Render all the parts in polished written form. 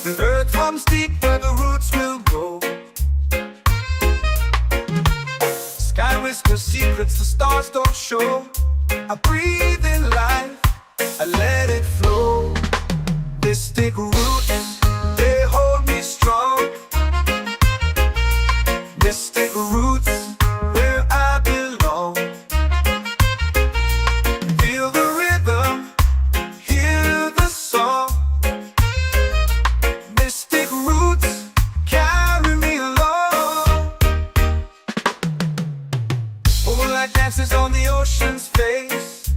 The earth comes deep where the roots will grow. Sky whispers secrets the stars don't show. I breathe in life, I let it flow. Mystic roots, they hold me strong. Mystic roots, where I belong. Feel the rhythm, hear the song. Mystic roots, carry me along. Moonlight dances on the ocean's face.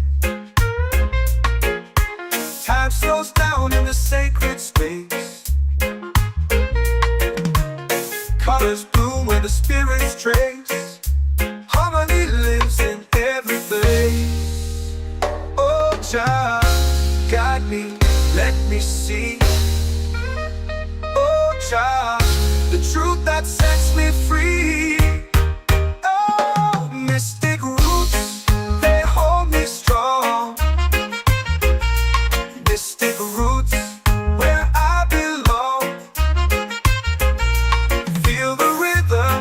Time slows down in the sacred space. Colors bloom where the spirits trace. Harmony lives in every place. Oh, Jah, guide me, let me see. Oh, Jah, the truth that sets me free. Oh, mystic roots, they hold me strong. Mystic roots, where I belong. Feel the rhythm,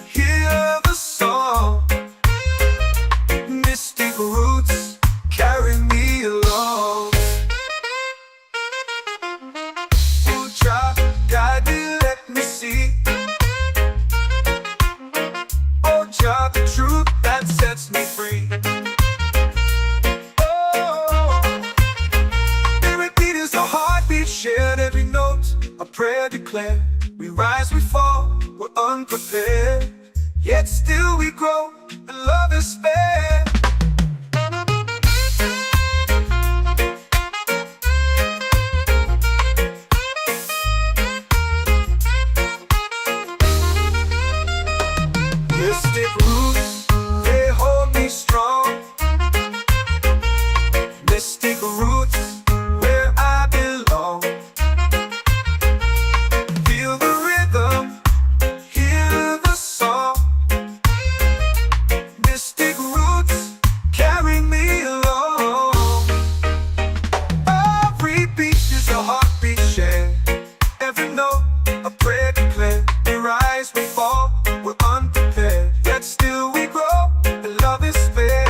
hear the song. Mystic roots, carry me along. Oh, Jah, guide me, let me see. Oh, Jah, the truth that sets me free. Shared every note, a prayer declared. We rise, we fall, we're unprepared. Yet still we grow, and love is spared. Mystic roots, they hold me strong. Mystic roots, where I belong. Feel the rhythm, hear the song. Mystic roots, carry me along. Every beat is a heartbeat shared. Every note, a prayer declared. We rise, we fall, we're unprepared. Yet still we grow, and love is spared.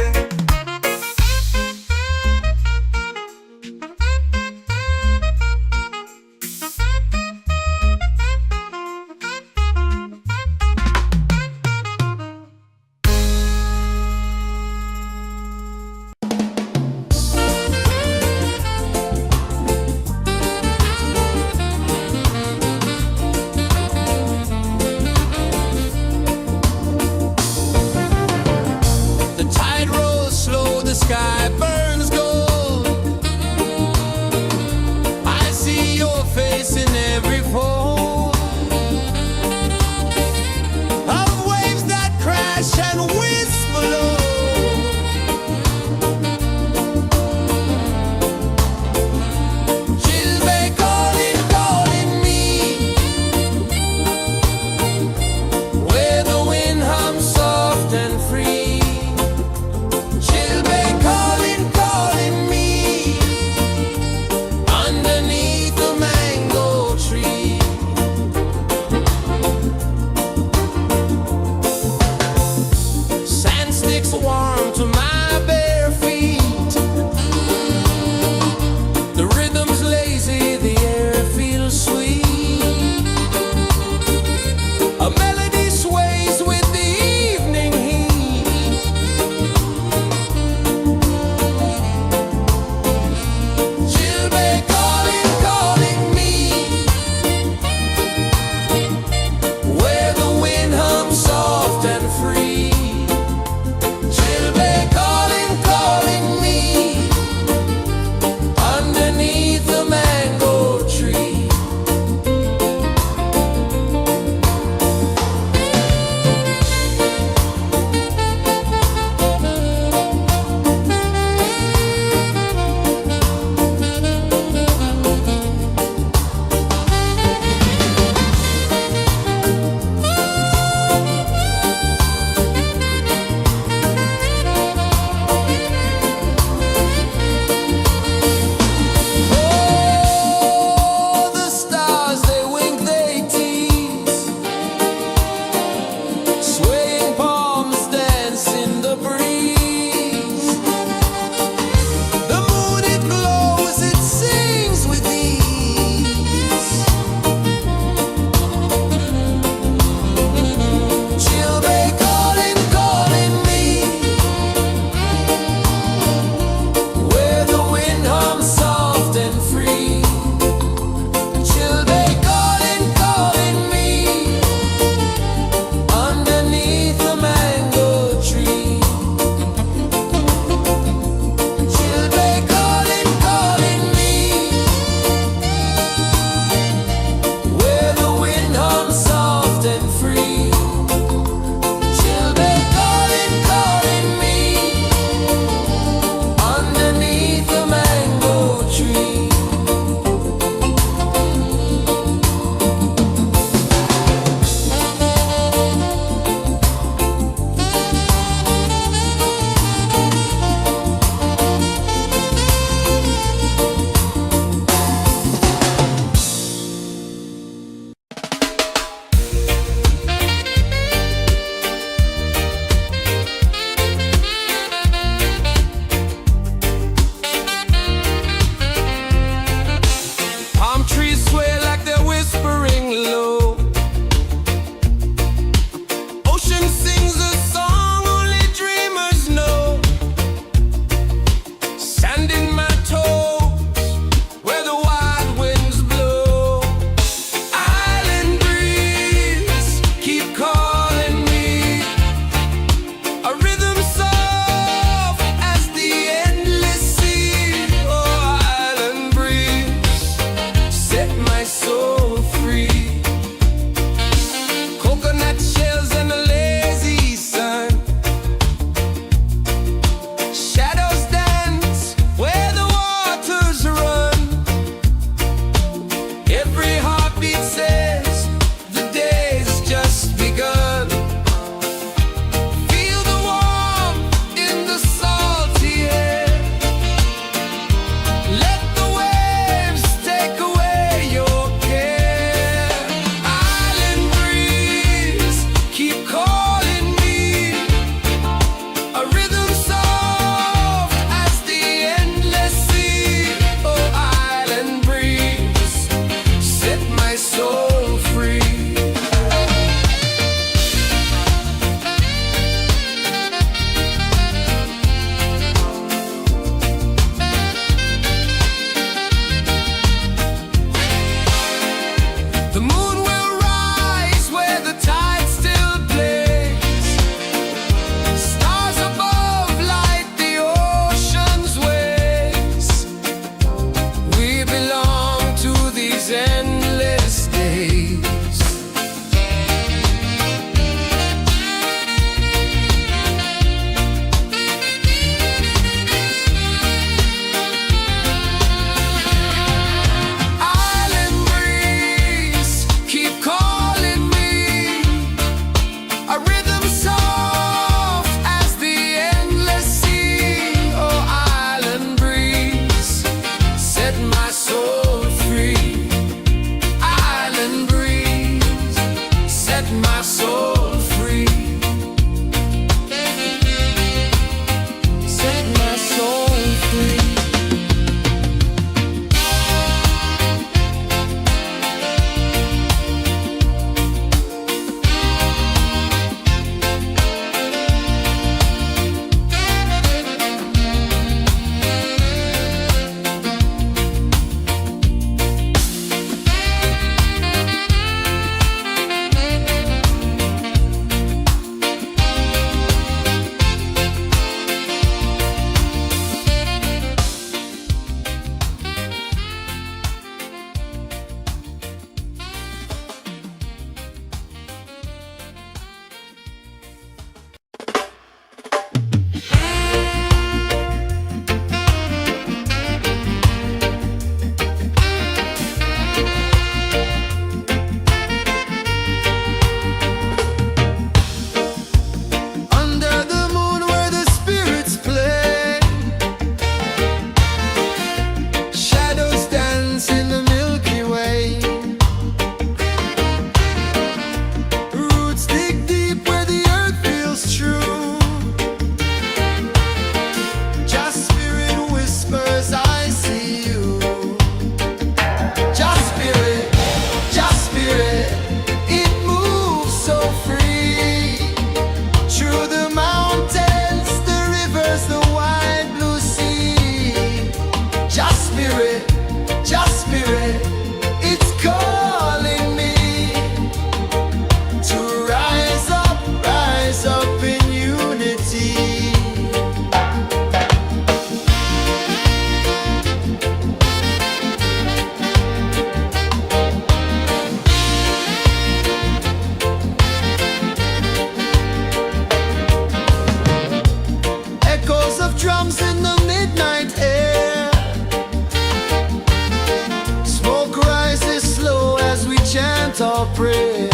for prayer.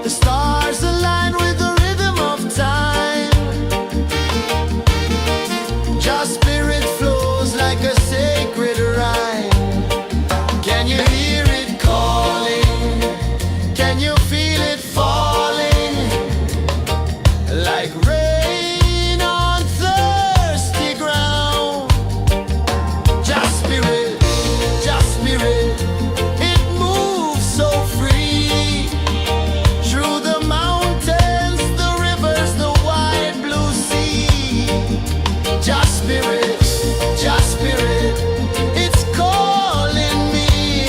The stars align with the rhythm of time. Your spirit flows like a sacred rhyme. Can you hear it calling? Can you feel it falling? Like rain on thirsty ground. Just spirit, it moves so free. Through the mountains, the rivers, the wide blue sea. Just spirit, it's calling me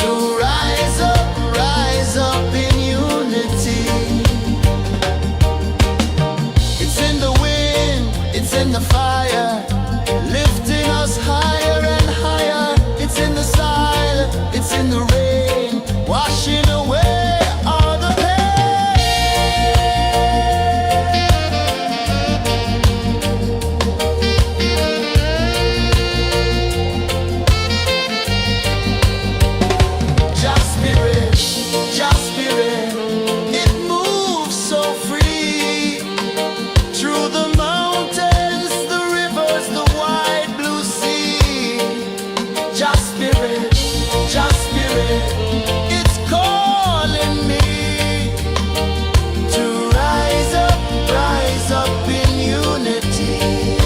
to rise up in unity. It's in the wind, it's in the fire, lifting us higher and higher. It's in the silence, it's in the rain, washing away all the Just spirit, it moves so free. Through the mountains, the rivers, the wide blue sea. Just spirit, it's calling me to rise up in unity.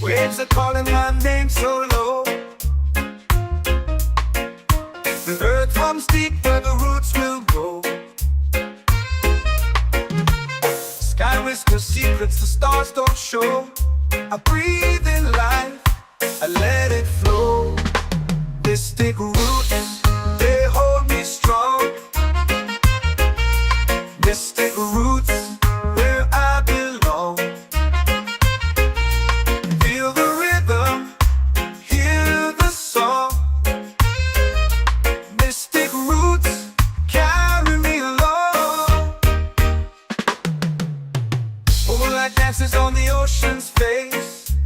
Waves are calling my name so low. The earth hums deep where the roots will go. Sky whispers secrets the stars don't show. I breathe in life, I let it flow. Mystic roots, they hold me strong. Mystic roots, where I belong. Feel the rhythm, hear the song. Mystic roots, carry me along. Moonlight dances on the ocean's face.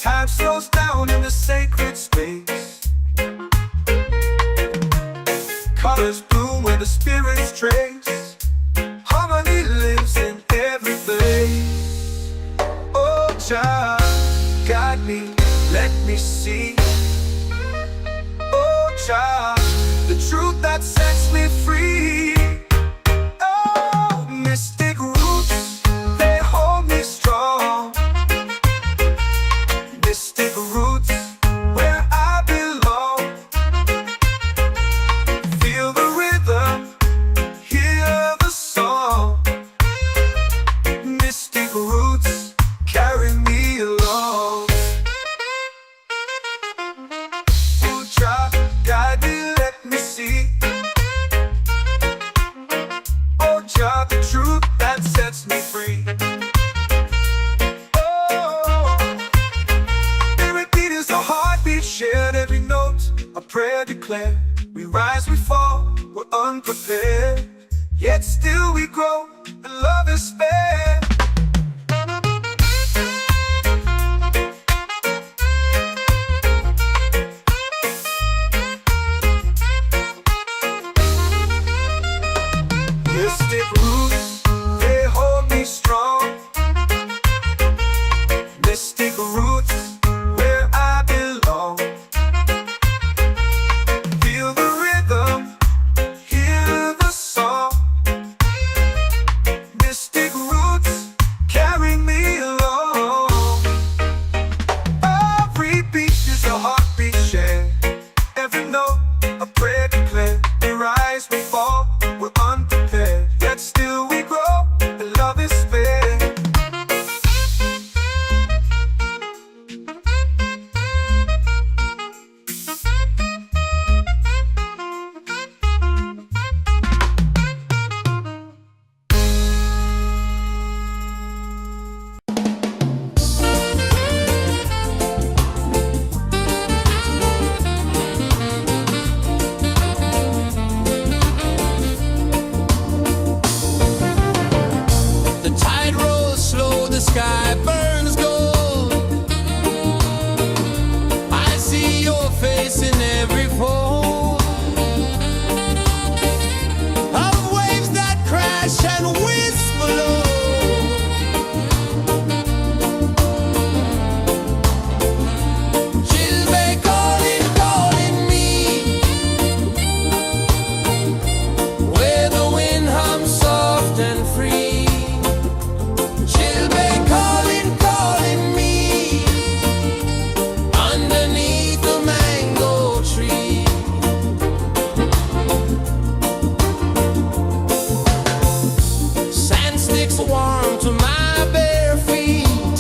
Time slows down in the sacred space. Colors bloom where the spirits trace. Harmony lives in every place. Oh, Jah, guide me, let me see. Oh, Jah, the truth that sets me free. Oh, mystic roots, they hold me strong. Mystic roots, where I belong. Feel the rhythm, hear the song. Mystic roots, carry me along. Oh, Jah, guide me, let me see. Oh, Jah, the truth that sets me free. Shared every note, a prayer declared. We rise, we fall, we're unprepared. Yet still we grow, and love is spared. Mystic roots, they hold me strong. Mystic roots, where I belong. Feel the rhythm, hear the song. Mystic roots. warm to my bare feet.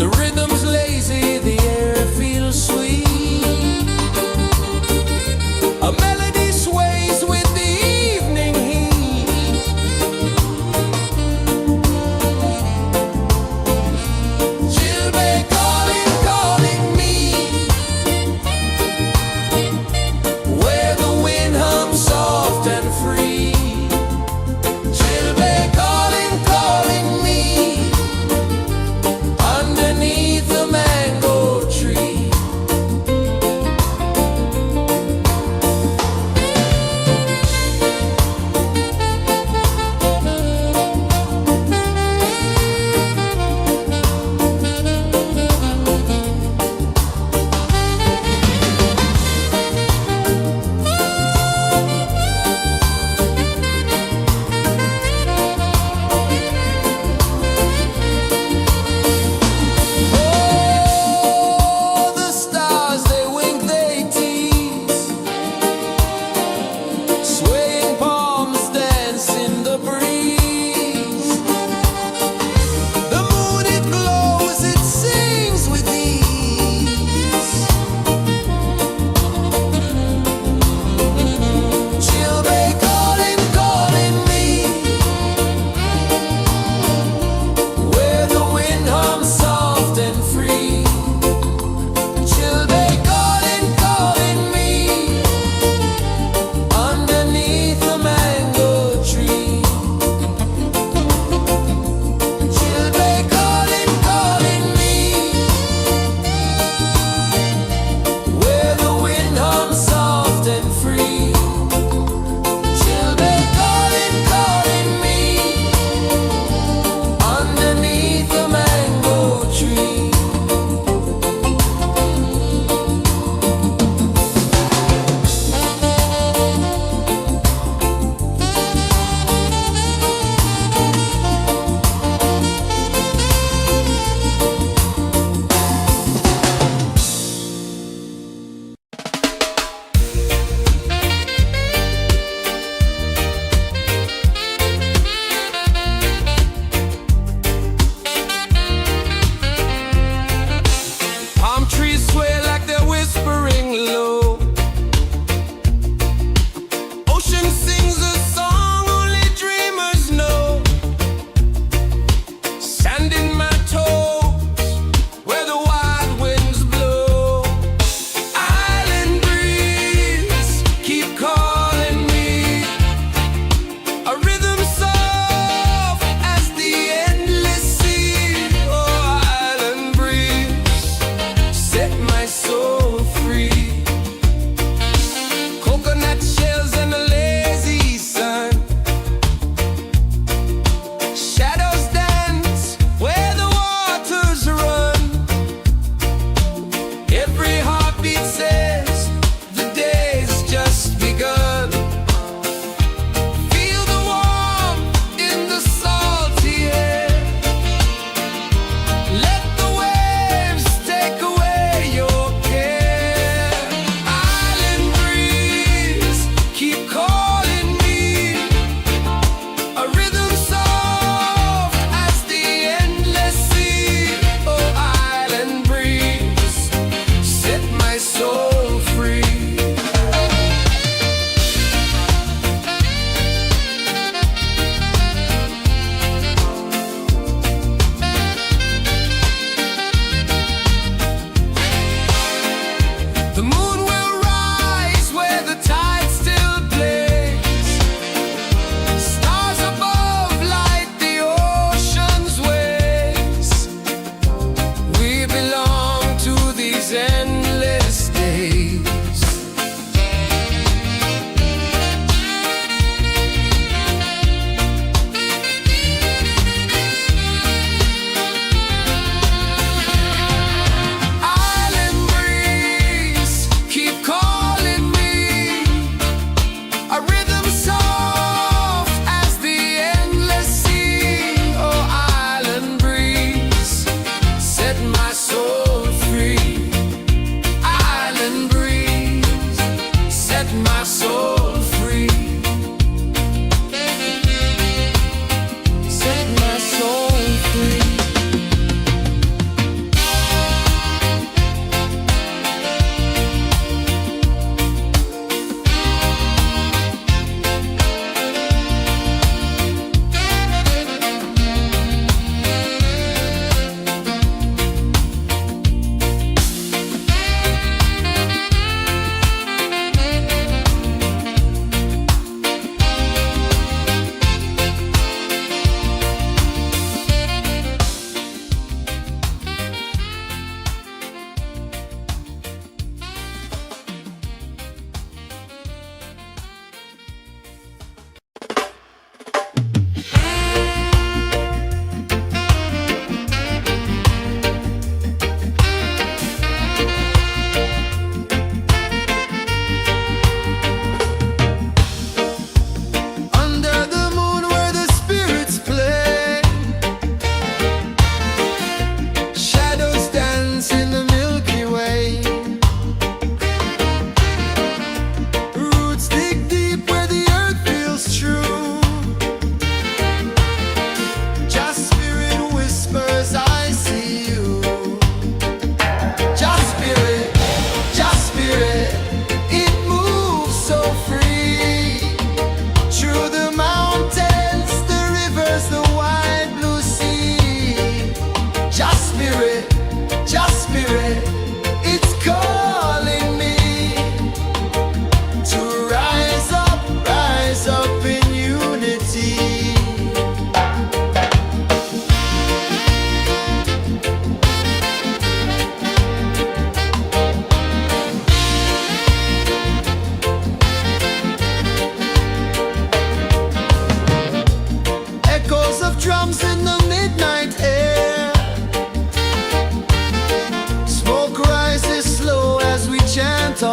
The rhythm's lazy, the air feels sweet. A melody sways with the evening heat. Children calling, calling me, where the wind hums soft and free. Children calling.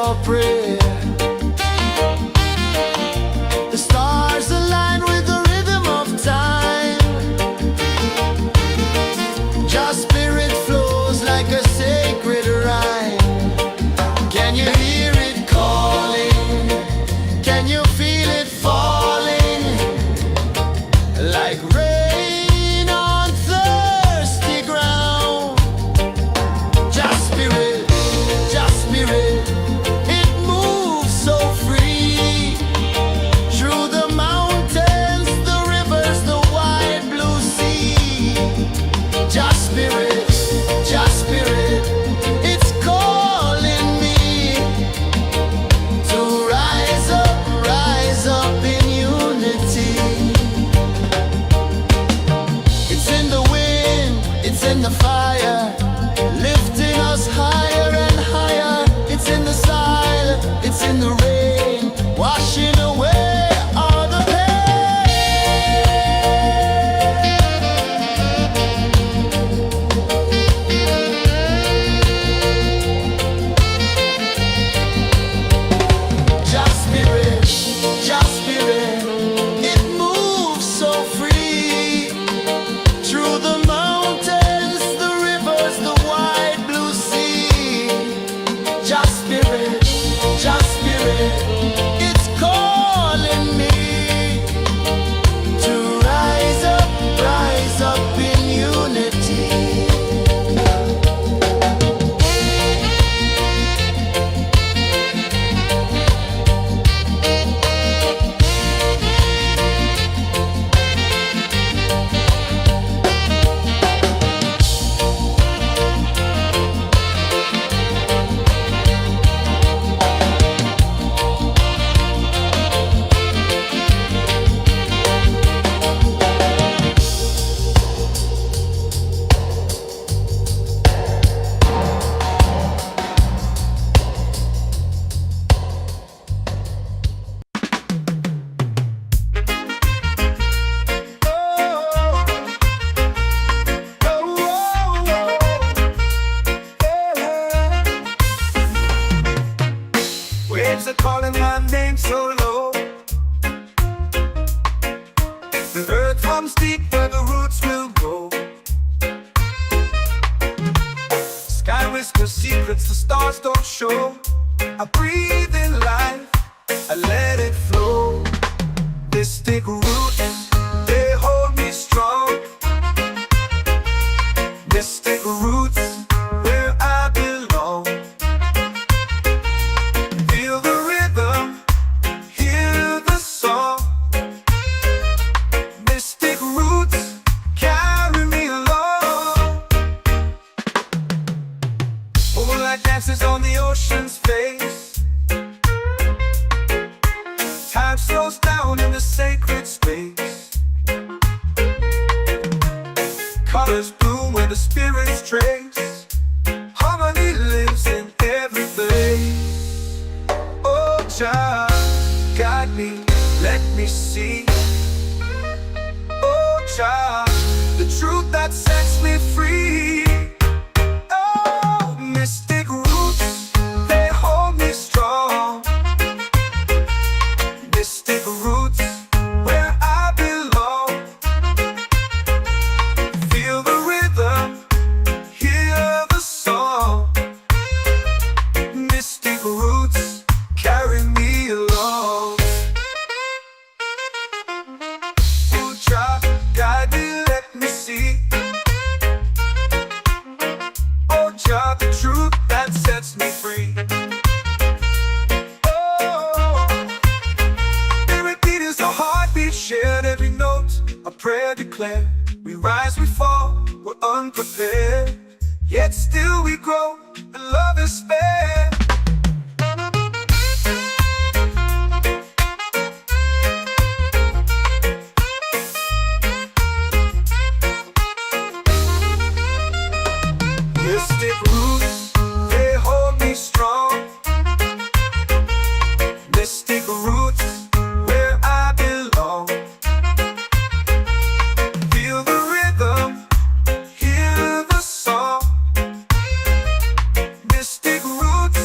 your prayer. The stars align with the rhythm of time. Your spirit flows like a sacred rhyme. Can you hear it calling? Can you feel it falling? Like rain on thirsty ground. Just spirit, it moves so free. Through the mountains, the rivers, the wide blue sea. Just spirit, it's calling me to rise up in unity. It's in the wind, it's in the fire, lifting us higher and higher. It's in the silence, it's in the rain, washing away all the pain. Just spirit, it moves so free. Through the mountains, the rivers, the wide blue sea. Just spirit, it's calling me to rise up in unity. Waves are calling my name so low. The earth runs deep where the roots will grow. Sky whispers secrets the stars don't show. I breathe in life, I let it flow. This take root, they hold me strong. This take roots where I belong. Feel the rhythm, hear the song. Mystic roots carry me along. Moonlight dances on the ocean's face. Time slows down in the sacred space. Colors bloom where the spirits trace. Harmony lives in every place. Oh, child, guide me, let me see. Oh, child, the truth that sets me free. Oh, mystic roots, they hold me strong. Mystic roots, where I belong. Feel the rhythm, hear the song. Mystic roots carry me along. Oh, child, guide me, let me see. Oh, child, the truth that sets me free. Oh, every beat is a heartbeat shared, every note a prayer declared. We rise, we fall, we're unprepared, yet still we grow, and love is spared. Mystic roots, they hold me strong. Mystic roots, where I belong. Feel the rhythm, hear the song. Mystic roots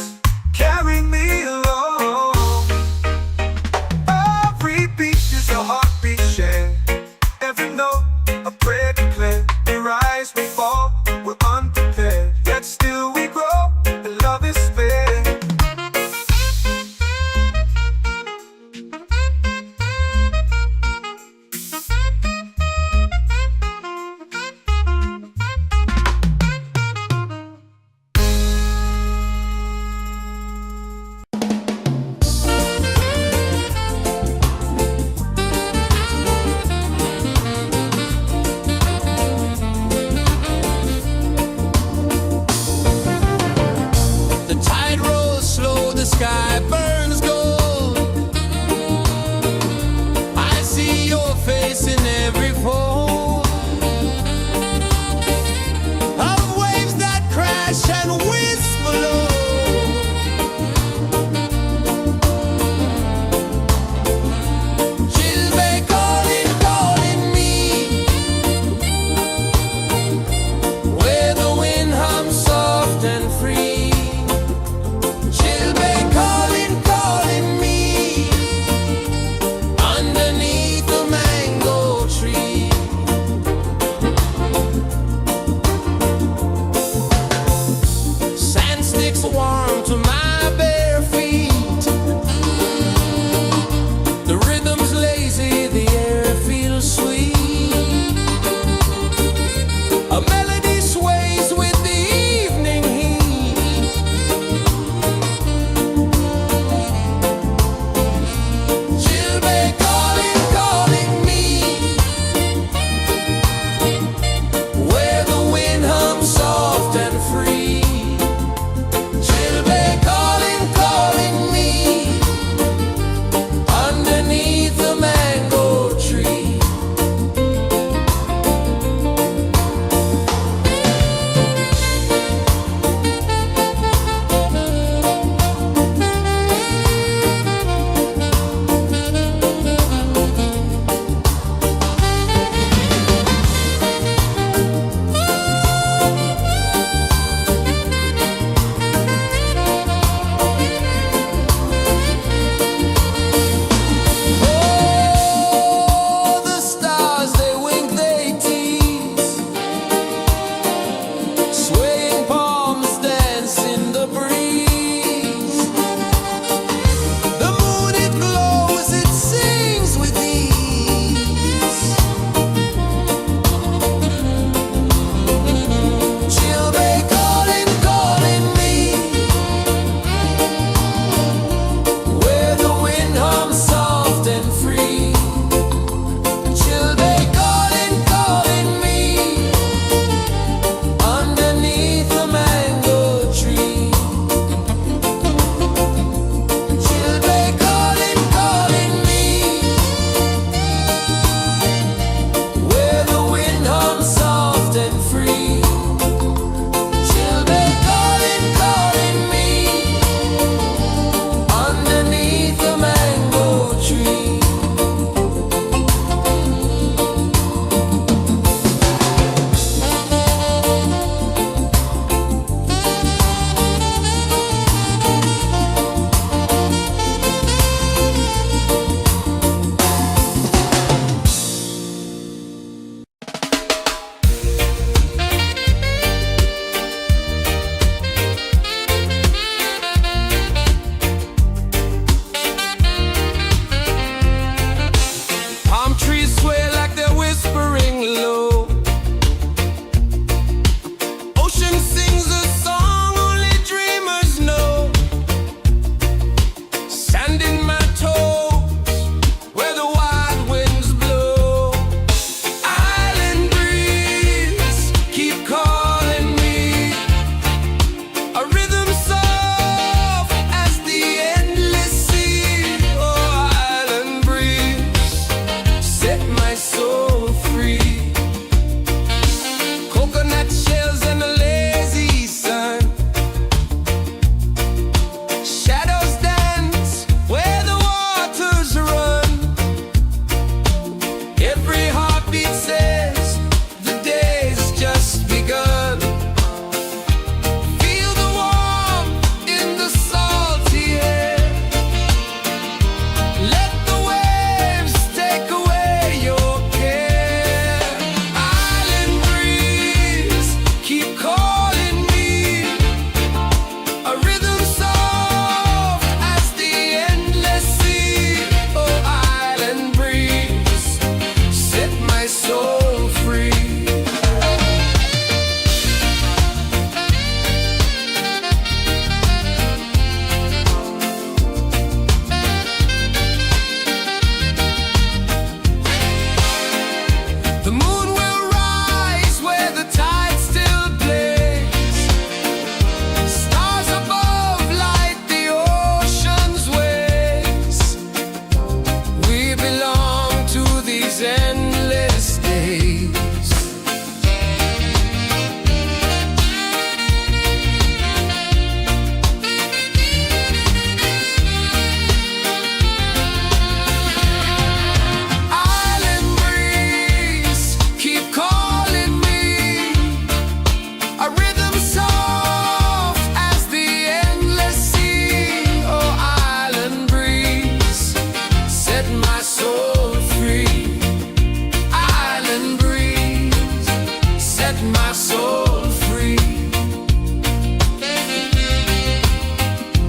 set my soul free.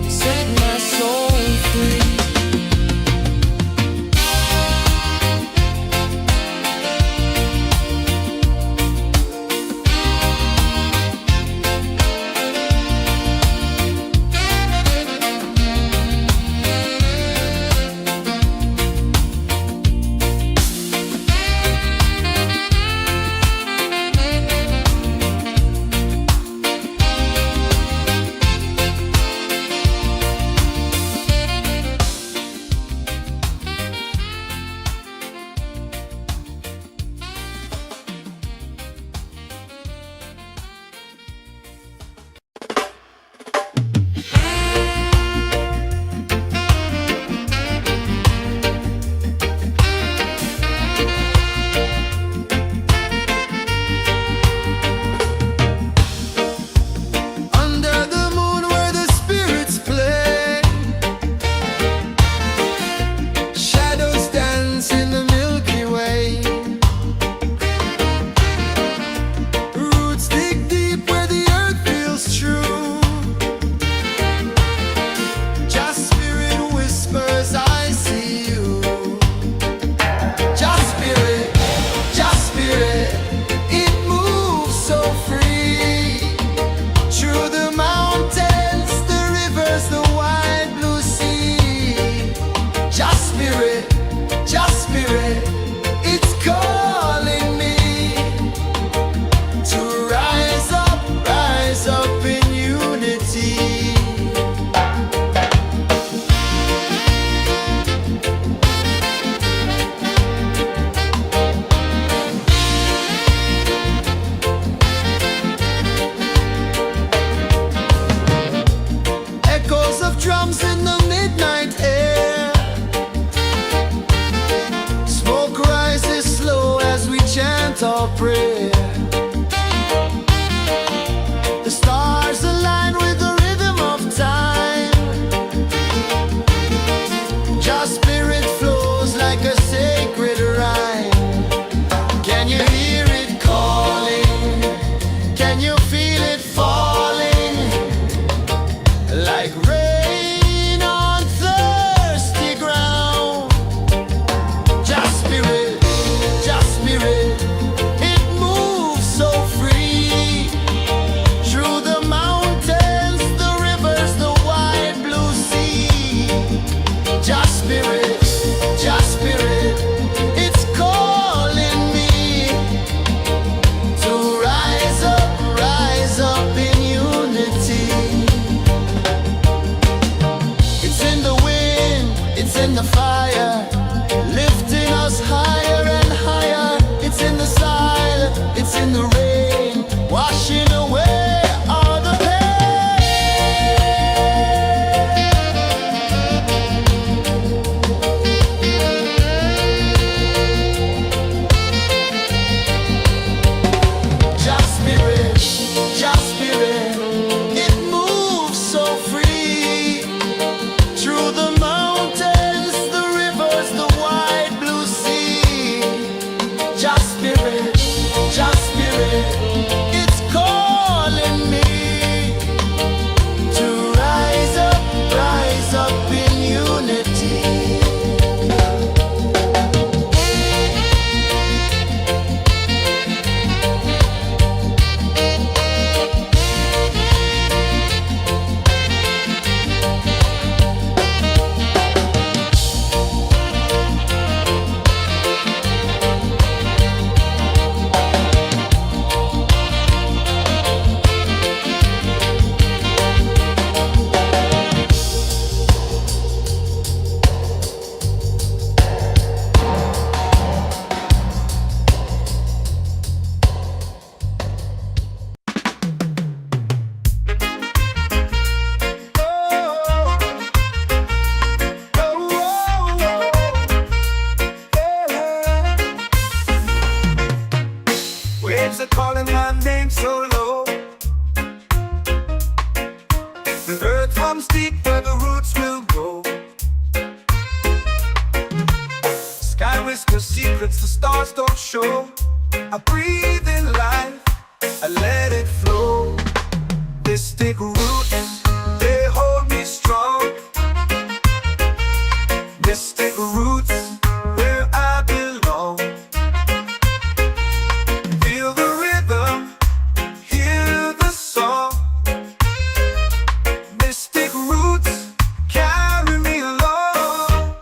Set my soul free. Drums in the midnight air. Smoke rises slow as we chant our prayer. The stars align with the rhythm of time. Your spirit flows like a sacred rhyme. Can you hear it calling? Can you feel it falling? Like rain in the fire, lifting us higher and higher. It's in the silence, it's in the rain, washing away all the Just spirit, it moves so free through the mountains, the rivers, the wide blue sea. Just spirit, it's calling me to rise up in unity. Waves are calling my name so low. The earth hums deep where the roots will go. Sky whispers secrets the stars don't show. I breathe in life, let it flow. Mystic roots, they hold me strong. Mystic roots, where I belong. Feel the rhythm, hear the song. Mystic roots, carry me along.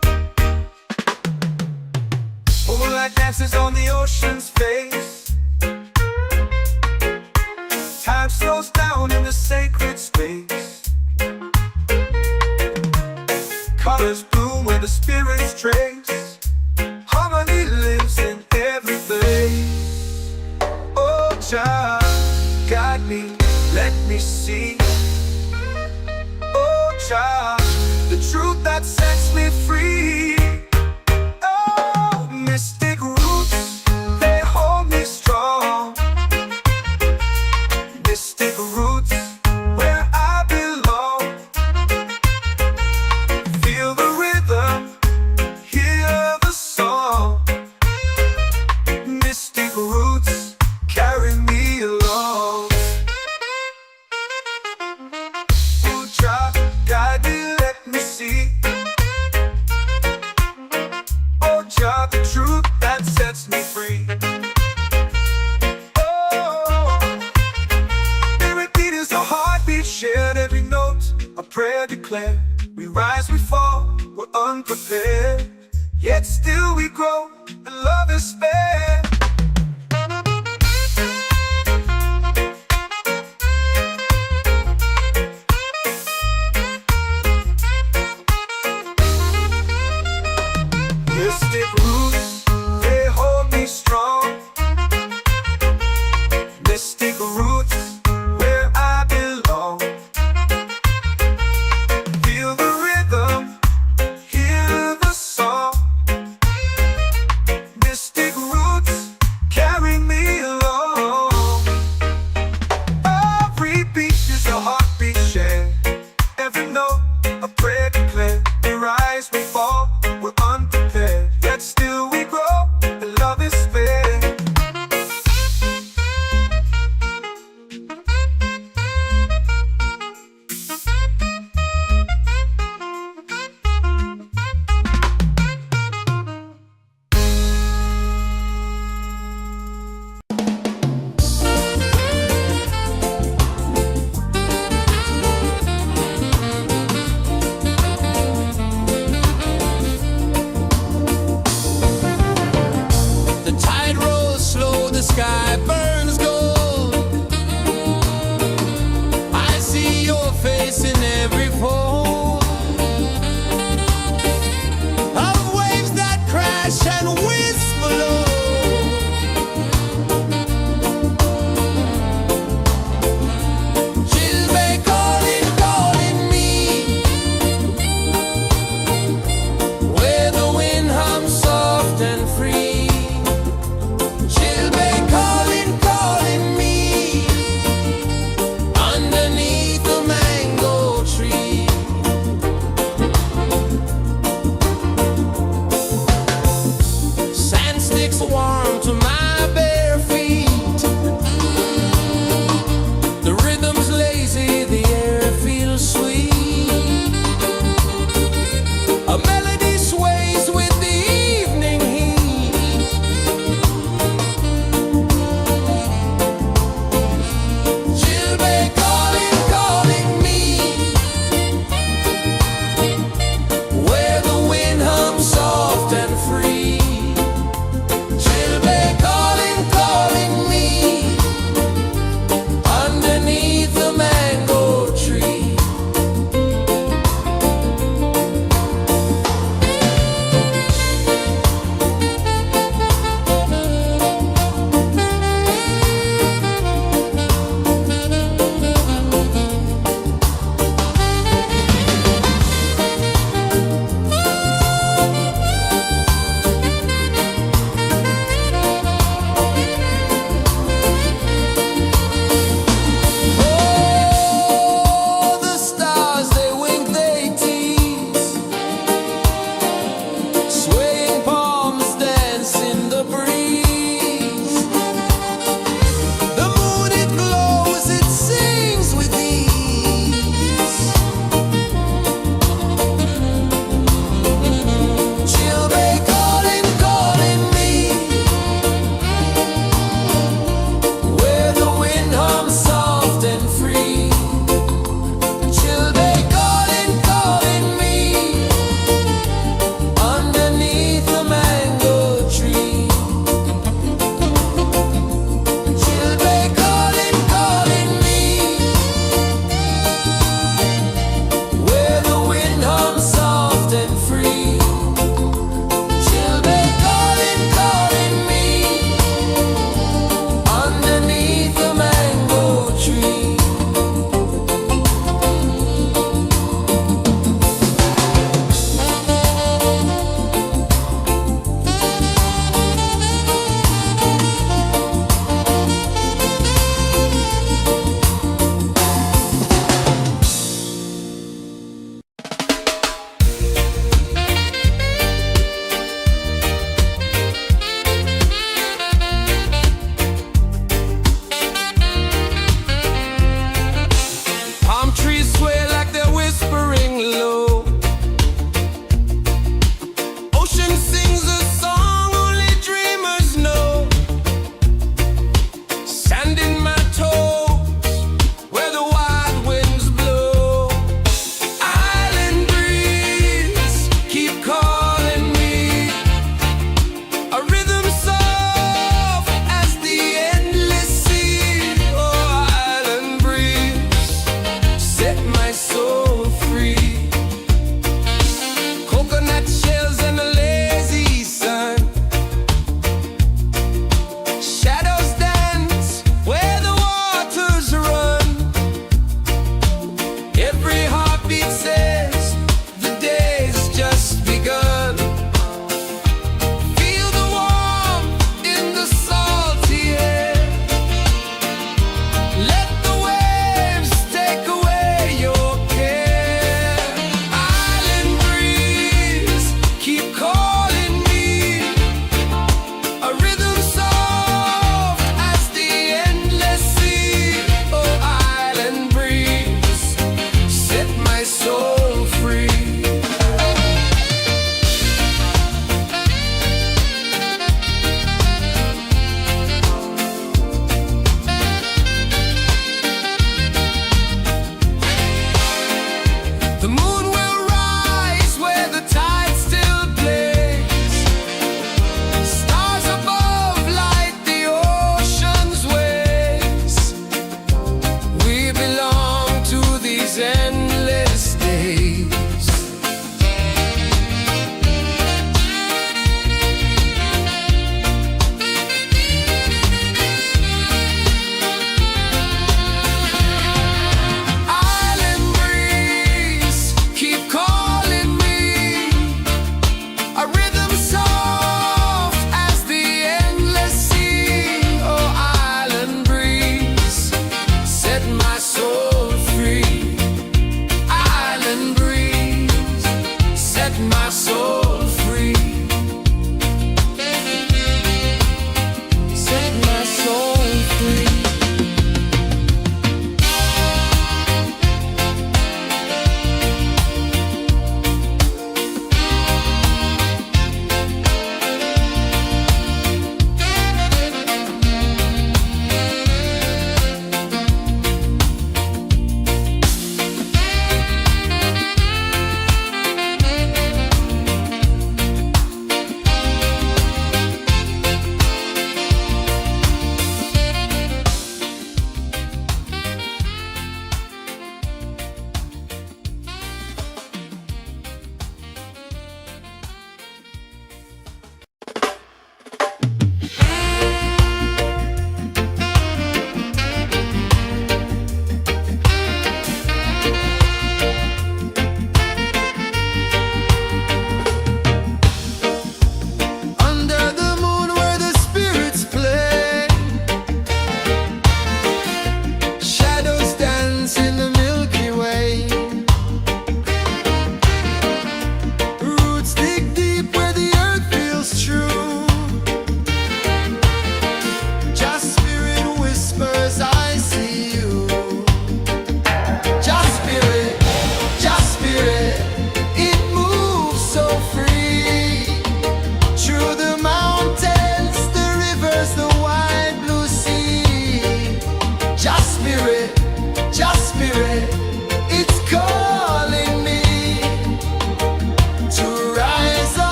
Moonlight dances on the ocean's face. Time slows down in the sacred space. Colors bloom where the spirits trace. Harmony lives in every face. Oh, Jah, guide me, let me see. Oh, Jah, the truth that sets me free. Oh, mystic roots, they hold me strong. Mystic roots, where I belong. Feel the rhythm, hear the song. Mystic roots, carry me along. Oh, Jah, guide me, let me see. Oh, Jah, the truth that sets me free. Shared every note, a prayer declared. We rise, we fall, we're unprepared. Yet still we grow, and love is spared. Mystic roots, they hold me strong. Mystic roots, where I belong. Feel the rhythm, hear the song. Mystic roots, carry me along. Every beat is a heartbeat shared. Every note, a prayer declared. We rise, we fall, we're unprepared. Yet still we grow, and love is spared. The tide rolls slow, the sky burns gold. I see your face in every fold of waves that crash and whisper low. She'll be calling, calling me where the wind hums soft and free. She'll be calling, calling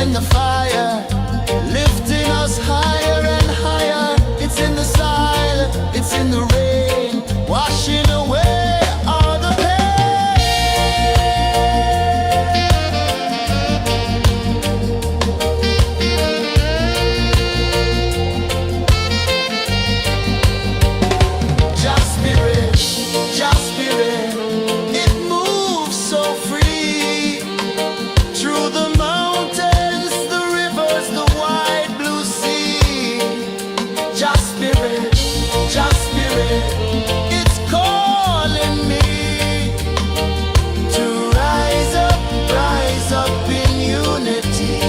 in the fire, lifting us higher and higher. It's in the silence, it's in the rain, washing away all the pain. Just spirit, just spirit, it moves so free through the mountains, the rivers, the wide blue sea. Just spirit, it's calling me to rise up in unity.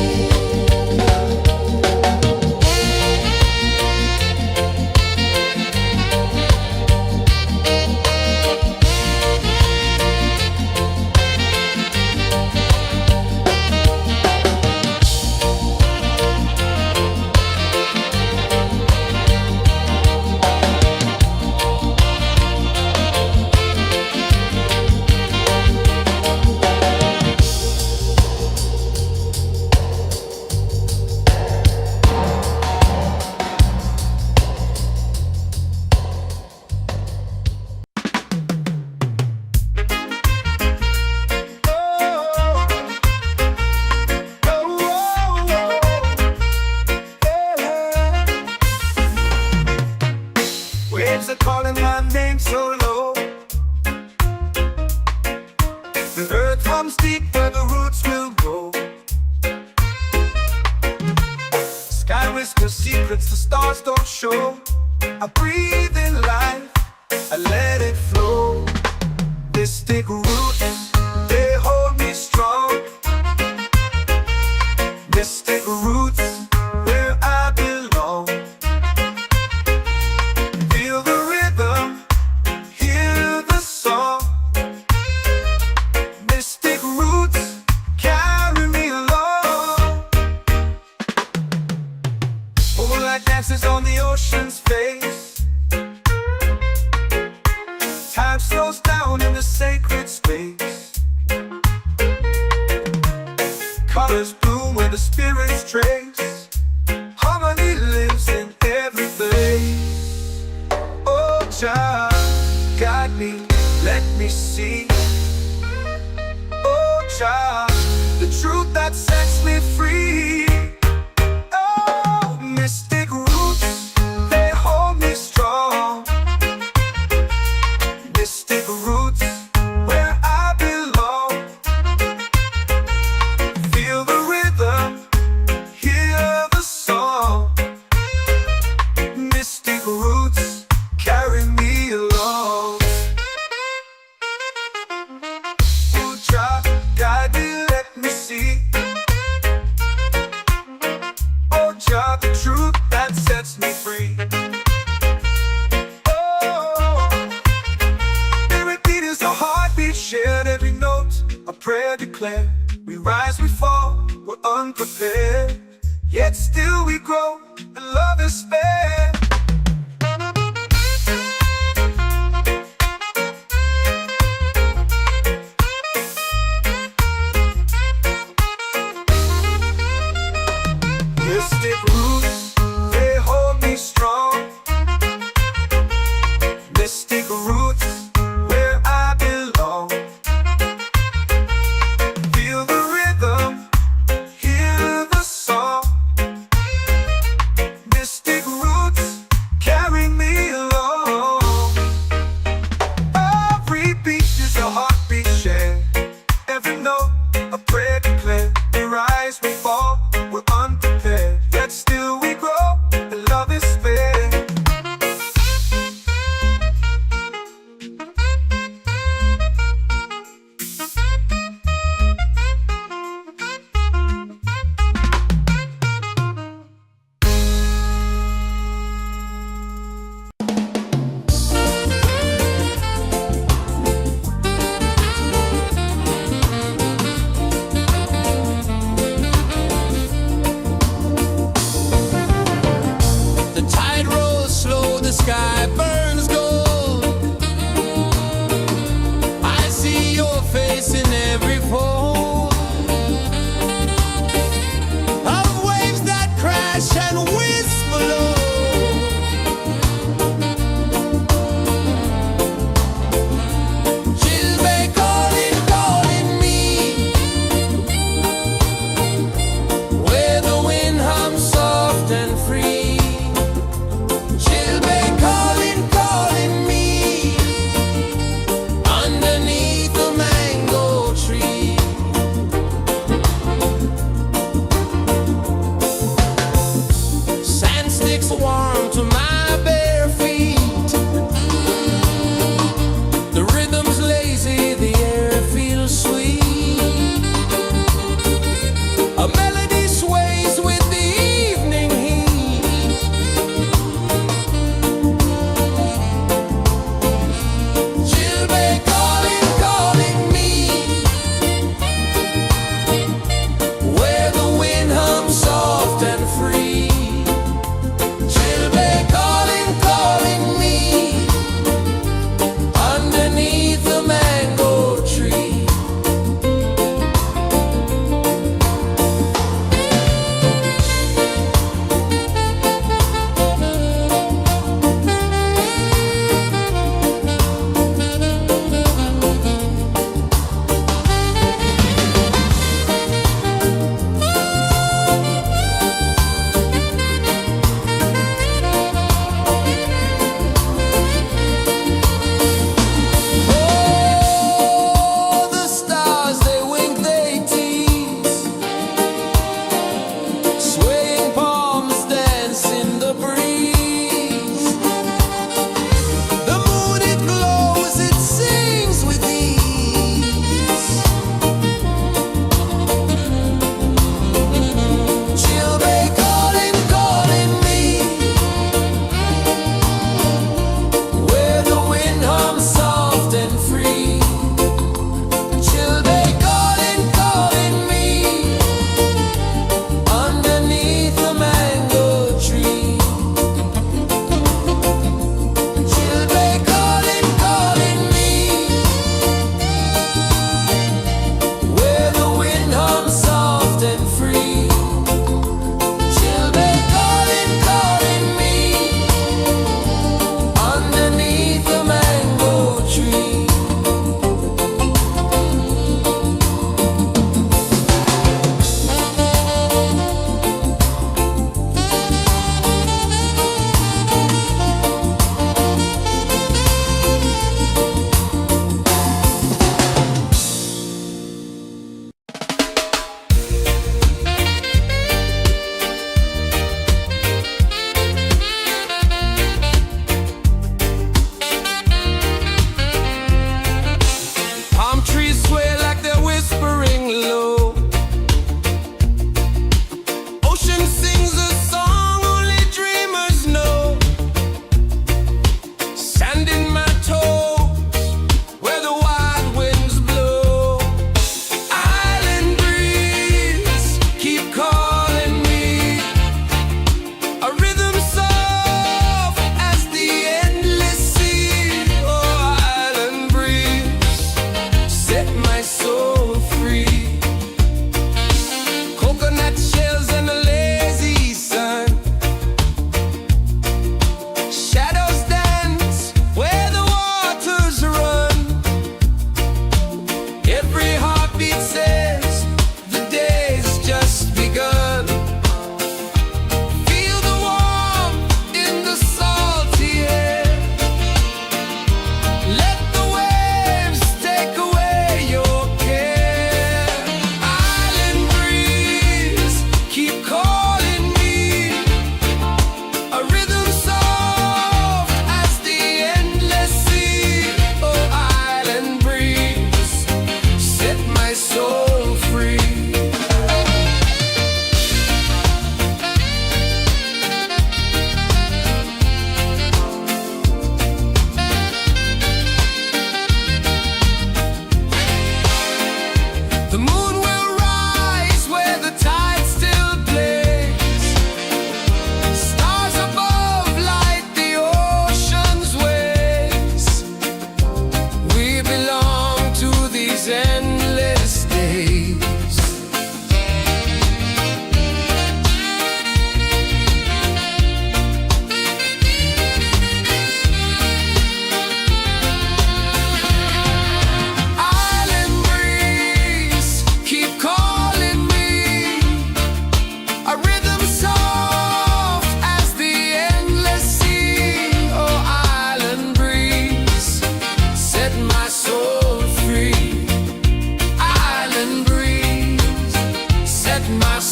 Waves are calling my name so low. The earth comes deep where the roots will go. Sky whispers secrets the stars don't show. I breathe in life, I let it flow. Mystic roots, they hold me strong. Mystic roots, where I belong. Feel the rhythm, hear the song. Mystic roots, carry me along. Moonlight dances on the ocean's face. Time slows down in the sacred space. Colors bloom where the spirits trace. Harmony lives in every place. Oh, child, guide me, let me see. Oh, child, the truth that sets me free. Oh, mystic roots, they hold me strong. Mystic roots, where I belong. Feel the rhythm, hear the song. Mystic roots, carry me along. Oh, child, guide me, let me see. Oh, child, the truth that sets me free. Oh, every beat is a heartbeat shared, every note a prayer declared. We rise, we fall, we're unprepared, yet still we grow, and love is spared. Mystic roots, they hold me strong. Mystic roots, where I belong. Feel the rhythm, hear the song. Mystic roots,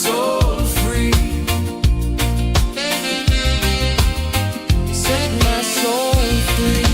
soul free. Set my soul free.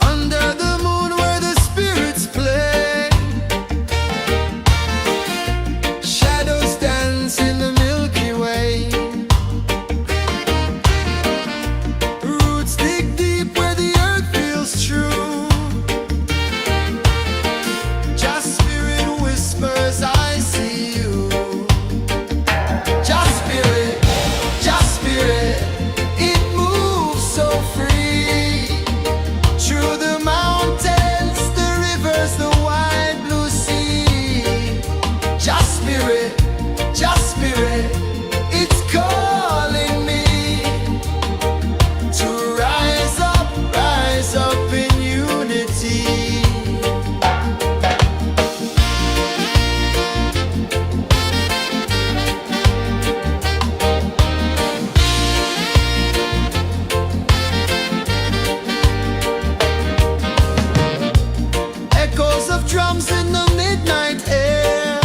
Under the moon where the spirits play, shadows dance in the Milky Way. Roots dig deep where the earth feels true. Just spirit whispers, I see you. Just spirit, it moves so free. Through the mountains, the rivers, the wide blue sea. Just spirit, it's calling me to rise up in unity. Echoes of drums in the midnight air.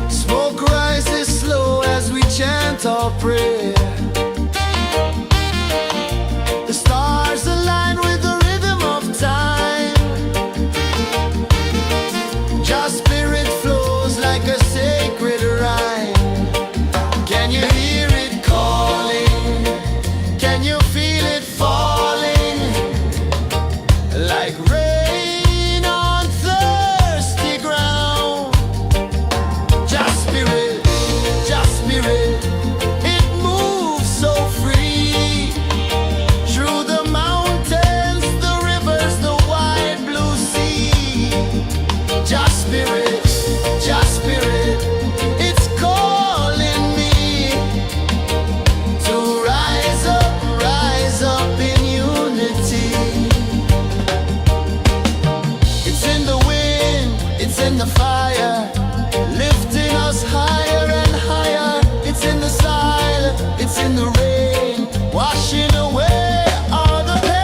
Smoke rises slow as we chant our prayer. The stars align with the rhythm of time. Just spirit flows like a sacred rhyme. Can you hear it calling? Can you feel it falling? Like rain on thirsty ground. Just spirit, it moves so free. Through the mountains, the rivers, the wide blue sea. Just spirit, it's calling me to rise up in unity. It's in the wind, it's in the fire, lifting us higher and higher. It's in the silence, it's in the rain, washing away all the pain.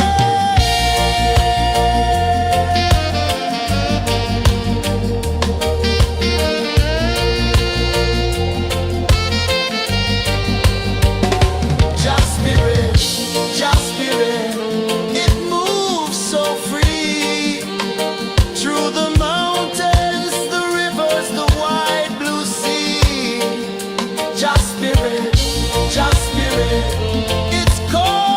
Just spirit, it moves so free. Through the mountains, the rivers, the wide blue sea. Just spirit, it's cold.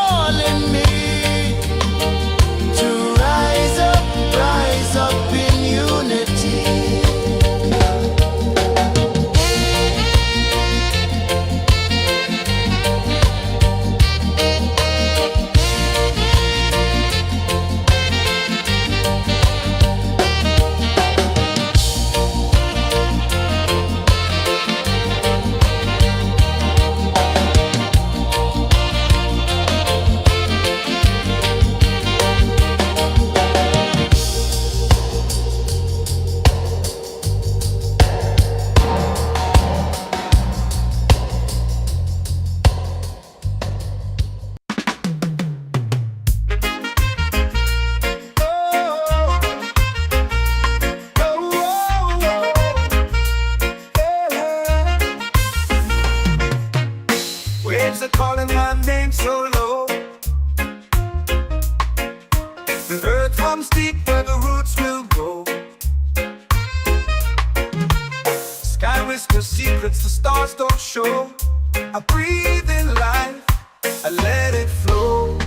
let it flow.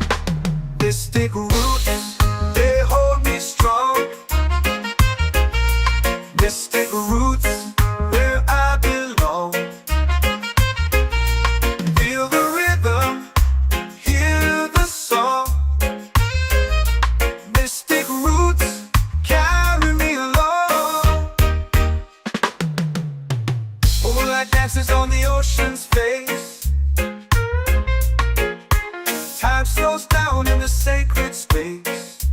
Mystic roots, they hold me strong. Mystic roots, where I belong. Feel the rhythm, hear the song. Mystic roots, carry me along. Moonlight dances on the ocean's face. Time slows down in the sacred space.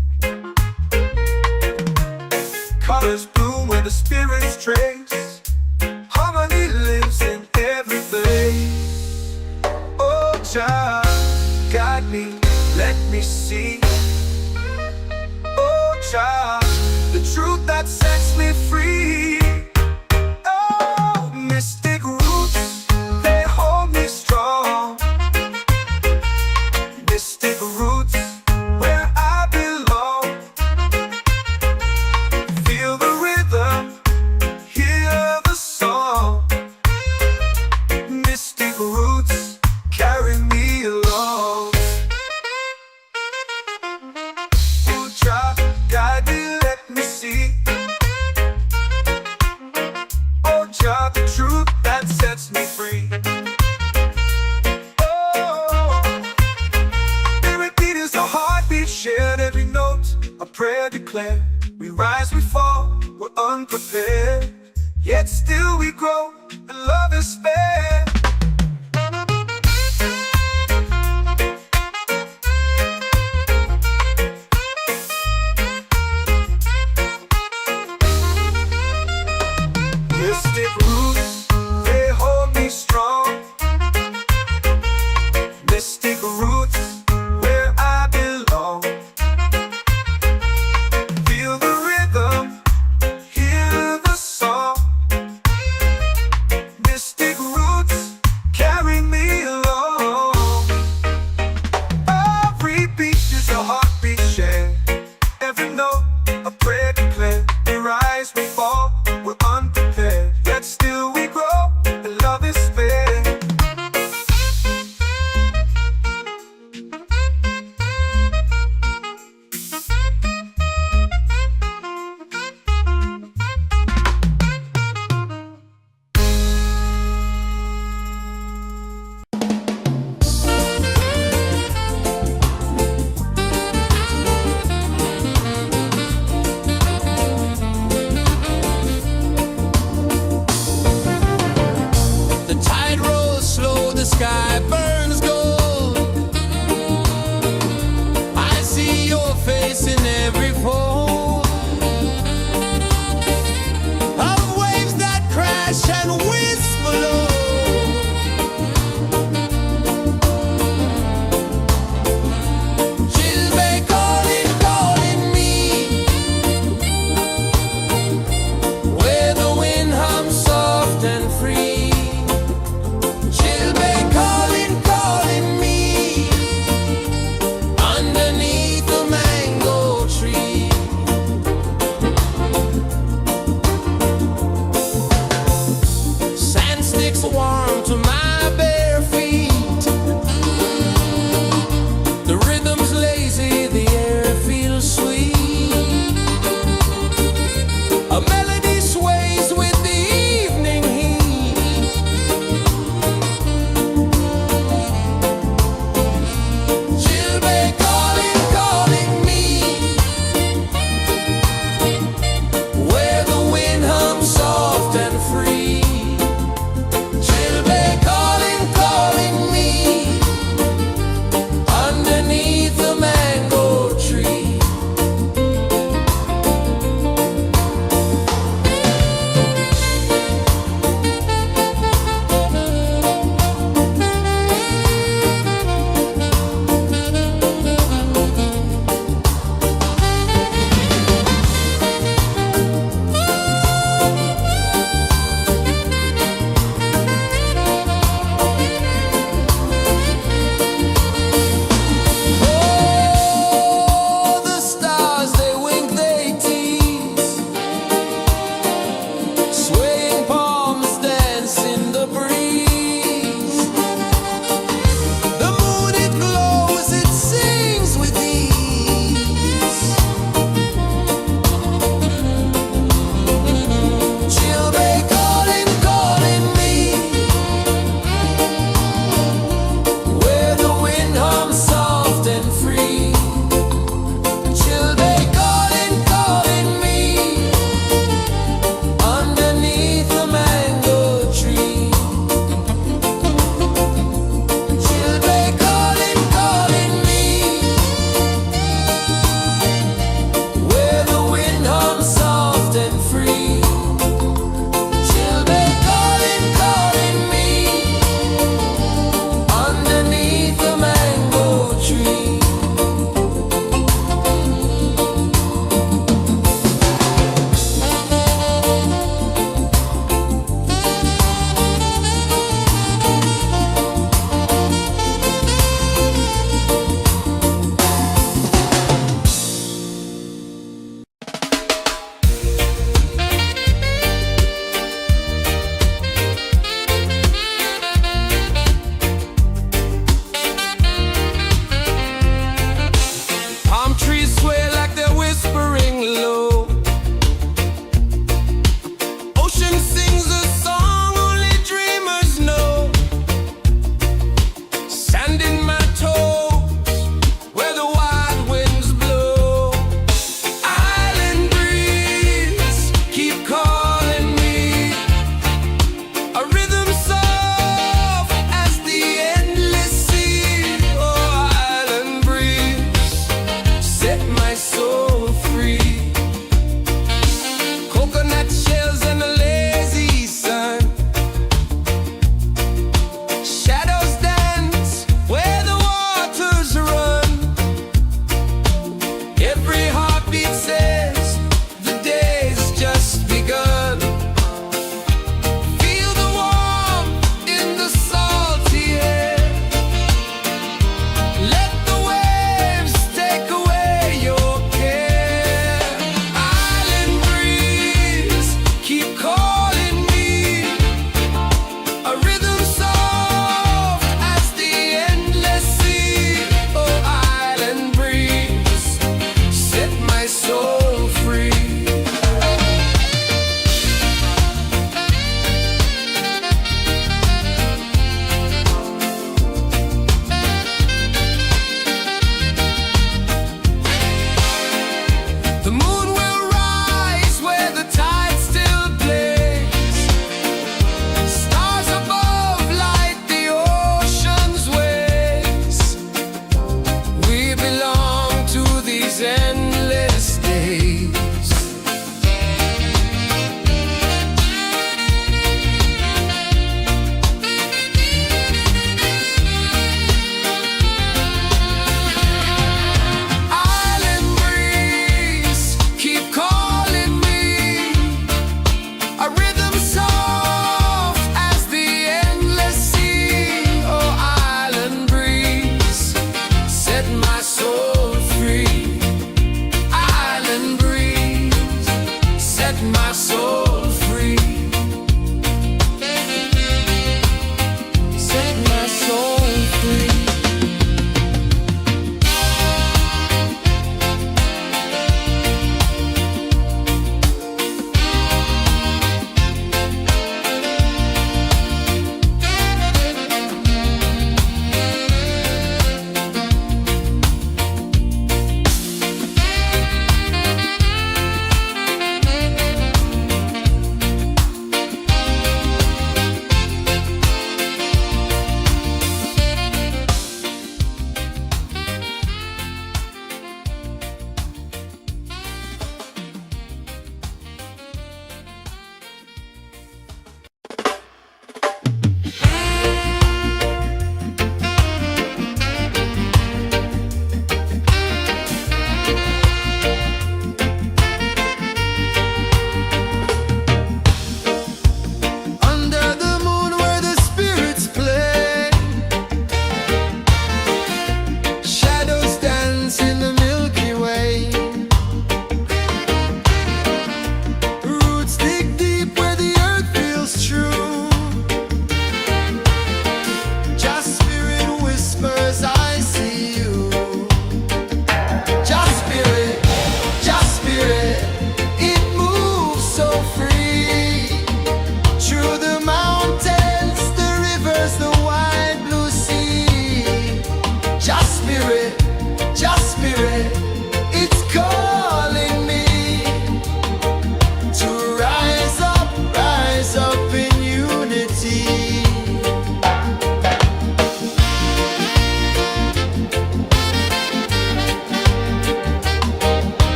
Colors bloom where the spirits trace. Harmony lives in every place. Oh, Jah, guide me, let me see. Oh, Jah, the truth that sets me free. Oh, mystic roots, they hold me strong. Mystic roots, where I belong. Feel the rhythm, hear the song. Mystic roots, carry me along. Oh, Jah, guide me, let me see. Oh, Jah, the truth that sets me free. Oh, every beat is a heartbeat shared, every note a prayer declared. We rise, we fall, we're unprepared, yet still we grow, and love is spared. Mystic roots, they hold me strong. Mystic roots, where I belong. Feel the rhythm, hear the song. Mystic roots, carry me along. Every beat is a heartbeat shared, every note a prayer declared. We rise, we fall, we're unprepared, yet still we grow, and love is spared.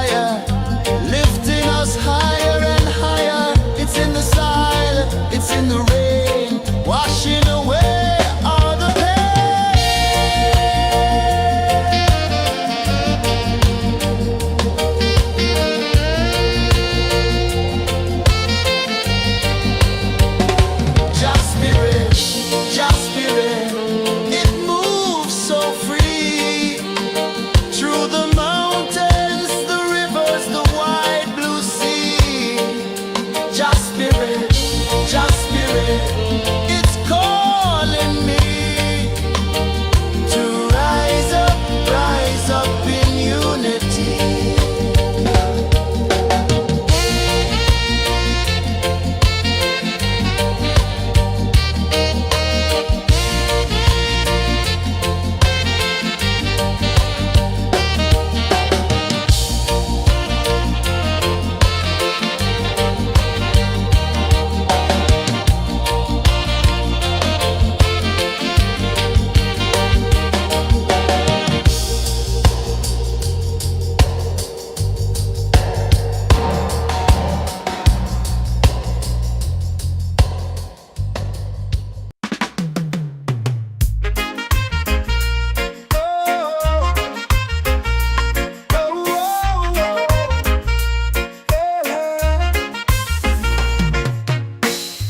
fire, lifting us higher and higher. It's in the silence, it's in the rain, washing away all the pain. Just spirit, just spirit, it moves so free through the mountains, the rivers, the wide blue sea. Just spirit, it's calling me to rise up in unity.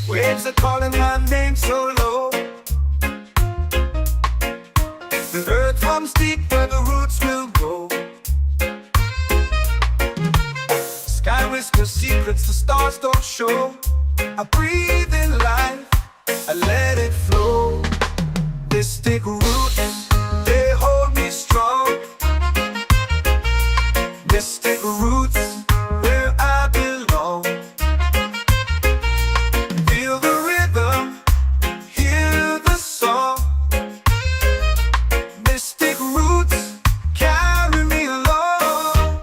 Waves are calling my name so low. The earth runs deep where the roots will grow. Sky whispers secrets the stars don't show. I breathe in life, I let it flow. This take root, they hold me strong. Mystic roots, where I belong. Feel the rhythm, hear the song. Mystic roots, carry me along.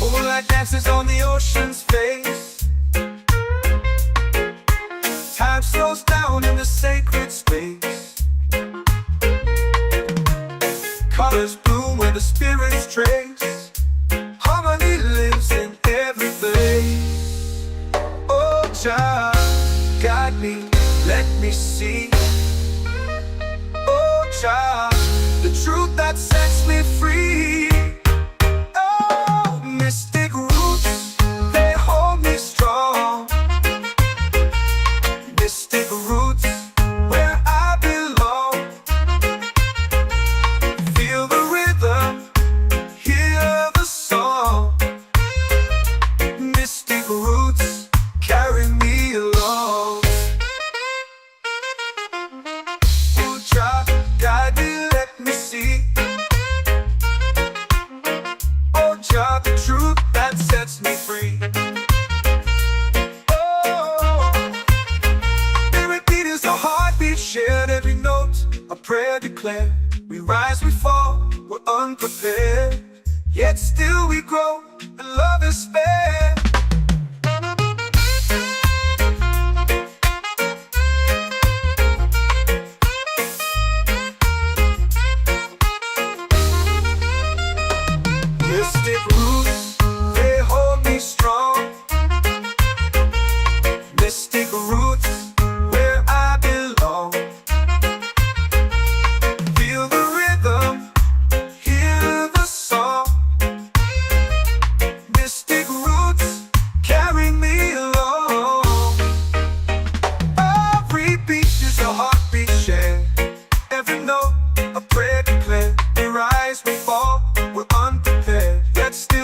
Moonlight dances on the ocean's face. Time slows down in the sacred space. Colors bloom where the spirits trace. Harmony lives in every place. Oh, child, guide me, let me see. Oh, child, the truth that sets me free. Oh, mystic roots, they hold me strong. Mystic roots, where I belong. Feel the rhythm, hear the song. Mystic roots, carry me along. Oh, child, guide me, let me see. Oh, child, the truth that sets me free. Oh, spirit beat is a heartbeat, shared every note, a prayer declared. We rise, we fall, we're unprepared, yet still we grow, and love is spared. Mystic roots, they hold me strong. Mystic roots, where I belong. Feel the rhythm, hear the song. Mystic roots, carry me along. Every beat is a heartbeat shared. Every note, a prayer declared. We rise, we fall, we're unprepared, yet still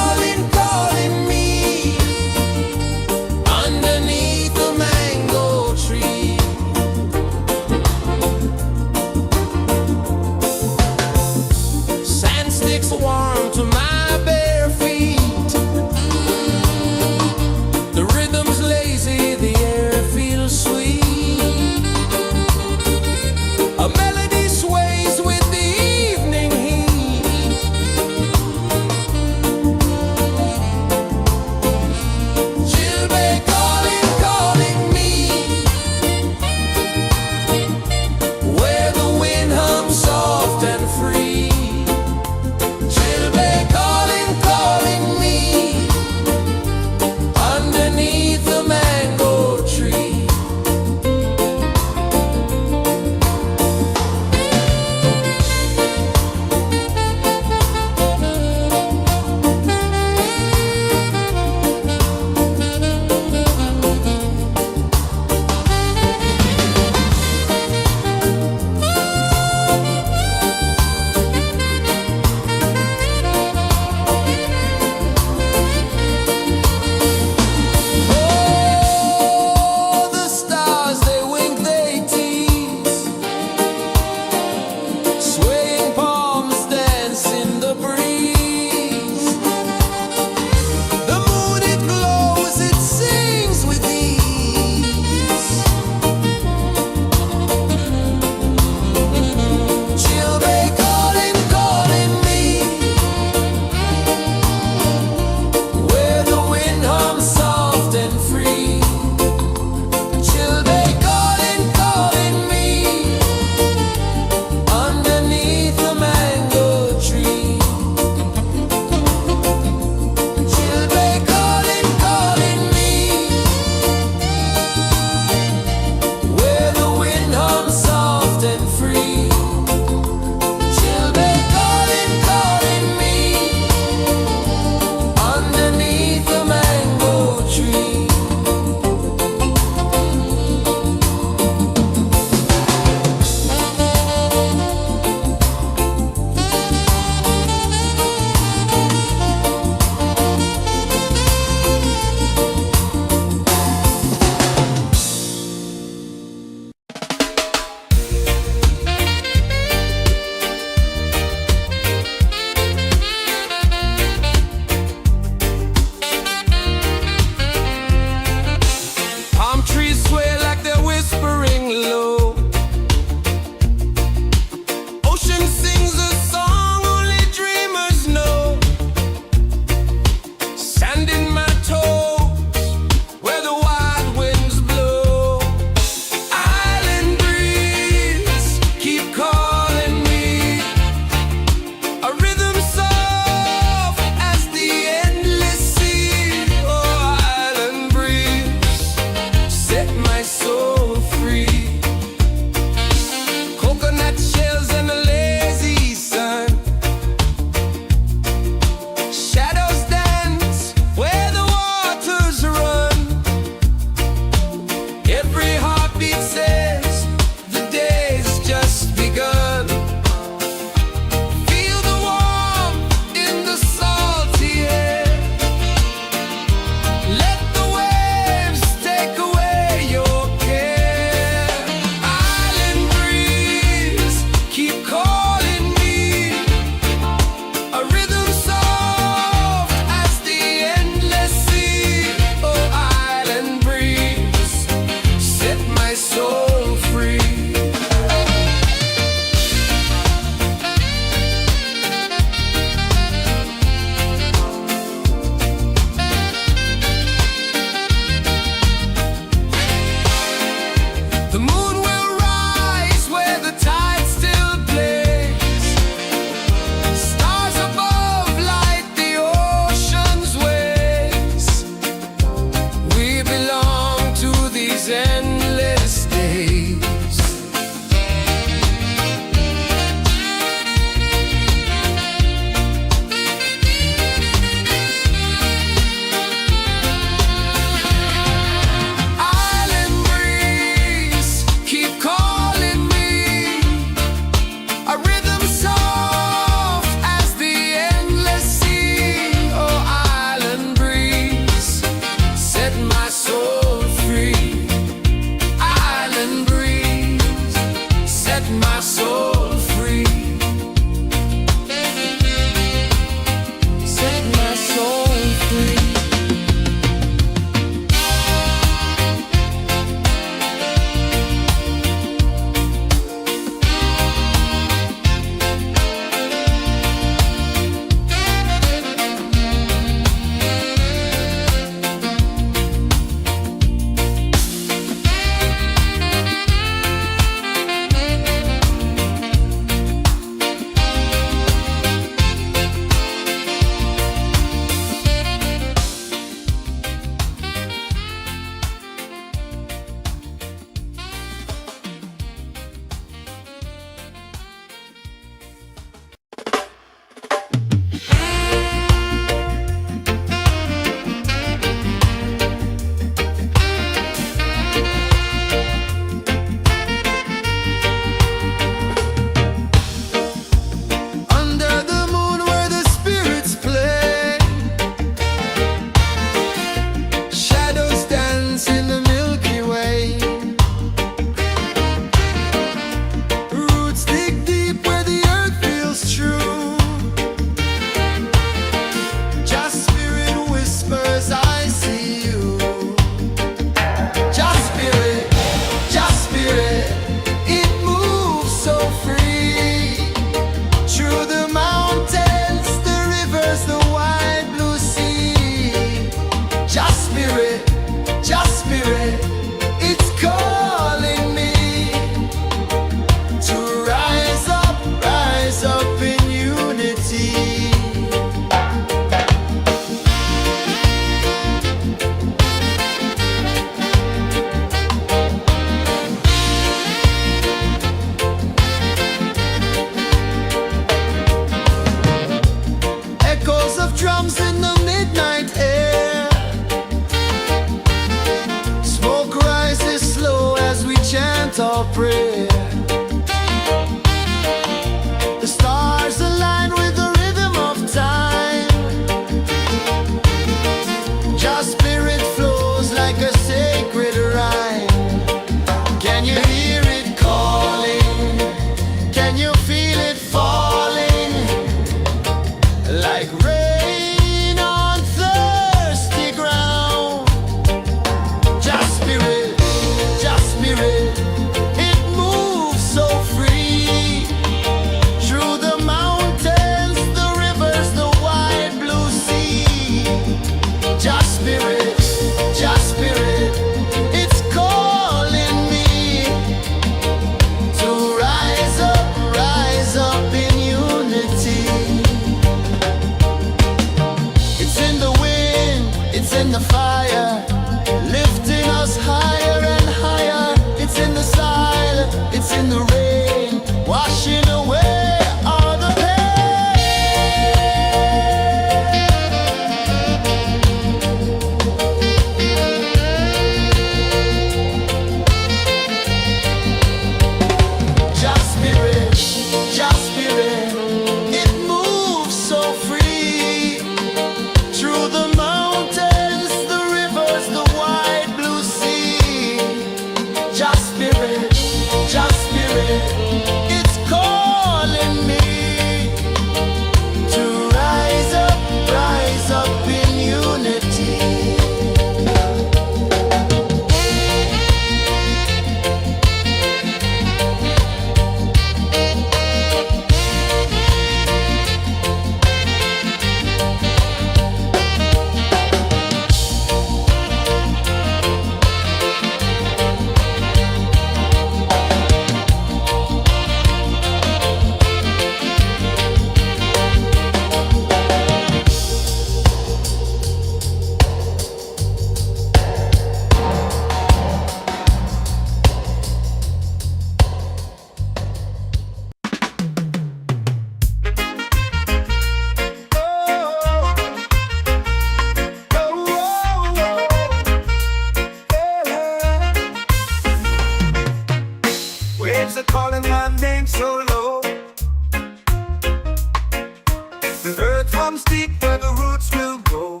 comes deep where the roots will grow.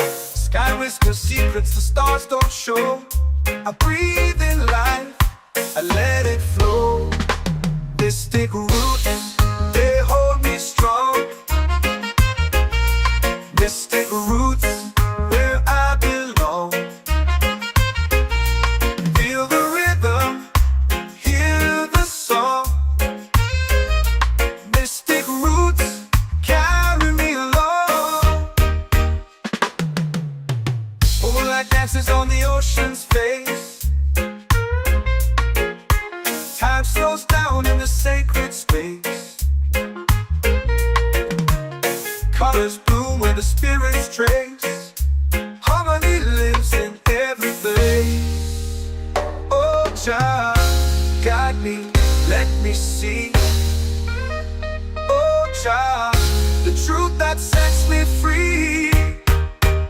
Sky whispers secrets the stars don't show. I breathe in life, I let it flow. Mystic roots, they hold me strong. Mystic roots, where I belong. Feel the rhythm, hear the song. Mystic roots, carry me along. Moonlight dances on the ocean's face. Time slows down in the sacred space. Colors bloom where the spirits trace. Harmony lives in every place. Oh, Jah, guide me, let me see. Oh, Jah, the truth that sets me free.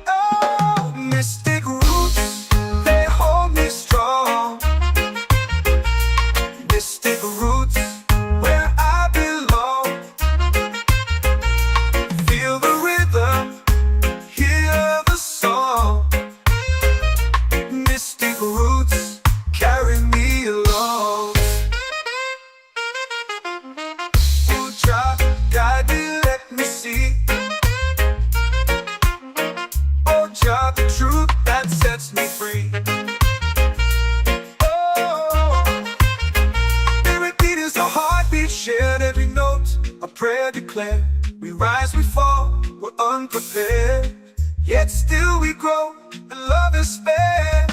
Oh, mystic roots, they hold me strong. Mystic roots, where I belong. Feel the rhythm, hear the song. Mystic roots, carry me along. Oh, Jah, guide me, let me see. Oh, Jah, the truth that sets me free. Shared every note, a prayer declared. We rise, we fall, we're unprepared. Yet still we grow, and love is spared.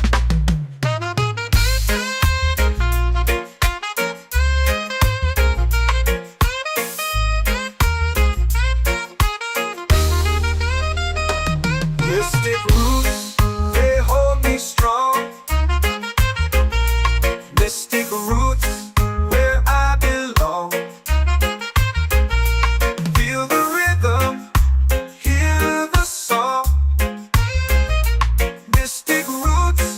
Mystic roots, they hold me strong. Mystic roots, where I belong. Feel the rhythm, hear the song. Mystic roots,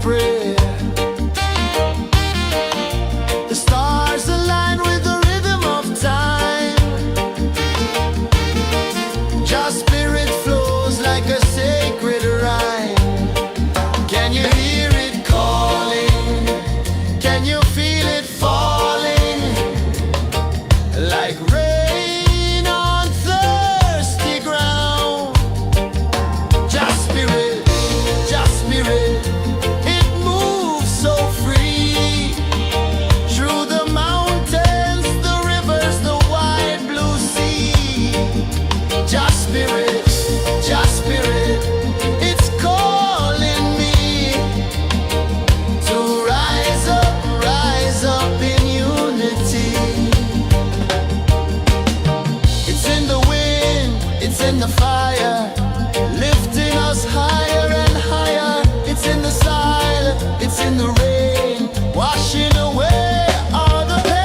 prayer. The stars align with the rhythm of time. Just spirit flows like a sacred rhyme. Can you hear it calling? Can you feel it falling? Like rain on thirsty ground. Just spirit, it moves so free. Through the mountains, the rivers, the wide blue sea. Just spirit, it's calling me to rise up in unity. It's in the wind, it's in the fire, lifting us higher and higher. It's in the silence, it's in the rain, washing away all the pain.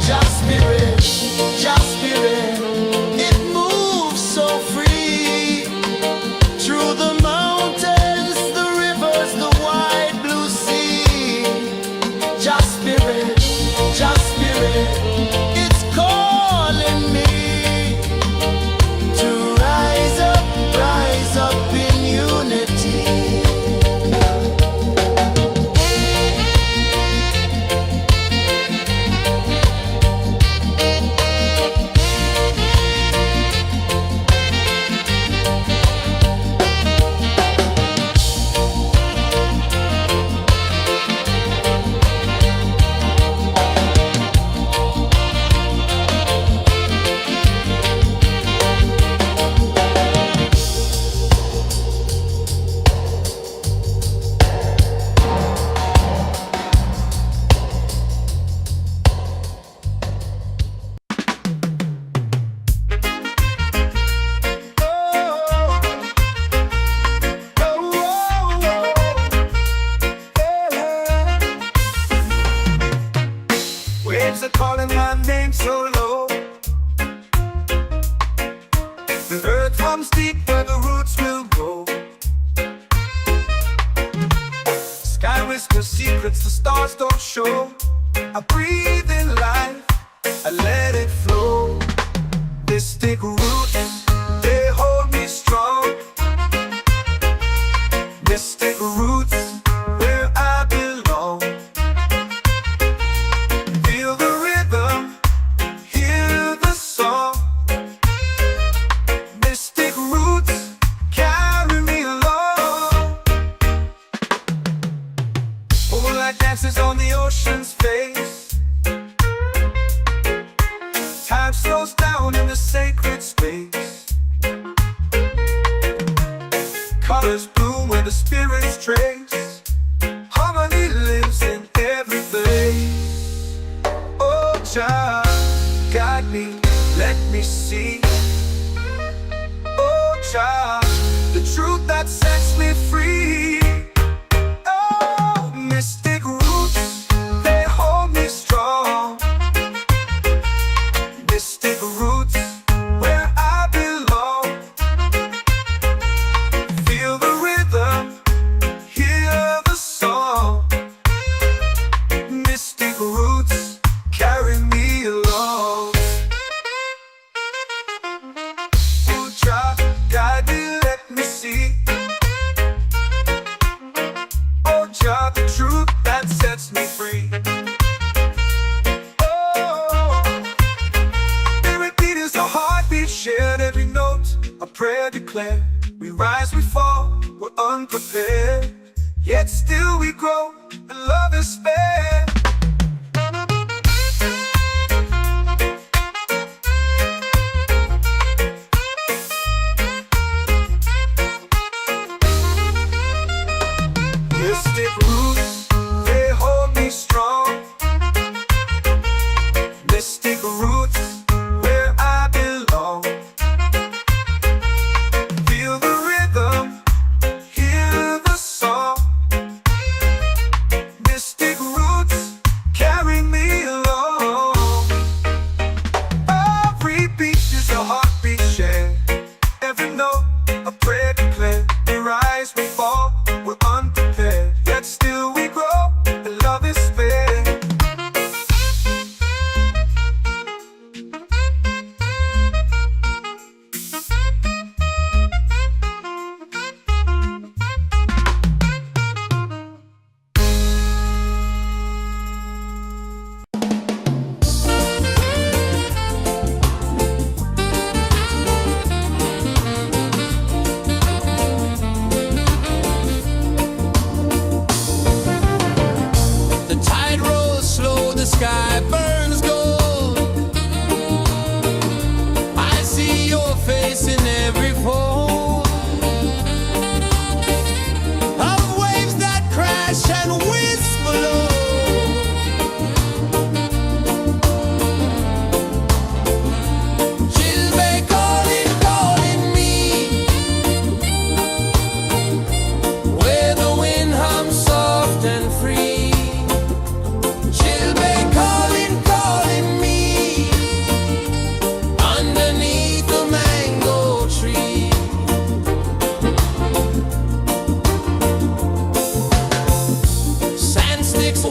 Just spirit, it moves so free. Through the mountains, the rivers, the wide blue sea. Just spirit, it's calling me to rise up in unity. Waves are calling my name so low. The earth hums deep where the roots will go. Sky whispers secrets the stars don't show. I breathe in life, I let it flow. Mystic roots, they hold me strong. Mystic roots, where I belong. Feel the rhythm, hear the song. Mystic roots, carry me along. Moonlight dances on the ocean's face. Time slows down in the sacred space. Colors bloom where the spirits trace. Harmony lives in every place. Oh, child, guide me, let me see. Oh, child, the truth that sets me free. Oh, mystic roots, they hold me strong. Mystic roots, where I belong. Feel the rhythm, hear the song. Mystic roots, carry me along. sky burns gold. I see your face in every fold of waves that crash and whisper low. She'll be calling, calling me where the wind hums soft and free. She'll be calling, calling me underneath the mango tree. Sand sticks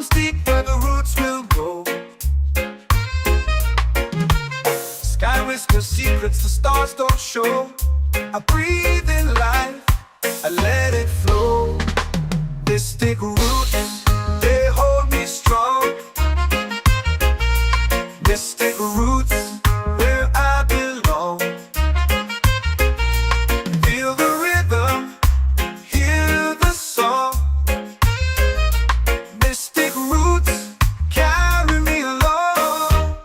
runs deep where the roots will go. Sky whispers secrets the stars don't show. I breathe in life, I let it flow. This take root, they hold me strong. Mystic roots, where I belong. Feel the rhythm, hear the song. Mystic roots, carry me along.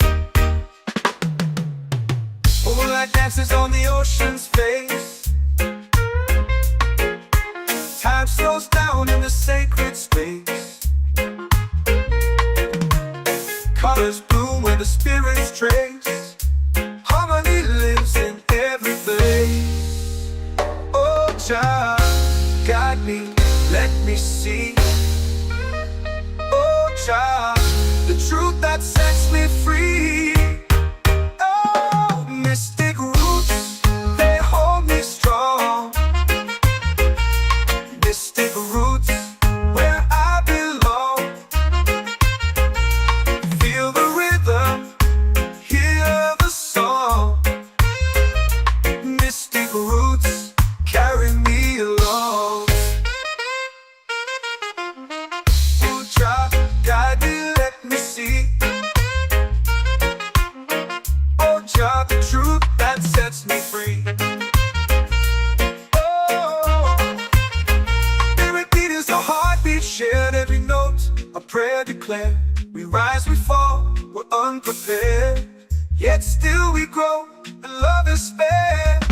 Moonlight dances on the ocean's face. Time slows down in the sacred space. Colors bloom where the spirits trace. Harmony lives in every place. Oh, Jah, guide me, let me see. Oh, Jah, the truth that sets me free. Oh, mystic roots, they hold me strong. Mystic roots, where I belong. Feel the rhythm, hear the song. Mystic roots, carry me along. Oh, Jah, guide me, let me see. Oh, Jah, the truth that sets me free. Oh, spirit beat is a heartbeat shared, every note a prayer declared. We rise, we fall, we're unprepared, yet still we grow, and love is spared.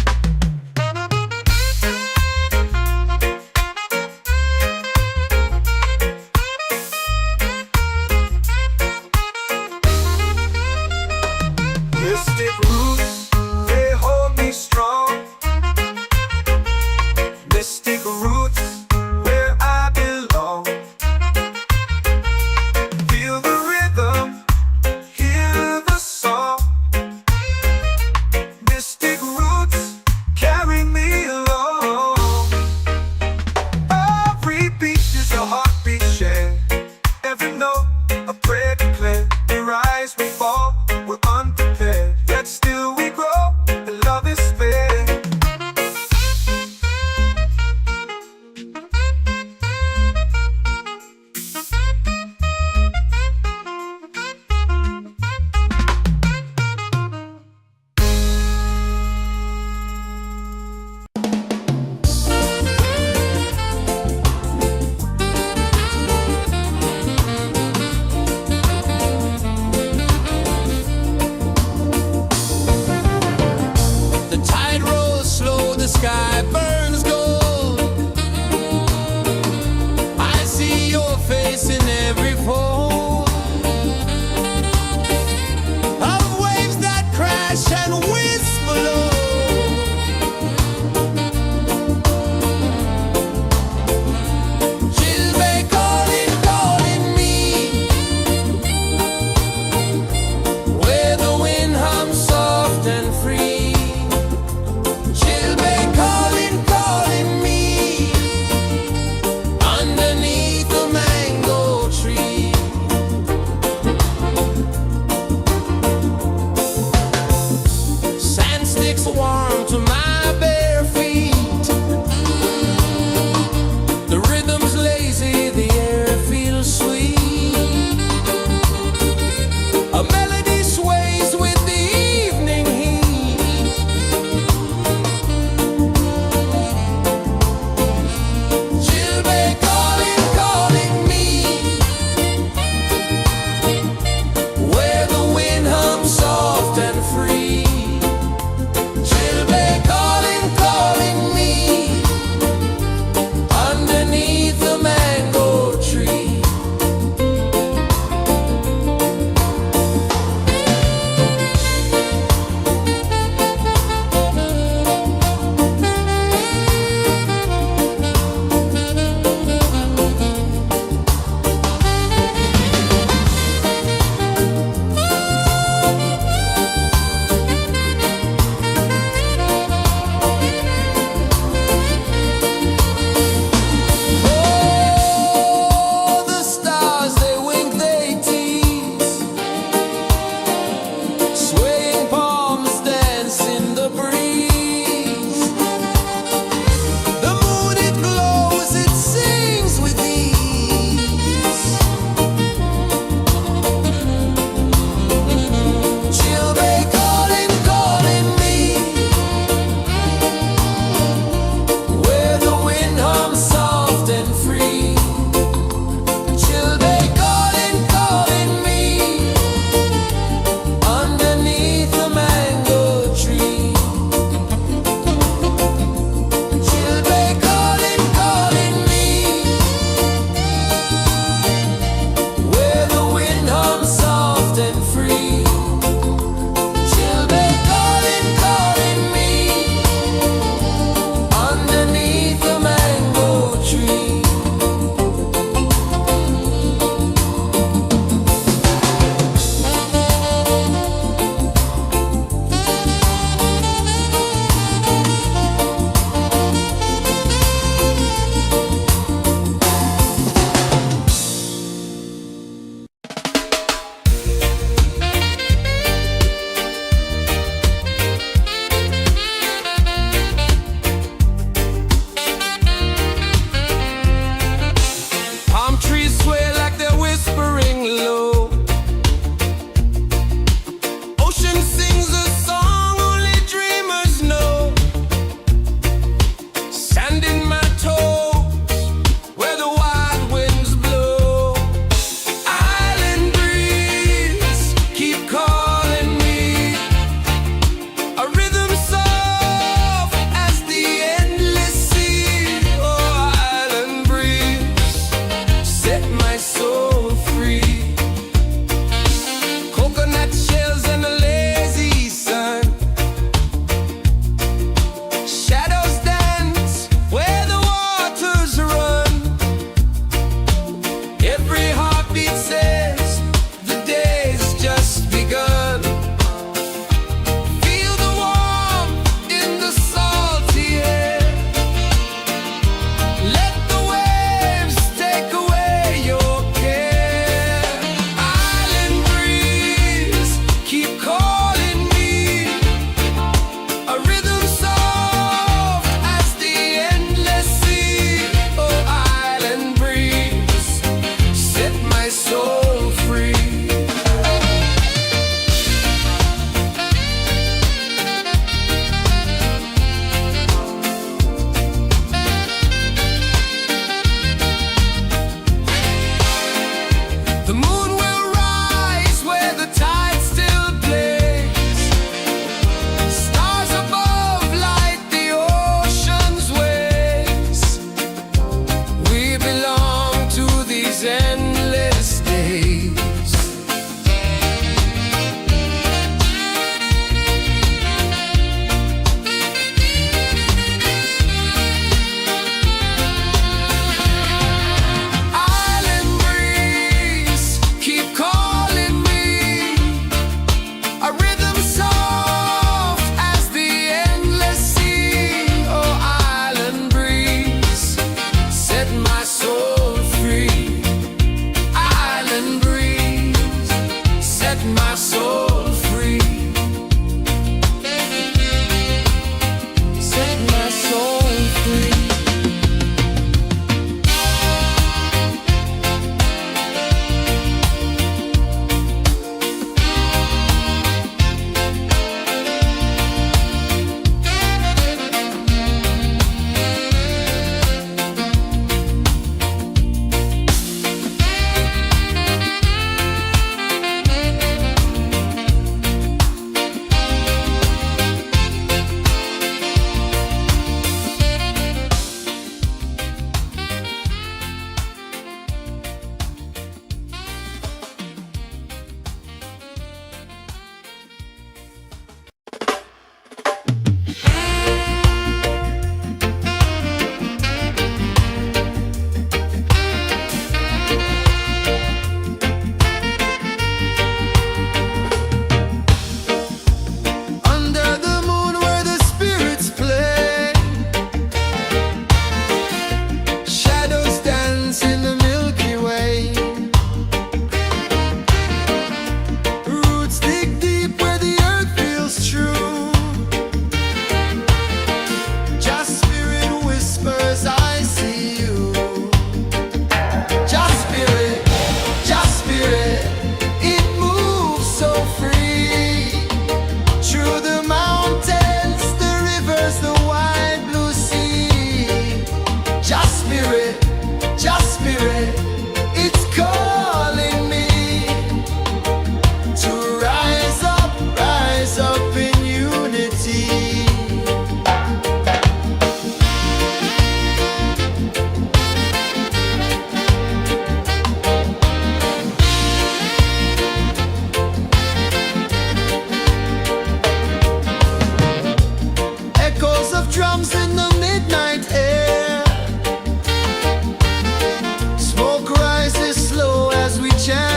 Mystic roots, they hold me strong. Mystic roots, where I belong. Feel the rhythm, hear the song. Mystic roots, carry me along. Every beat is a heartbeat shared, every note a prayer declared. We rise, we fall, we're unprepared, yet still we grow, and love is spared. The tide rolls slow, the sky burns gold. I see your face in every fold of waves that crash and whisper low. She'll be calling, calling me, where the wind hums soft and free. She'll be calling, calling me, underneath the mango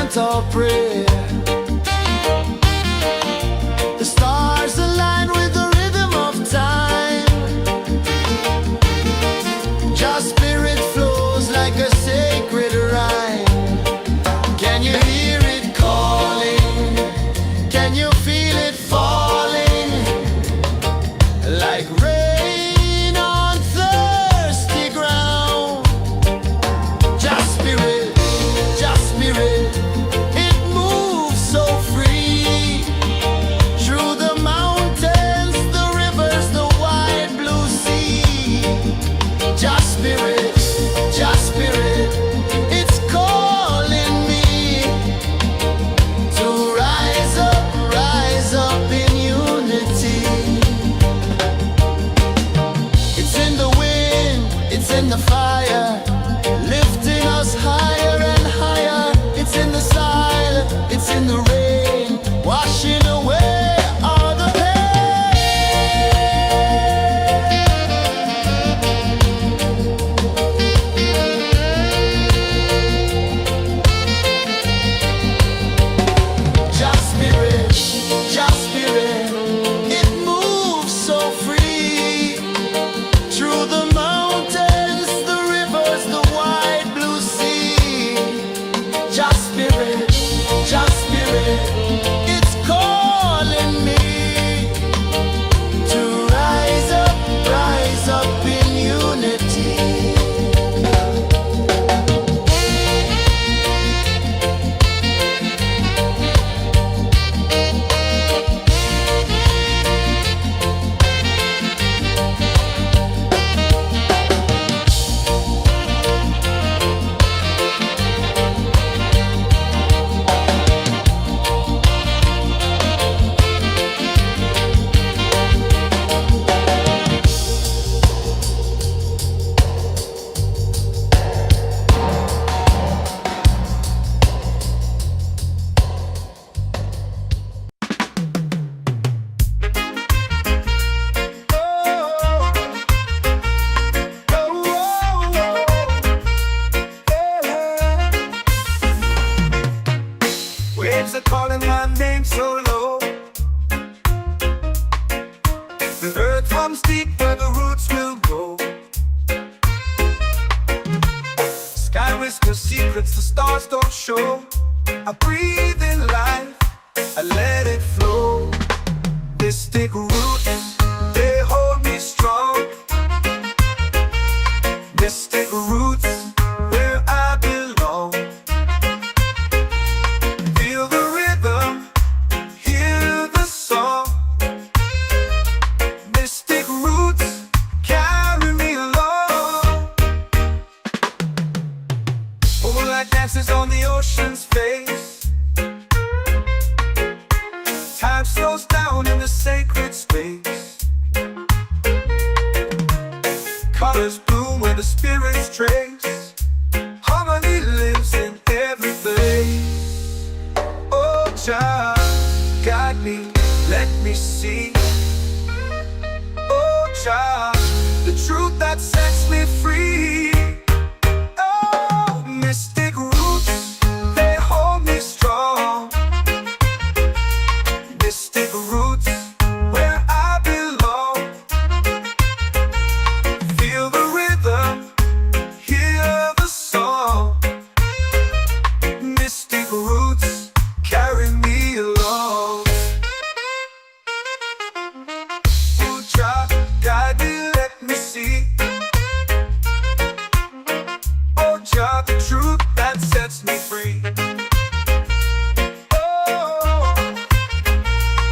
chant our prayer. The stars align with the rhythm of time. Your spirit flows like a sacred rhyme. Can you hear it calling? Can you feel it falling? Like rain on thirsty ground. Just spirit, it moves so free. Through the mountains, the rivers, the wide blue sea. Just spirit, it's calling me to rise up in unity. It's in the wind, it's in the fire, lifting us higher and higher. It's in the silence, it's in the rain, washing away all the Just spirit, it moves so free. Through the mountains, the rivers, the wide blue sea. Just spirit, it's calling me to rise up in unity. Waves are calling my name so low. The earth hums deep where the roots will go. Sky whispers secrets the stars don't show. I breathe in life, I let it flow. Mystic roots, they hold me strong. Mystic roots, where I belong. Feel the rhythm, hear the song. Mystic roots, carry me along. Moonlight dances on the ocean's face. Time slows down in the sacred space. Colors bloom where the spirits trace. Harmony lives in every face. Oh, child, guide me, let me see. Oh, child, the truth that sets me free. Oh, mystic roots, they hold me strong. Mystic roots, where I belong. Feel the rhythm, hear the song. Mystic roots, carry me along. Oh, child, guide me, let me see. Oh, child, the truth that sets me free. Oh,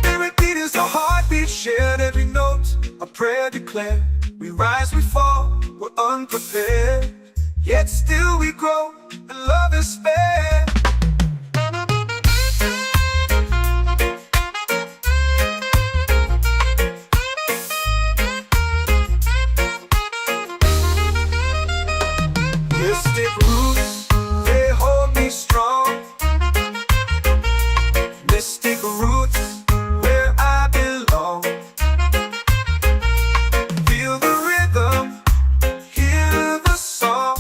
every beat is a heartbeat shared, every note a prayer declared. We rise, we fall, we're unprepared, yet still we grow, and love is spared. Mystic roots, they hold me strong. Mystic roots, where I belong. Feel the rhythm, hear the song.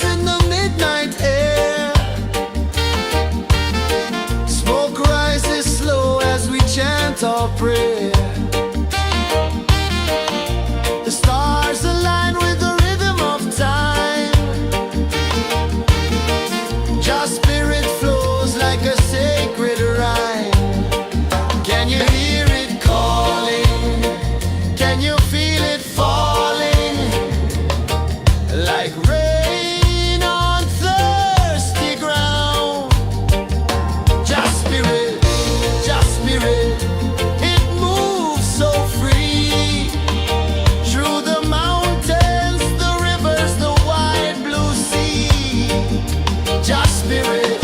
in the midnight air. Smoke rises slow as we chant our prayer. The stars align with the rhythm of time. Your spirit flows like a sacred rhyme. Can you hear it calling? Can you feel it falling? Like rain on thirsty ground. Just spirit, it moves so free. Through the mountains, the rivers, the wide blue sea. Just spirit,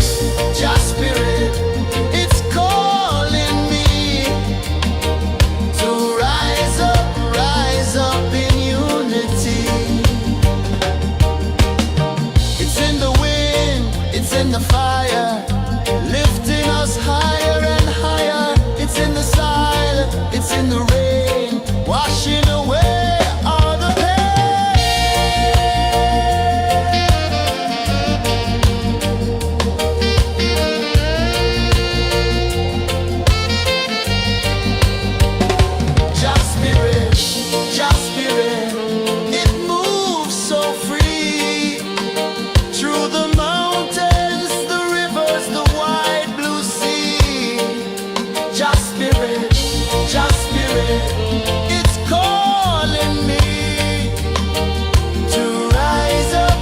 it's calling me to rise up in unity. It's in the wind, it's in the fire, lifting us higher and higher. It's in the silence, it's in the rain, washing away all the Just spirit, it moves so free. Through the mountains, the rivers, the wide blue sea. Just spirit, it's calling me to rise up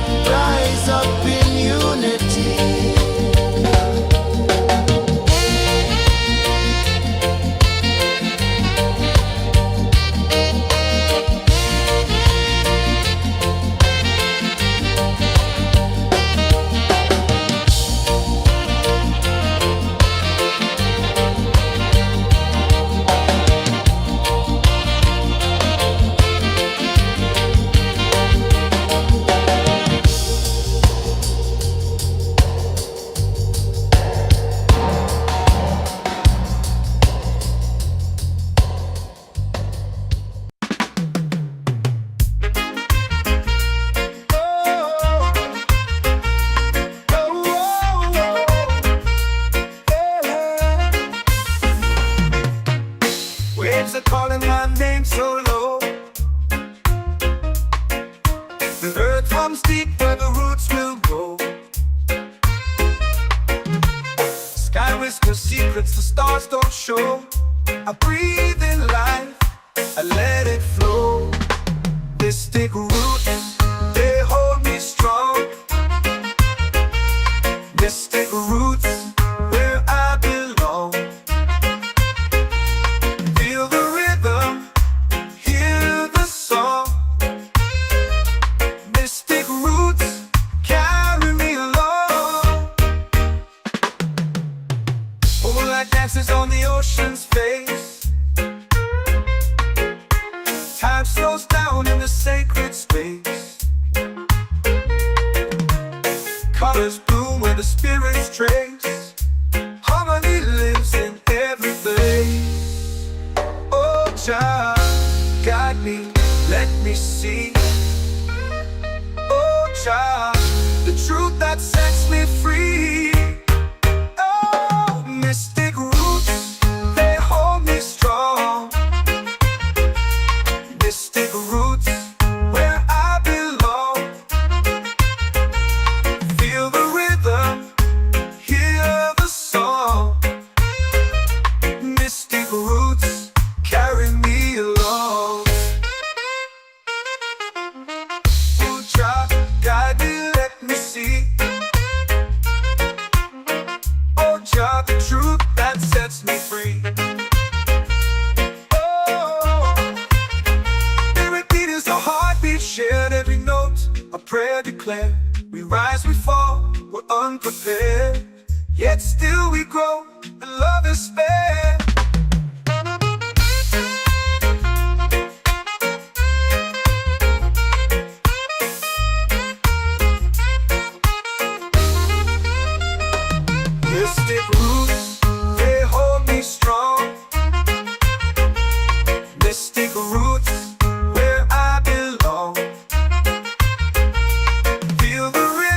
in unity. Waves are calling my name so low. The earth hums deep where the roots will grow. Sky whispers secrets the stars don't show. I breathe in life, I let it flow. This take root, they hold me strong. This take roots where I belong. Feel the rhythm, hear the song. Mystic roots carry me along. Moonlight dances on the ocean's face. Time slows down in the sacred space. Colors bloom where the spirits trace. Harmony lives in every face. Oh, Jah, guide me, let me see. Oh, Jah, the truth that sets me free. Oh, mystic roots, they hold me strong. Mystic roots, where I belong. Feel the rhythm, hear the song. Mystic roots carry me along. Oh, Jah, guide me, let me see. Oh, Jah, the truth that sets me free. Oh, spirit beat is a heartbeat shared, every note a prayer declared. We rise, we fall, we're unprepared, yet still we grow, and love is spared. Mystic roots, they hold me strong. Mystic roots, where I belong. Feel the rhythm.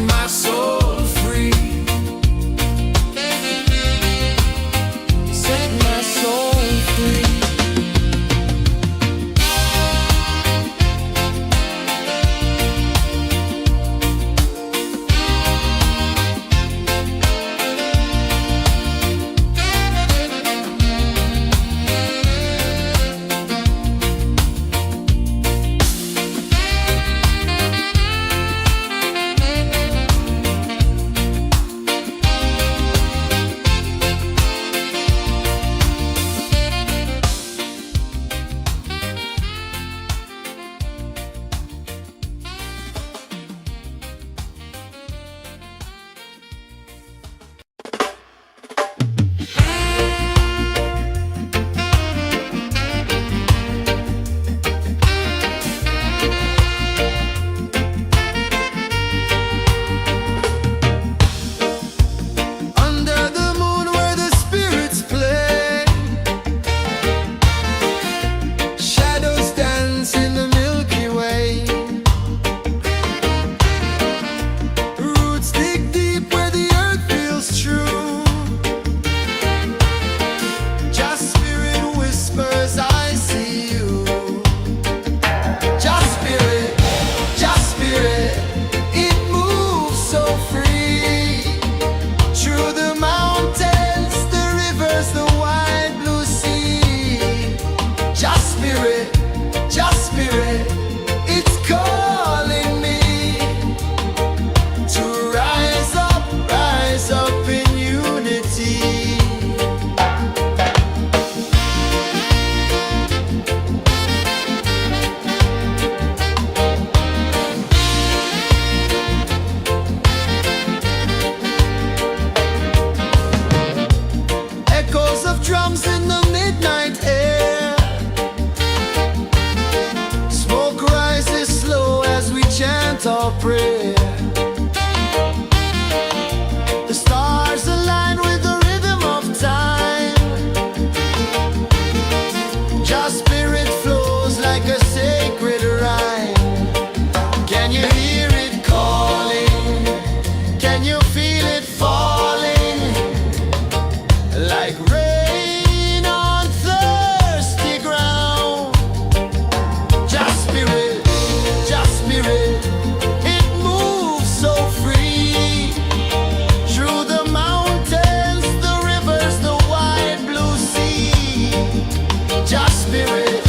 my soul free. Set my soul free. Under the moon where the spirits play, shadows dance in the Milky Way. Roots dig deep where the earth feels true. Just spirit whispers, I see you. Just spirit, it moves so free. Through the mountains, the rivers, the wide blue sea. Just spirit, it's calling me to rise up in unity. Echoes of drums in the midnight air. Smoke rises slow as we chant our prayer. The stars align with the rhythm of time. Just spirit flows like a sacred rhyme. Can you hear it calling? Can you feel it falling? Like rain on thirsty ground. Just spirit, it moves so free. Through the mountains, the rivers, the wide blue sea. Just spirit,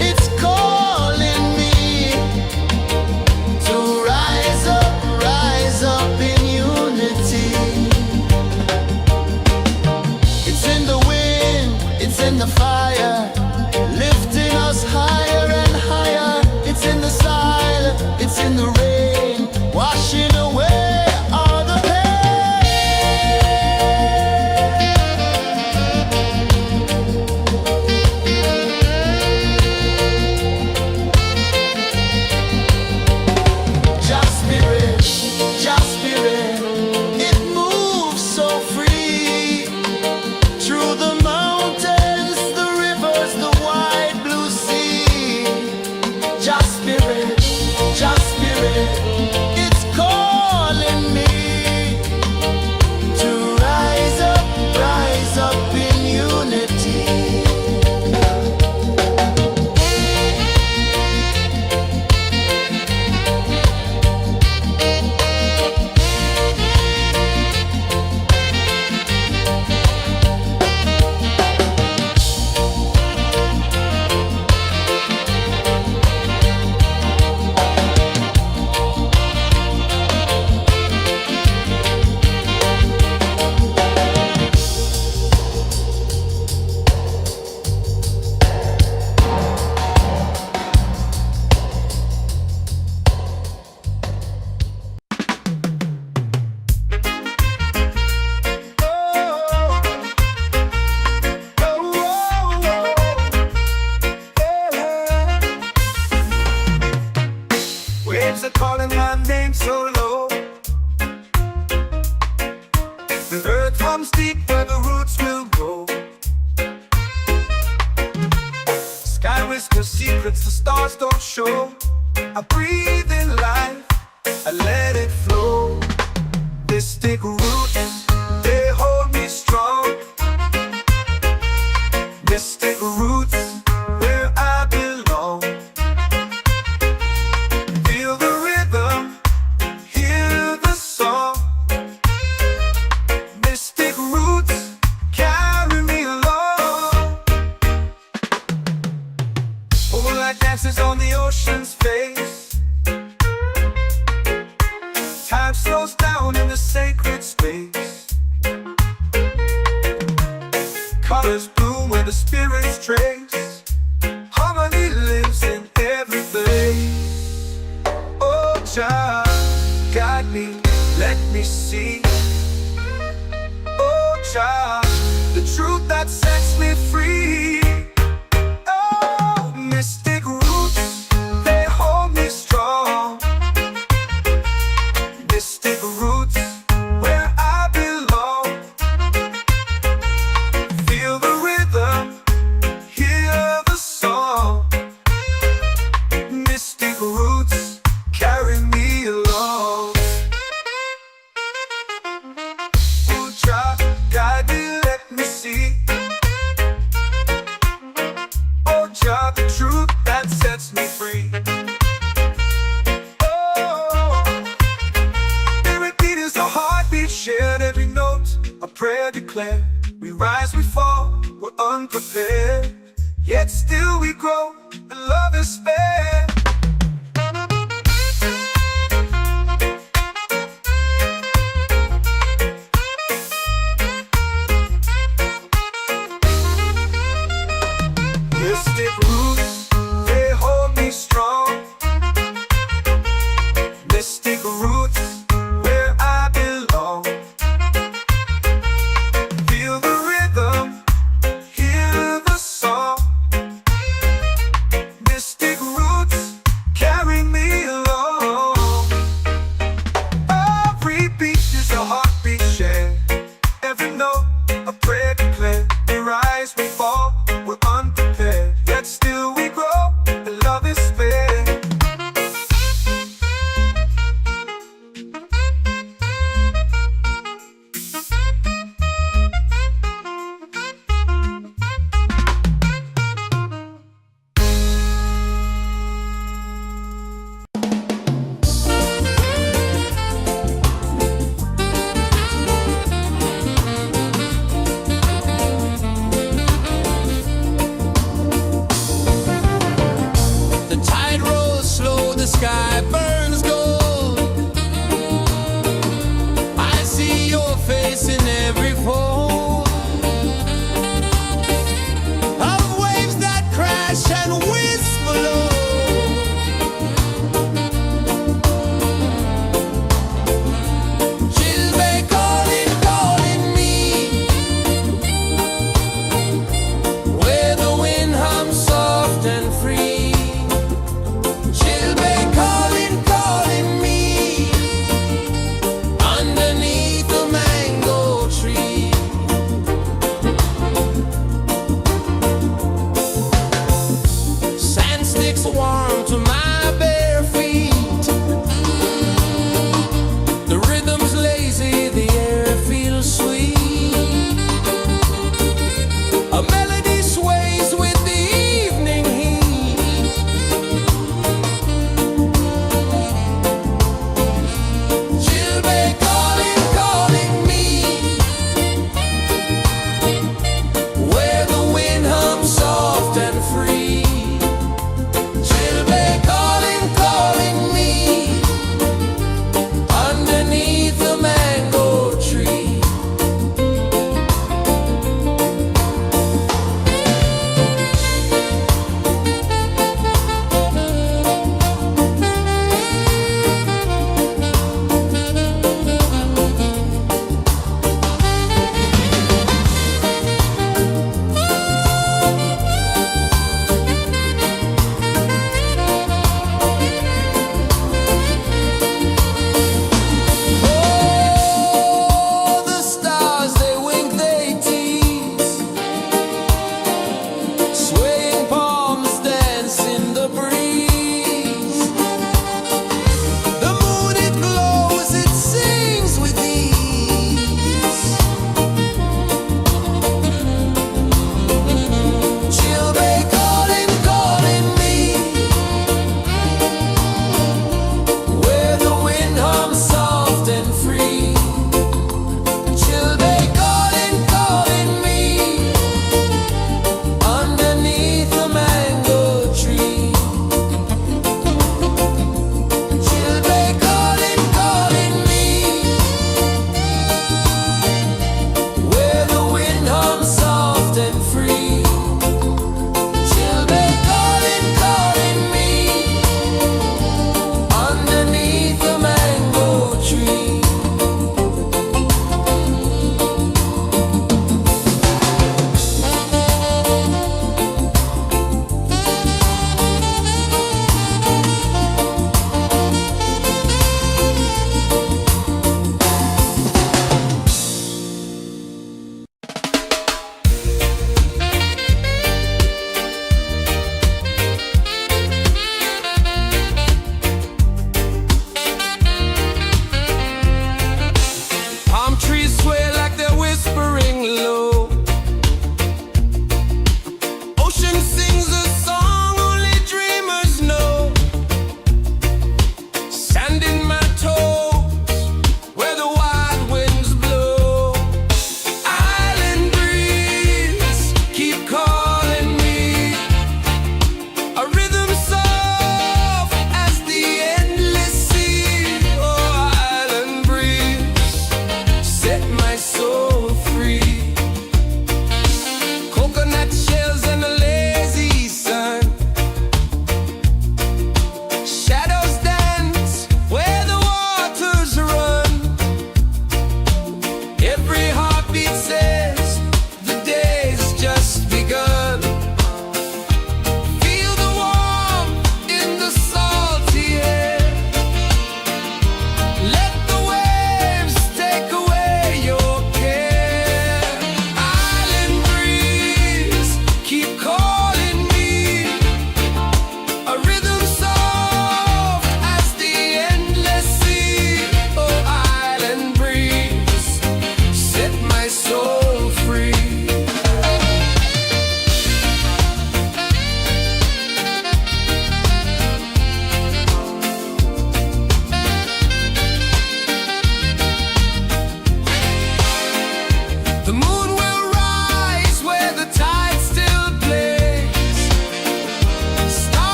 it's calling me to rise up in unity. It's in the wind, it's in the fire, lifting us higher and higher. It's in the silence, it's in the rain, washing away all the pain. Just spirit, it moves so free. Through the mountains, the rivers, the wide blue sea. Just spirit, it's calling me to rise up in unity. Waves are calling my name so low. The earth hums deep where the roots will grow. Sky whispers secrets the stars don't show. I breathe in life, I let it flow. Mystic roots, they hold me strong. Mystic roots, where I belong. Feel the rhythm, hear the song. Mystic roots, carry me along. Moonlight dances on the ocean's face. Time slows down in the sacred space. Colors bloom where the spirits trace. Harmony lives in every place. Oh, Jah, guide me, let me see. Oh, Jah, the truth that sets me free. Oh, mystic roots, they hold me strong. Mystic roots, where I belong. Feel the rhythm, hear the song. Mystic roots, carry me along. Oh, Jah, guide me, let me see. Oh, Jah, the truth that sets me free. Shared every note, a prayer declared. We rise, we fall, we're unprepared. Yet still we grow, and love is spared. Mystic roots, they hold me strong. Mystic roots, where I belong. Feel the rhythm, hear the song. Mystic roots,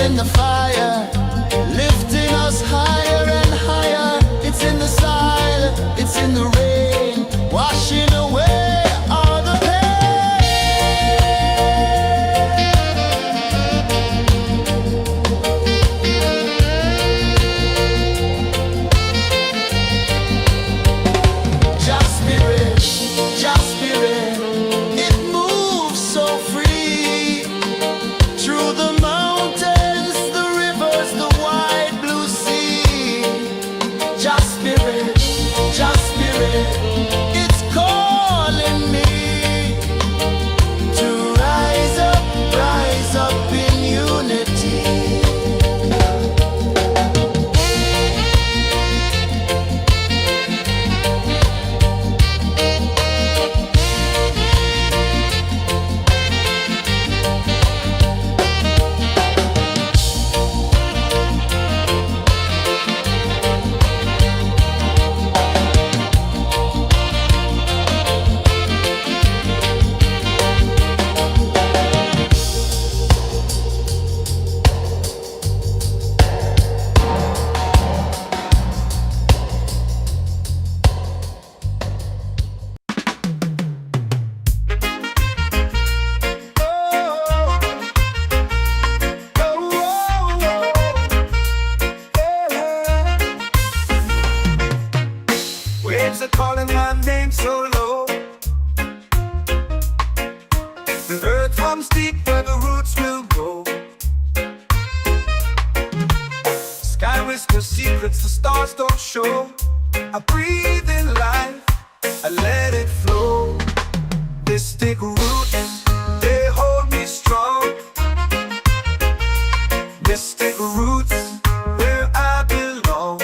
in the fire, lifting us higher and higher. It's in the silence, it's in the rain, washing away all the Just spirit, it moves so free through the mountains, the rivers, the wide blue sea. Just spirit, it's calling me to rise up in unity. Waves are calling my name so low. The earth runs deep where the roots will grow. Sky whispers secrets the stars don't show. I breathe in life, I let it flow. Mystic roots, they hold me strong. Mystic roots, where I belong.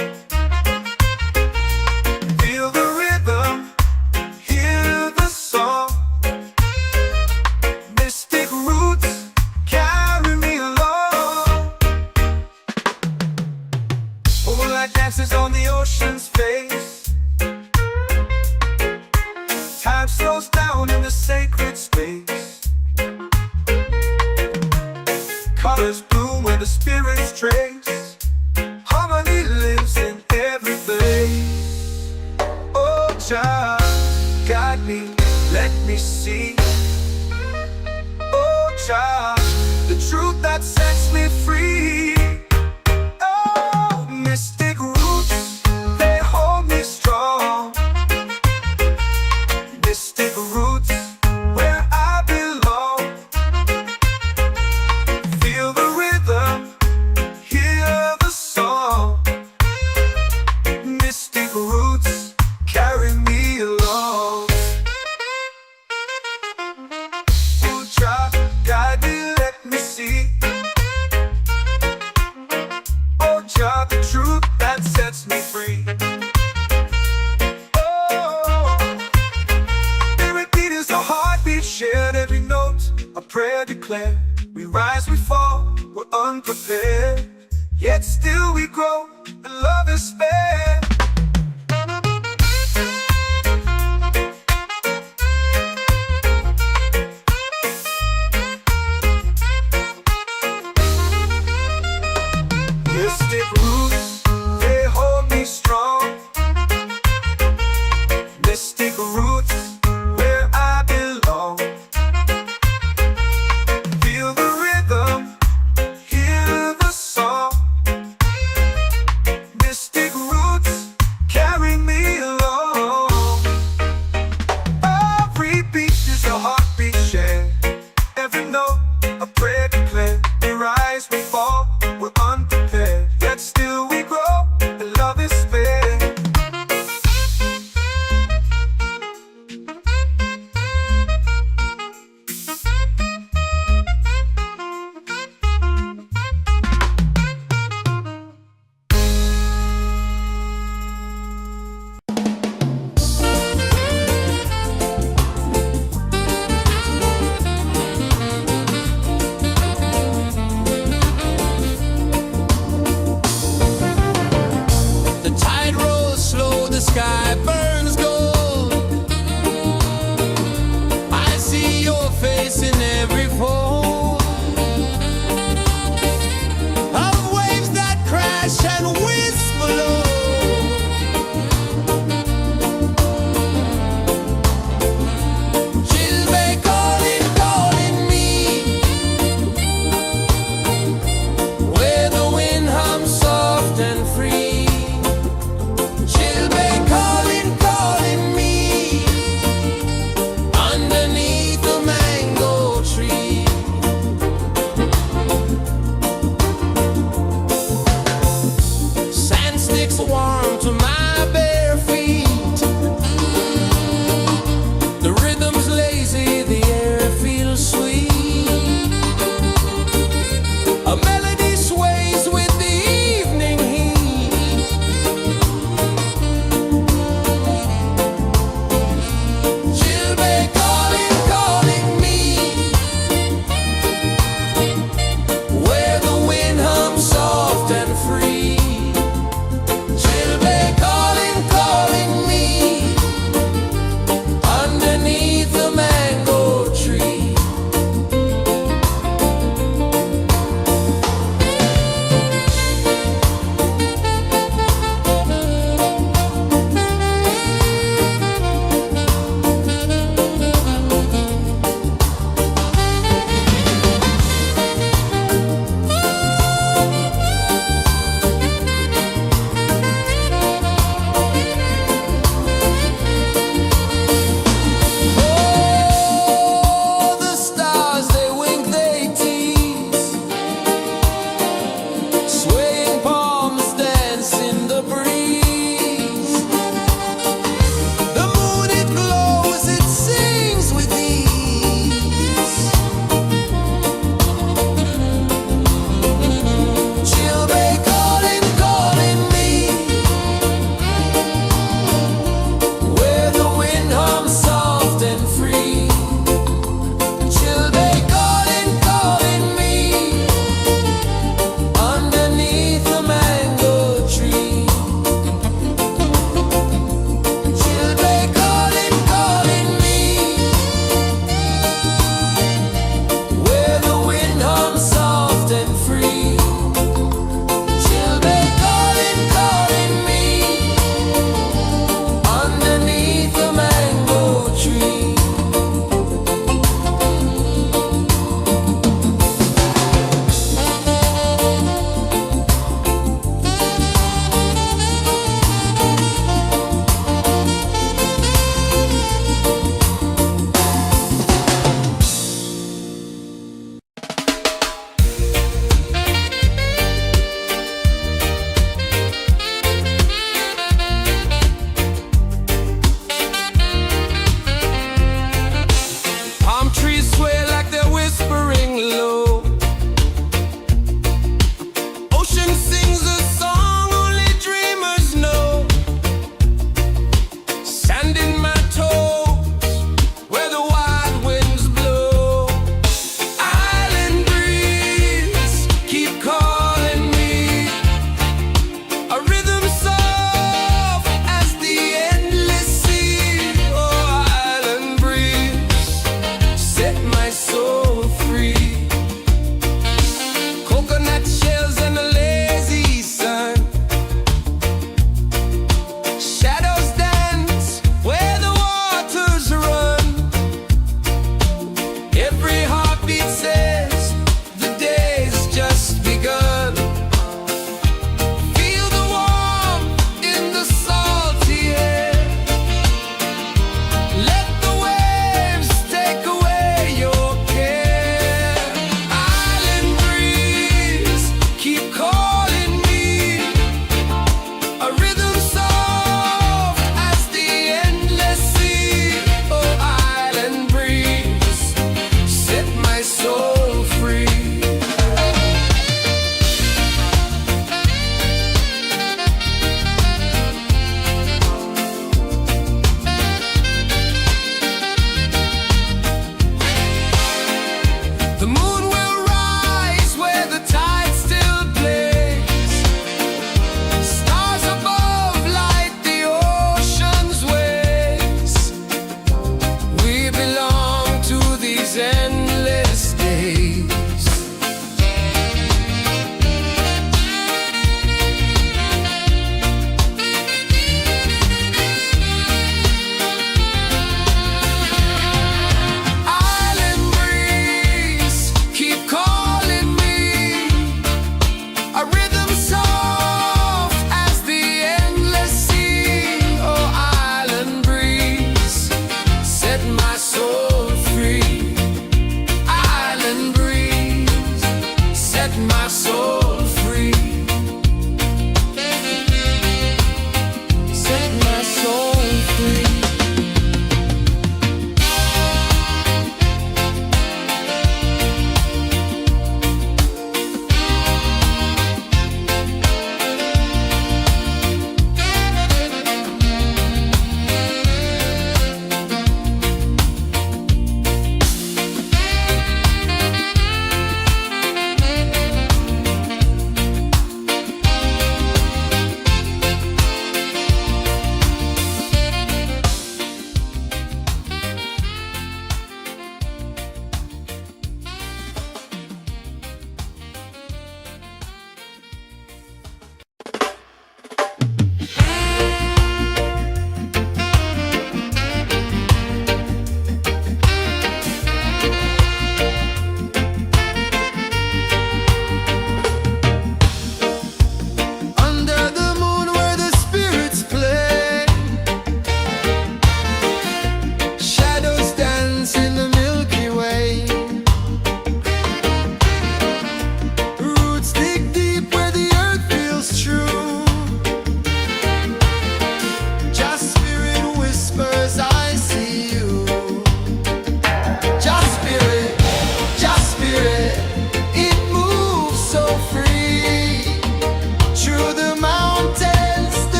Feel the rhythm, hear the song. Mystic roots, carry me along. Moonlight dances on the ocean's face. Time slows down in the sacred space. Colors bloom where the spirits trace. Harmony lives in every place. Oh, Jah, guide me, let me see. Oh, Jah, the truth that sets me free. Oh, mystic roots, they hold me strong. Mystic roots, where I belong. Feel the rhythm, hear the song. Mystic roots, carry me along. Oh, Jah, guide me, let me see. Oh, Jah, the truth that sets me free. Oh, spirit beat is a heartbeat shared, every note a prayer declared. We rise, we fall, we're unprepared, yet still we grow, and love is spared. Mystic roots, they hold me strong. Mystic roots, where I belong. Feel the rhythm, hear the song. Mystic roots, carry me along. Every beat is a heartbeat shared, every note a prayer declared. We rise, we fall, we're unprepared, yet still we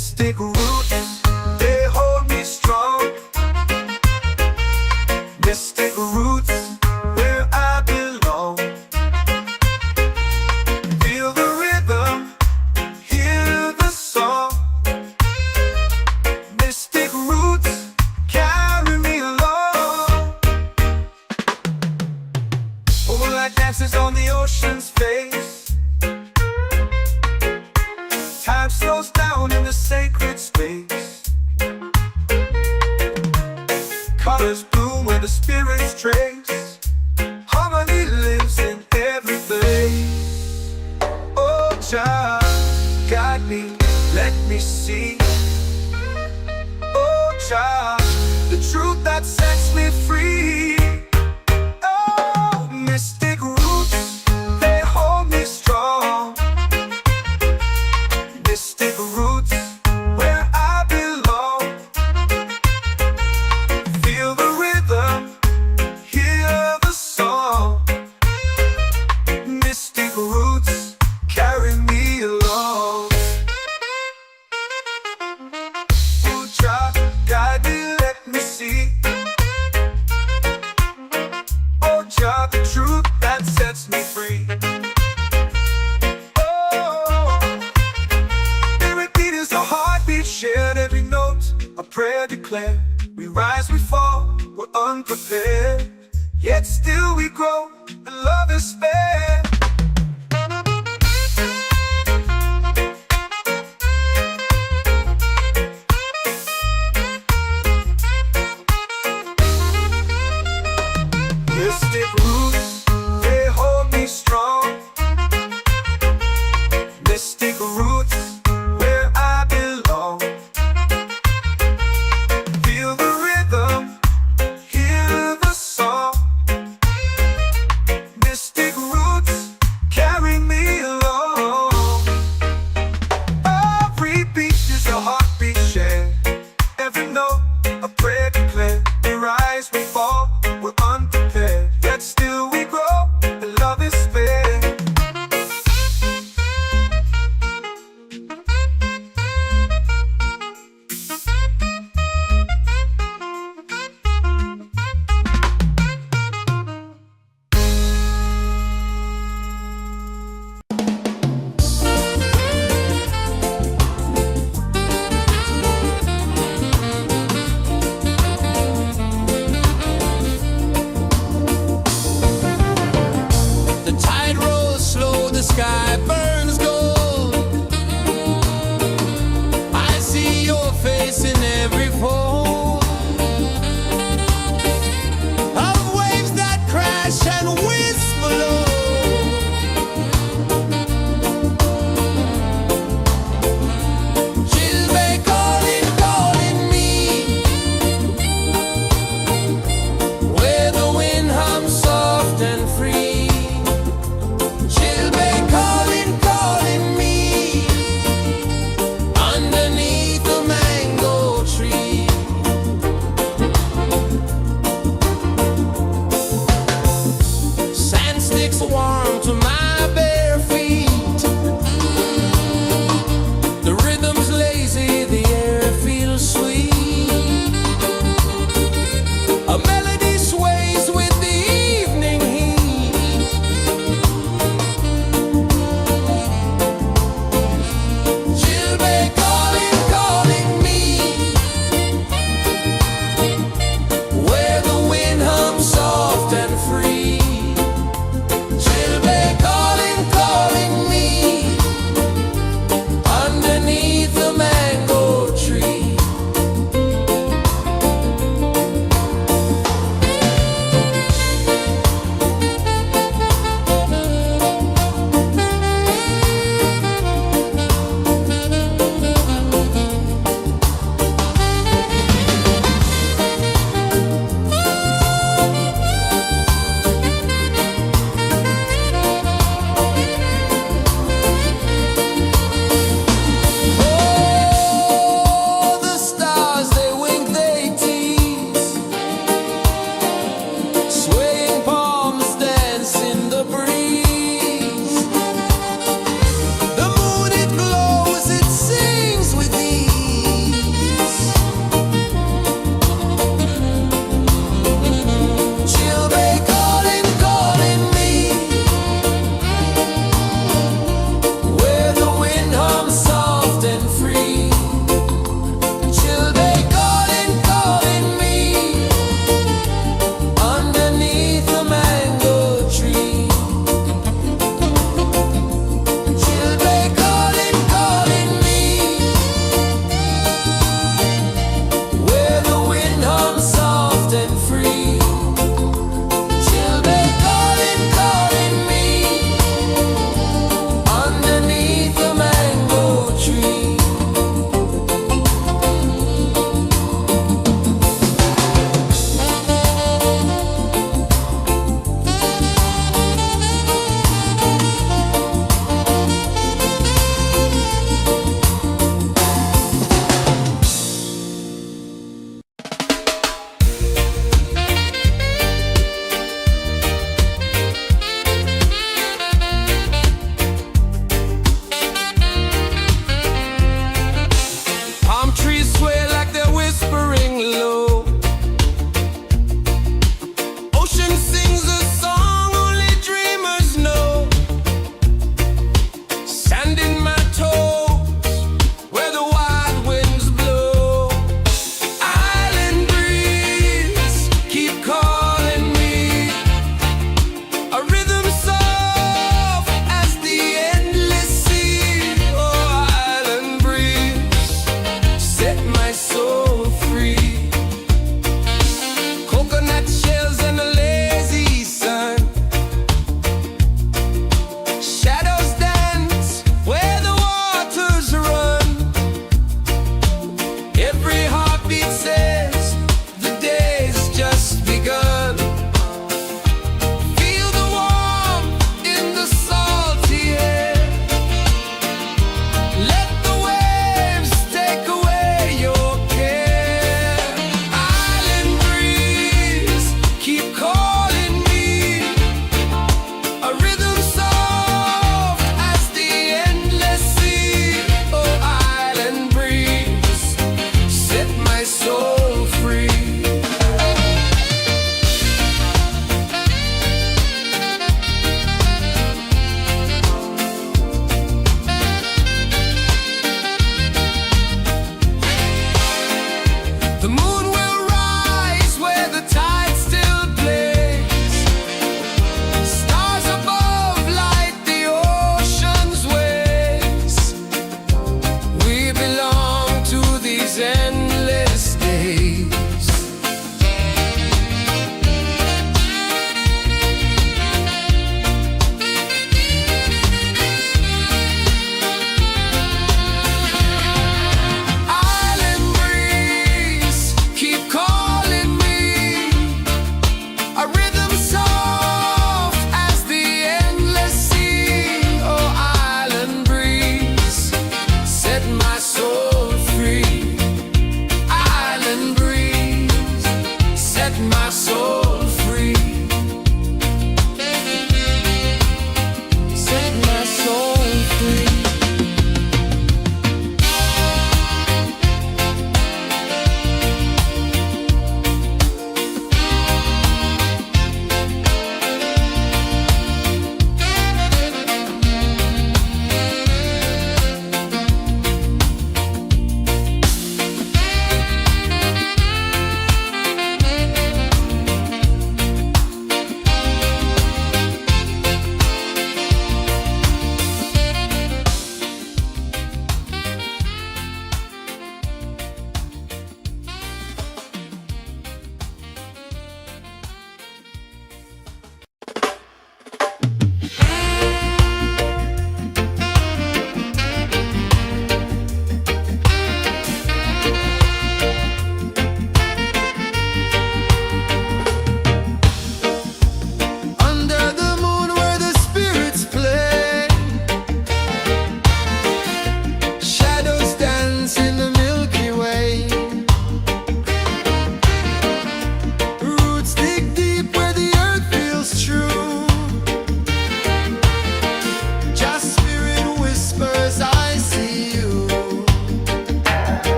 Mystic roots, they hold me strong. Mystic roots, where I belong. Feel the rhythm, hear the song. Mystic roots, carry me along. Moonlight dances on the ocean's face. Time slows down in the sacred space. Colors bloom where the spirits trace. Harmony lives in every place. Oh, Jah, guide me, let me see. Oh, Jah, the truth that sets me free. Oh, mystic roots, they hold me strong. Mystic roots, where I belong. Feel the rhythm, hear the song. Mystic roots, carry me along. Oh, Jah, guide me, let me see. Oh, Jah, the truth that sets me free. Shared every note, a prayer declared. We rise, we fall, we're unprepared. Yet still we grow, and love is spared. Mystic roots, they hold me strong. Mystic roots, where I belong. Feel the rhythm, hear the song. Mystic roots,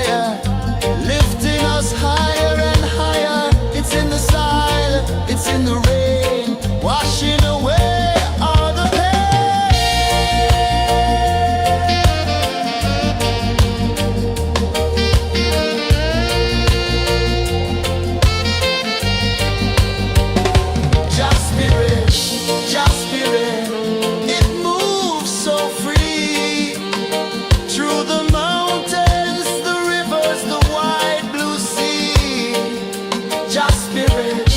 fire, lifting us higher and higher. It's in the silence, it's in the rain, washing away all the pain. Just spirit, just spirit, it moves so free through the mountains, the rivers, the wide blue sea. Just spirit,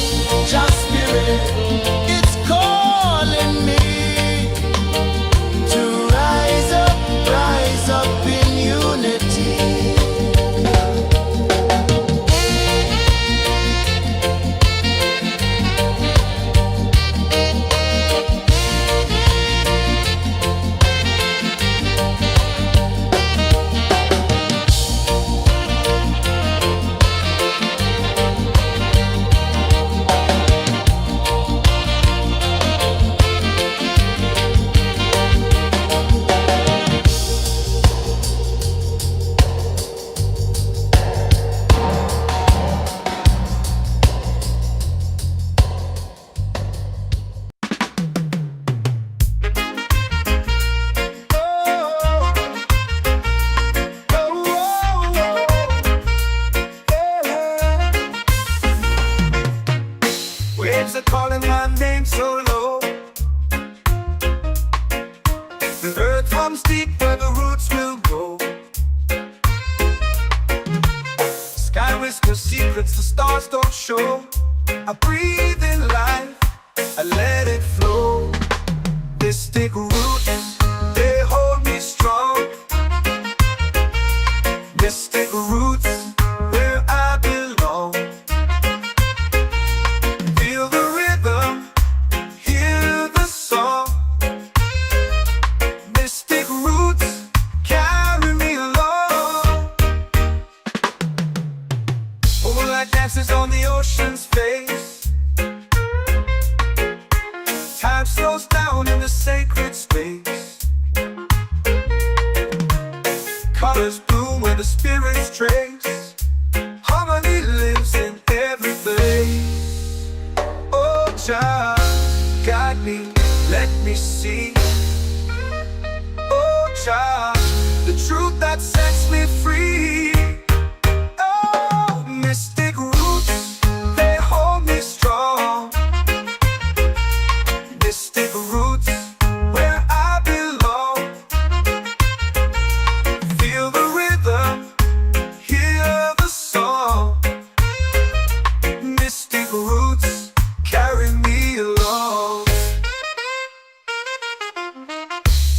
it's calling me to rise up in unity. Waves are calling my name so low. The earth comes deep where the roots will go. Sky whispers secrets the stars don't show. I breathe in life, I let it flow. Mystic roots, they hold me strong. Mystic roots, where I belong. Feel the rhythm, hear the song. Mystic roots, carry me along. Moonlight dances on the ocean's face. Time slows down in the sacred space. Colors bloom where the spirits trace. Harmony lives in every place. Oh, child, guide me, let me see. Oh, child, the truth that sets me free. Oh, mystic roots, they hold me strong. Mystic roots, where I belong. Feel the rhythm, hear the song. Mystic roots, carry me along.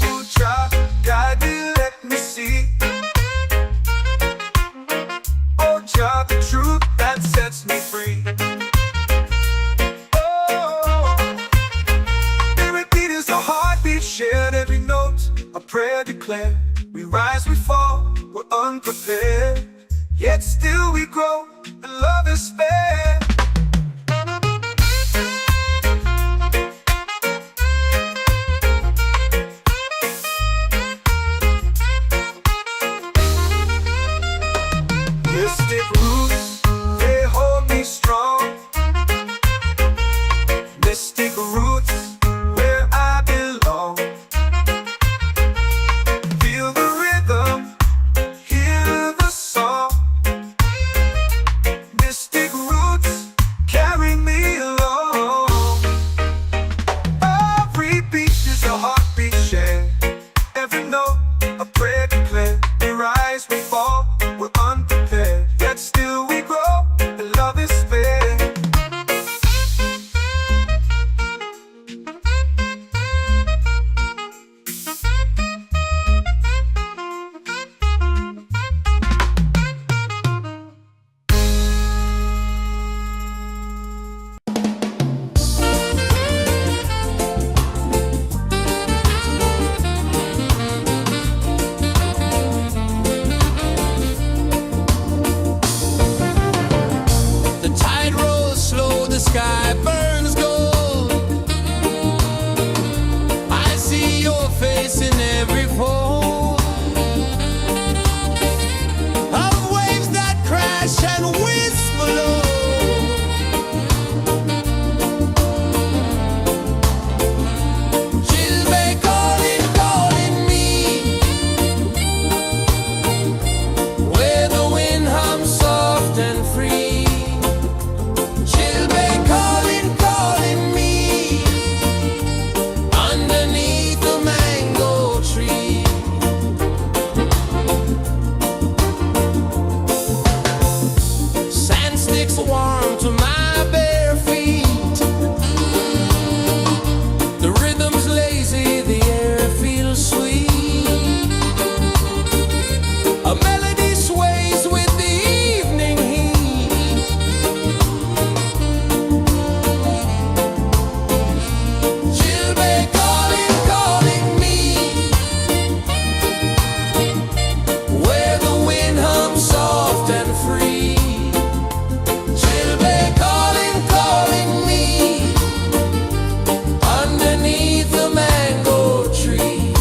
Oh, child, guide me, let me see. Oh, child, the truth that sets me free. Oh, every beat is a heartbeat shared, every note a prayer declared. We rise, we fall, we're unprepared, yet still we grow, and love is spared. Mystic roots, they hold me strong. Mystic roots, where I belong. Feel the rhythm, hear the song. Mystic roots, carry me along. Every beat is a heartbeat shared, every note a prayer declared. We rise, we fall, we're unprepared, yet still we free. Children calling, calling me underneath the mango tree.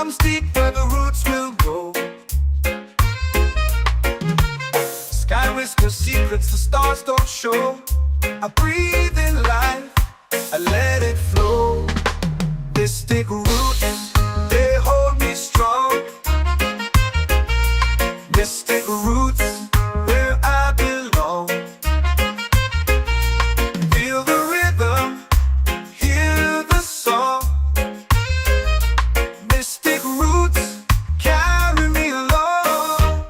comes deep where the roots will grow. Sky whispers secrets the stars don't show. I breathe in life, I let it flow. Mystic roots, they hold me strong. Mystic roots, where I belong. Feel the rhythm, hear the song. Mystic roots, carry me along.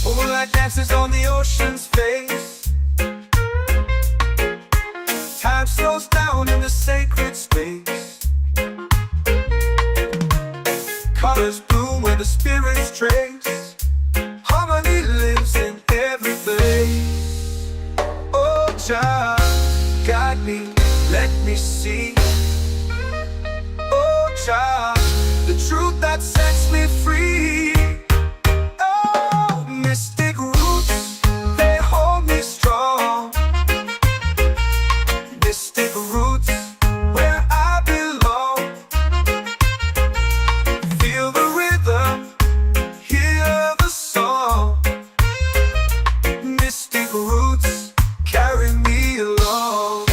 Moonlight dances on the ocean's face. Time slows down in the sacred space. Colors bloom where the spirits trace. Harmony lives in every place. Oh, Jah, guide me, let me see. Oh, Jah, the truth that sets me free. Oh, mystic roots, they hold me strong. Mystic roots, where I belong. Feel the rhythm, hear the song. Mystic roots, carry me along.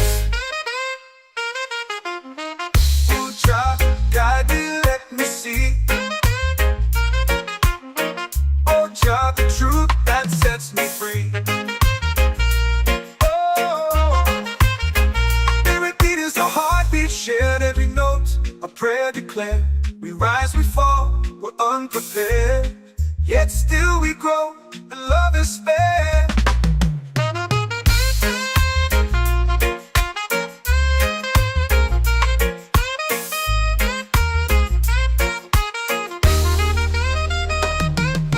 Oh, Jah, guide me, let me see. Oh, Jah, the truth that sets me free. Oh, every beat is a heartbeat shared, every note a prayer declared. We rise, we fall, we're unprepared, yet still we grow, and love is fair.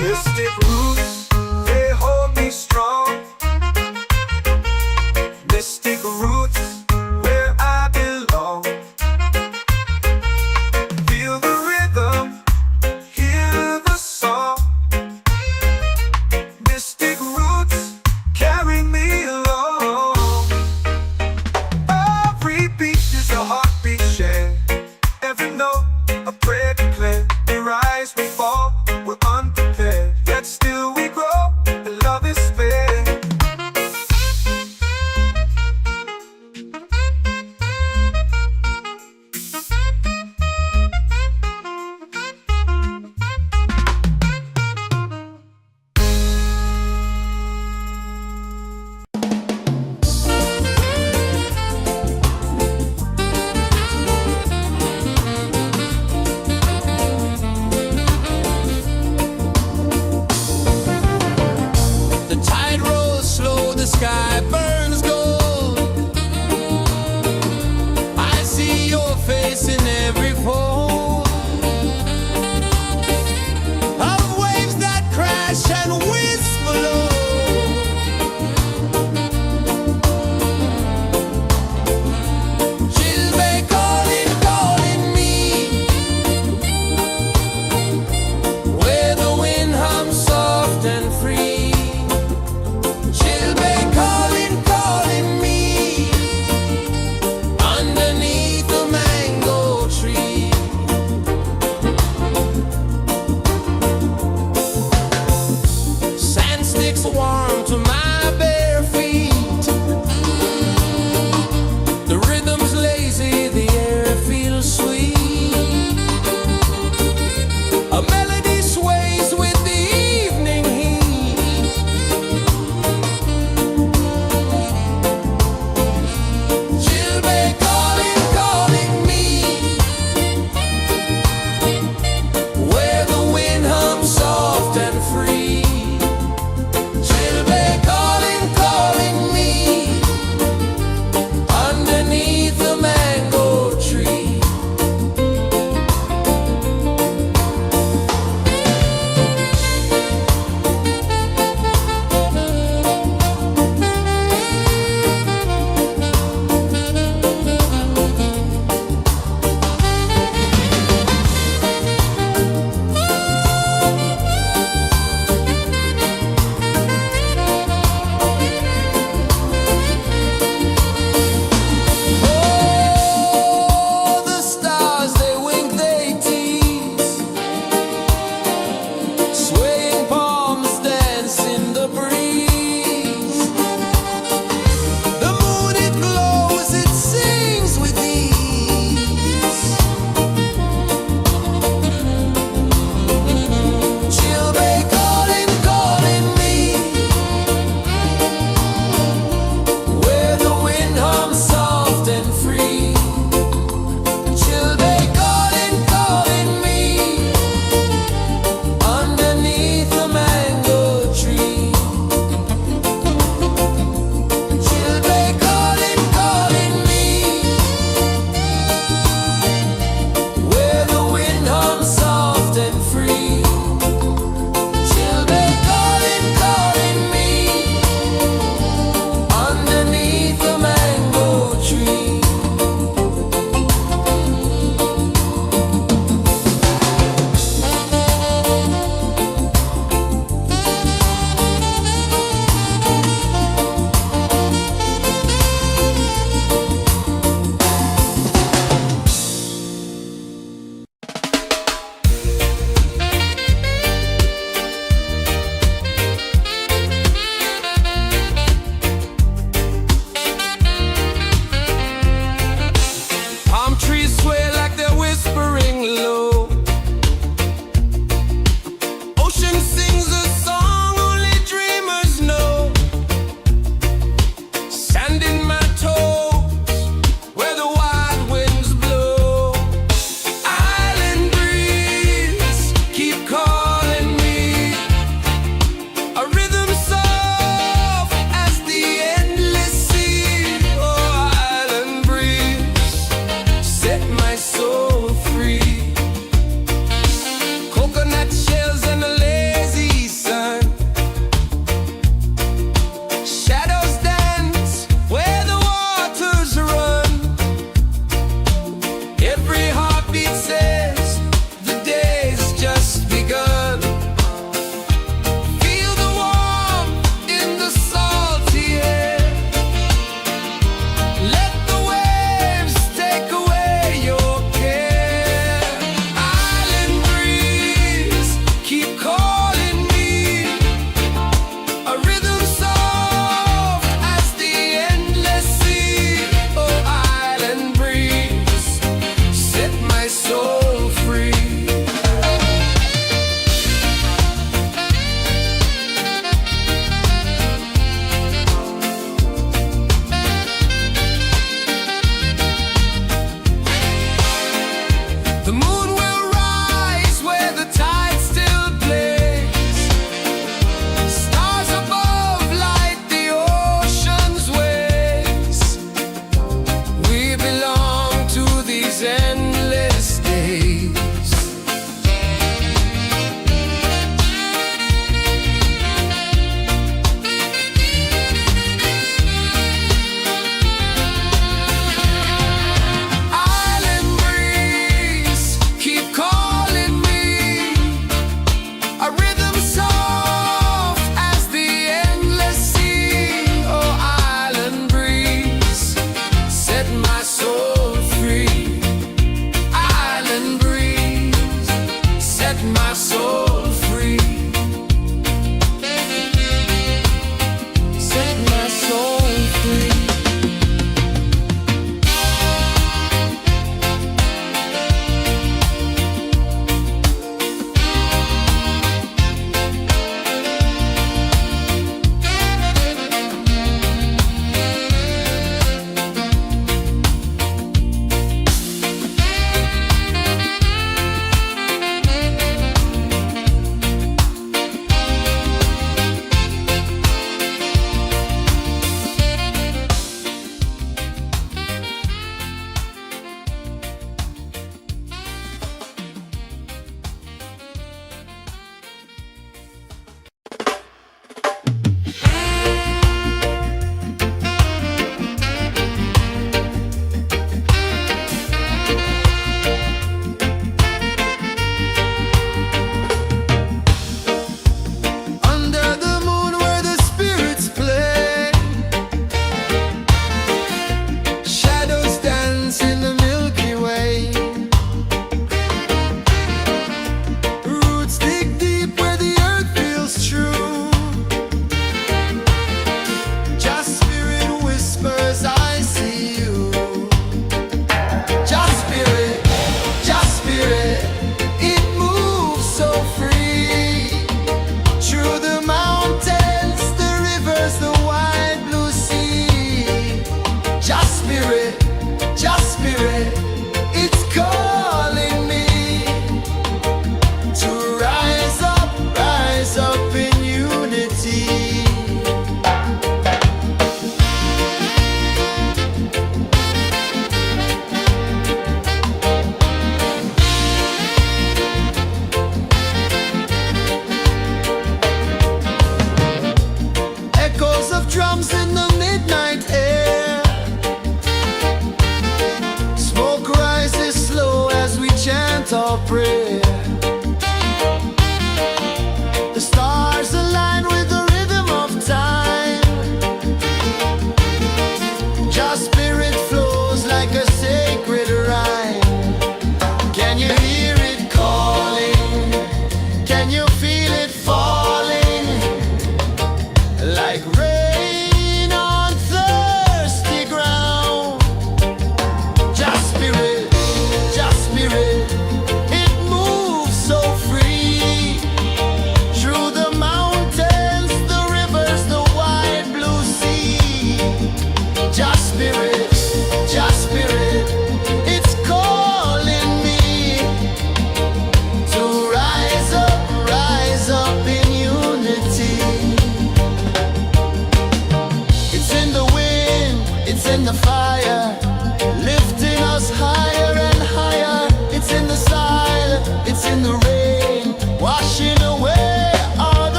Mystic roots, they hold me strong. Mystic roots, where I belong. Feel the rhythm, hear the song. Mystic roots, carry me along. Every beat is a heartbeat shared, every note a prayer declared. We rise, we fall, we're unprepared, yet still we grow, and love is fair.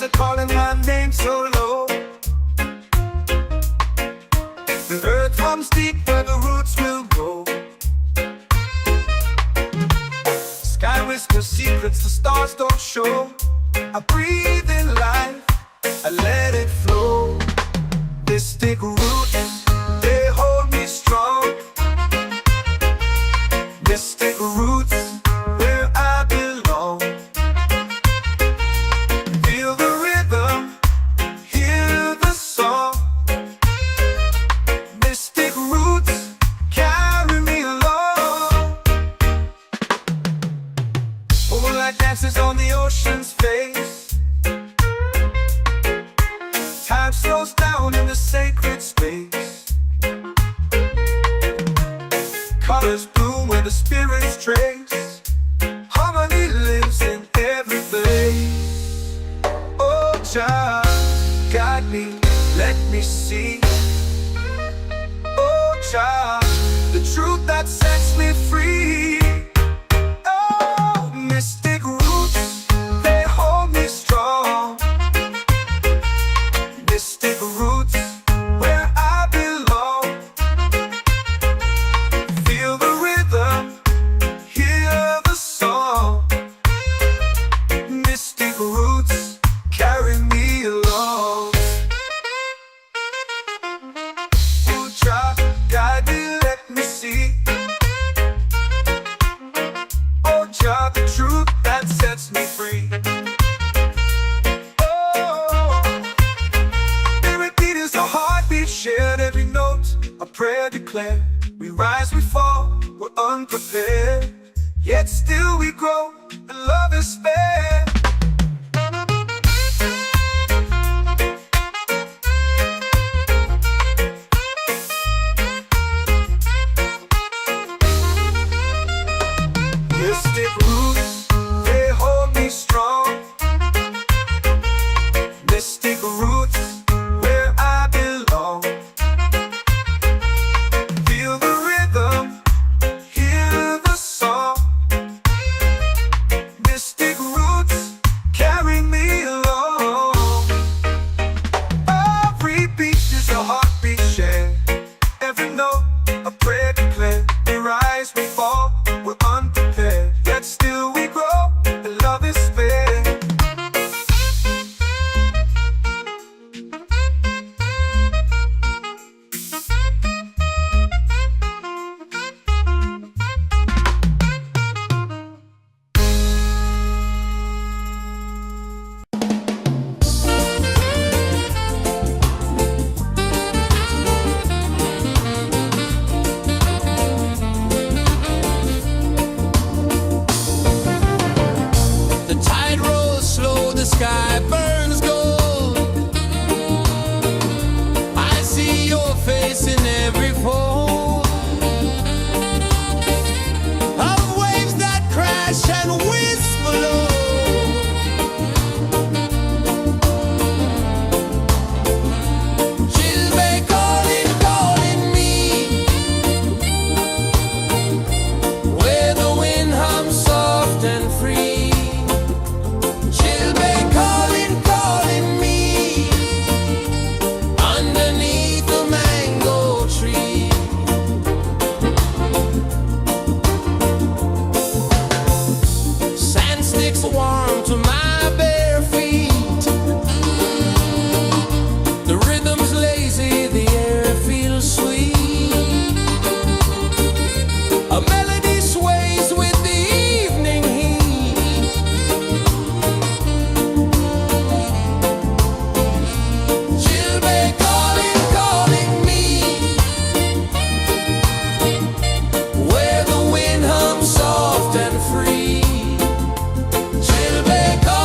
are calling my name so low. The earth hums deep where the roots will grow. Sky whispers secrets the stars don't show. I breathe in life, I let it flow. This take root, they hold me strong. Mystic roots, where I belong. Feel the rhythm, hear the song. Mystic roots, carry me along. Moonlight dances on the ocean's face. Time slows down in the sacred space. Colors bloom where the spirits trace. Harmony lives in every place. Oh, Jah, guide me, let me see. Oh, Jah, the truth that sets me free. Oh, mystic roots, they hold me strong. Mystic roots, where I belong. Feel the rhythm, hear the song. Mystic roots, carry me along. Oh, Jah, guide me, let me see. Oh, Jah, the truth that sets me free. Oh, spirit beat is a heartbeat shared, every note a prayer declared. We rise, we fall, we're unprepared, yet still we grow, and love is spared. Mystic roots, they hold me strong. Mystic roots, where I belong. Feel the rhythm, hear the song. Mystic roots, carry me along. Every beat is a heartbeat shared, every note a prayer declared. We rise, we fall, we're unprepared, yet still we grow, and love is spared. The tide rolls slow, the sky burns gold. I see your face in every fold of waves that crash and whisper low. Chilbay calling, calling me, where the wind hums soft and free. Chilbay calling, calling me, underneath the mango tree. Sand sticks warm to my bare feet. The rhythm's lazy, the air feels sweet. A melody sways with the evening heat. Chilbay calling, calling me, where the wind hums soft and free. Chilbay calling.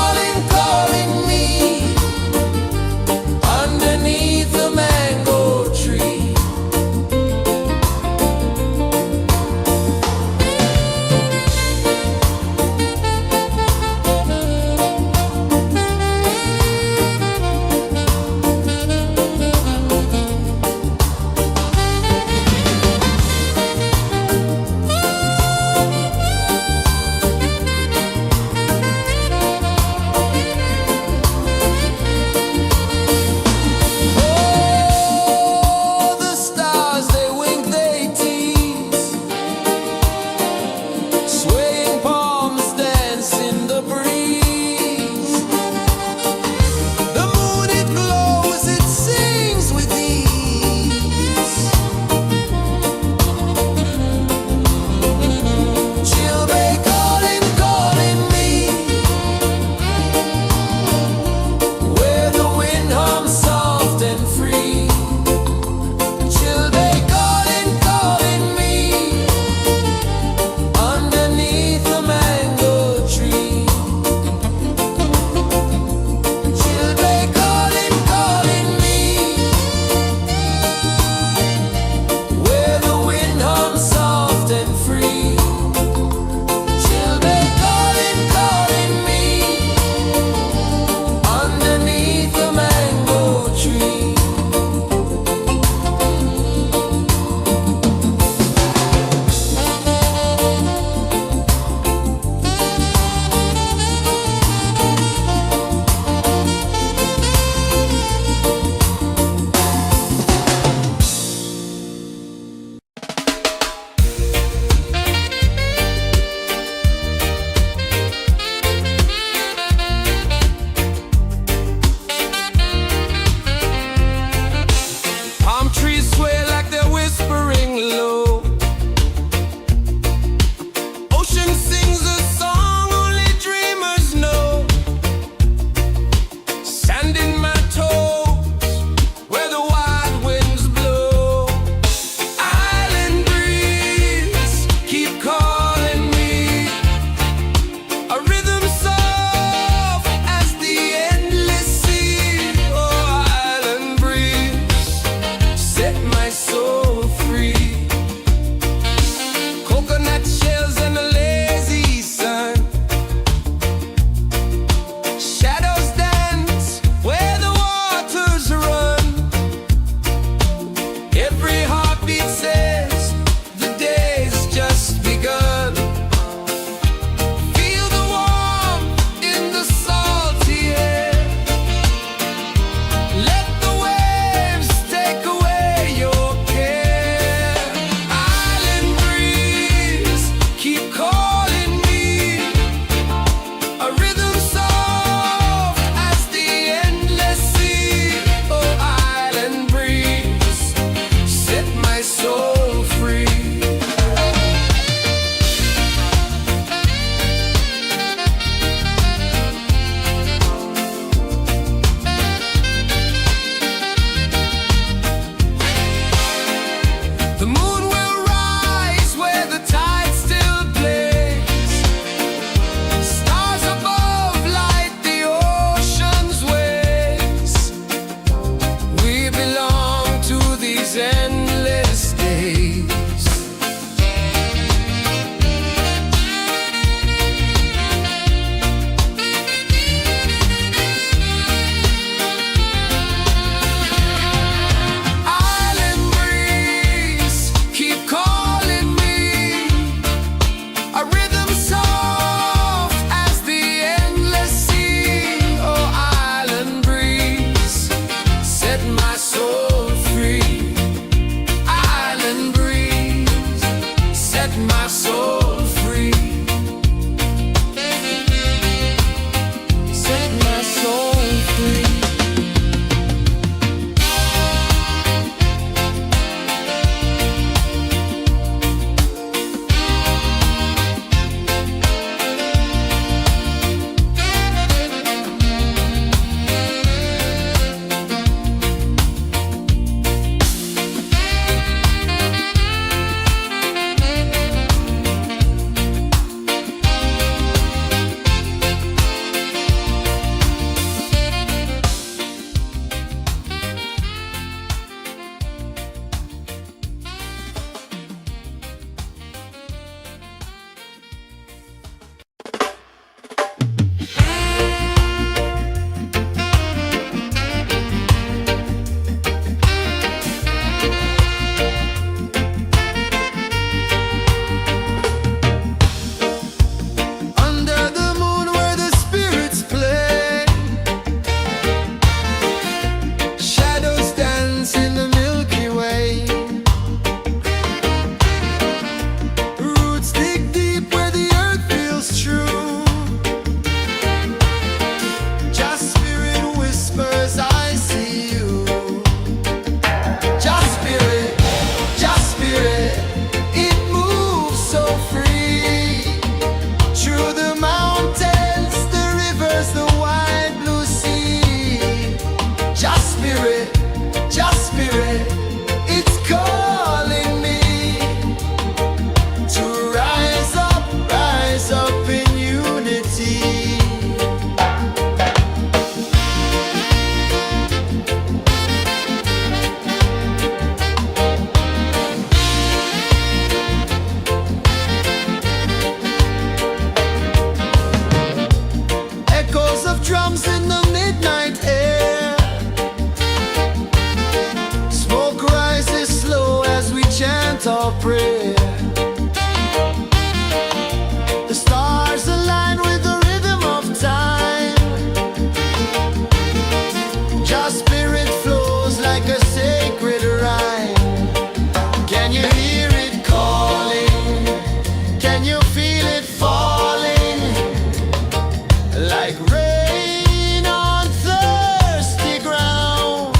like rain on thirsty ground.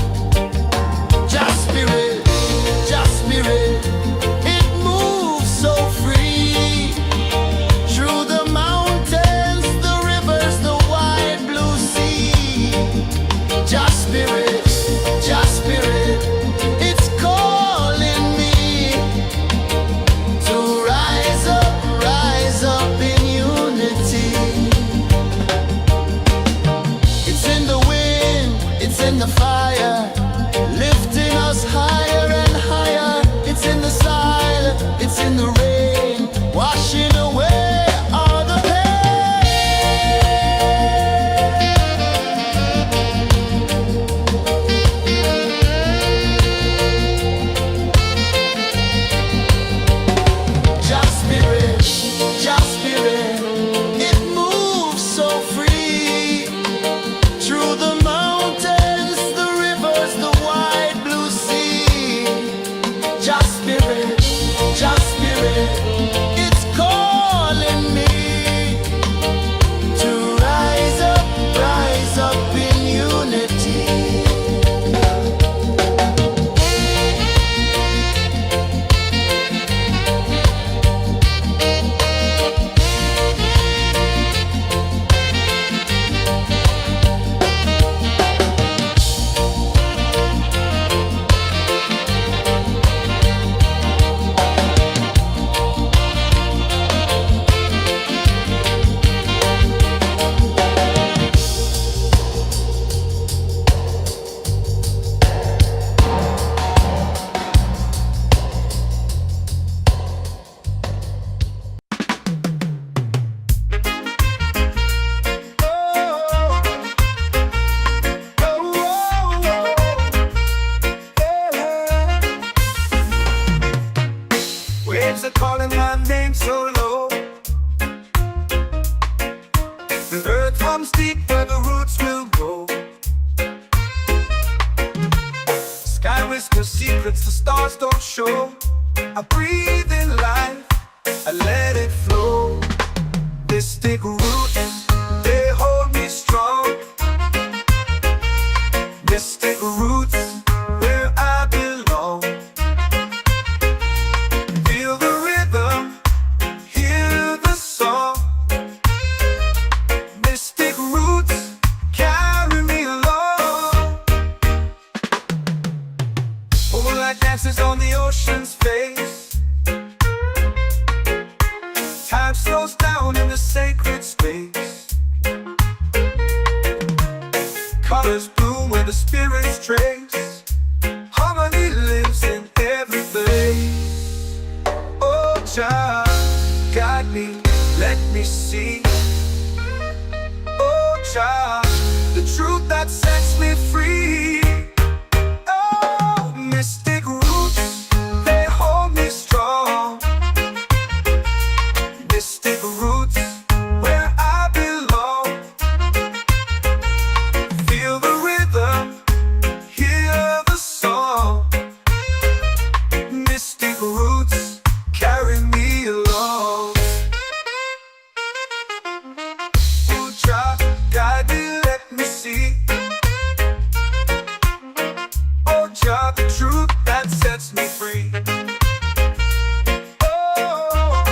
Just spirit, it moves so free through the mountains, the rivers, the wide blue sea. Just spirit, it's calling me to rise up in unity. It's in the wind, it's in the fire, lifting us higher and higher. It's in the silence, it's in the rain, washing away all the Just spirit, it moves so free through the mountains, the rivers, the wide blue sea. Just spirit, it's calling me to rise up in unity. Waves are calling my name so low. The earth hums deep where the roots will grow. Sky whispers secrets the stars don't show. I breathe in life, I let it flow. Mystic roots, they hold me strong. Mystic roots, where I belong. Feel the rhythm, hear the song. Mystic roots carry me along. Moonlight dances on the ocean's face. Time slows down in the sacred space. Colors bloom where the spirits trace. Harmony lives in every place. Oh, child, guide me, let me see. Oh, child, the truth that sets me free. Oh, mystic roots, they hold me strong. Mystic roots, where I belong. Feel the rhythm, hear the song. Mystic roots carry me along. Oh, child, guide me, let me see. Oh, child, the truth that sets me free. Oh,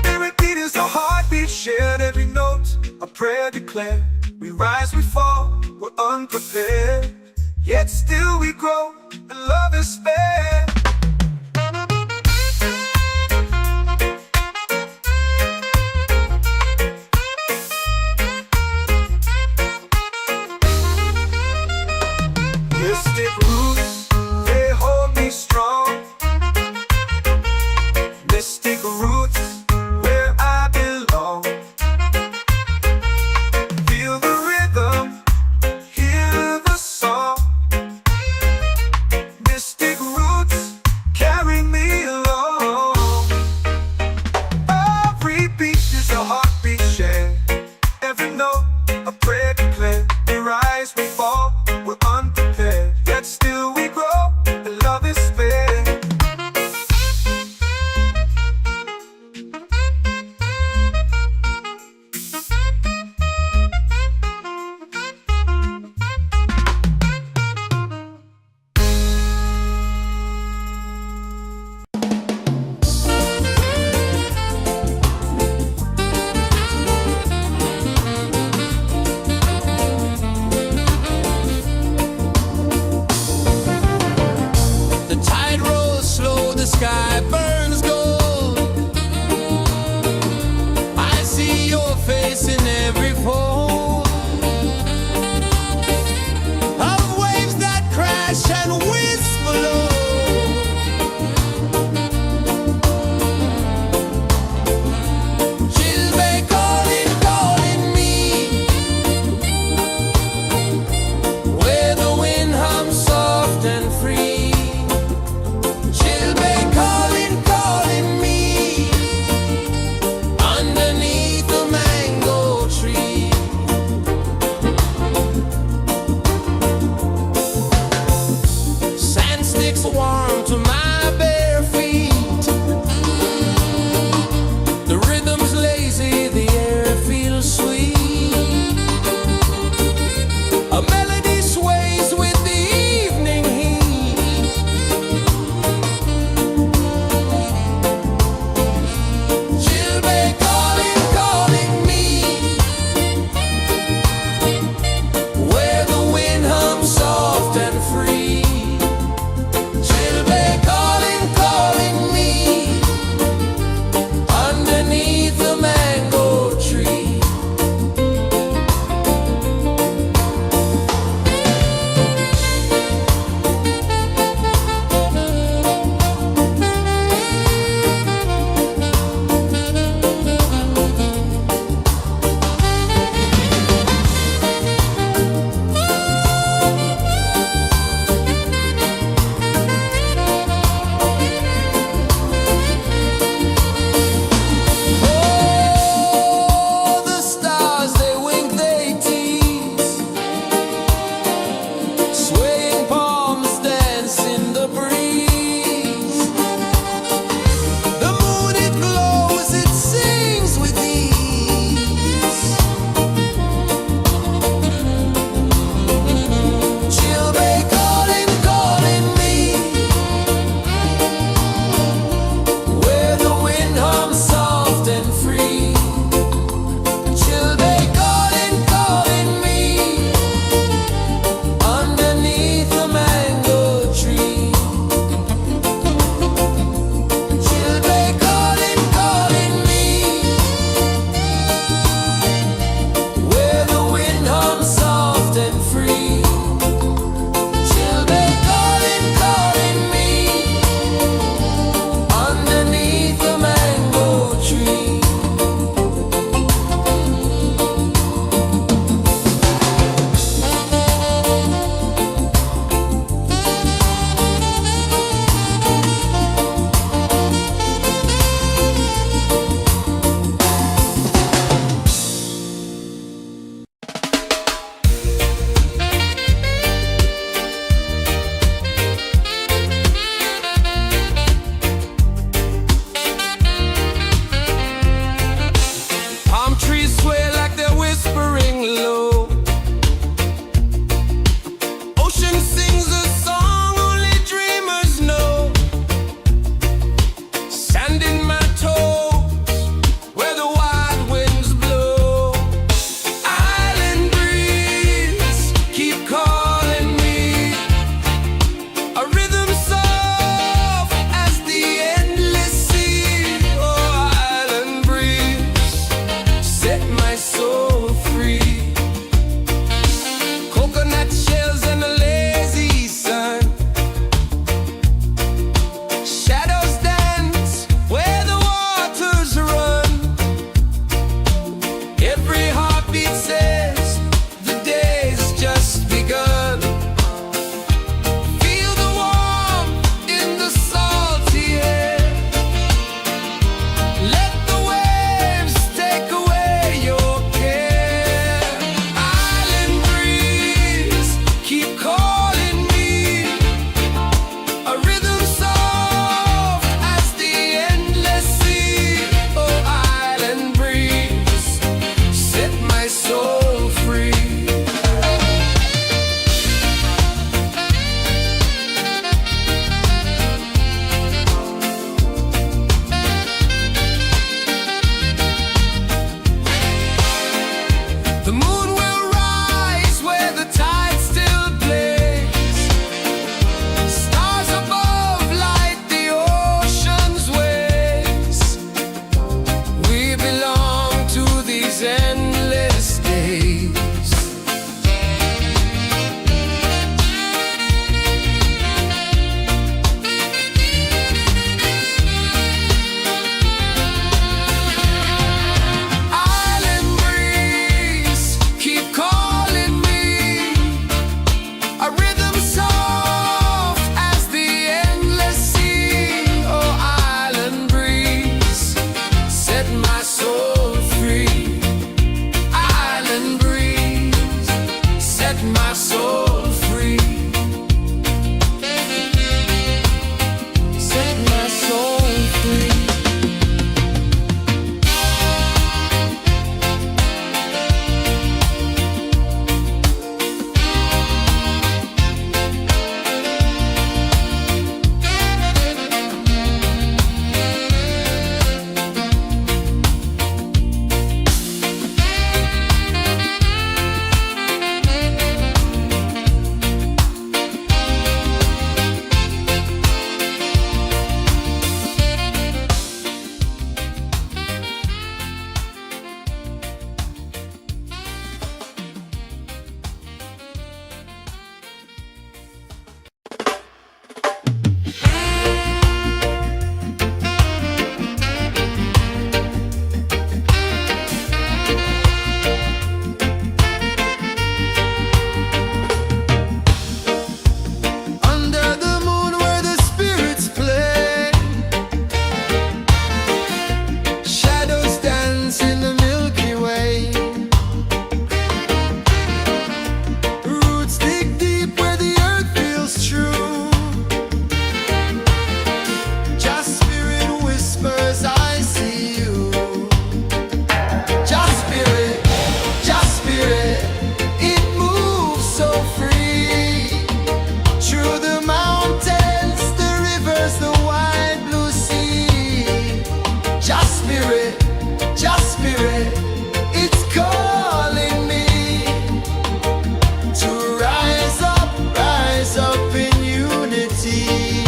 every beat is a heartbeat shared, every note a prayer declared. We rise, we fall, we're unprepared, yet still we grow, and love is spared. Mystic roots, they hold me strong. Mystic roots, where I belong. Feel the rhythm, hear the song. Mystic roots, The moon will rise where the tide still plays. Stars above light the ocean's waves. We belong to these endless days. Island breeze, keep calling me. A rhythm soft as the endless sea. Oh, island breeze, set my soul free. Island breeze, set my soul free. Set my soul free. Under the moon where the spirits play, shadows dance in the Milky Way. Roots dig deep where the earth feels true. Just spirit whispers, I see you. Just spirit, it moves so free. Through the mountains, the rivers, the wide blue sea. Just spirit, it's calling me to rise up in unity.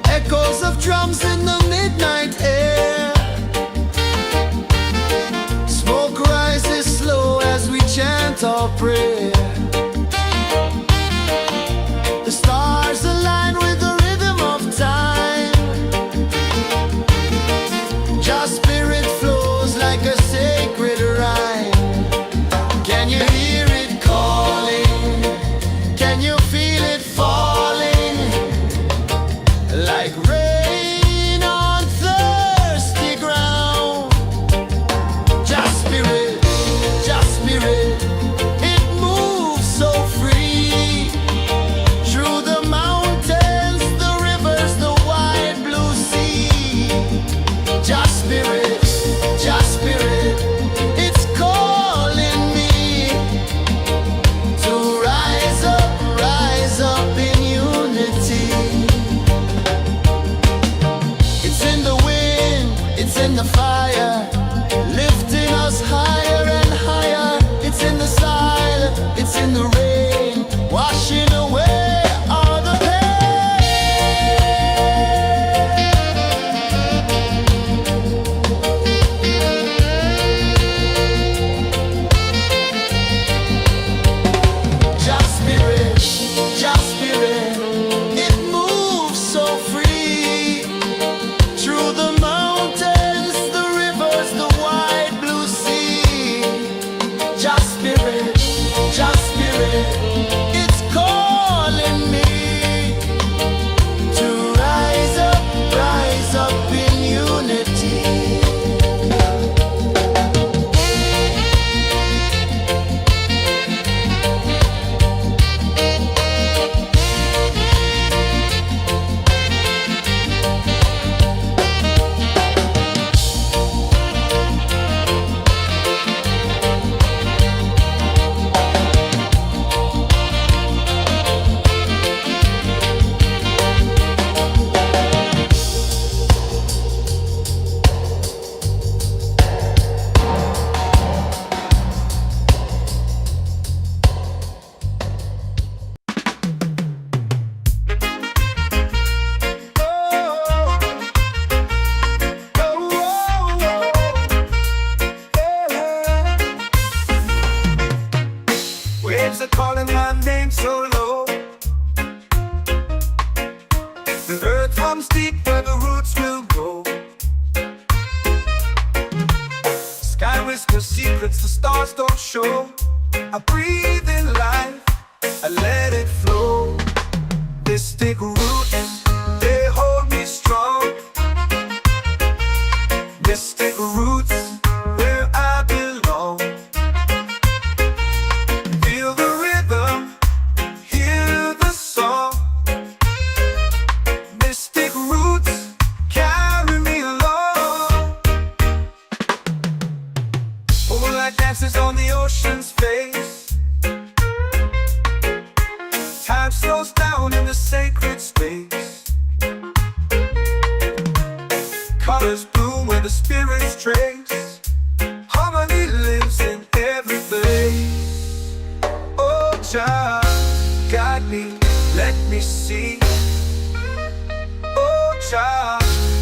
Echoes of drums in the midnight air. Smoke rises slow as we chant our prayer. The stars align with the rhythm of time. Just spirit flows like a sacred rhyme. Can you hear it calling? Can you feel it falling? Like rain on thirsty ground. Just spirit, it moves so free. Through the mountains, the rivers, the wide blue sea. Just spirit, it's calling me to rise up in unity. It's in the wind, it's in the fire, lifting us higher and higher. It's in the silence, it's in the rain, washing away all the pain. Just spirit, it moves so free. Through the mountains, the rivers, the wide blue sea. Just spirit, it's calling me to rise up in unity. they're calling my name so low. The earth runs deep where the roots will go. Sky whispers secrets the stars don't show. I breathe in life, I let it flow. Mystic roots, they hold me strong. Mystic roots, where I belong. Feel the rhythm, hear the song. Mystic roots, carry me along. Moonlight dances on the ocean's face. Time slows down in the sacred space. Colors bloom where the spirits trace. Harmony lives in every place. Oh, Jah, guide me, let me see. Oh, Jah,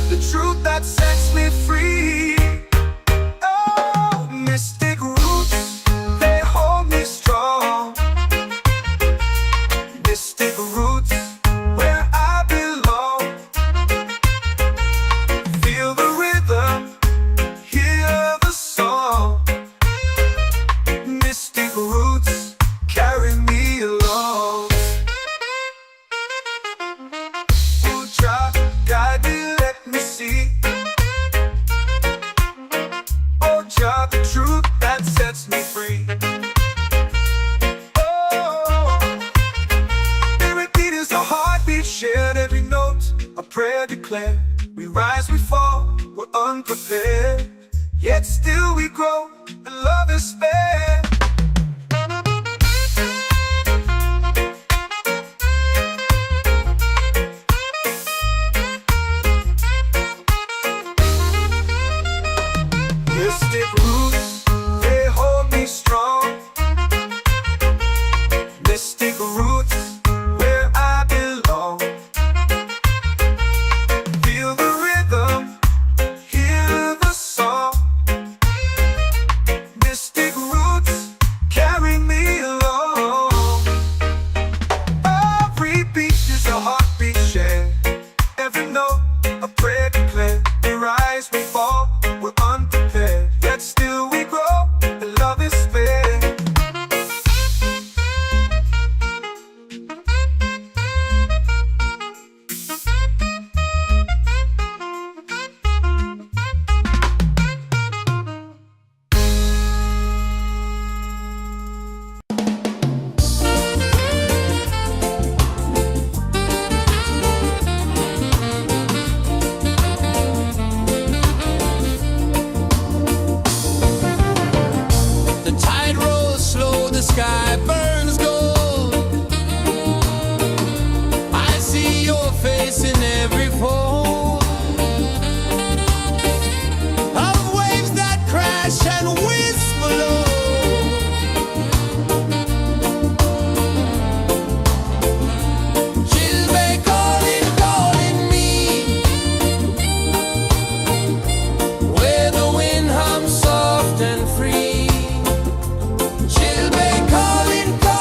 the truth that sets me free. Oh, mystic roots, they hold me strong. Mystic roots, where I belong. Feel the rhythm, hear the song. Mystic roots, carry me along. Oh, Jah, guide me, let me see. Oh, Jah, the truth that sets me free. A heartbeat shared, every note a prayer declared. We rise, we fall, we're unprepared, yet still we grow, and love is spared. Mystic roots, they hold me strong. Mystic roots, where I belong. Feel the rhythm, hear the song. Mystic roots, carry me along. Every beat is a heartbeat shared, every note a prayer declared. We rise, we fall, we're unprepared, yet still we grow, and love is spared. The tide rolls slow, the sky burns gold. I see your face in every fold of waves that crash and whisper low. She'll be calling, calling me, where the wind hums soft and free. She'll be calling, calling.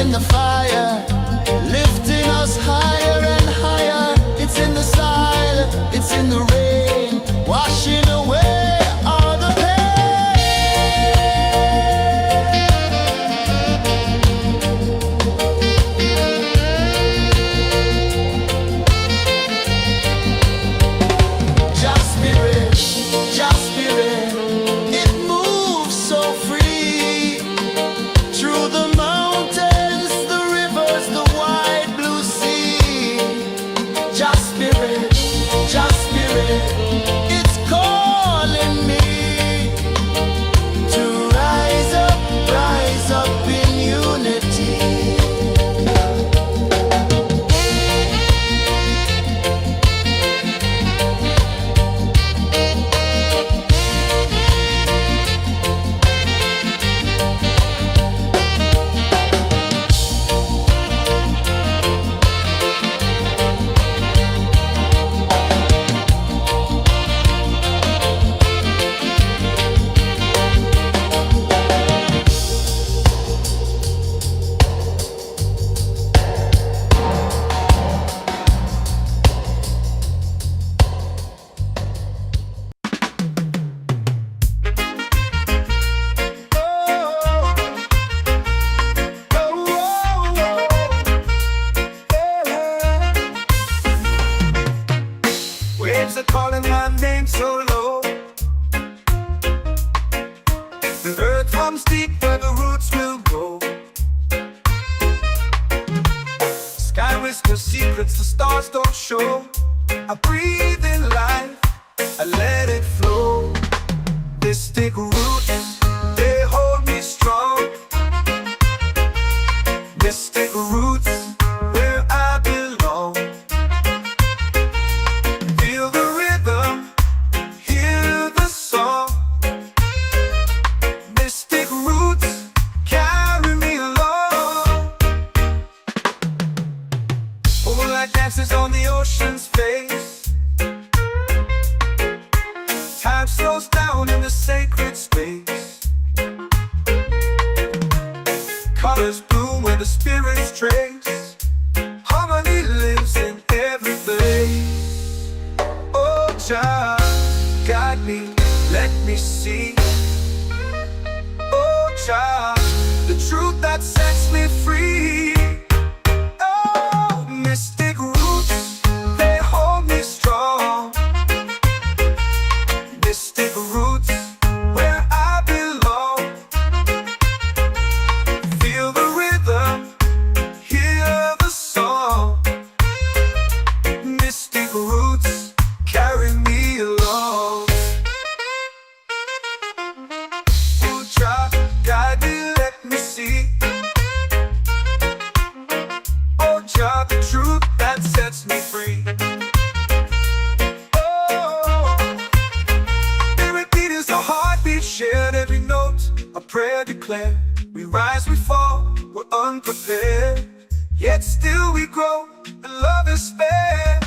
in the fire, lifting us higher and higher. It's in the silence, it's in the rain, washing away all the Just spirit, it moves so free through the mountains, the rivers, the wide blue sea. Just spirit, it's calling me to rise up in unity. Waves are calling my name so low. The earth hums deep where the roots will go. Sky whispers secrets the stars don't show. I breathe in life, I let it flow. This take root and they hold me strong. This take roots where I belong. Feel the rhythm, hear the song. Mystic roots carry me along. Moonlight dances on the ocean's face. Time slows down in the sacred space. Colors bloom where the spirits trace. Harmony lives in every place. Oh, Jah, guide me, let me see. Oh, Jah, the truth that sets me free. Oh, mystic roots, they hold me strong. Mystic roots, where I belong. Feel the rhythm, hear the song. Mystic roots carry me along. Oh, Jah, guide me, let me see. Oh, Jah, the truth that sets me free. Oh, spirit beat is a heartbeat shared, every note a prayer declared. We rise, we fall, we're unprepared, yet still we grow, and love is spared.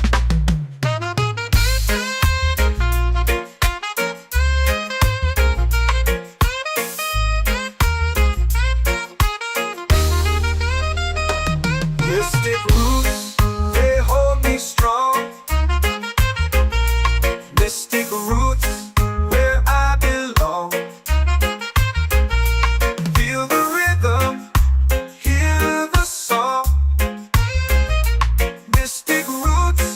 Mystic roots, they hold me strong. Mystic roots, where I belong. Feel the rhythm, hear the song. Mystic roots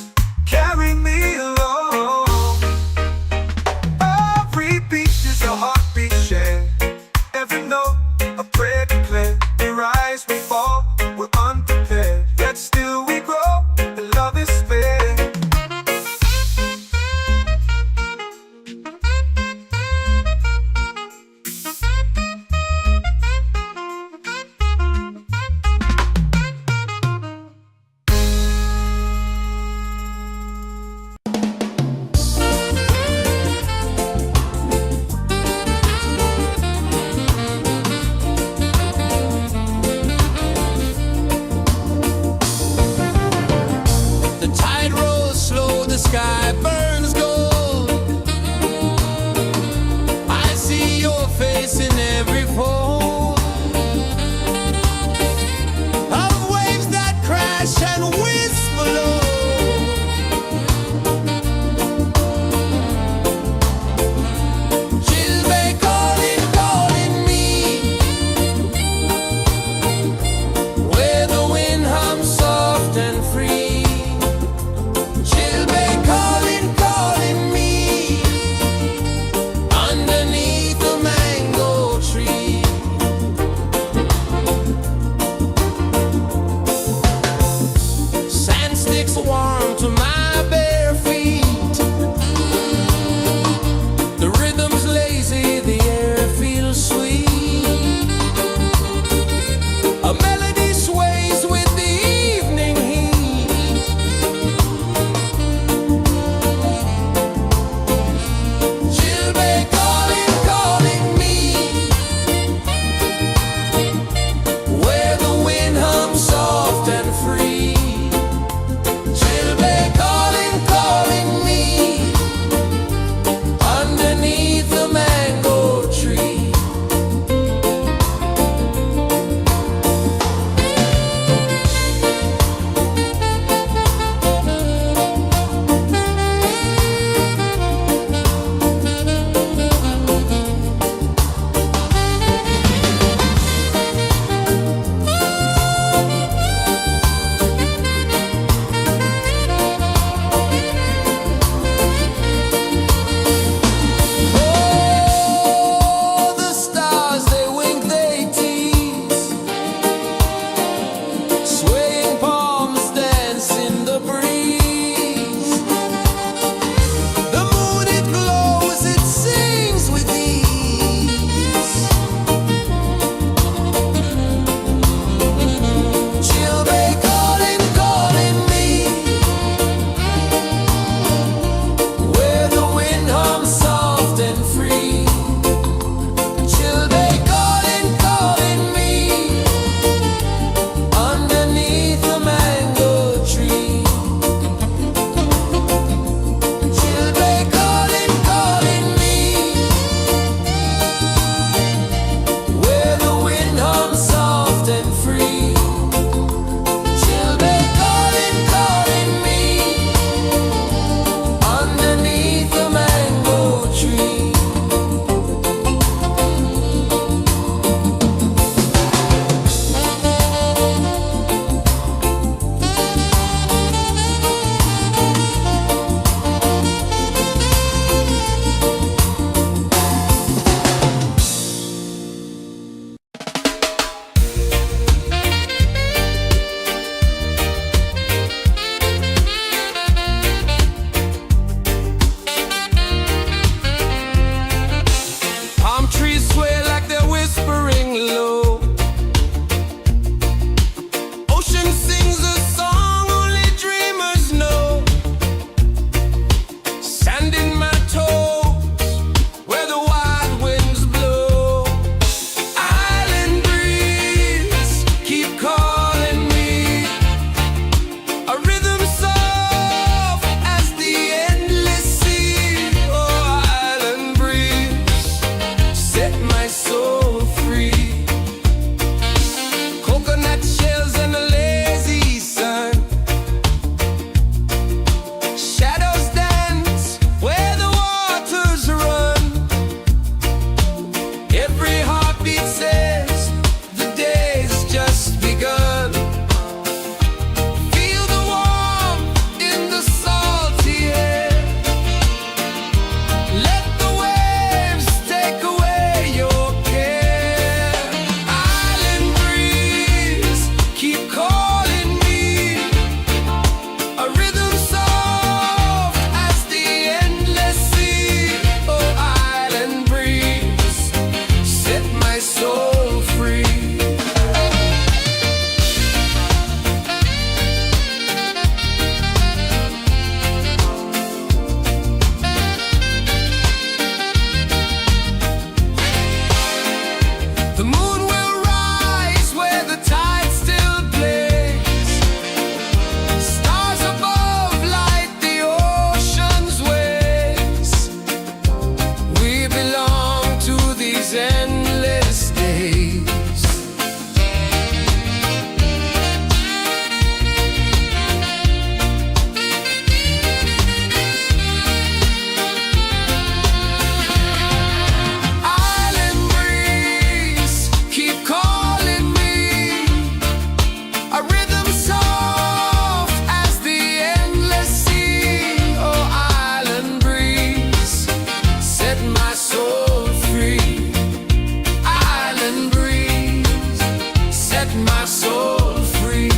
my soul free.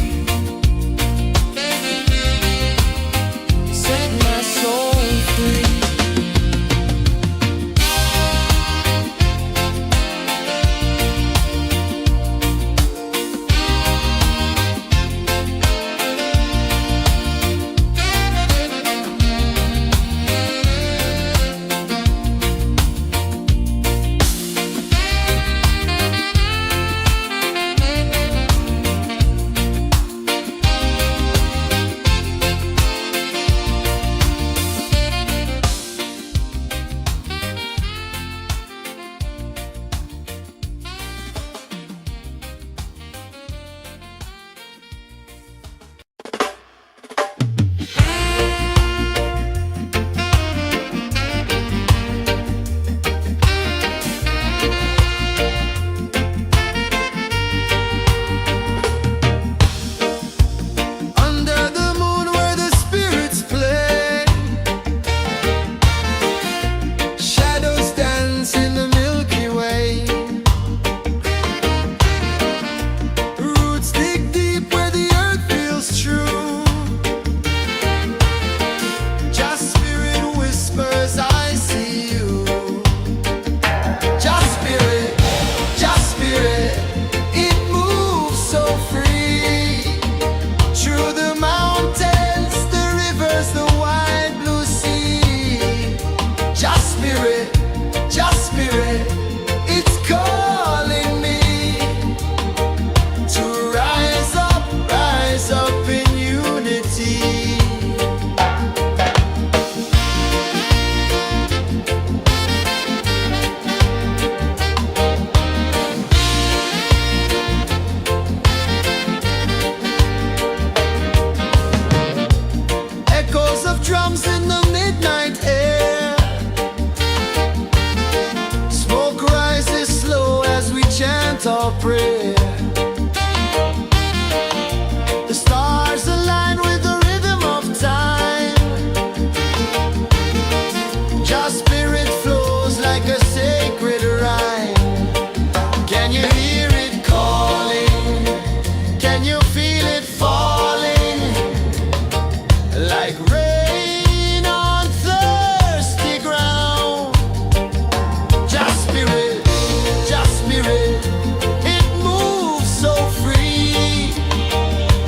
Set my soul free. Under the moon where the spirits play, shadows dance in the Milky Way. Roots dig deep where the earth feels true. Just spirit whispers, I see you. Just spirit, it moves so free. Through the mountains, the rivers, the wide blue sea. Just spirit, it's calling me to rise up in unity. Echoes of drums in the midnight air. Smoke rises slow as we chant our prayer. The stars align with the rhythm of time. Just spirit flows like a sacred rhyme. Can you hear it calling? Can you feel it falling? Like rain on thirsty ground. Just spirit, it moves so free.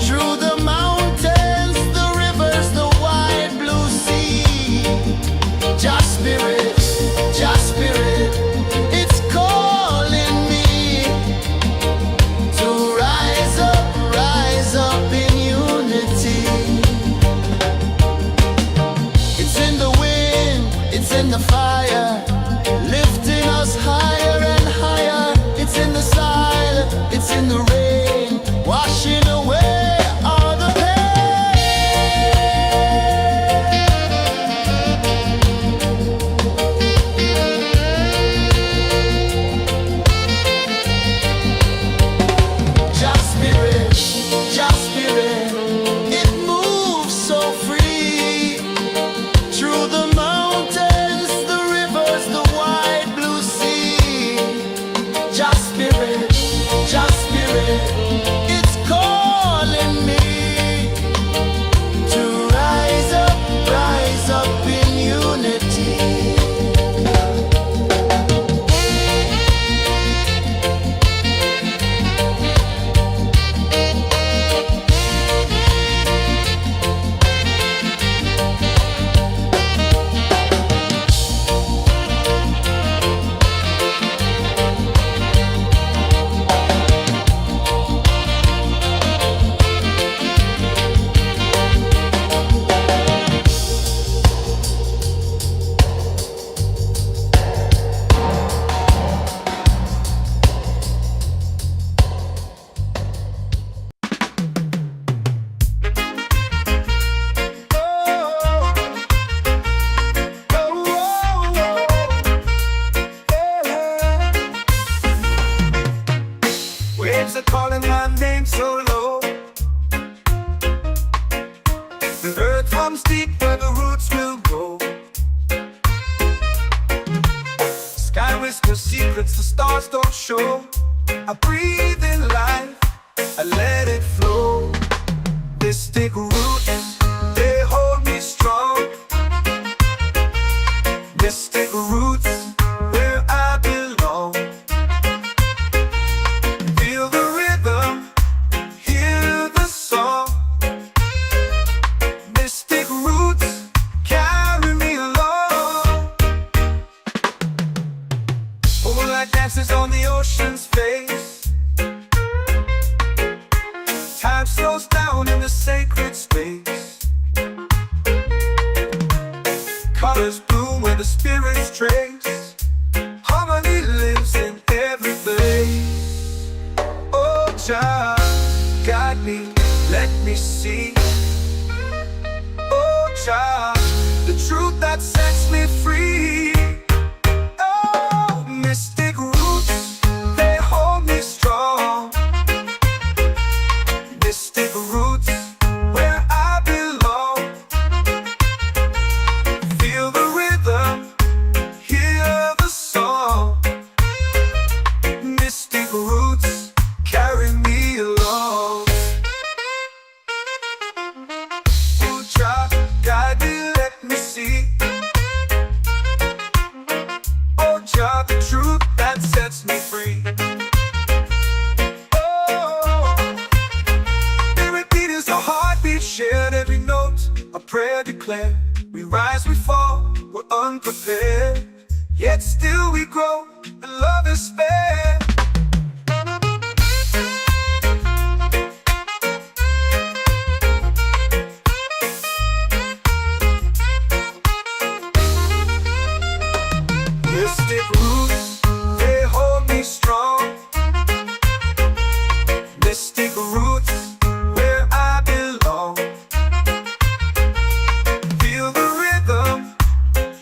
Through the mountains, the rivers, the wide blue sea. Just spirit, it's calling me to rise up in unity. It's in the wind, it's in the fire, lifting us higher and higher. It's in the silence, it's in the rain, washing away all the pain. Just spirit, it moves so free. Through the mountains, the rivers, the wide blue sea. Just spirit, it's calling me to rise up in unity. Waves are calling my name so low. The earth hums deep where the roots will grow. Sky whispers secrets the stars don't show. I breathe in life, Jah, guide me, let me see. Oh Jah, the truth that sets me free. Oh, mystic roots, they hold me strong. Mystic roots, where I belong. Feel the rhythm, hear the song. Mystic roots, carry me along. Oh Jah, guide me, let me see. Oh Jah, the truth that sets me free. Oh, every beat is a heartbeat shared, every note a prayer declared. We rise, we fall, we're unprepared, yet still we grow, and love is spared. Mystic roots, they hold me strong. Mystic roots, where I belong. Feel the rhythm,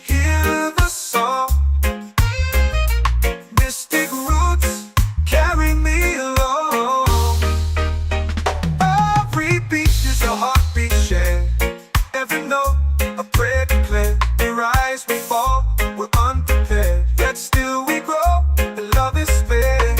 hear the song. Mystic roots, carry me along. Every beat is a heartbeat shared, every note a prayer declared. We rise, we fall, we're unprepared, yet still we grow, and love is spared.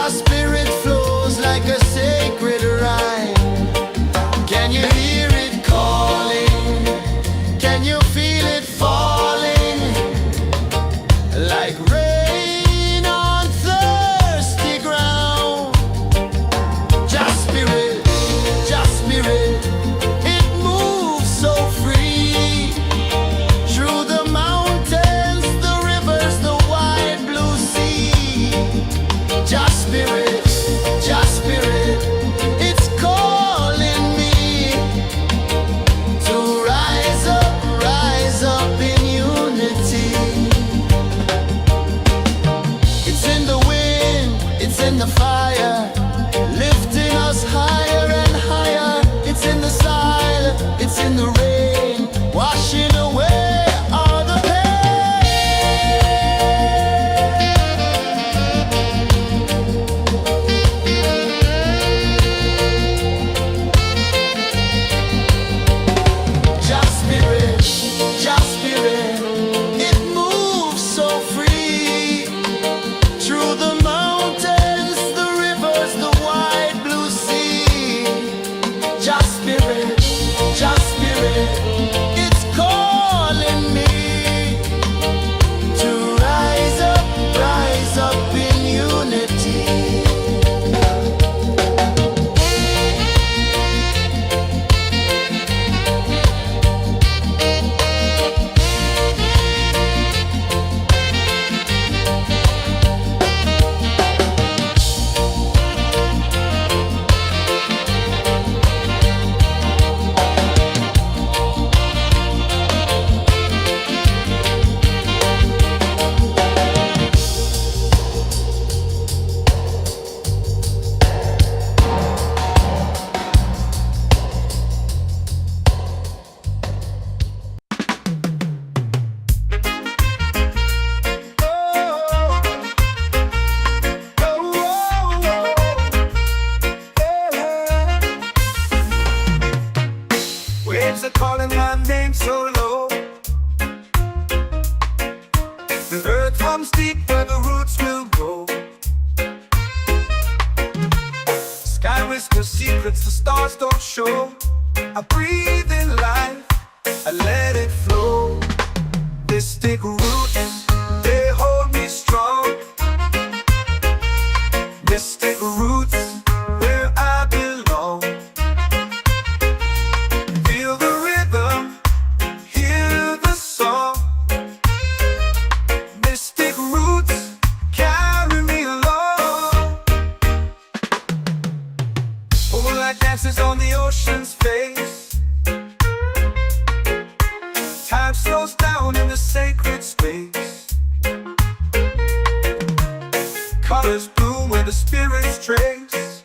Your spirit flows like a sacred rhyme. Can you hear it calling? Can you feel it falling? Like rain on thirsty ground. Just spirit, it moves so free. Through the mountains, the rivers, the wide blue sea. Just spirit, it's calling me to rise up in unity. It's in the wind, it's in the fire, lifting us higher and higher. It's in the silence, it's in the rain, washing away all the pain. Just spirit, it moves so free. Through the mountains, the rivers, the wide blue sea. Just spirit, it's calling me to rise up in unity. Waves are calling my name so low. The earth hums deep where the roots will go. Sky whispers secrets the stars don't show. I breathe in life, I let it flow. Mystic roots, they hold me strong. Mystic roots, where I belong. Feel the rhythm, hear the song. Mystic roots, carry me along. Moonlight dances on the ocean's face. Time slows down in the sacred space. Colors bloom where the spirits trace.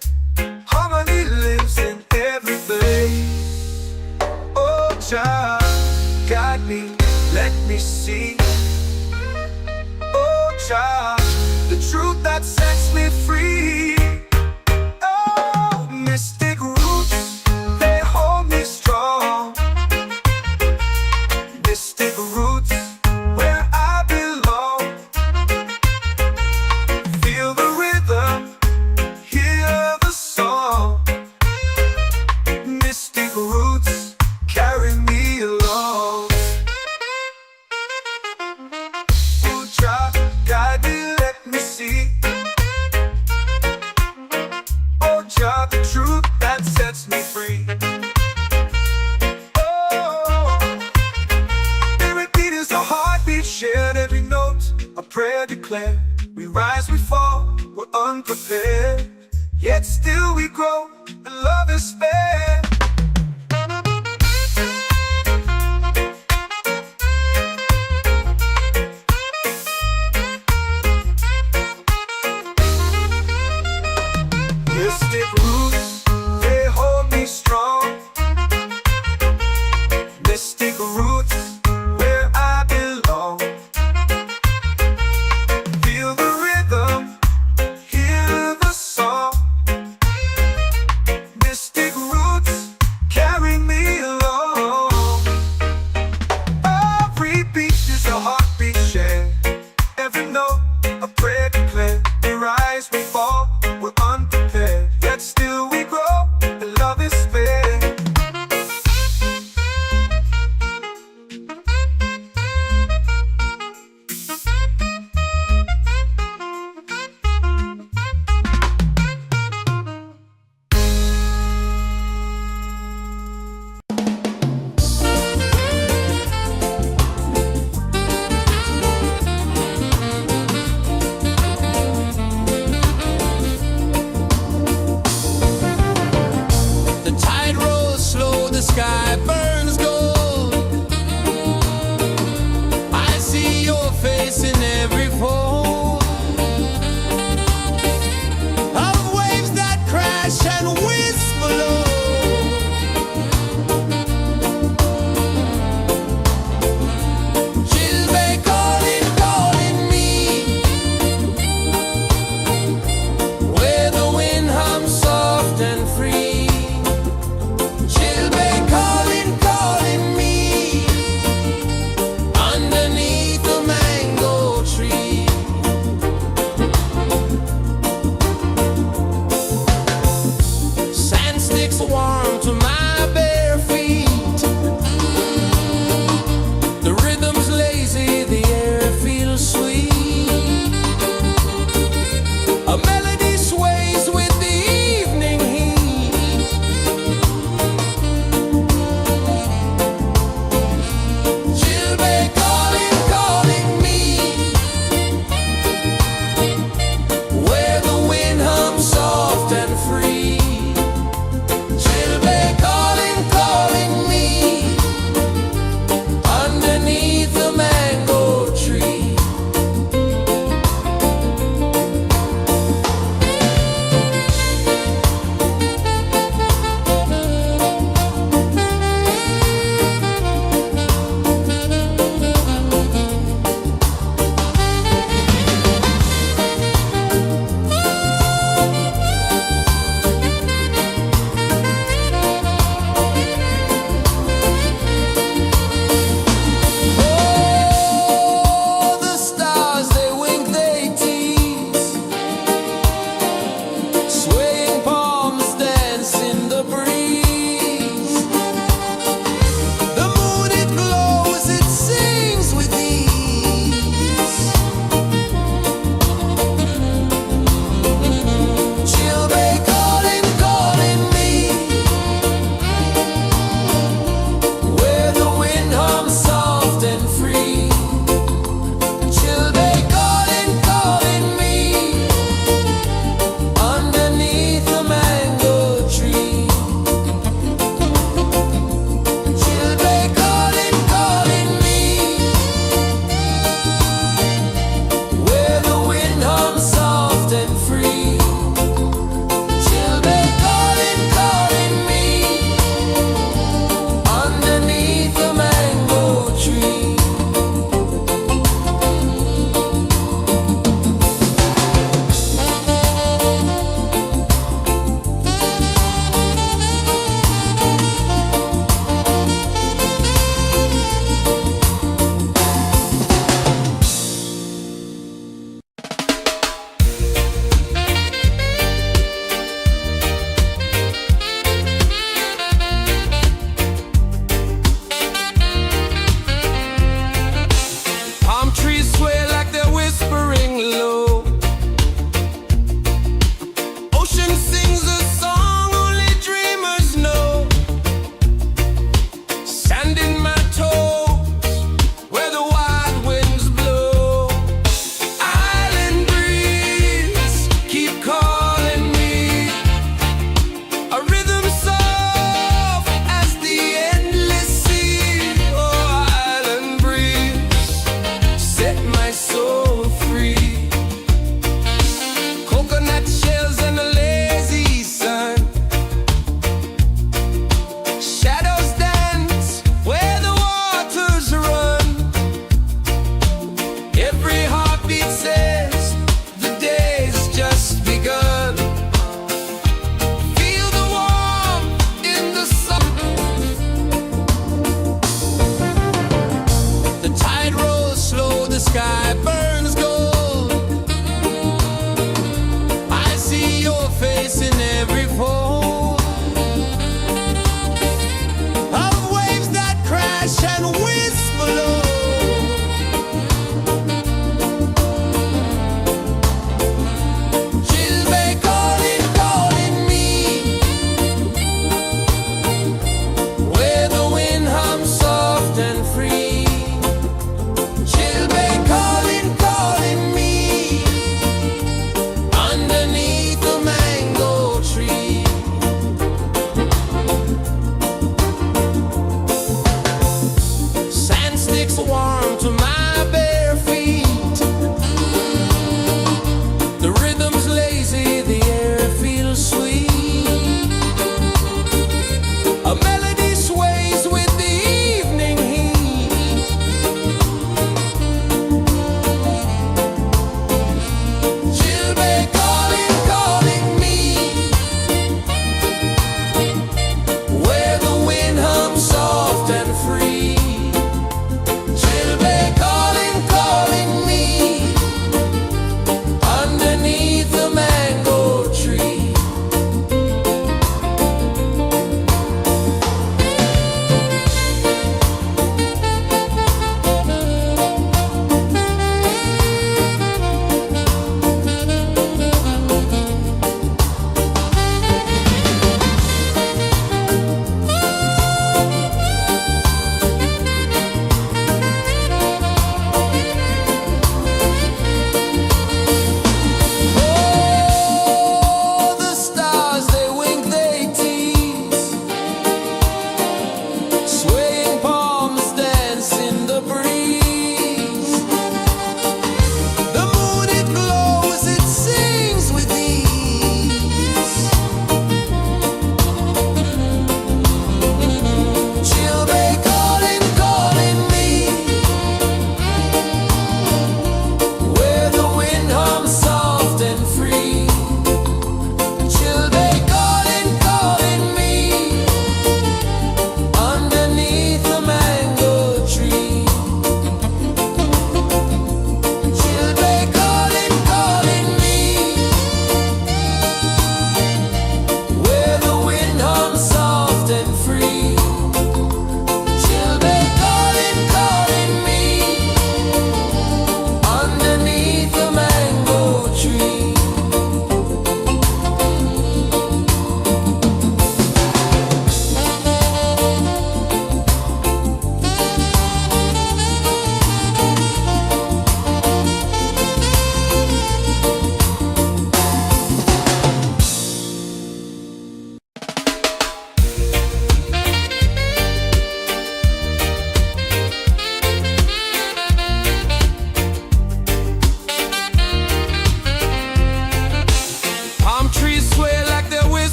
Harmony lives in every place. Oh, Jah, guide me, let me see. Oh, Jah, the truth that sets me free. Oh, mystic roots, they hold me strong. Mystic roots, where I belong. Feel the rhythm, hear the song. Mystic roots, carry me along. Oh, Jah, guide me, let me see. Oh, Jah, the truth that sets me free. Oh, every beat is a heartbeat shared, every note a prayer declared. We rise, we fall, we're unprepared, yet still we grow, and love is spared. Mystic roots, they hold me strong. Mystic roots, where I belong. Feel the rhythm, hear the song. Mystic roots, carry me along. Every beat is a heartbeat shared, every note a prayer declared. We rise, we fall,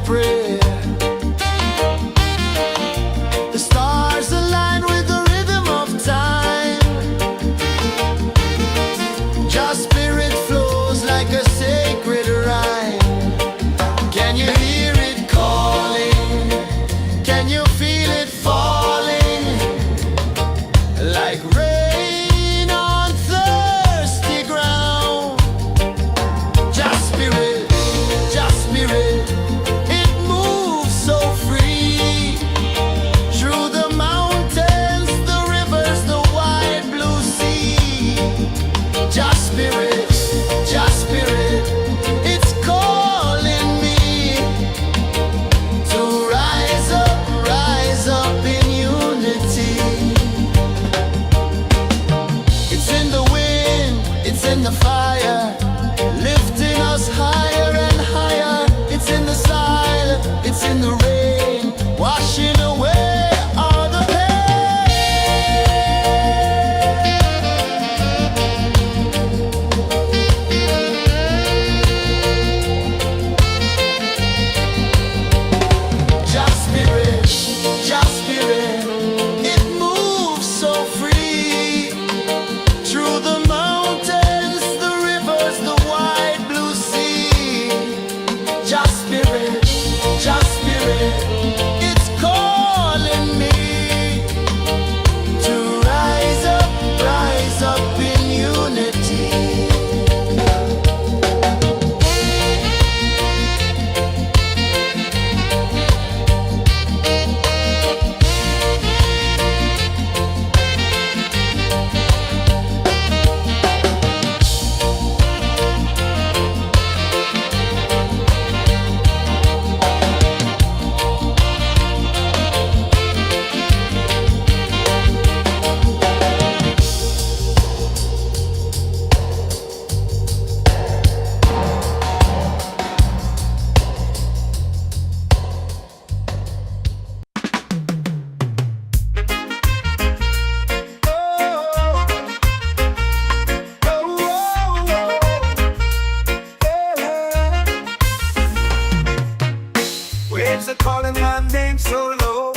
prayer. The stars align with the rhythm of time. Your spirit flows like a sacred rhyme. Can you hear it calling? Can you feel it falling? Like rain on thirsty ground. Just spirit, it moves so free. Through the mountains, the rivers, the wide blue sea. Just spirit, it's calling me to rise up in unity. It's in the wind, it's in the fire, lifting us higher and higher. It's in the silence, it's in the rain, washing away all the Just spirit, it moves so free. Through the mountains, the rivers, the wide blue sea. Just spirit, it's calling me to rise up in unity. Waves are calling my name so low.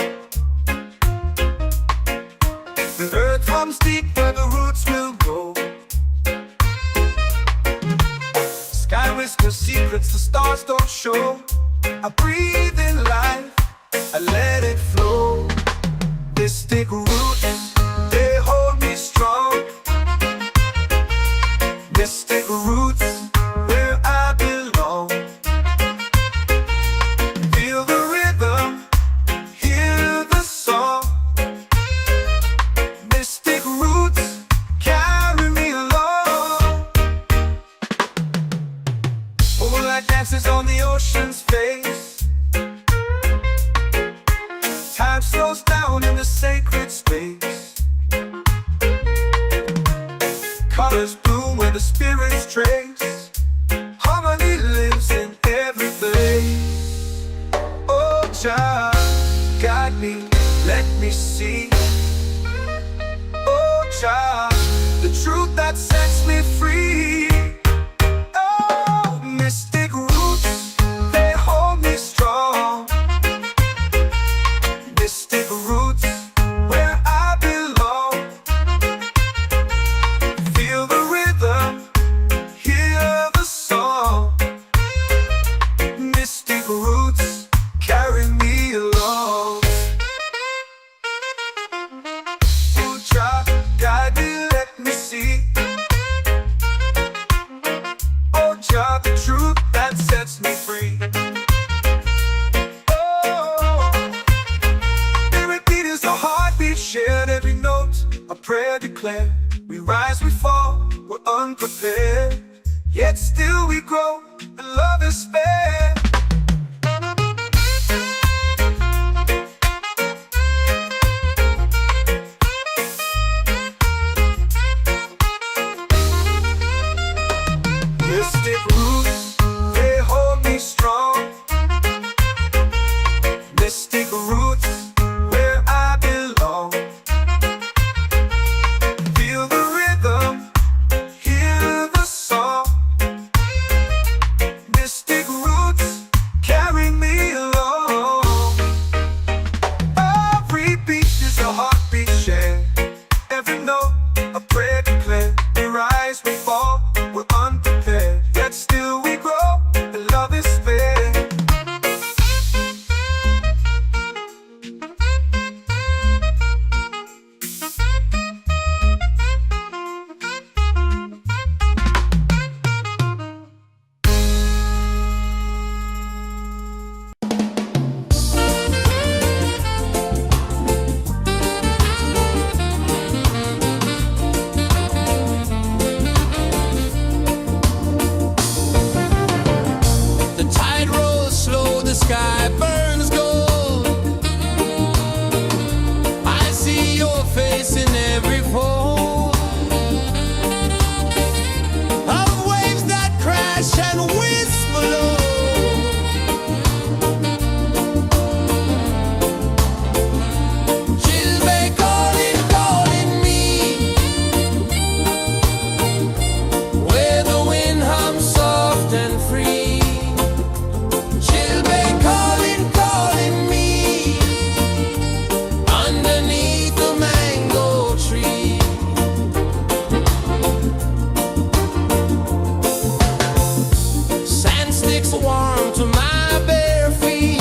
The earth comes deep where the roots will go. Sky whispers secrets the stars don't show. I breathe in life, I let it flow. This thick root, they hold me strong. Mystic roots, where I belong. Feel the rhythm, hear the song. Mystic roots, carry me along. Moonlight dances on the ocean's face. Time slows down in the sacred space. Colors bloom where the spirits trace. Harmony lives in every place. Oh, child, guide me, let me see. Oh, child, the truth that sets me free. Oh, mystic roots, they hold me strong. Mystic roots, where I belong. Feel the rhythm, hear the song. Mystic roots, carry me along. Oh, child, guide me, let me see. Oh, child, the truth that sets me free. Oh, spirit beat is a heartbeat shared, every note a prayer declared. We rise, we fall, we're unprepared, yet still we grow, and love is spared. Mystic roots, they hold me strong. Mystic roots, where I belong. Feel the rhythm, hear the song. is warm to my bare feet.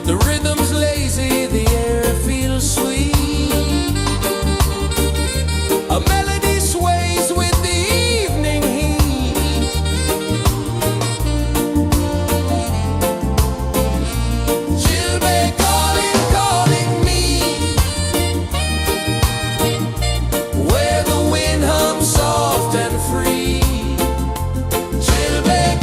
The rhythm's lazy, the air feels sweet. A melody sways with the evening heat. Chilbay calling, calling me, where the wind hums soft and free. Chilbay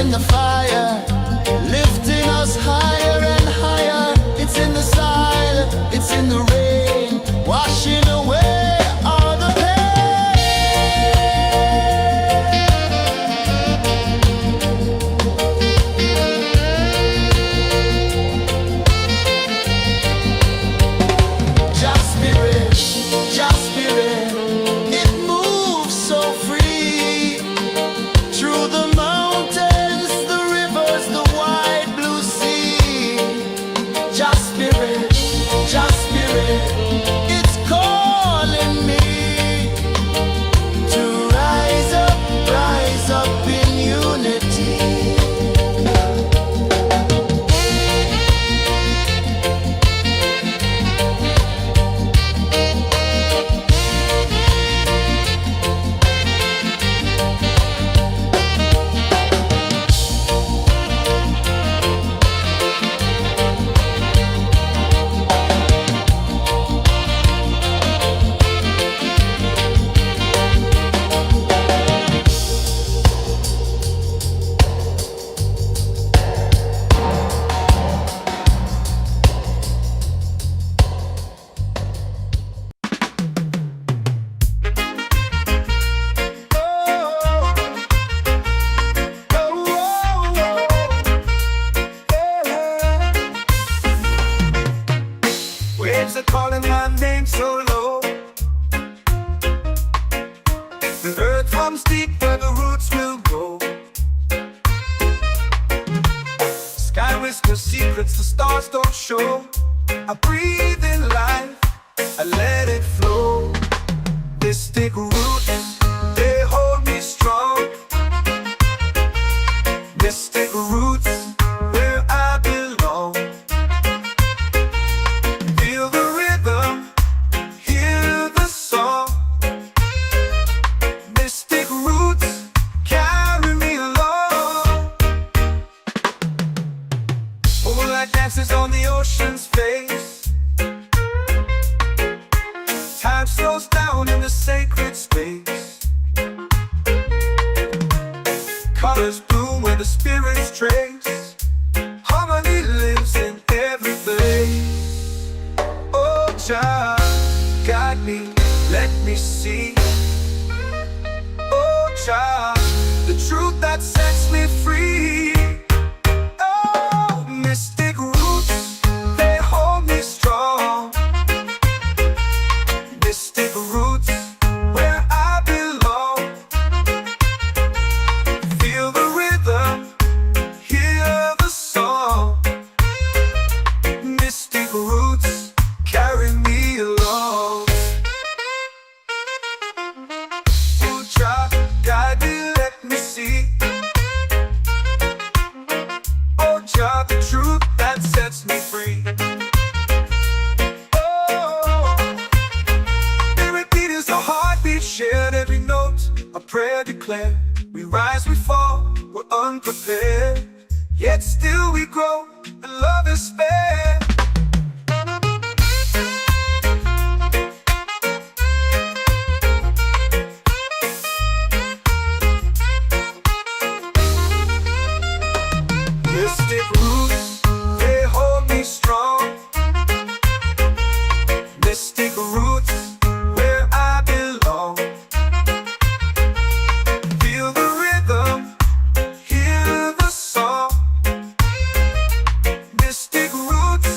in the fire, lifting us higher and higher. It's in the silence, it's in the rain, washing away all the Just spirit, just spirit, it moves so free through the mountains, the rivers, the wide blue sea. Just spirit, it's calling me to rise up in unity. Waves are calling my name so low. The earth comes deep where the roots will go. Sky whispers secrets the stars don't show. I breathe in life, I let it flow. Mystic roots, they hold me strong. Mystic roots, where I belong. Feel the rhythm, hear the song. Mystic roots, carry me along. Moonlight dances on the ocean's face. Time slows down in the sacred space. Colors bloom where the spirits trace. Harmony lives in every place. Oh, child, guide me, let me see. Oh, child, the truth that sets me free. Oh, mystic roots, they hold me strong. Mystic roots, where I belong. Feel the rhythm, hear the song. Mystic roots, carry me along. Oh, child, guide me, let me see. Oh, child, the truth that sets me free. Oh, every beat is a heartbeat shared, every note a prayer declared. We rise, we fall, we're unprepared, yet still we grow, and love is spared. Mystic roots, they hold me strong. Mystic roots, where I belong. Feel the rhythm, hear the song. Mystic roots,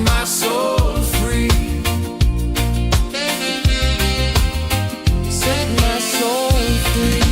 my soul free. Set my soul free.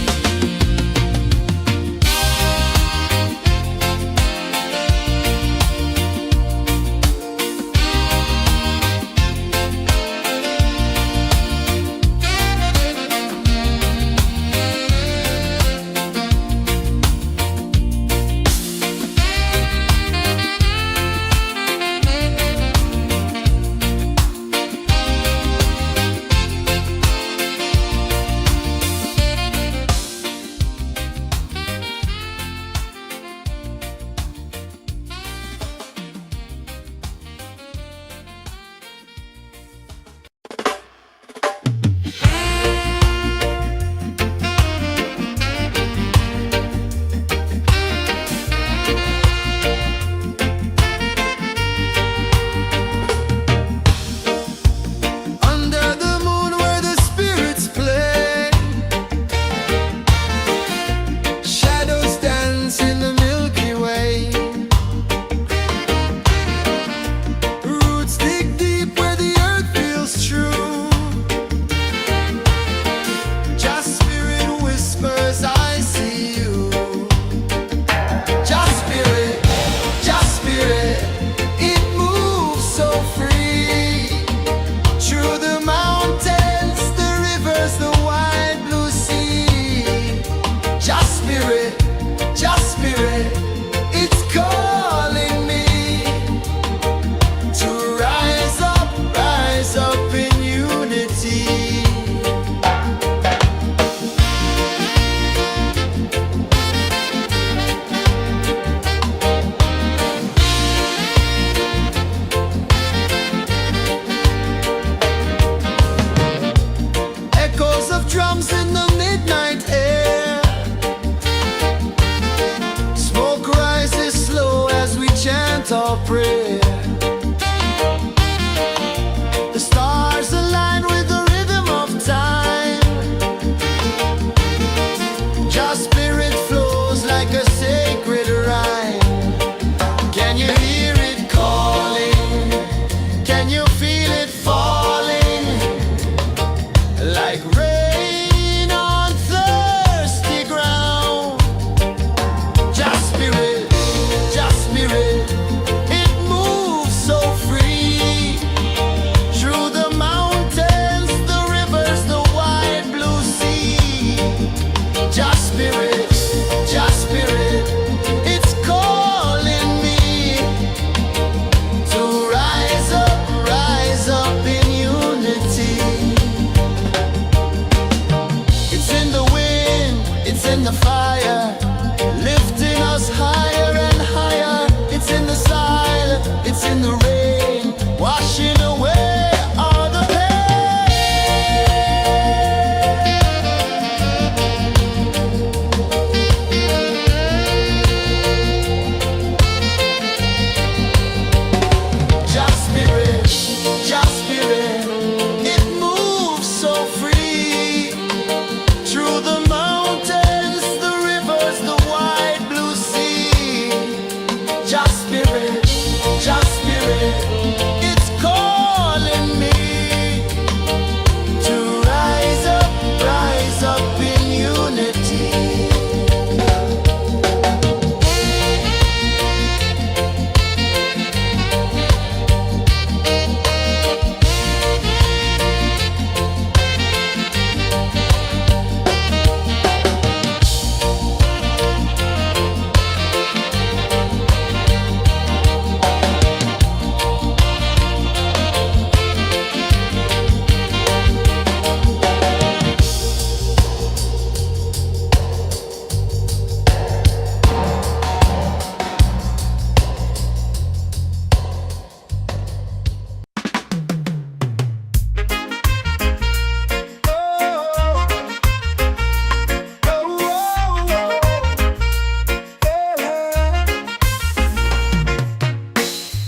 Under the moon where the spirits play, shadows dance in the Milky Way. Roots dig deep where the earth feels true. Just spirit whispers, I see you. Just spirit, it moves so free. Through the mountains, the rivers, the wide blue sea. Just spirit, it's calling me to rise up in unity. Echoes of drums in the midnight air. Smoke rises slow as we chant our prayer. The stars align with the rhythm of time. Just spirit flows like a sacred rhyme. Can you hear it calling? Can you feel it falling? Like rain on thirsty ground. Just spirit, it moves so free. Through the mountains, the rivers, the wide blue sea. Just spirit, it's calling me to rise up in unity. It's in the wind, it's in the fire, lifting us higher and higher. It's in the silence, it's in the rain, washing away all the pain. Just spirit, it moves so free. Through the mountains, the rivers, the wide blue sea. Just spirit, it's calling me to rise up in unity.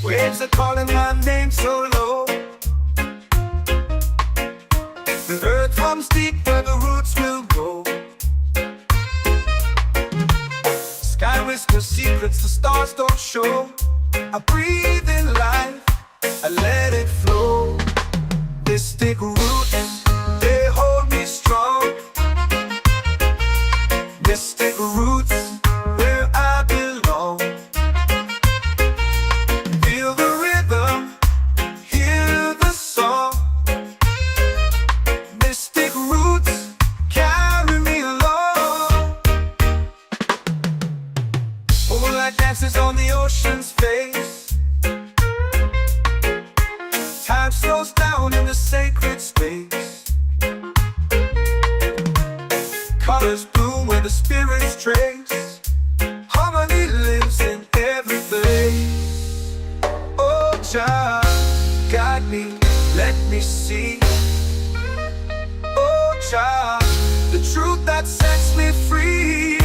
Waves are calling my name so low. The earth hums deep where the roots will go. Sky whispers secrets the stars don't show. I breathe in life, I let it flow. Mystic roots, they hold me strong. Mystic roots, where I belong. Feel the rhythm, hear the song. Mystic roots, carry me along. Moonlight dances on the ocean's face. Time slows down in the sacred space. Colors bloom where the spirits trace. Harmony lives in every place. Oh, Jah, guide me, let me see. Oh, Jah, the truth that sets me free.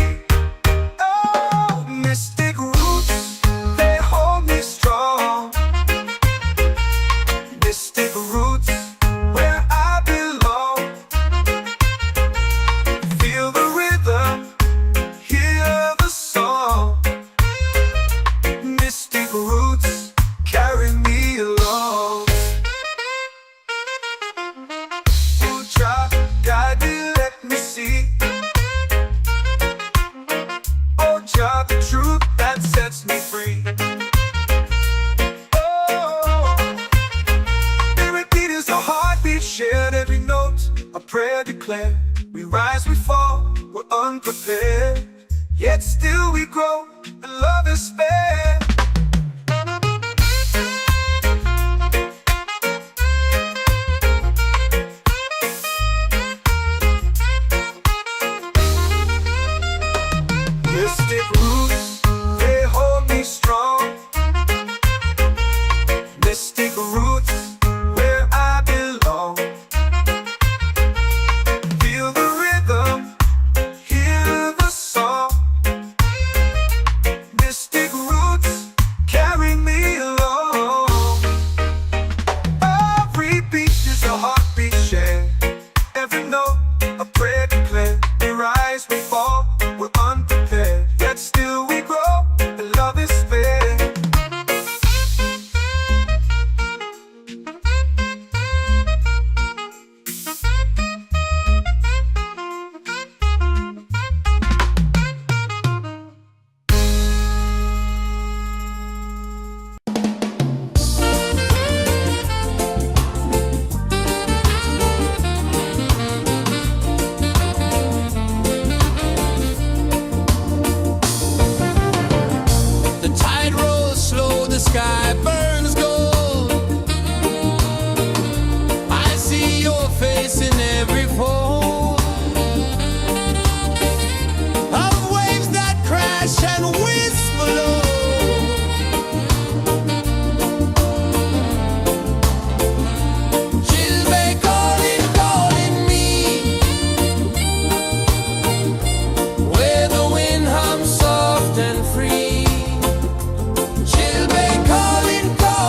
Oh, mystic roots, they hold me strong. Mystic roots, where I belong. Feel the rhythm, hear the song. Mystic roots, carry me along. Oh, Jah, guide me, let me see. Oh, Jah, the truth that sets me free. Shared every note, a prayer declared. We rise, we fall, we're unprepared. Yet still we grow, and love is spared. Mystic roots, they hold me strong. Mystic roots, where I belong. Feel the rhythm, hear the song. Mystic roots, carry me along. Every beat is a heartbeat shared. Every note, a prayer declared. We rise, we fall, we're unprepared. Yet still we grow, and love is spared. The tide rolls slow, the sky burns gold. I see your face in every fold of waves that crash and whisper low. She'll be calling, calling me, where the wind hums soft and free. She'll be calling, calling.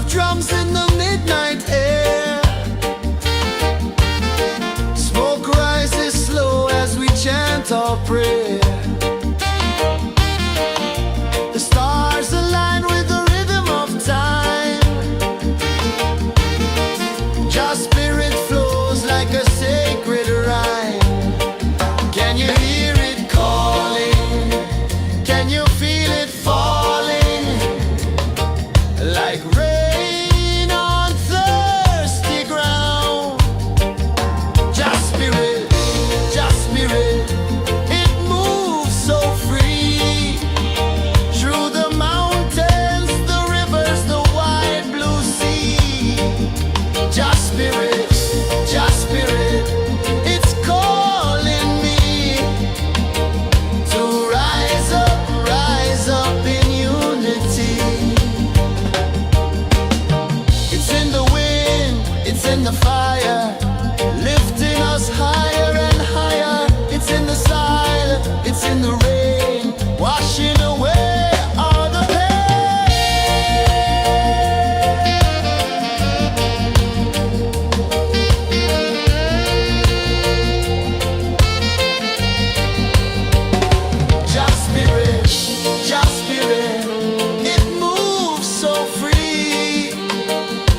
drums in the midnight air. Smoke rises slow as we chant our prayer. The stars align with the rhythm of time. Your spirit flows like a sacred rhyme. Can you hear it calling? Can you feel it falling? Like rain on thirsty ground. Just spirit, it moves so free. Through the mountains, the rivers, the wide blue sea. Just spirit, it's calling me to rise up in unity. It's in the wind, it's in the fire, lifting us higher and higher. It's in the silence, it's in the rain, washing away all the Just spirit, it moves so free.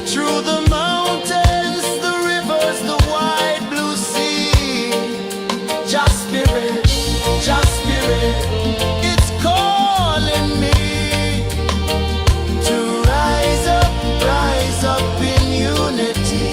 Through the mountains, the rivers, the wide blue sea. Just spirit, it's calling me to rise up in unity.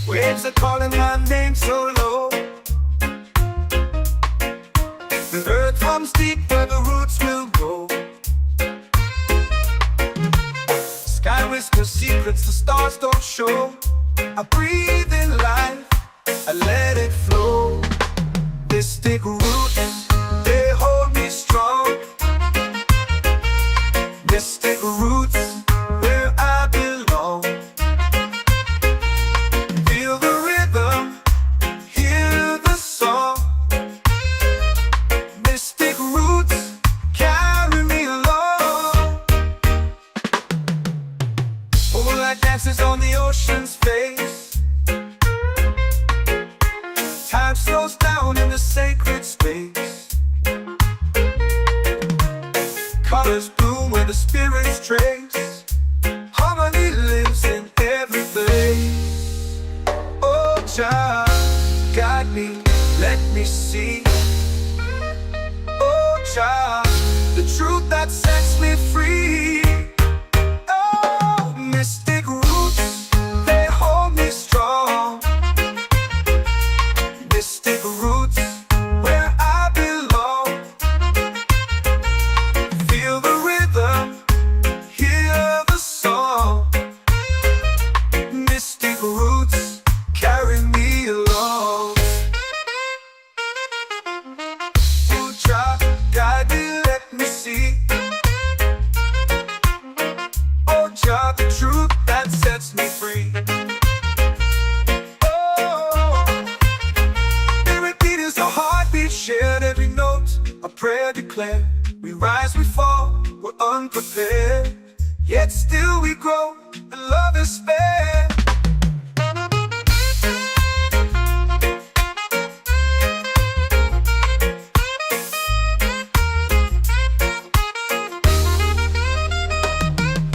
Waves are calling my name so low. The earth hums deep where the roots will go. Sky whispers secrets the stars don't show. I breathe in life, I let it flow. This take root, they hold me strong. This take roots where I belong. Feel the rhythm, hear the song. Mystic roots carry me along. Moonlight dances on the ocean's face. Time slows down in the sacred space. Colors bloom where the spirits trace. Harmony lives in every place. Oh, child, guide me, let me see. Oh, child, the truth that sets me free. Oh, mystic roots, they hold me strong. Mystic roots, where I belong. Feel the rhythm, hear the song. Mystic roots carry me along. Oh, child, guide me, let me see. Oh, child, the truth that sets me free. Oh, spirit beat is a heartbeat shared, every note a prayer declared. We rise, we fall, we're unprepared, yet still we grow, and love is spared.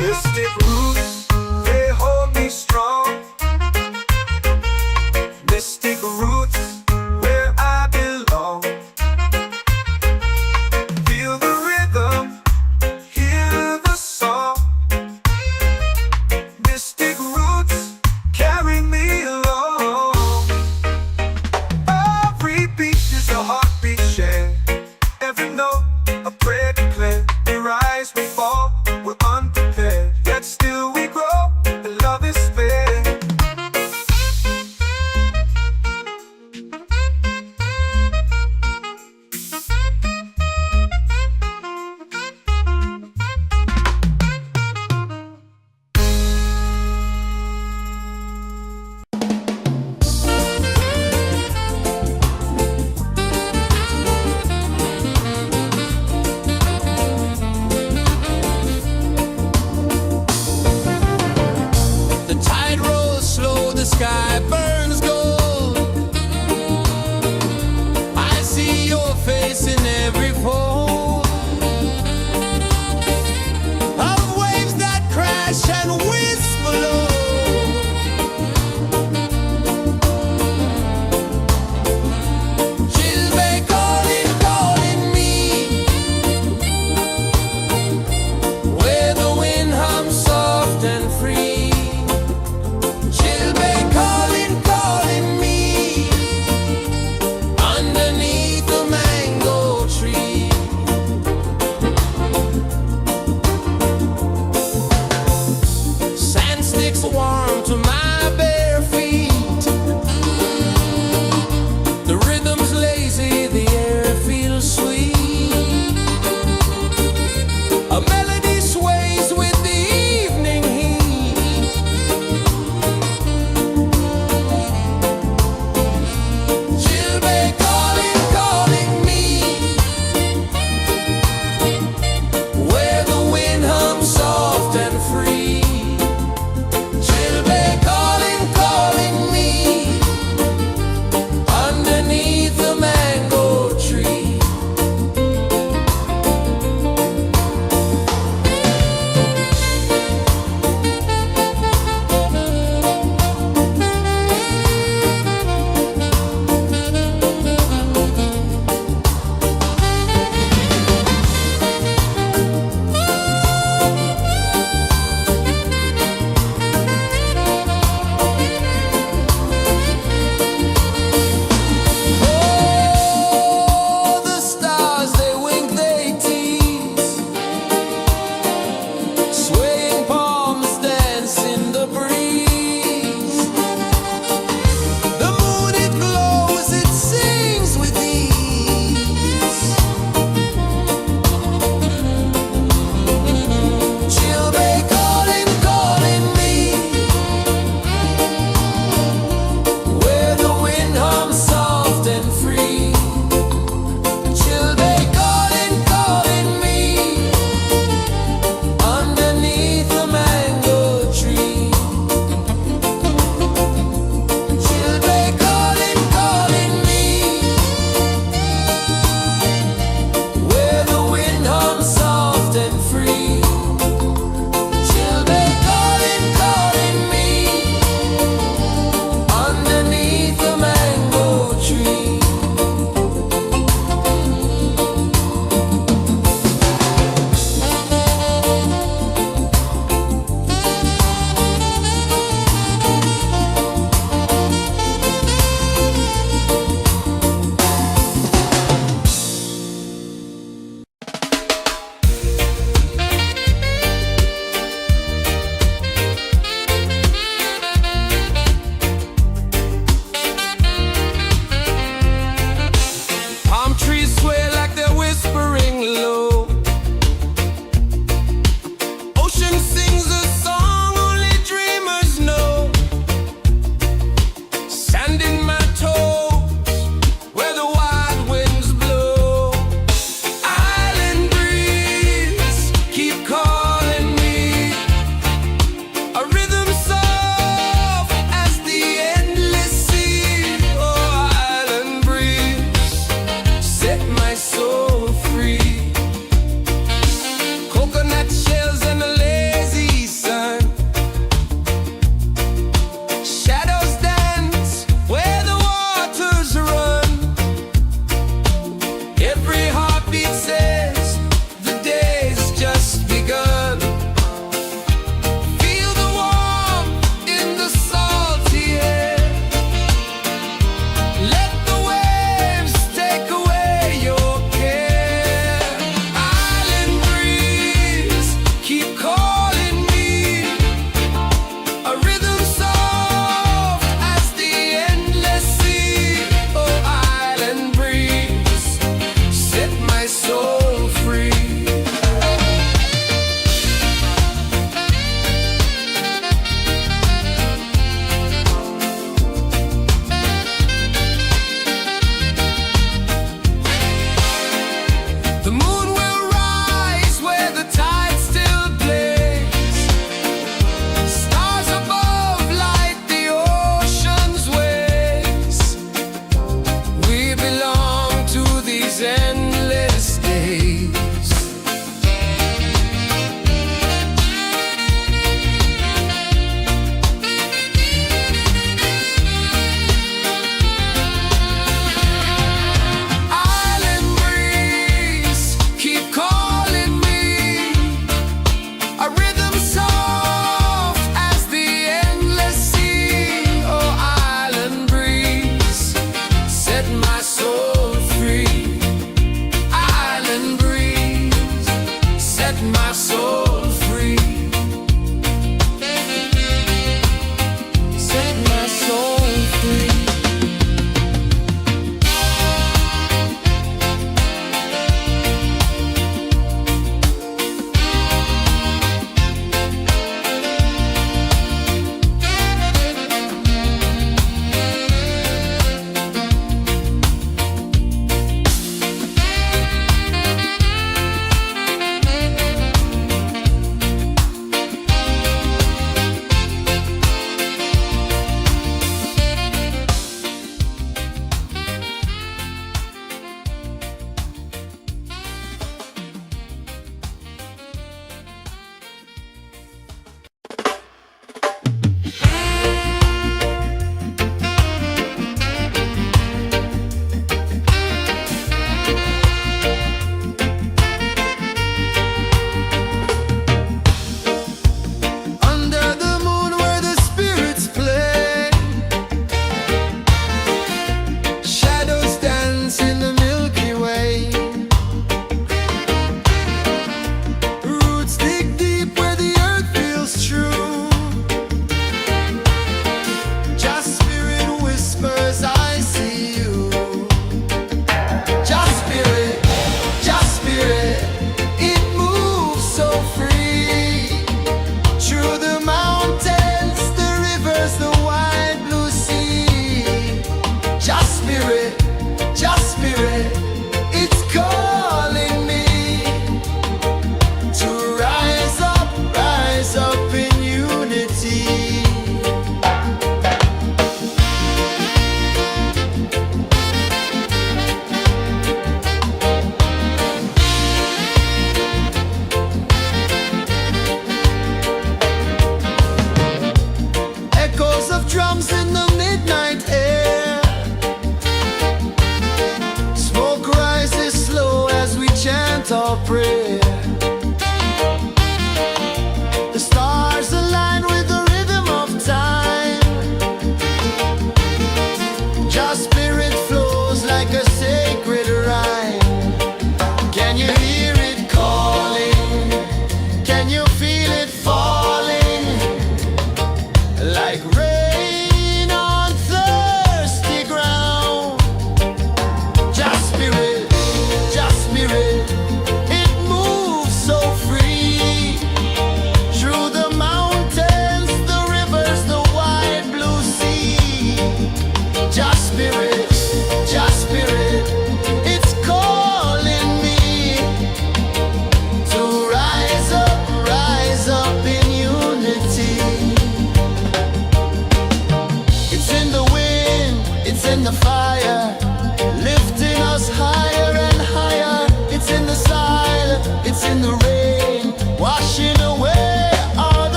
Mystic roots, they hold me strong. Mystic roots, where I belong. Feel sky burns gold. I see your face in every fold of waves that crash and whisper low. Chilbay calling, calling me, where the wind hums soft and free. Chilbay calling.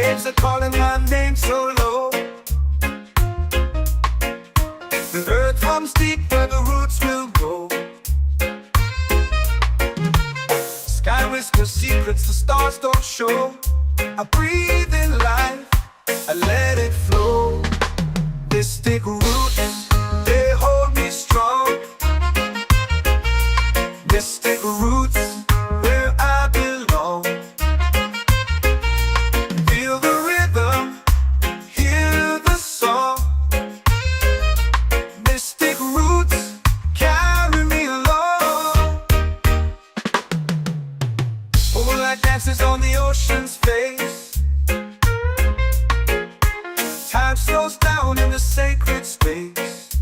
waves are calling my name so low. The earth hums deep where the roots will grow. Sky whispers secrets the stars don't show. I breathe in life, I let it flow. Mystic roots, they hold me strong. Mystic roots, where I belong. Feel the rhythm, hear the song. Mystic roots, carry me along. Moonlight dances on the ocean's face. Time slows down in the sacred space.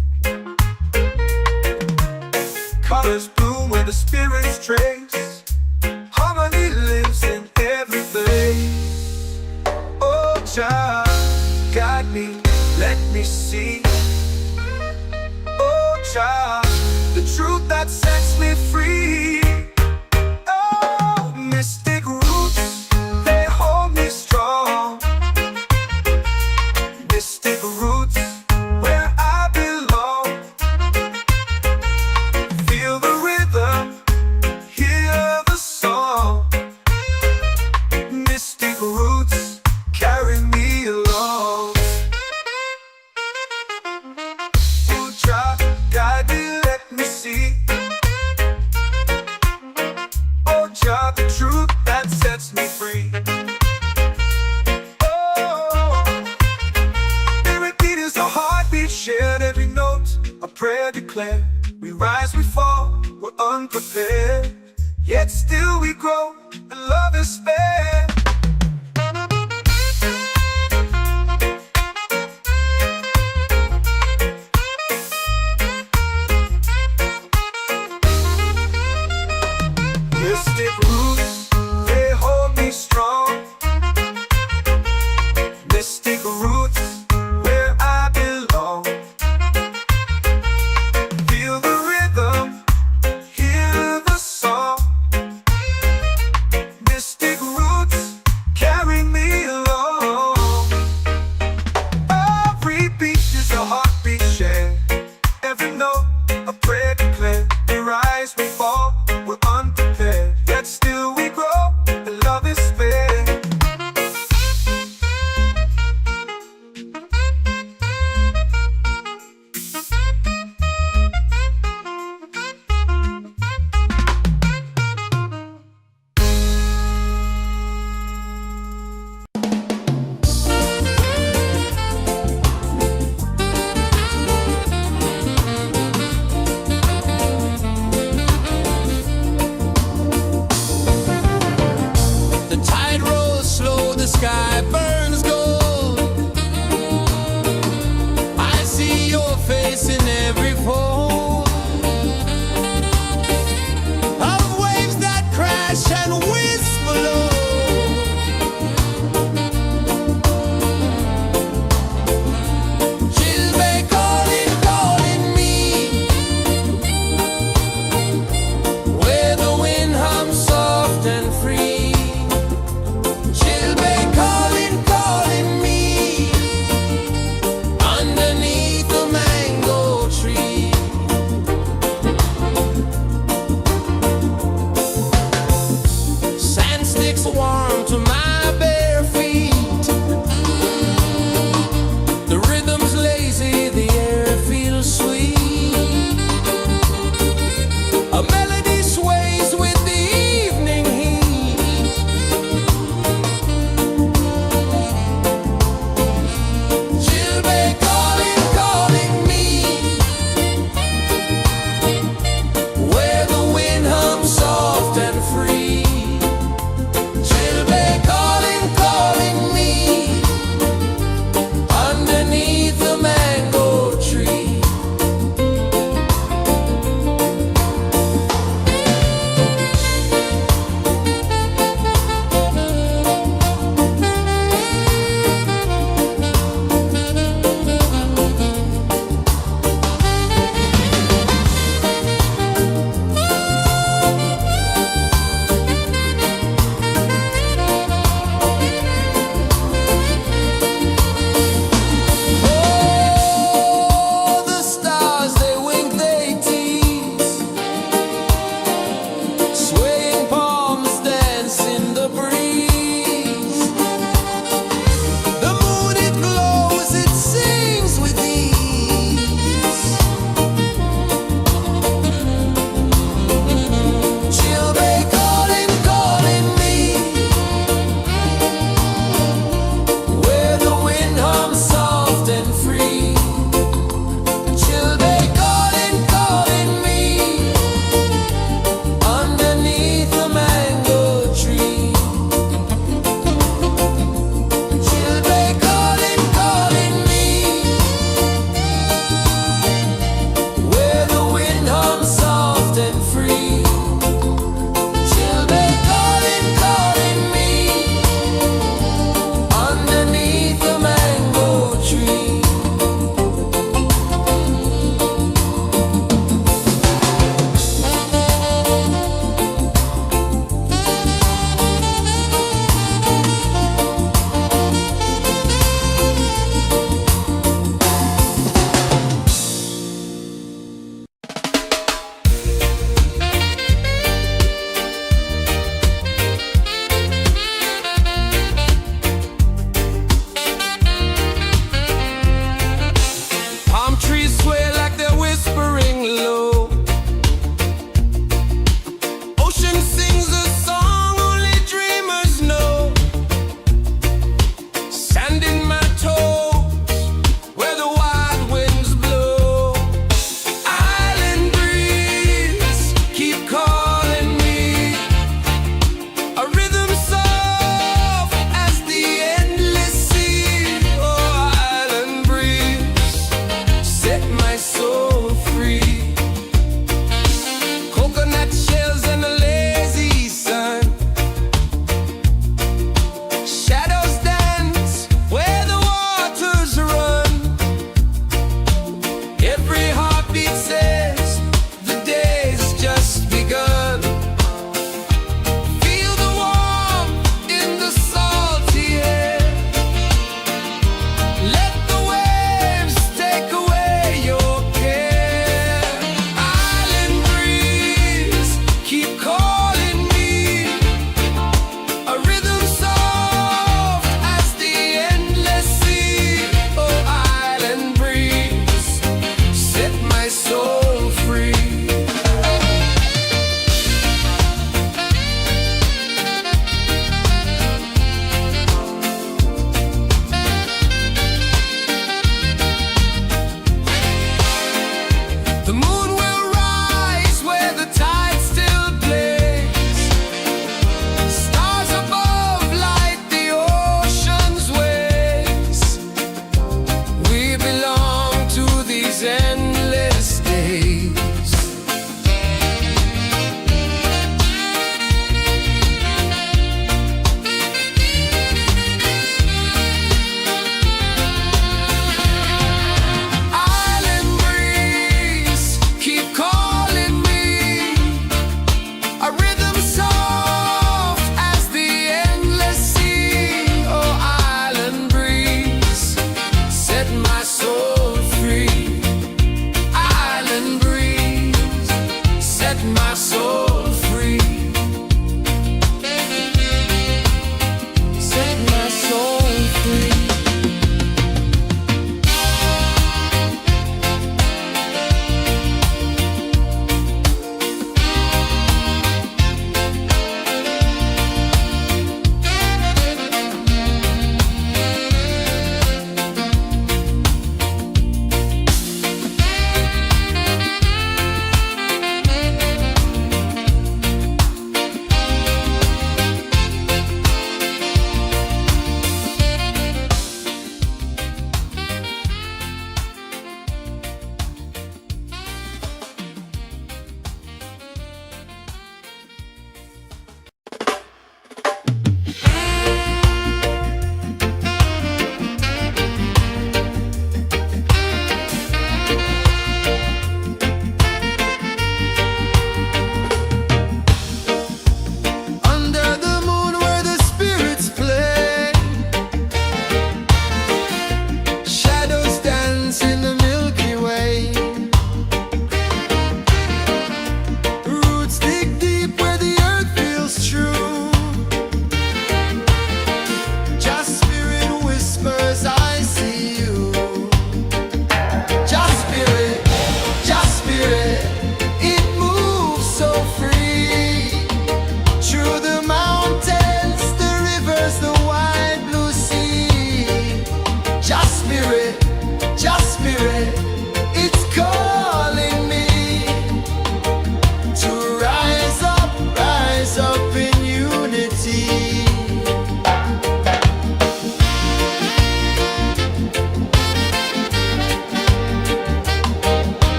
Colors bloom where the spirits trace. Harmony lives in every place. Oh, child, guide me, let me see. Oh, child, the truth that sets me free. Oh, mystic roots, they hold me strong. Mystic roots, where I belong. Feel the rhythm, hear the song. Mystic roots, carry me along. Oh, child, guide me, let me see. Oh, child, the truth that sets me free. Shared every note, a prayer declared. We rise, we fall, we're unprepared. Yet still we grow, and love is spared. Mystic roots, they hold me strong. Mystic roots, where I belong. Feel the rhythm, hear the song. Mystic roots,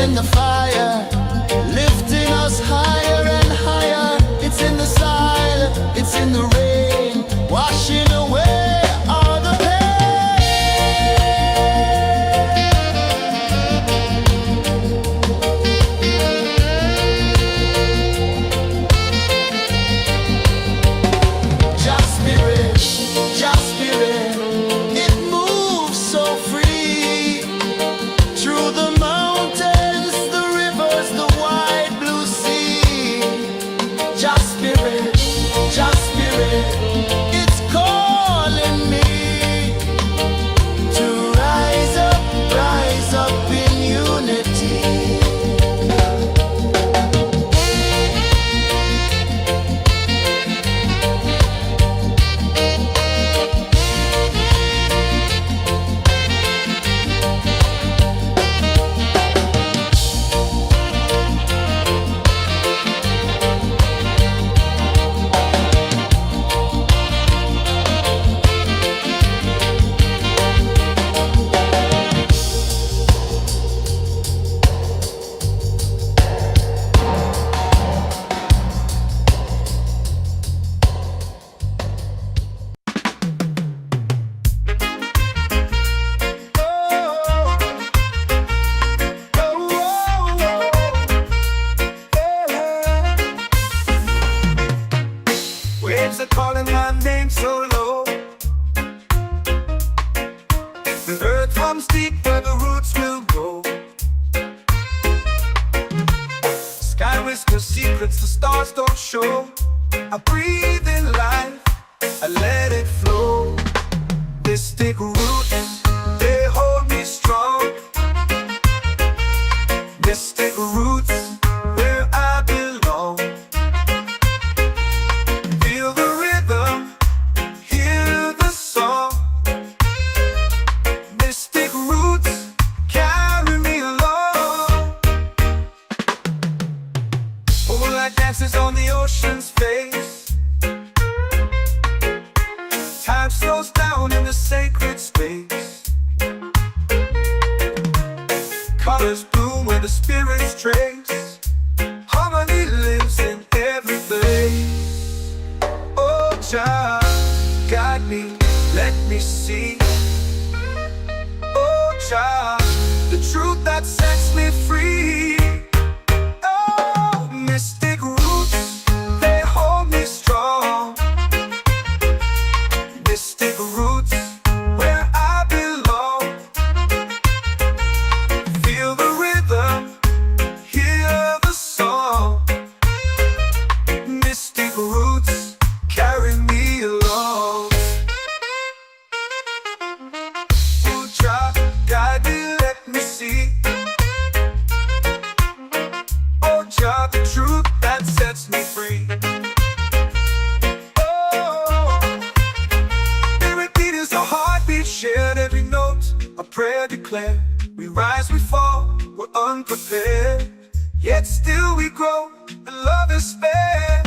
in the fire, lifting us higher and higher. It's in the silence, it's in the rain, washing away all the pain. Just spirit, it moves so free through the mountains, the rivers, the wide blue sea. Just spirit, it's calling me to rise up in unity. Waves are calling my name so low. The earth hums deep where the roots will go. Sky whispers secrets the stars don't show. I breathe in life, I let it flow. Mystic roots, they hold me strong. Mystic roots, where I belong. Feel the rhythm, hear the song. Mystic roots, carry me along. Moonlight dances on the ocean's face. Time slows down in the sacred space. Colors bloom where the spirits trace. Harmony lives in every place. Oh, Jah, guide me, let me see. Oh, Jah, the truth that sets me free. Oh, mystic roots, they hold me strong. Mystic roots, where I belong. Feel the rhythm, hear the song. Mystic roots, carry me along. Oh, Jah, guide me, let me see. Oh, Jah, the truth that sets me free. Oh, every beat is a heartbeat shared, every note a prayer declared. We rise, we fall, we're unprepared, yet still we grow, and love is spared.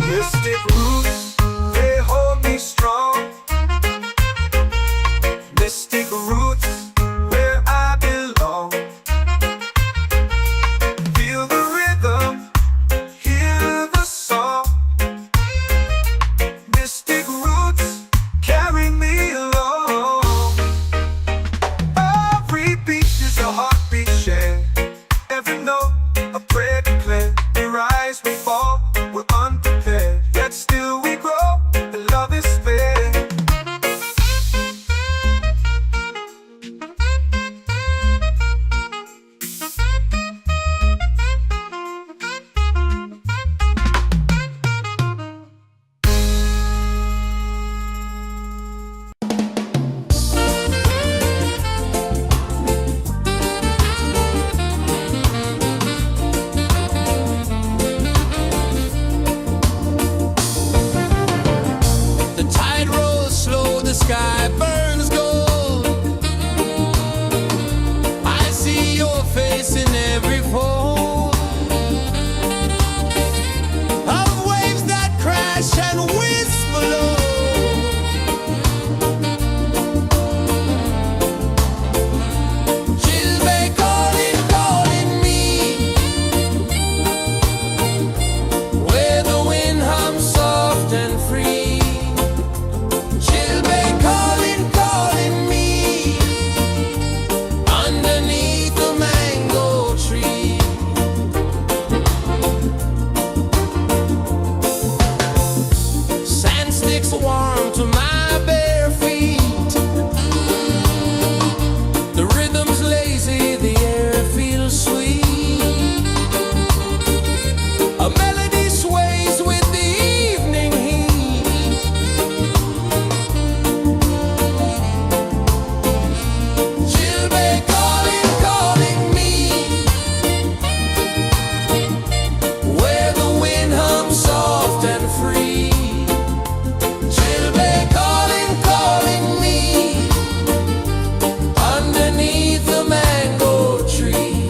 Mystic roots, they hold me strong. Mystic roots, where I belong. Feel the rhythm, hear the song. Mystic roots, carry me along. Every beat is a heartbeat shared, every note a prayer declared. We rise, we fall, we're unprepared, yet still we grow. A melody sways with the evening heat. Children calling, calling me, where the wind hums soft and free. Children calling, calling me, underneath the mango tree.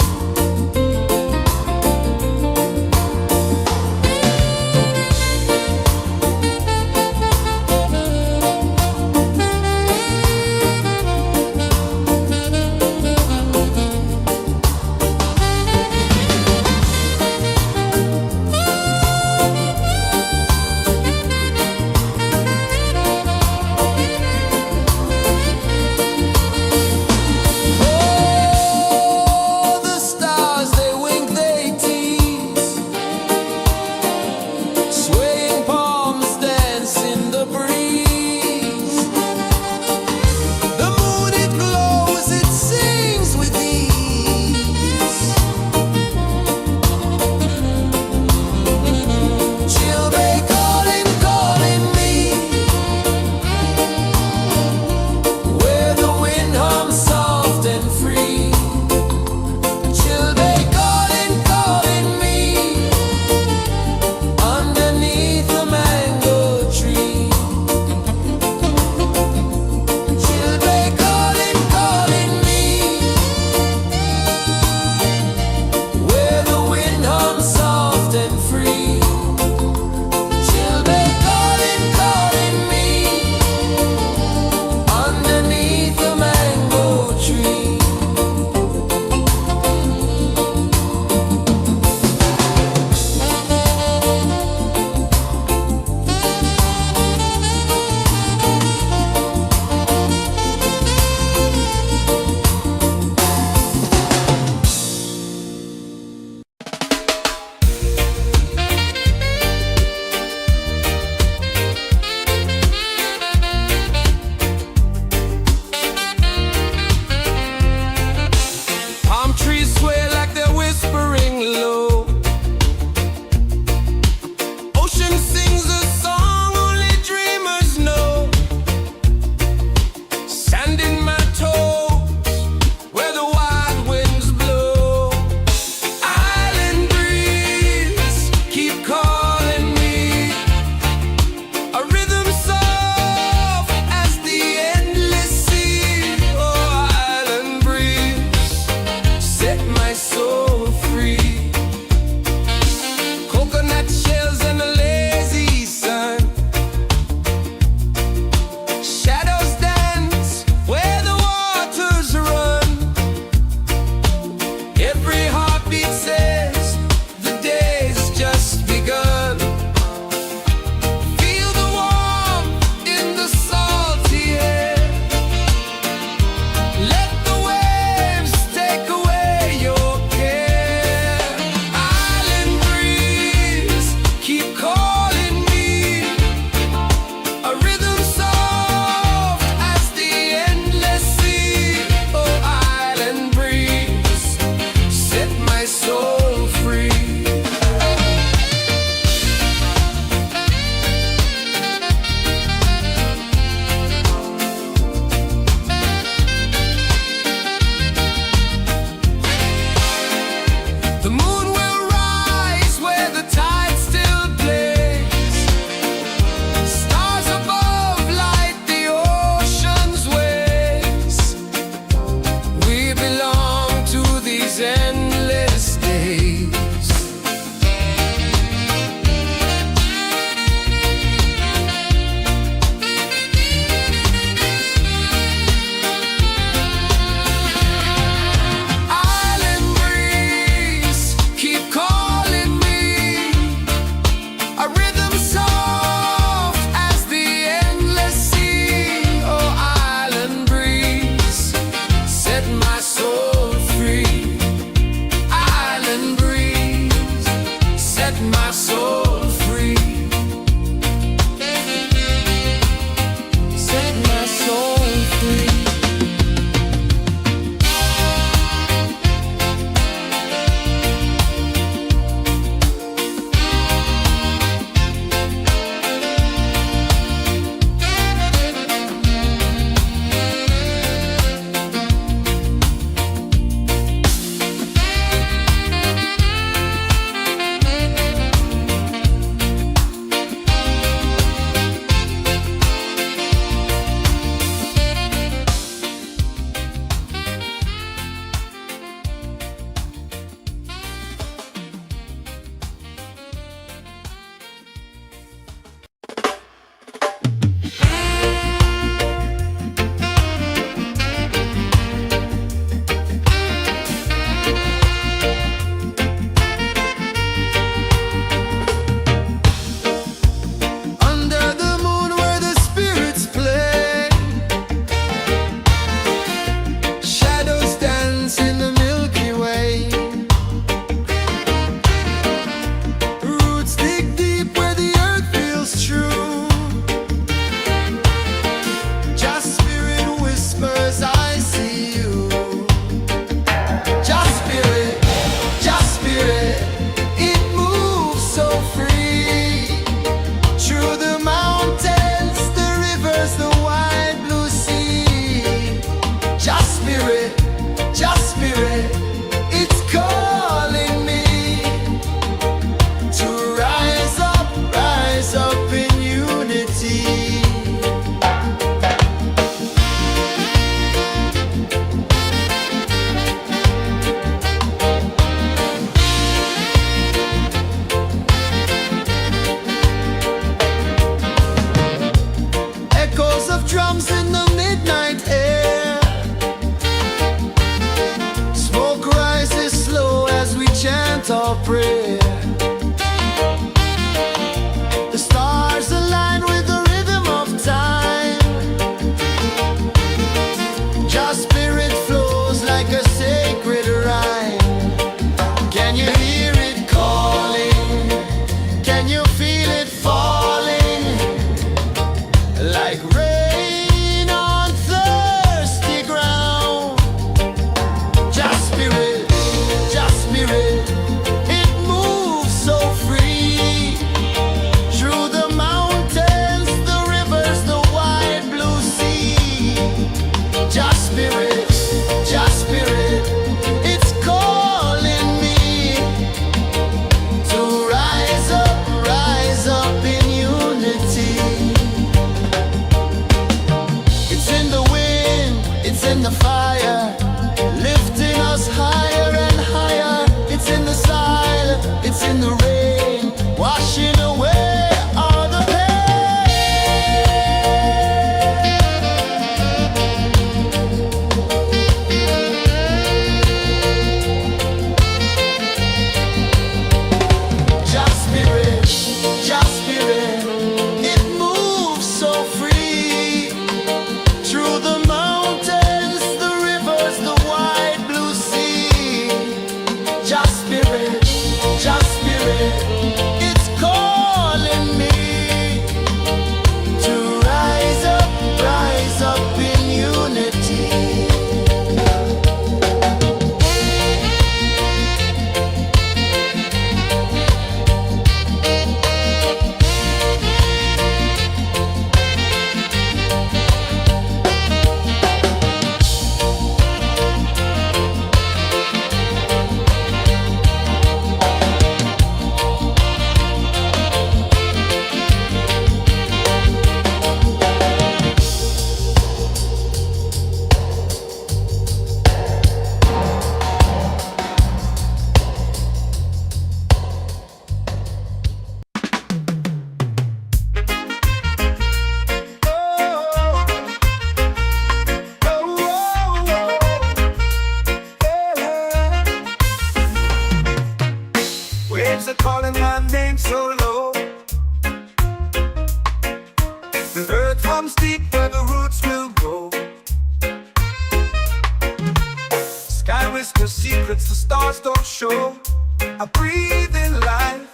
show. I breathe in life,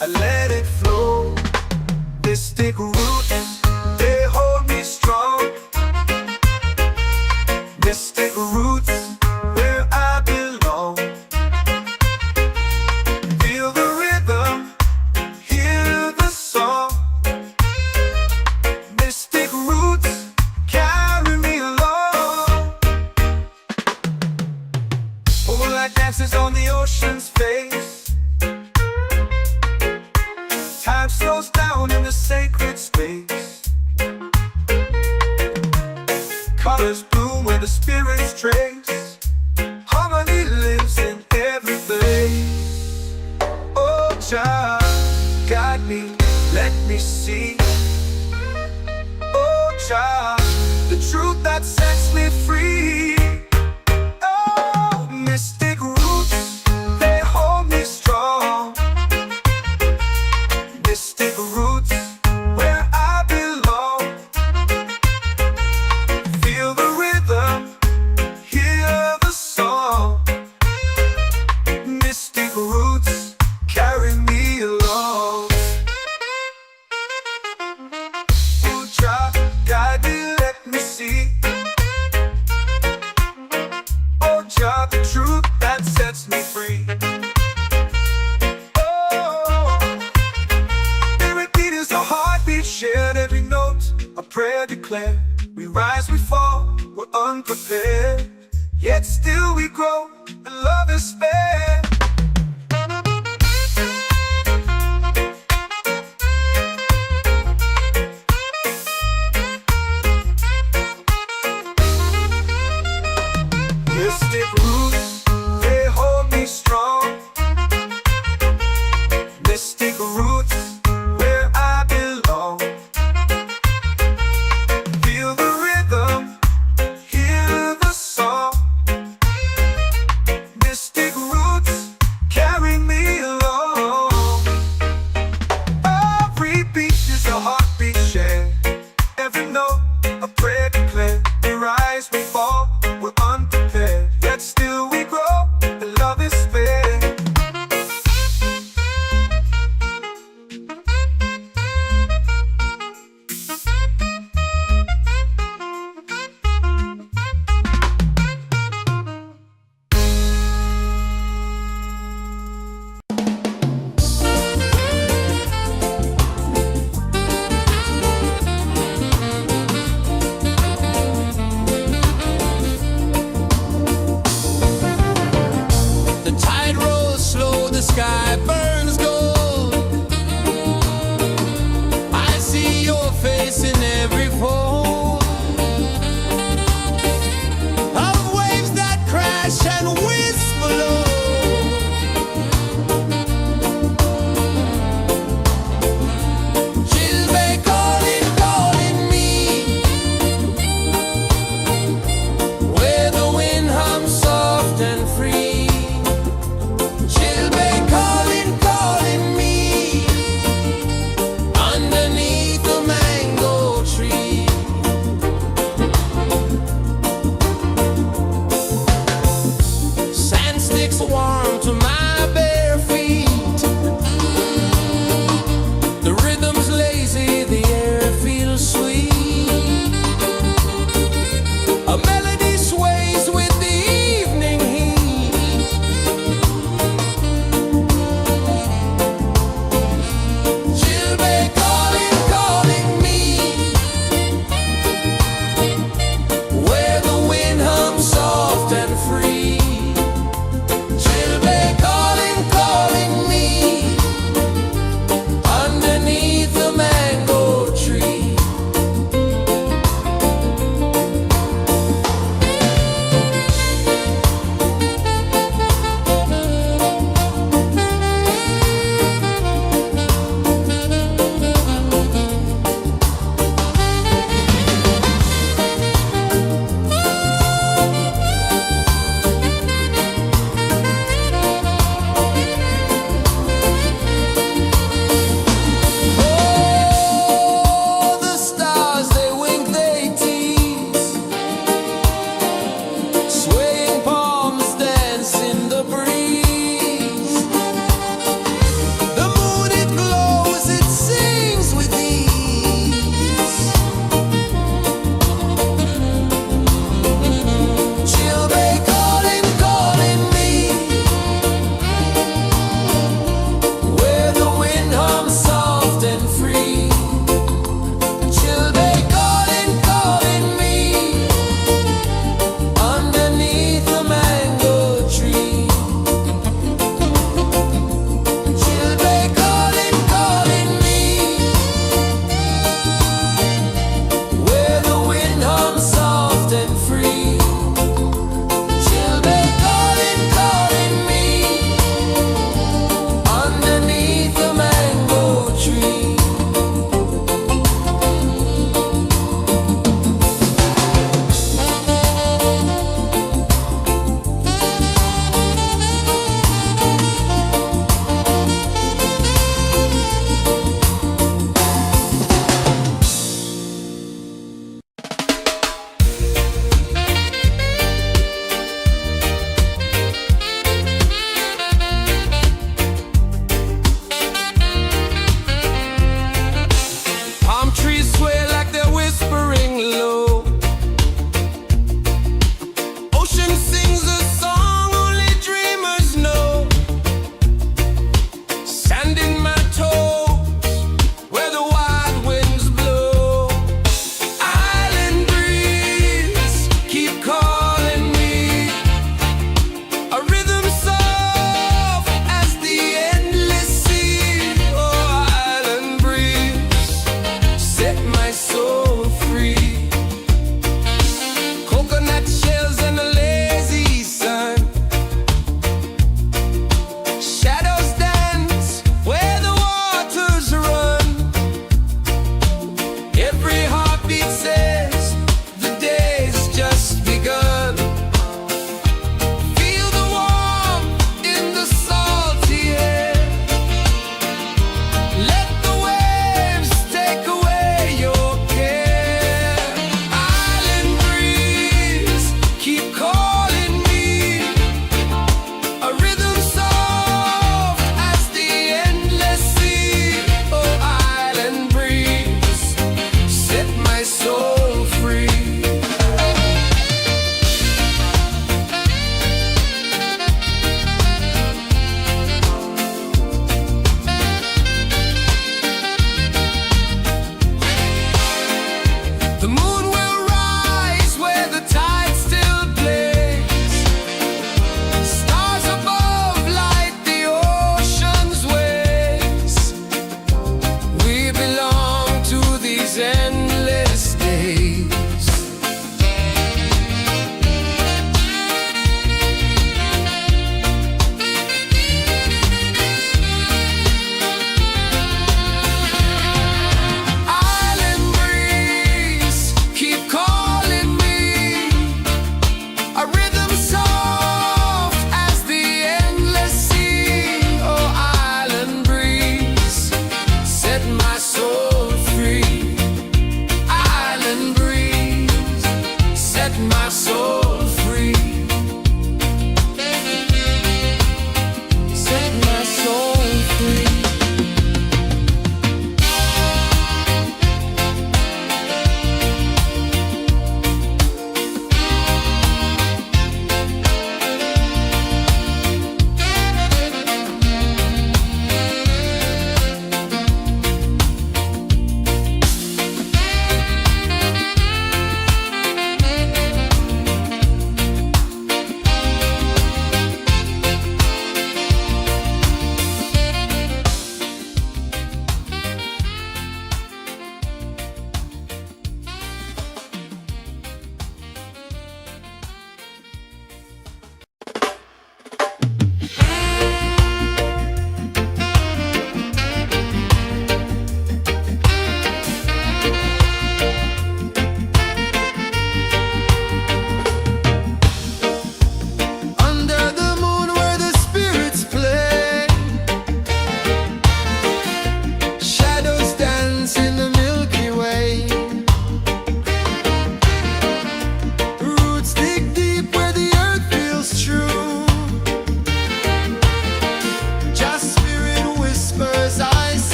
I let it flow. Mystic roots, they hold me strong. Mystic roots, where I belong. Feel the rhythm, hear the song. Mystic roots, carry me along. Moonlight dances on the ocean's face. Time slows down in the sacred space. Colors bloom where the spirits trace. Harmony lives in every place. Oh, Jah, guide me, let me see. Oh, Jah, the truth that sets me free. Oh, mystic roots, they hold me strong. Mystic roots, where I belong. Feel the rhythm, hear the song. Mystic roots, carry me along. Oh, Jah, guide me, let me see. Oh, Jah, the truth that sets me free. Oh, spirit beat is a heartbeat shared, every note a prayer declared. We rise, we fall, we're unprepared, yet still we grow, and love is spared. Mystic roots, they hold me strong. Mystic roots, where I belong. Feel the rhythm, hear the song. Mystic roots,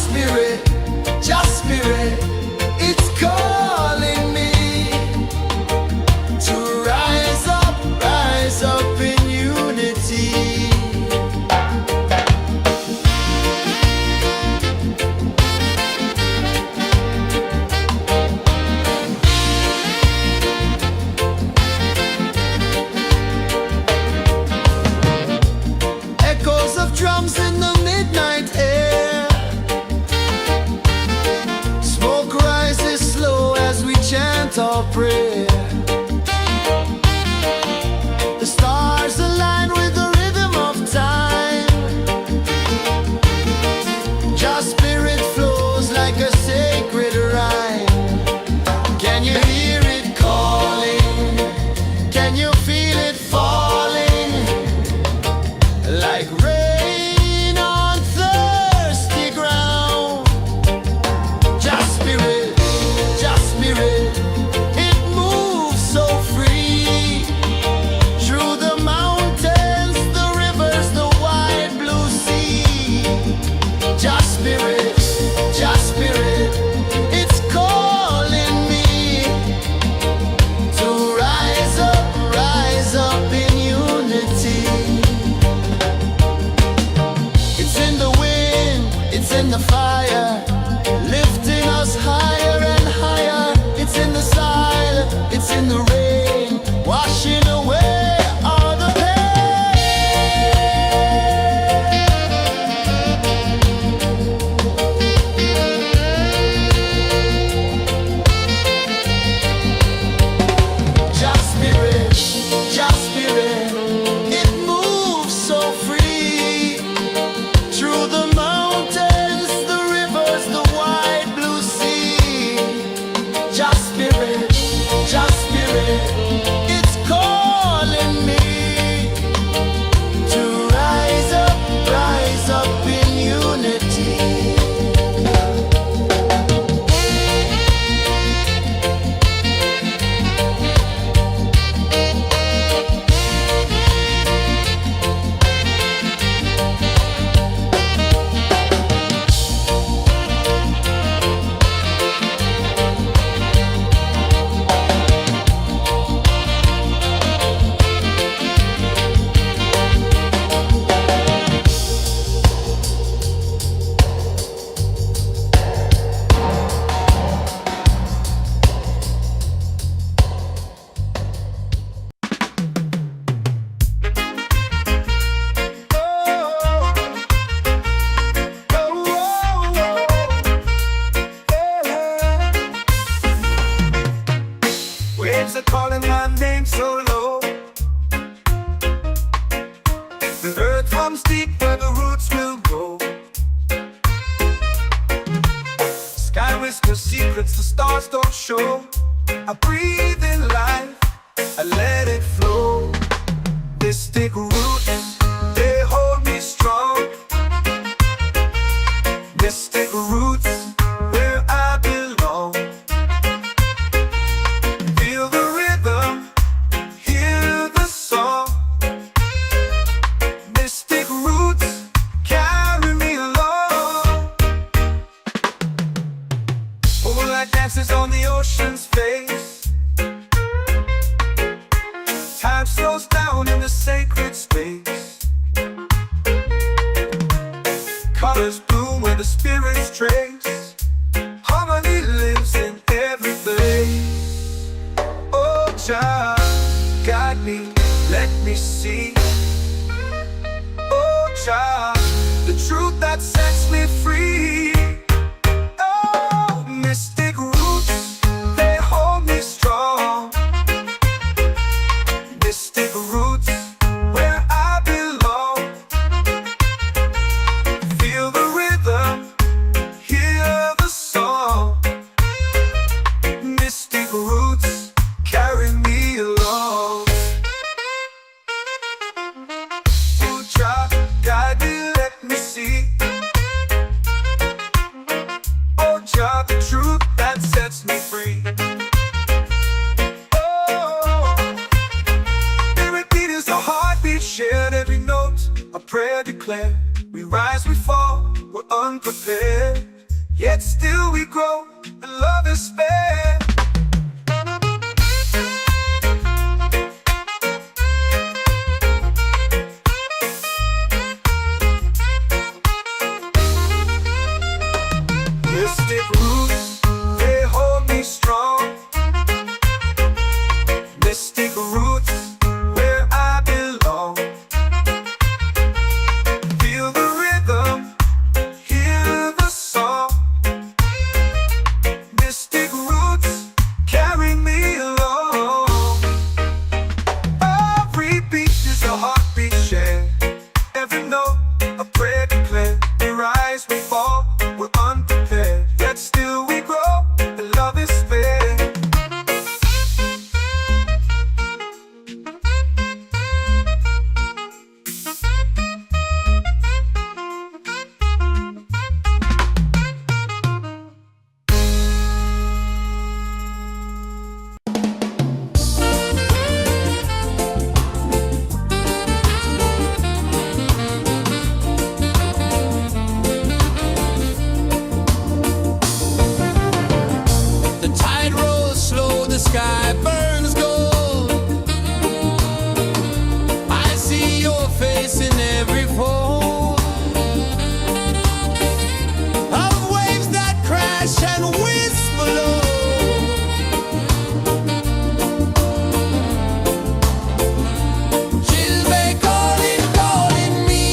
spirit, just spirit, it's calling me to rise up in unity. Echoes of drums in the midnight air. Smoke rises slow as we chant our prayer. The stars align with the rhythm of time. Just spirit flows like a sacred rhyme. Can you hear it calling? Can you feel it falling? Like rain on thirsty ground. Just spirit, it moves so free. Through the mountains, the rivers, the wide blue sea. Just spirit, it's calling me to rise up in unity. It's in the wind, it's in the fire, lifting us higher and higher. It's in the silence, it's in the rain, washing away all the pain. Just spirit, it moves so free. Through the mountains, the rivers, the wide blue sea. Just spirit, it's calling me to rise up in unity. Waves are calling my name so low. The earth hums deep where the roots will grow. Sky whispers secrets the stars don't show. I breathe in life, I let it flow. Mystic roots, they hold me strong. Mystic roots, where I belong. Feel the rhythm, hear the song. Mystic roots, carry me along. Moonlight dances on the ocean's face. Time slows down in the sacred space. Colors bloom where the spirits trace. Harmony lives in every place. Oh, child, guide me, let me see. Oh, child, the truth that sets me free. Oh, mystic roots, they hold me strong. Mystic roots, where I belong. Feel the rhythm, hear Yet still we grow, and love is spared. Mystic roots, they hold me strong. Mystic roots, where I belong. Feel the rhythm, hear the song. Mystic roots, carry me along. Every beat is a heartbeat shared. Every note, a prayer declared. We rise, we fall, we're unprepared. Yet still we grow, and love is fair. The tide rolls slow, the sky burns gold. I see your face in every fold of waves that crash and whisper low. She'll be calling, calling me,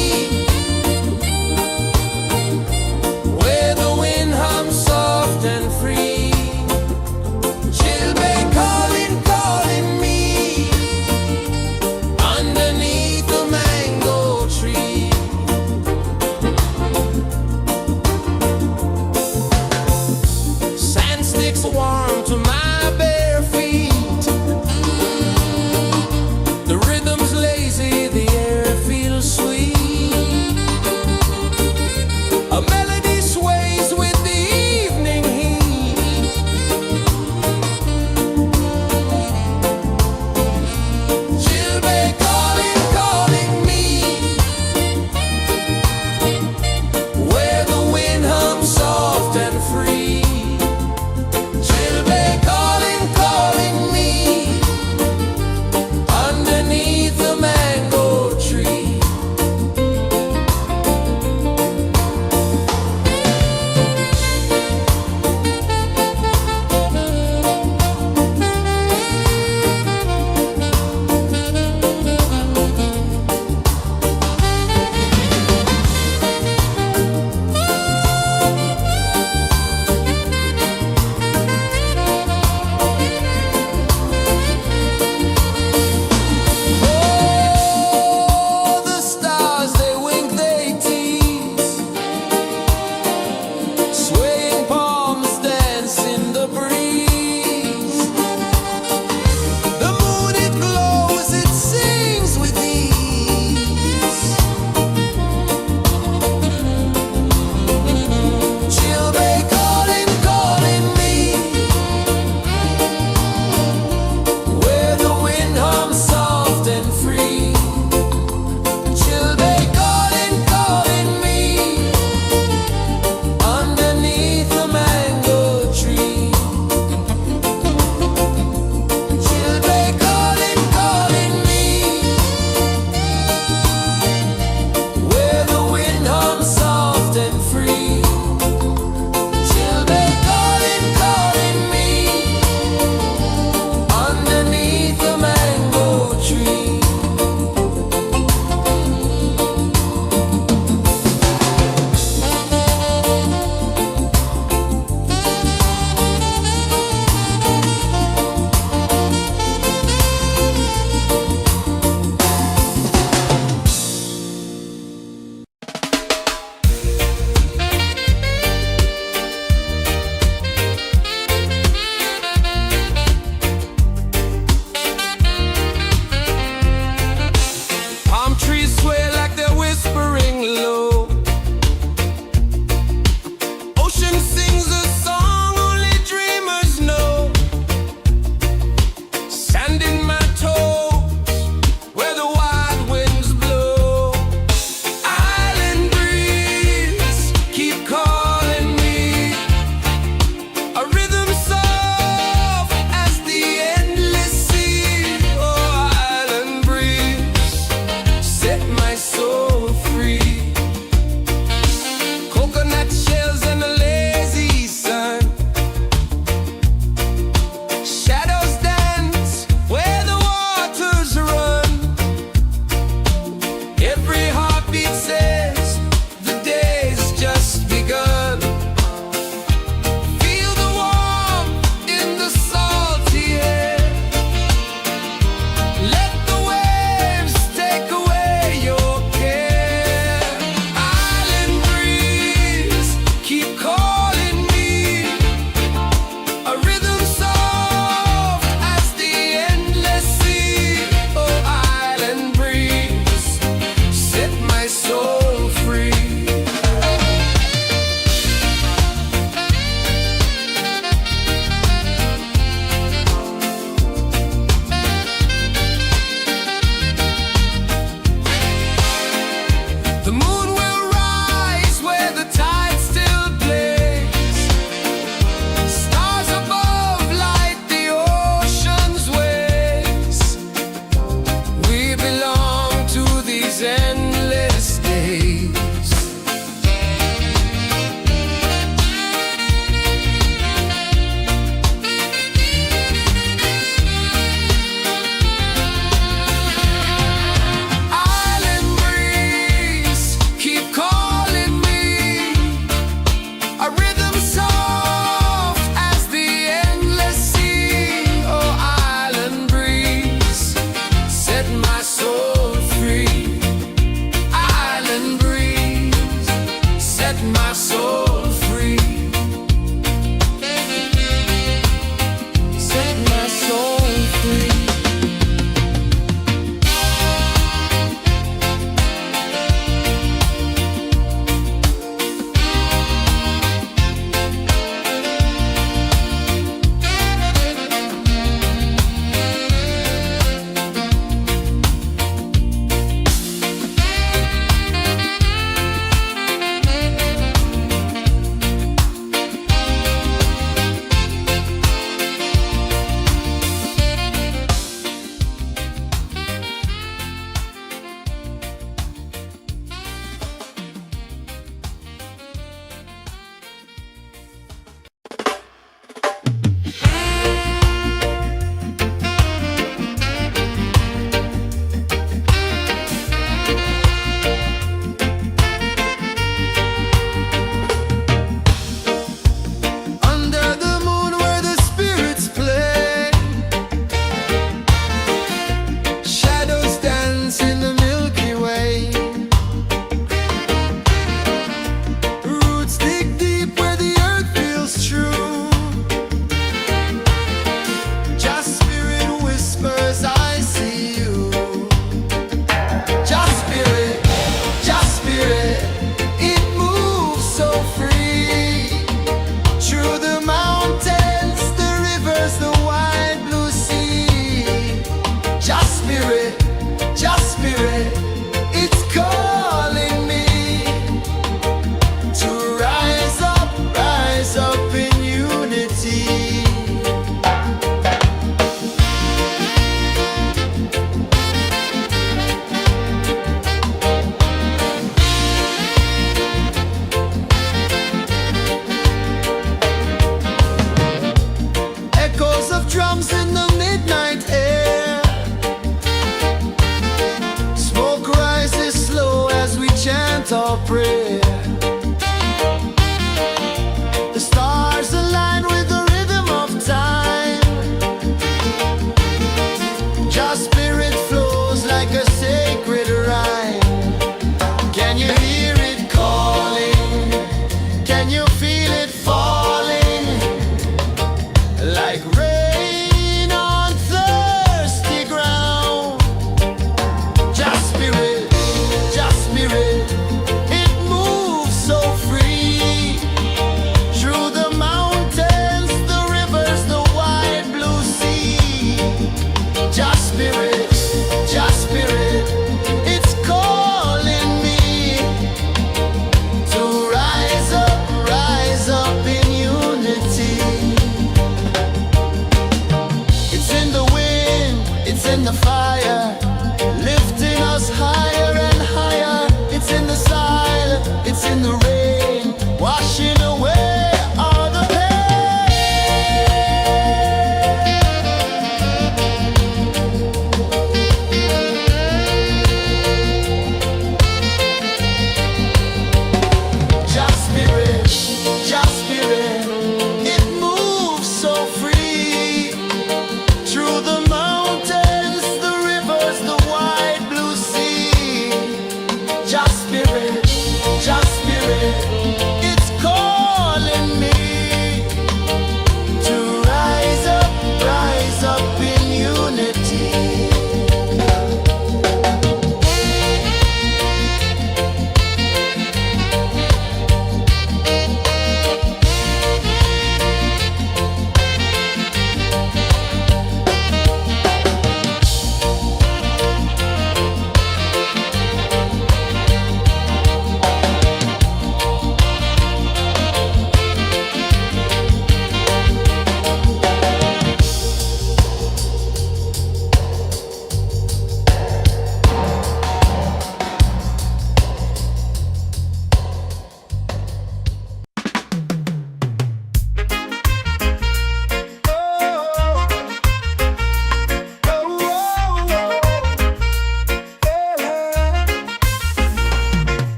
where the wind hums soft and free. She'll be calling, calling me, underneath the mango tree. Sand sticks warm to my bare feet. The rhythm's lazy, the air feels sweet. A melody sways with the evening heat. She'll be calling, calling me, where the wind hums soft and free. She'll be calling, calling me, underneath the mango tree.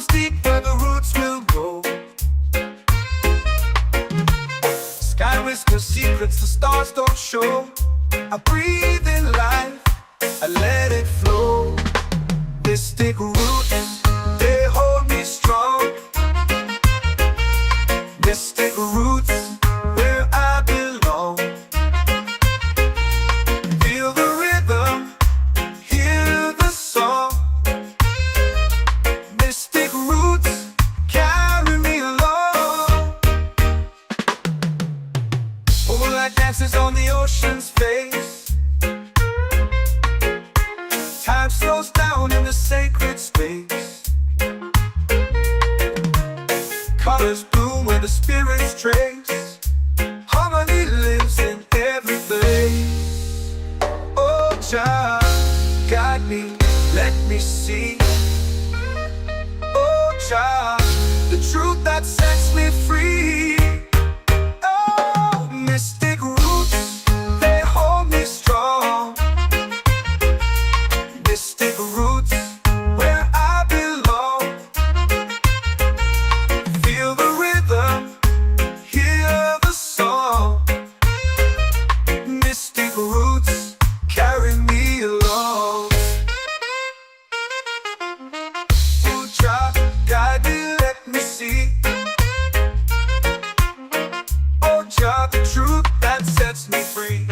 comes deep where the roots will grow. Sky whispers secrets the stars don't show. I breathe in life, I let it flow. Mystic roots, they hold me strong. Mystic roots, where I belong. Feel the rhythm, hear the song. Mystic roots, carry me along. Moonlight dances on the ocean's face. Time slows down in the sacred space. Colors bloom where the spirits trace. Harmony lives in every place. Oh, Jah, guide me, let me see. Oh, Jah, the truth that sets me free. Oh, mystic roots, they hold me strong. Mystic roots, where I belong. Feel the rhythm, hear the song. Mystic roots, carry me along. Oh, Jah, guide me, let me see. Oh, Jah, the truth that sets me free.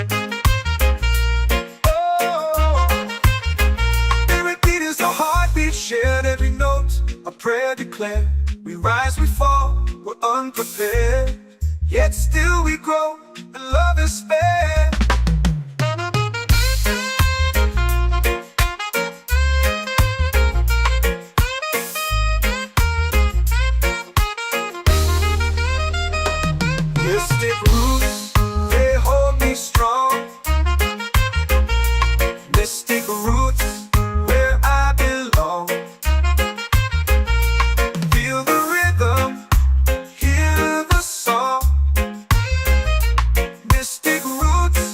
Shared every note, a prayer declared. We rise, we fall, we're unprepared. Yet still we grow, and love is spared. Mystic roots, they hold me strong. Mystic roots, where I belong. Feel the rhythm, hear the song. Mystic roots,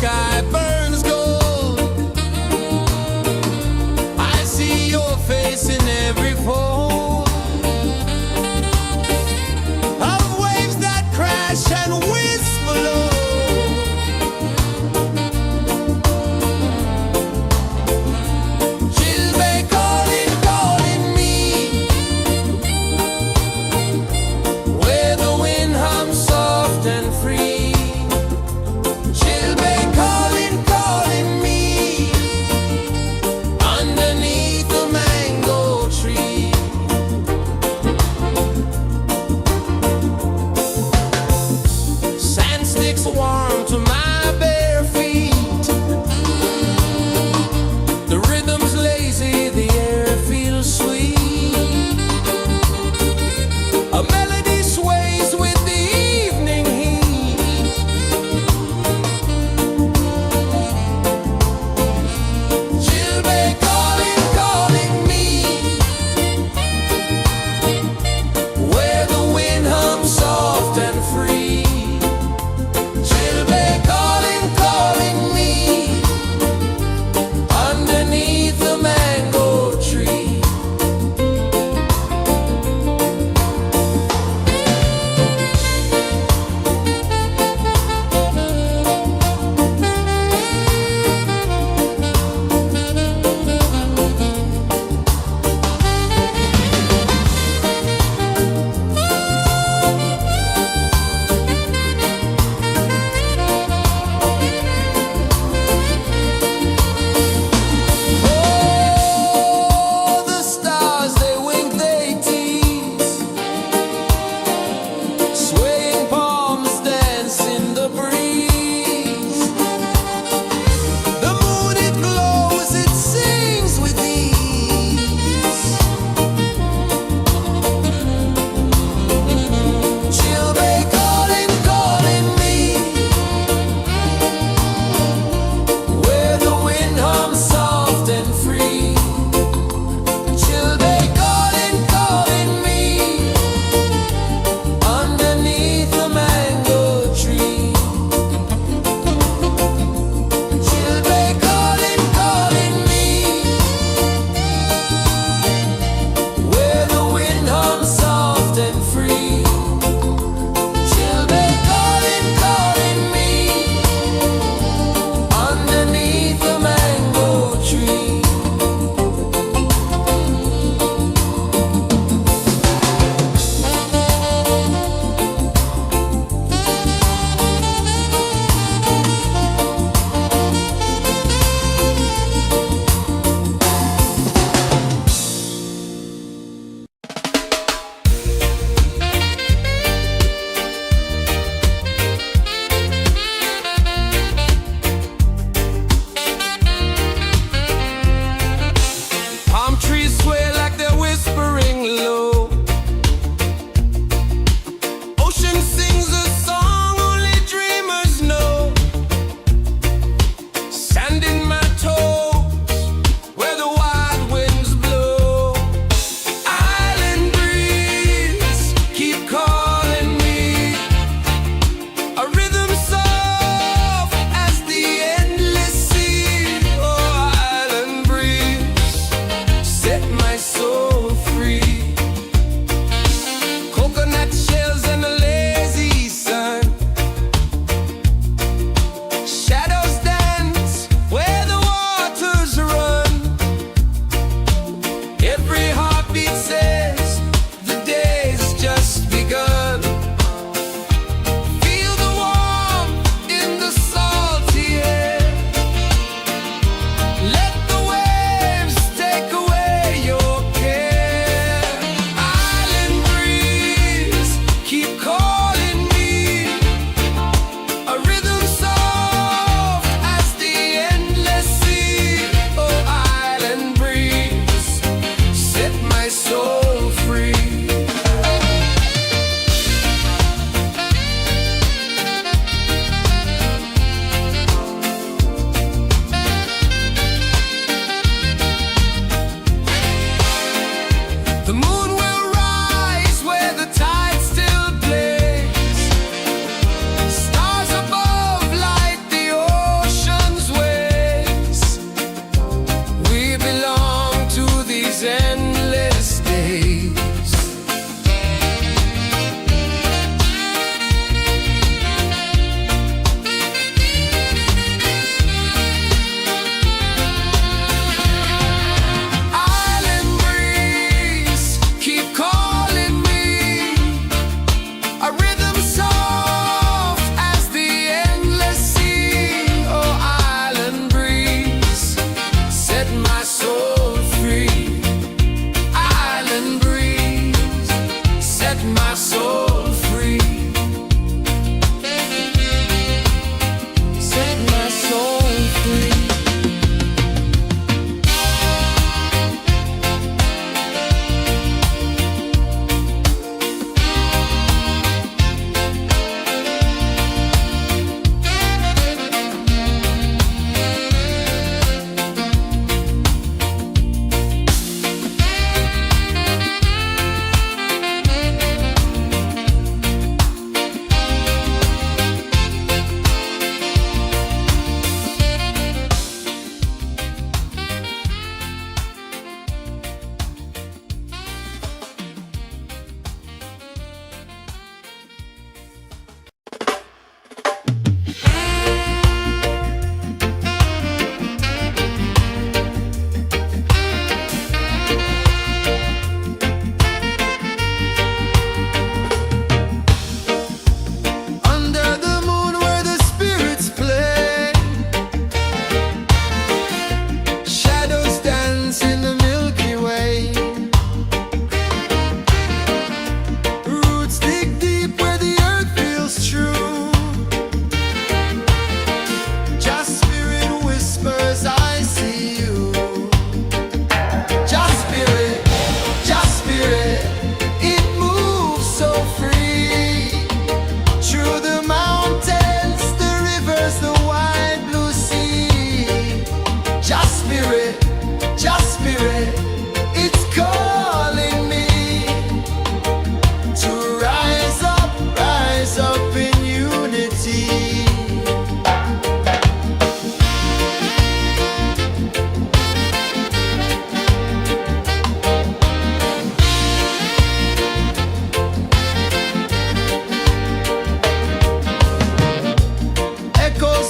sky burns gold. I see your face in every fold of waves that crash and whisper low. Chilbay calling, calling me, where the wind hums soft and free. Chilbay calling,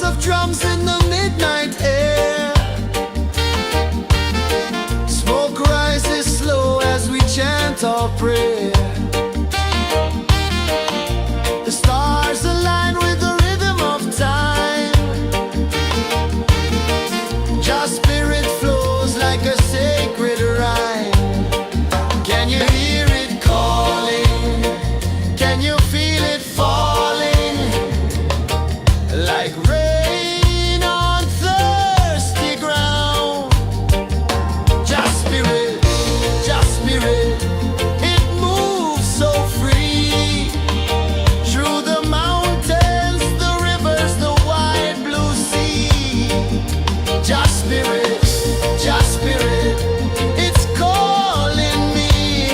bass of drums in the midnight air. Smoke rises slow as we chant our prayer. The stars align with the rhythm of time. Your spirit flows like a sacred rhyme. Can you hear it calling? Can you feel it falling? Like rain on thirsty ground. Just spirit, it moves so free. Through the mountains, the rivers, the wide blue sea. Just spirit, it's calling me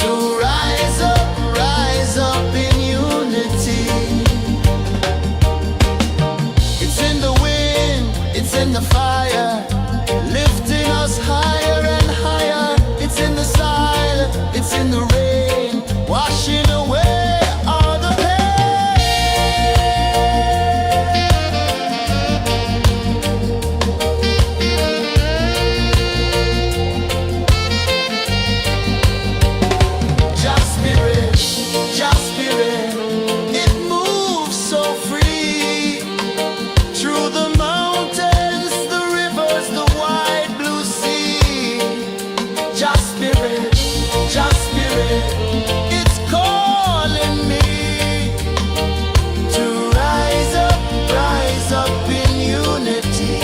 to rise up in unity. It's in the wind, it's in the fire, lifting us higher and higher. It's in the silence, it's in the rain, washing away all the Just spirit, it moves so free. Through the mountains, the rivers, the wide blue sea. Just spirit, it's calling me to rise up in unity.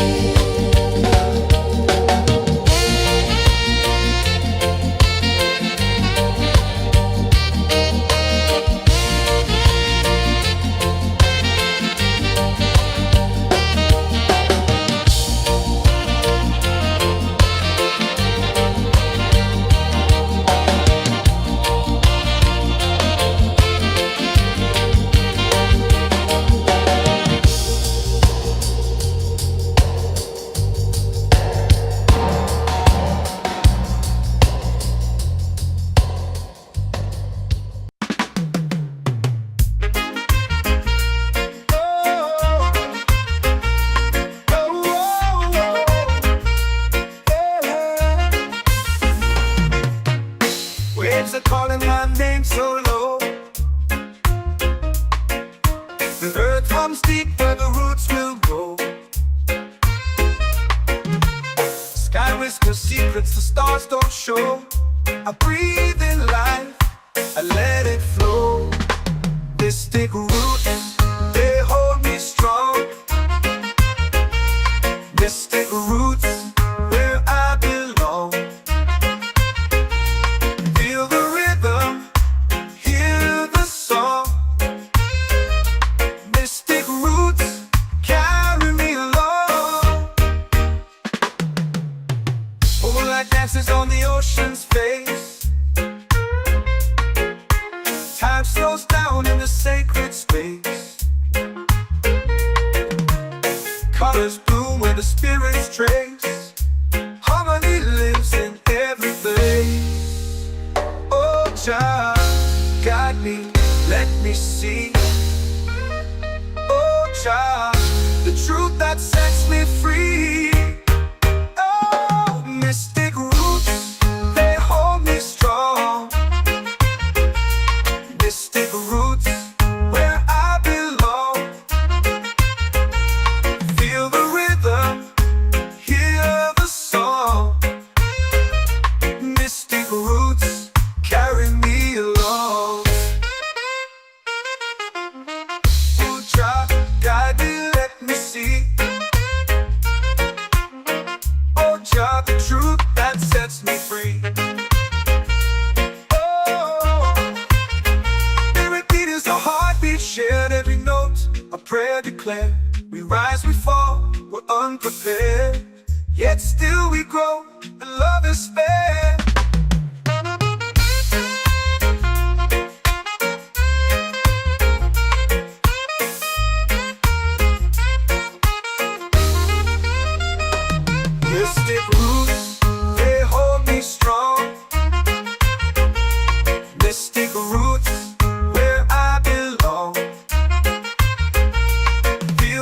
Waves are calling my name so low. The earth hums deep where the roots will grow. Sky whispers secrets the stars don't show. I breathe in life, I let it flow. They stick rooted, they hold me strong. Mystic roots where I belong. Feel the rhythm, hear the song. Mystic roots carry me along. Moonlight dances on the ocean's face. Time slows down in the sacred space. Colors bloom where the spirits trace. Harmony lives in every place. Oh, Jah, guide me, let me see. Oh, Jah, the truth that sets me free. Oh, mystic roots, they hold me strong. Mystic roots where I belong. Feel the rhythm, hear the song. Mystic roots carry me along. Oh, Jah, guide me, let me see. Oh, Jah, the truth that sets me free. Oh, spirit beat is a heartbeat shared, every note a prayer declared. We rise, we fall, we're unprepared, yet still we grow, and love is spared. Mystic roots, they hold me strong. Mystic roots where I belong. Feel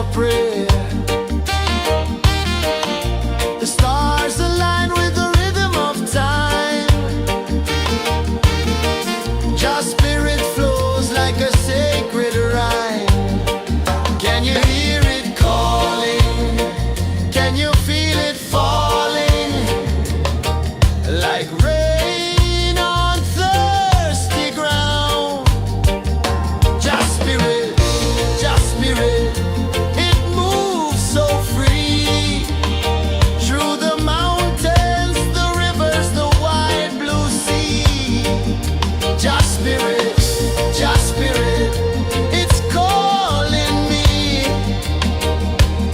for prayer. The stars align with the rhythm of time. Your spirit flows like a sacred rhyme. Can you hear it calling? Can you feel it falling? Like rain on thirsty ground. Just spirit, it moves so free. Through the mountains, the rivers, the wide blue sea. Just spirit, it's calling me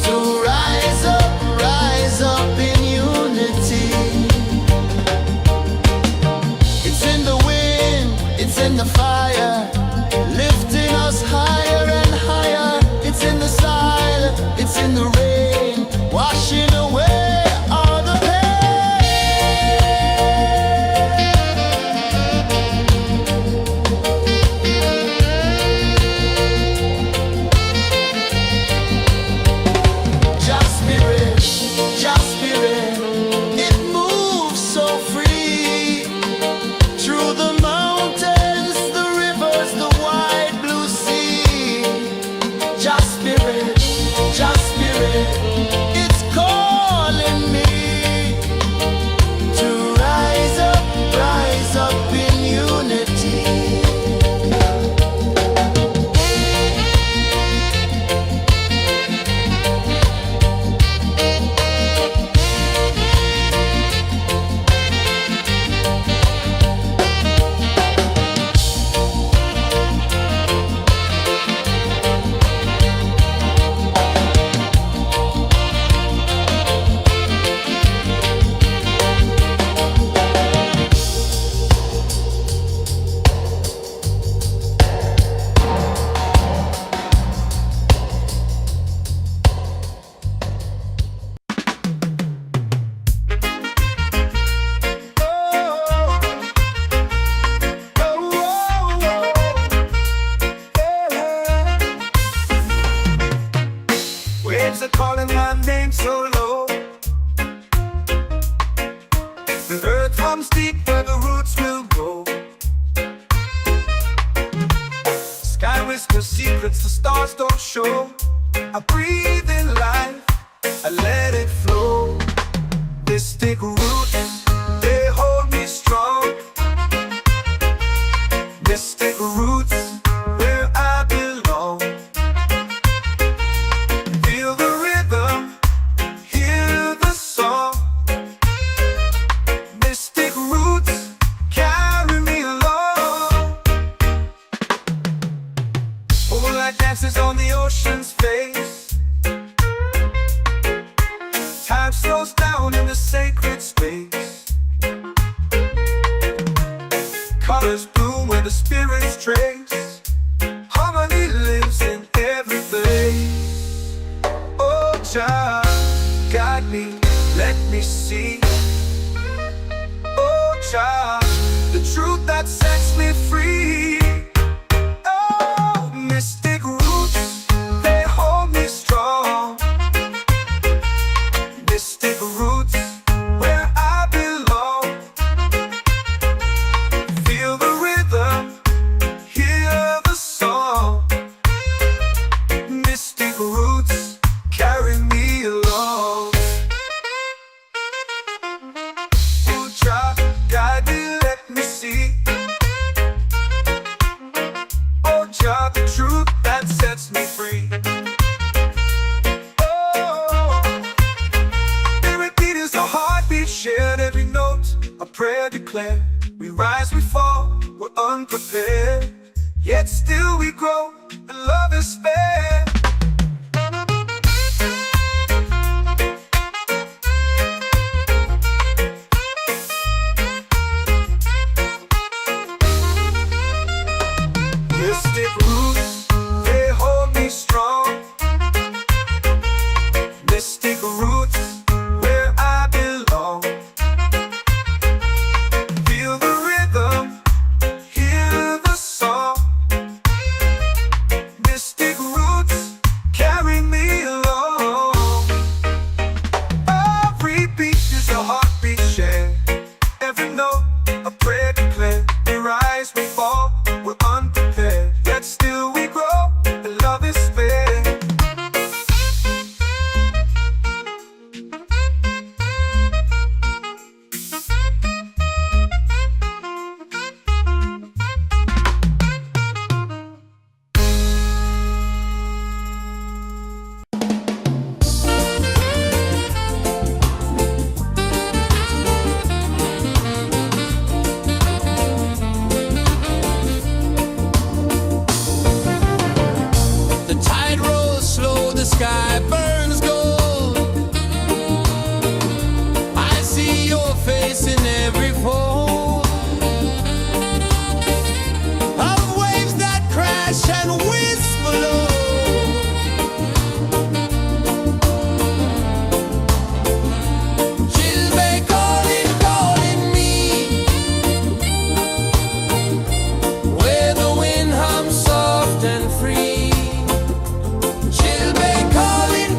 to rise up in unity. It's in the wind, it's in the fire, lifting us higher and higher. It's in the silence, it's in the rain, washing away all the Just spirit, it moves so free. Through the mountains, the rivers, the wide blue sea. Just spirit, it's calling me to rise up in unity. Waves are calling my name so low. The earth hums deep where the roots will go. Sky whispers secrets the stars don't show. I breathe in life, I let it flow. Mystic roots, they hold me strong. Mystic roots, where I belong. Feel the rhythm, hear the song. Mystic roots, carry me along. Moonlight dances on the ocean's face. Time slows down in the sacred space. Colors bloom where the spirits trace. Harmony lives in every place. Oh, child, guide me, let me see. Oh, child, the truth that sets me free. Oh, mystic roots, they hold me strong. Mystic roots, where I belong. Feel the rhythm, hear the song. Mystic roots, carry me along. Oh, child, guide me, let me see. Oh, child, the truth that sets me free. Oh, every beat is a heartbeat shared, every note a prayer declared. We rise, we fall, we're unprepared, yet still we grow, and love is spared. Mystic roots, they hold me strong. Mystic roots, where I belong. Feel the rhythm, hear the song. Mystic roots, sky burns gold. I see your face in every fold of waves that crash and whisper low. She'll be calling, calling me where the wind hums soft and free. She'll be calling,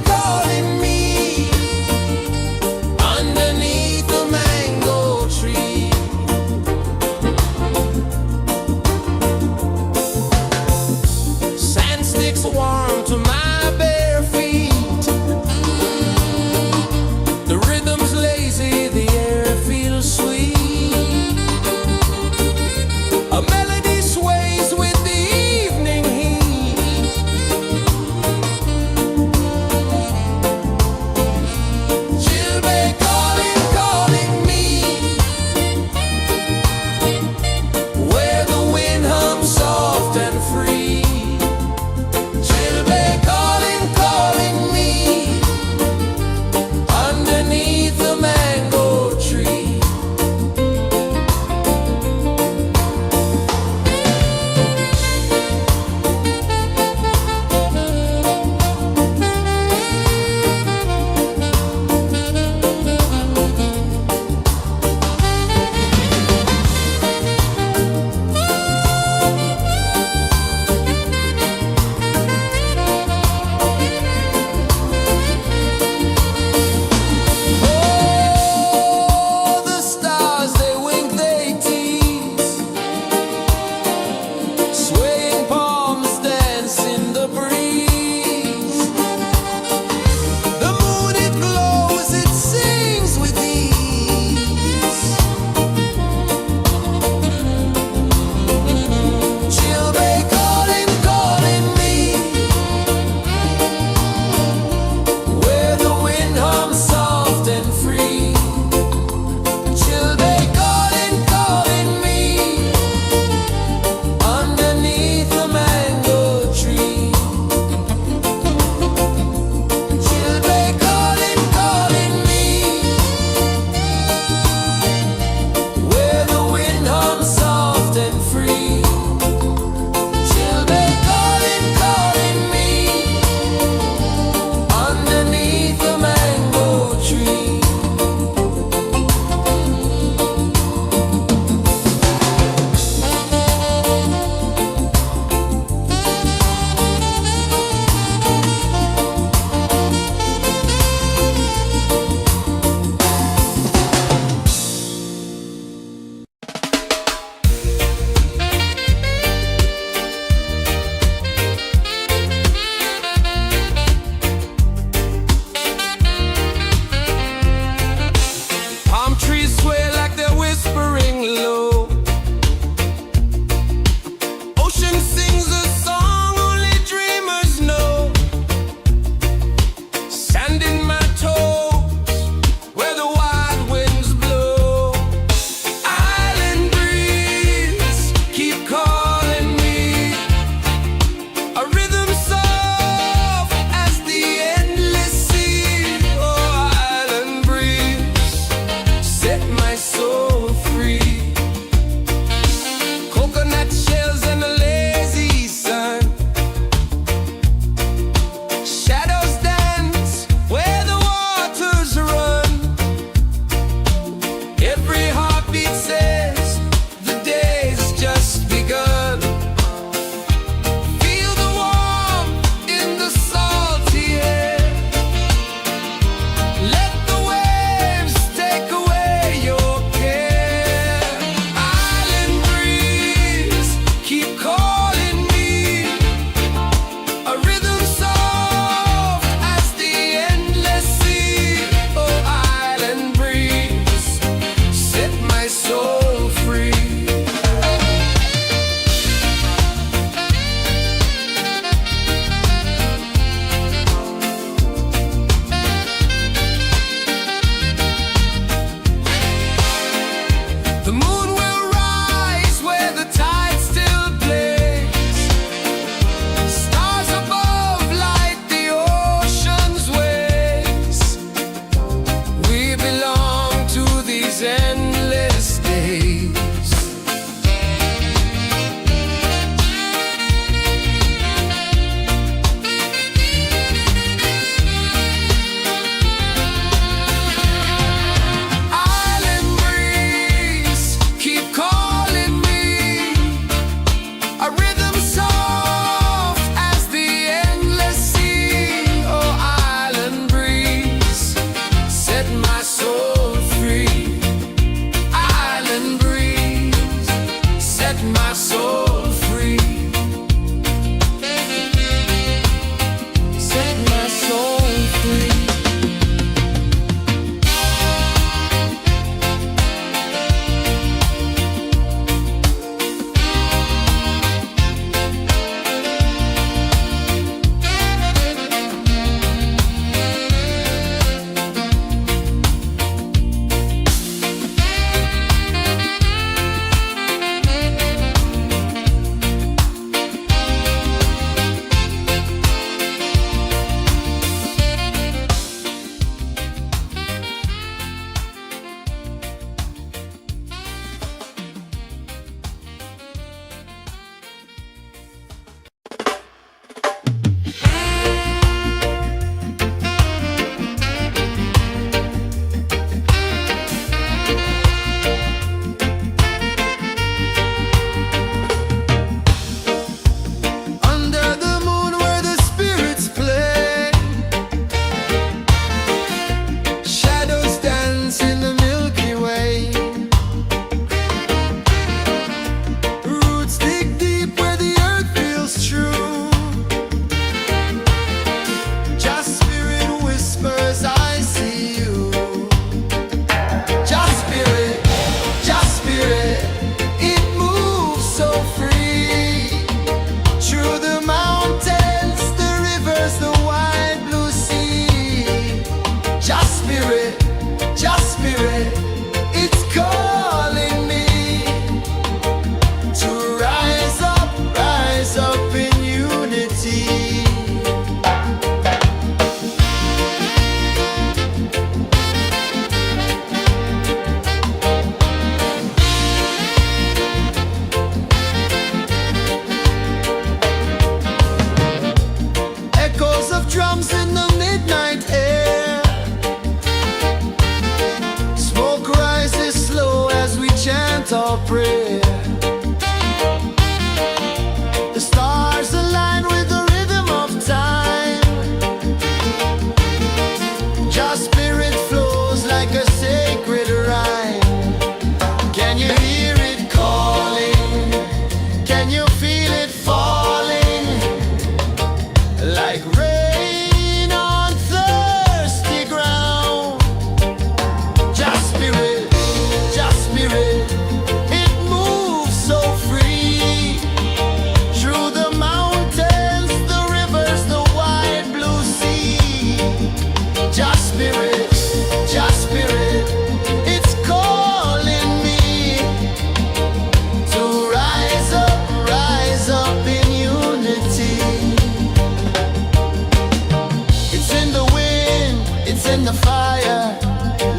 the fire,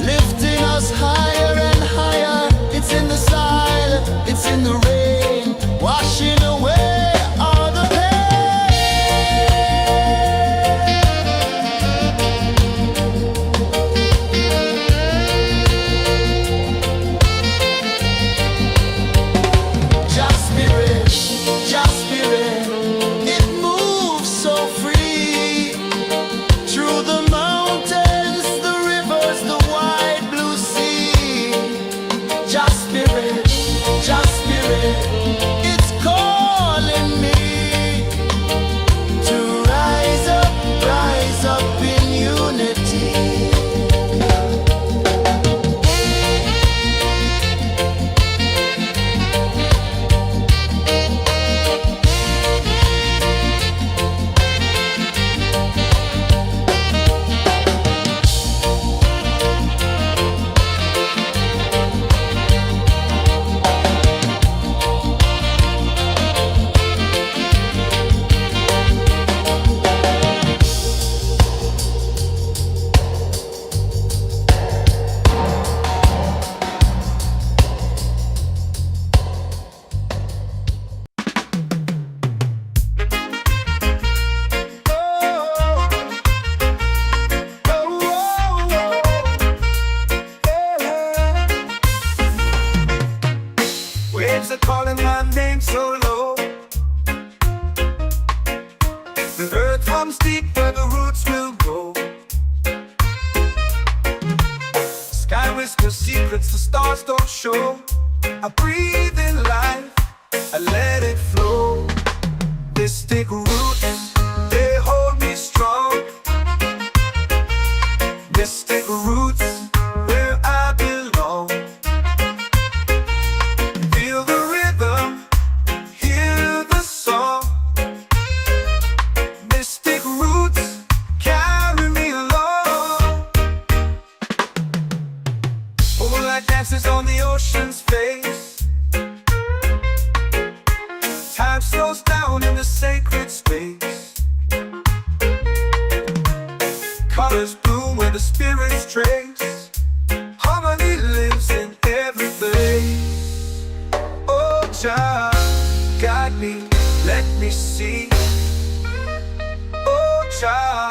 lifting us higher and higher. It's in the silence, it's in the rain, washing away all the pain. Just spirit, it moves so free through the mountains, the rivers, the wide blue sea. Just spirit, it's calling me to rise up in unity. Waves are calling my name so low. The earth hums deep where the roots will grow. Sky whispers secrets the stars don't show. I breathe in life, I let it flow. Mystic roots, they hold me strong. Mystic roots, where I belong. Feel the rhythm, hear the song. Mystic roots, carry me along. Moonlight dances on the ocean's face. Time slows down in the sacred space. Colors bloom where the spirits trace. Harmony lives in every place. Oh, Jah, guide me, let me see. Oh, Jah,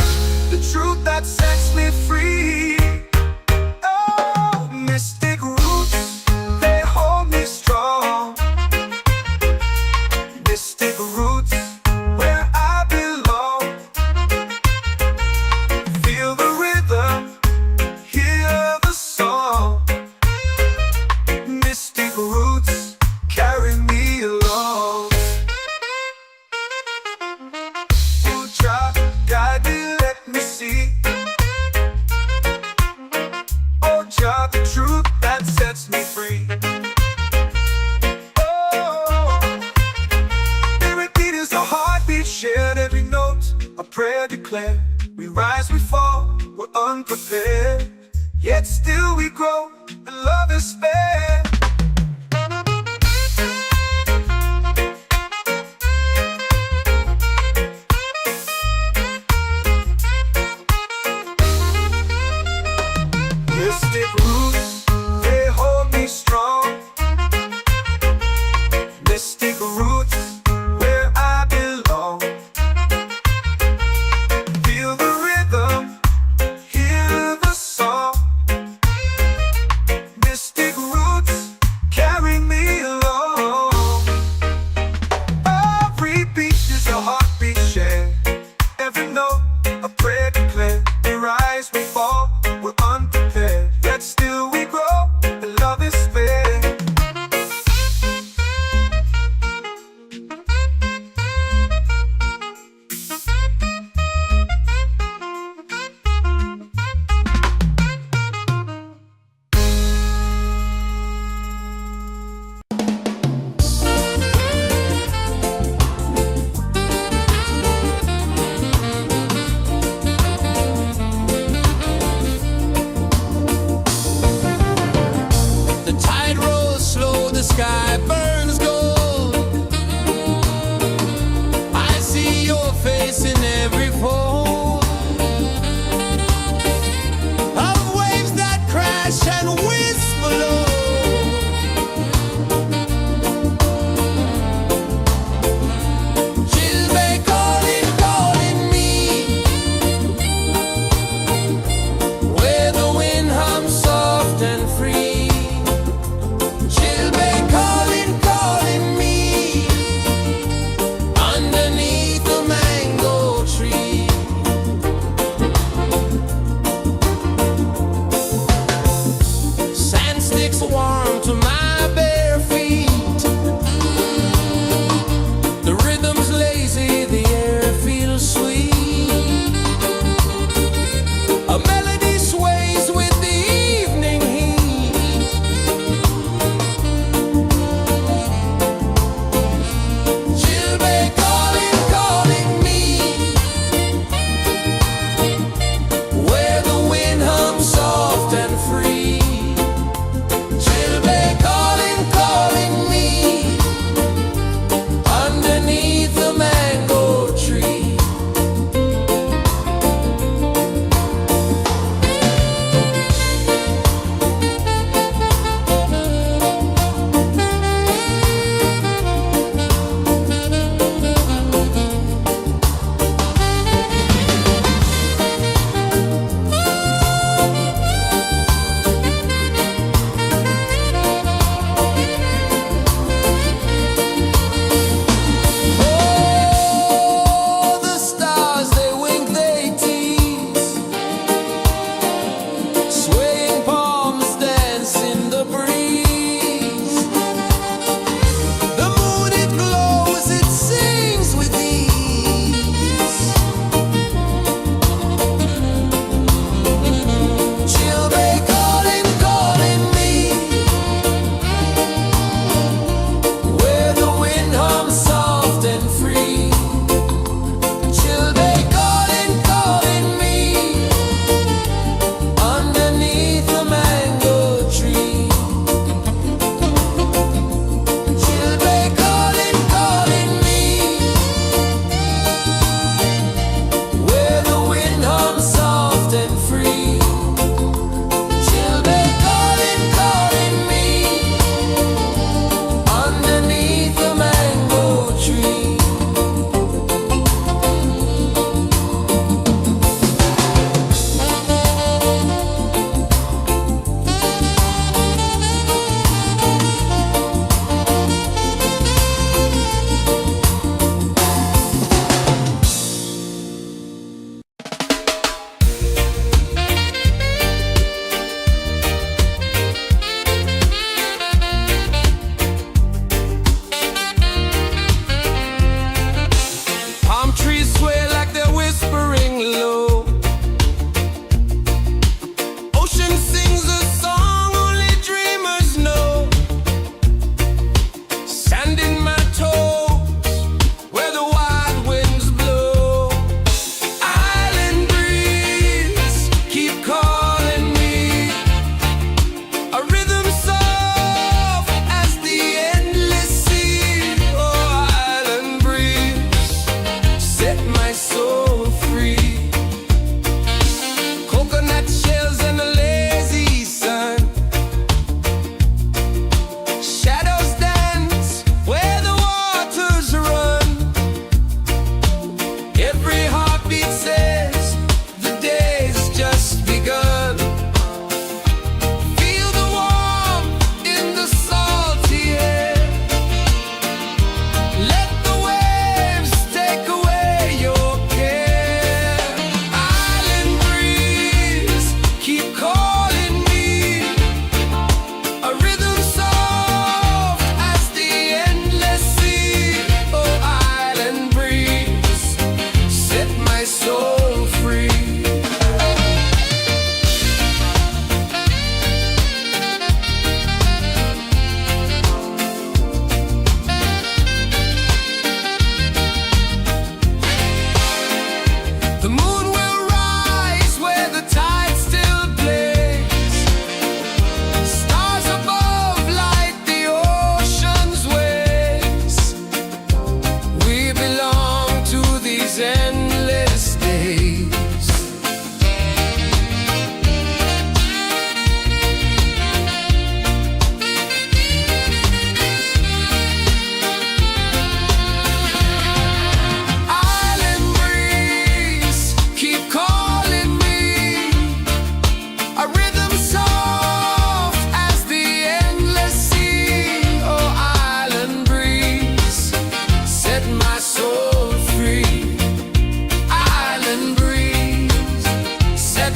the truth that sets me free. Oh, mystic roots, they hold me strong. Mystic roots, where I belong. Feel the rhythm, hear the song. Mystic roots, carry me along. Oh, Jah, guide me, let me see. Oh, Jah, the truth that sets me free. Oh, spirit beat is a heartbeat shared, every note a prayer declared. We rise, we fall, we're unprepared, yet still we grow, and love is fair. Mystic roots, they hold me strong. Mystic roots, where I belong. Feel the rhythm, hear the song. Mystic roots, carry me along. Every beat is a heartbeat shared, every note a prayer declared. We rise, we fall, we're unprepared, yet still we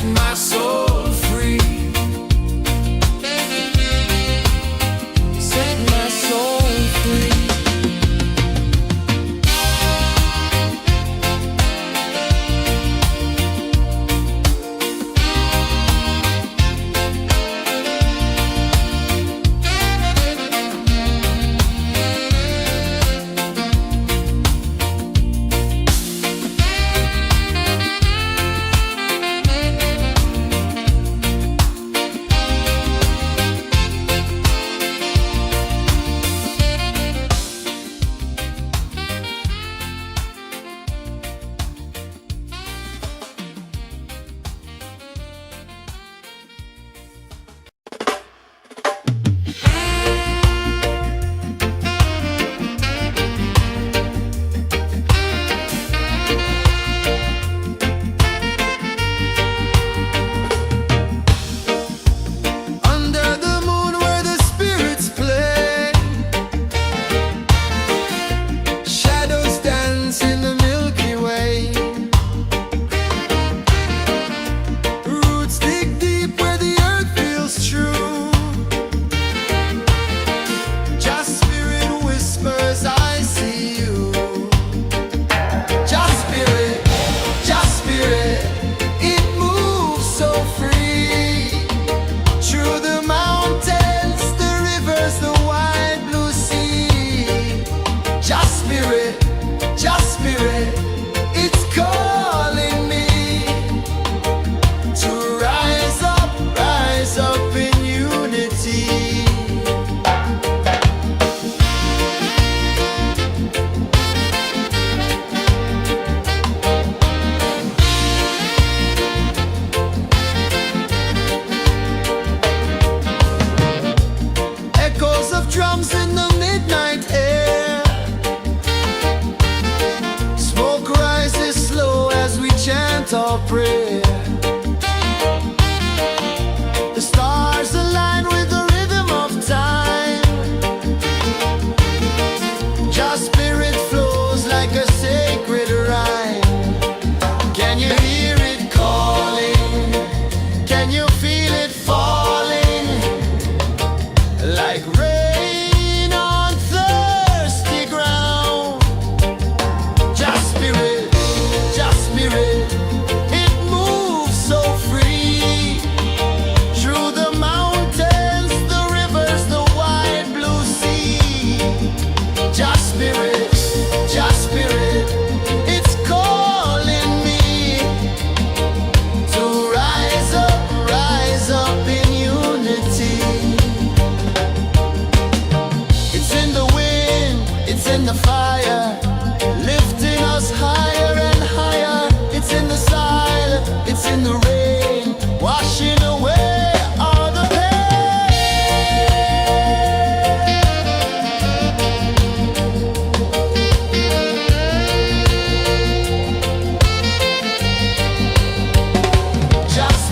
my soul free. Set my soul free. Under the moon where the spirits play, shadows dance in the Milky Way. Roots dig deep where the earth feels true. Just spirit whispers, I see you. Just spirit, it moves so free. Through the mountains, the rivers, the wide blue sea. Just spirit, it's calling me to rise up in unity. Echoes of drums in the midnight air. Smoke rises slow as we chant our prayer. The stars align with the rhythm of time. Just spirit flows like a sacred rhyme. Can you hear it calling? Can you feel it falling? Like rain on thirsty ground. Just spirit, it moves so free. Through the mountains, the rivers, the wide blue sea. Just spirit, it's calling me to rise up in unity. It's in the wind, it's in the fire, lifting us higher and higher. It's in the silence, it's in the rain, washing away all the pain. Just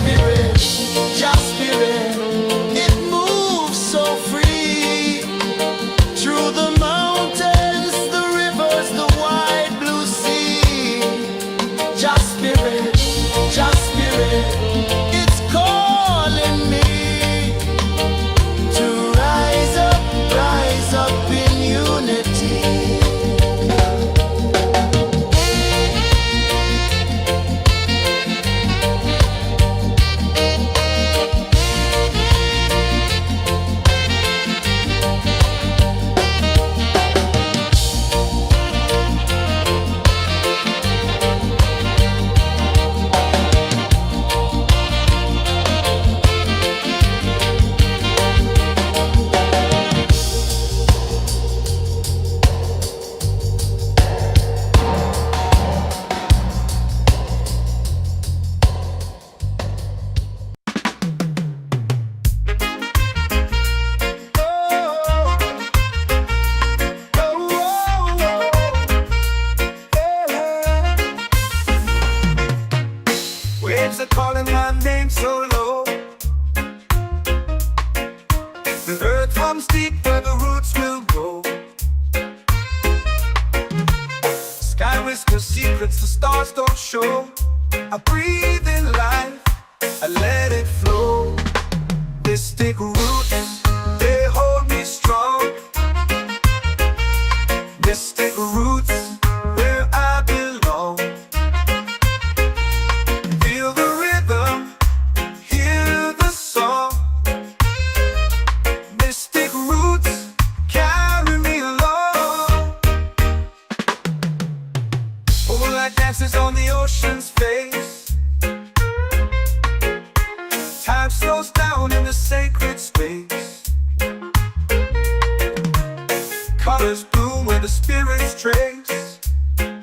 spirit, it moves so free. Through the mountains, the rivers, the wide blue sea. Just spirit, it's calling me to rise up in unity. Waves are calling my name so low. The earth runs deep where the roots will grow. Sky whispers secrets the stars don't show. I breathe in life, I let it flow. Mystic roots, they hold me strong. Mystic roots, where I belong. Feel the rhythm, hear the song. Mystic roots, carry me along. Moonlight dances on the ocean's face. Time slows down in the sacred space. Colors bloom where the spirits trace.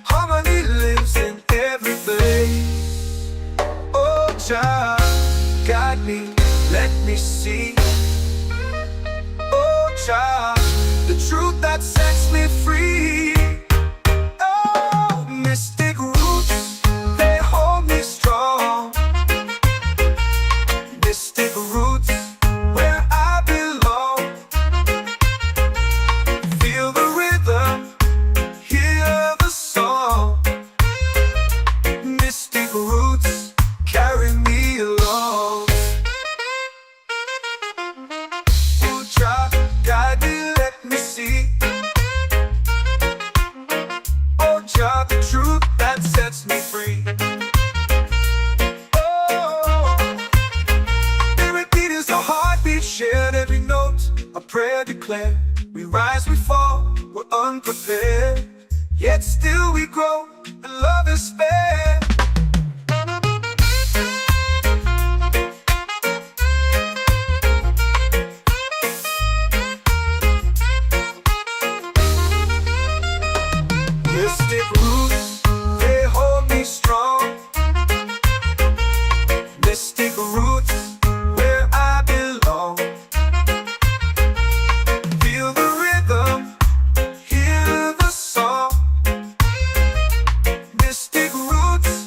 Harmony lives in every place. Oh, Jah, guide me, let me see. Oh, Jah, the truth that sets me free. Oh, mystic roots, they hold me strong. Mystic roots, where I belong. Feel the rhythm, hear the song. Mystic roots, carry me along. Oh, Jah, guide me, let me see. Oh, Jah, the truth that sets me free. Shared every note, a prayer declared. We rise, we fall, we're unprepared. Yet still we grow, and love is spared. Mystic roots, they hold me strong. Mystic roots, where I belong. Feel the rhythm, hear the song. Mystic roots,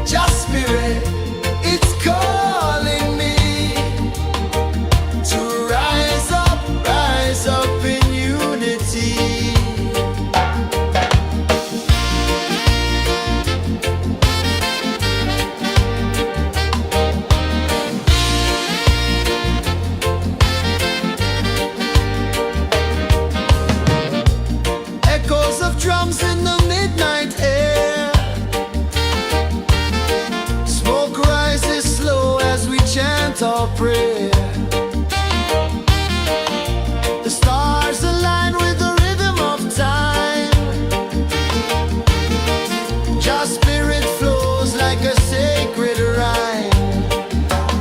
just spirit, it's calling me to rise up in unity. Echoes of drums in the midnight air, smoke rises slow as we chant our prayer. The stars align with the rhythm of time. Just spirit flows like a sacred rhyme.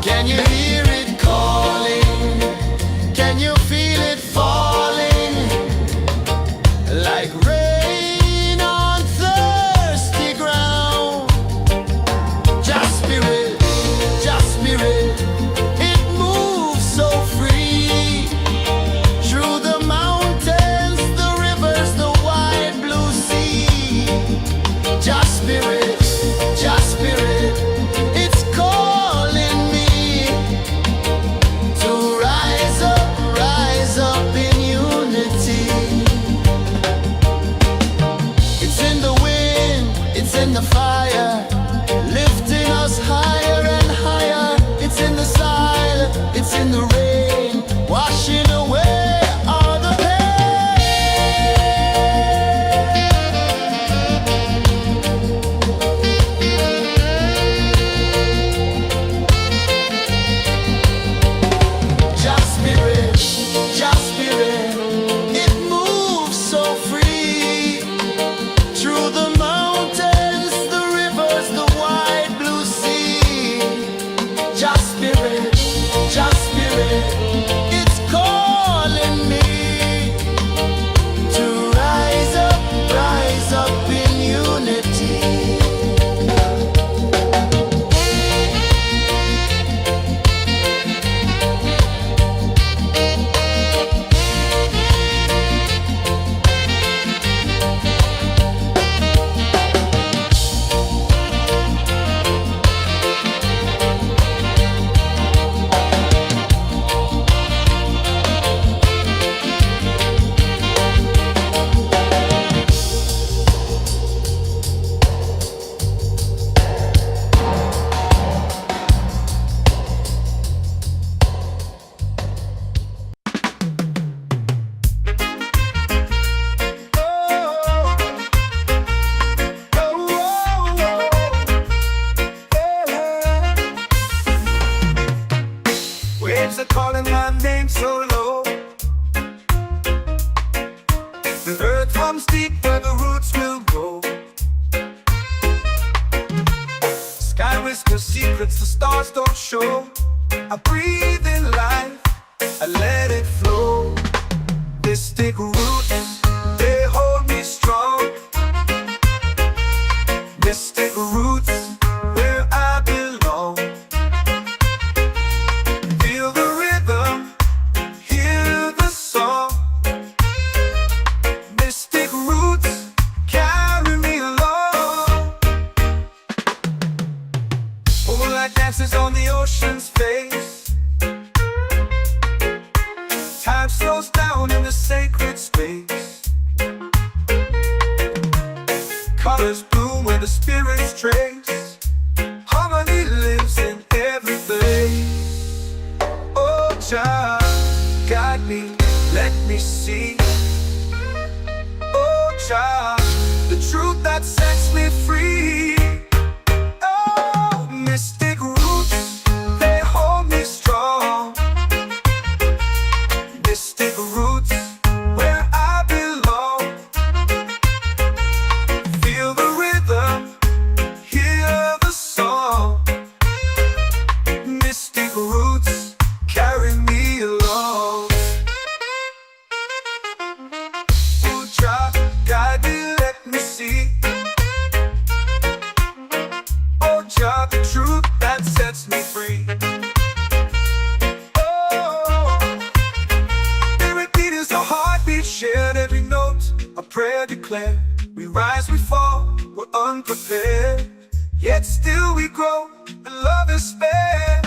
Can you hear it calling? Can you feel it falling? Like rain on thirsty ground. Just spirit, it moves so free. Through the mountains, the rivers, the wide blue sea. Just spirit, it's calling me to rise up in unity. It's in the wind, it's in the fire, lifting us higher and higher. It's in the silence, it's in the rain, washing away all the Just spirit, it moves so free. Through the mountains, the rivers, the wide blue sea. Just spirit, it's calling me to rise up in unity. Waves are calling my name so low. The earth runs deep where the roots will go. Sky whispers secrets the stars don't show. I breathe in life, I let it flow. This take root, they hold me strong. Mystic roots, where I belong. Feel the rhythm, hear the song. Mystic roots, carry me along. Moonlight dances on the ocean's face. Time slows down in the sacred space. Colors bloom where the spirits trace. Harmony lives in every place. Oh, Jah, guide me, let me see. Oh, Jah, the truth that sets me free. Oh, mystic roots, they hold me strong. Mystic roots, where I belong. Feel the rhythm, hear the song. Mystic roots, carry me along. Yet still we grow, and love is spared.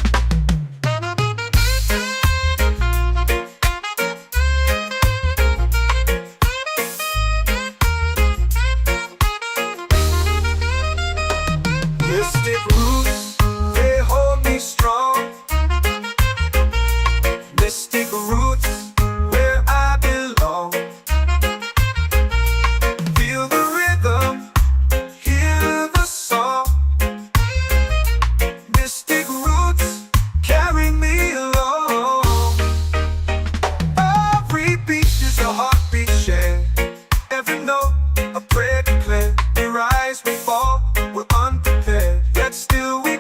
Mystic roots, they hold me strong. Mystic roots, where I belong. Feel the rhythm, hear the song. Mystic roots, carry me along. Every beat is a heartbeat shared. Every note, a prayer declared. We rise, we fall, we're unprepared. Yet still we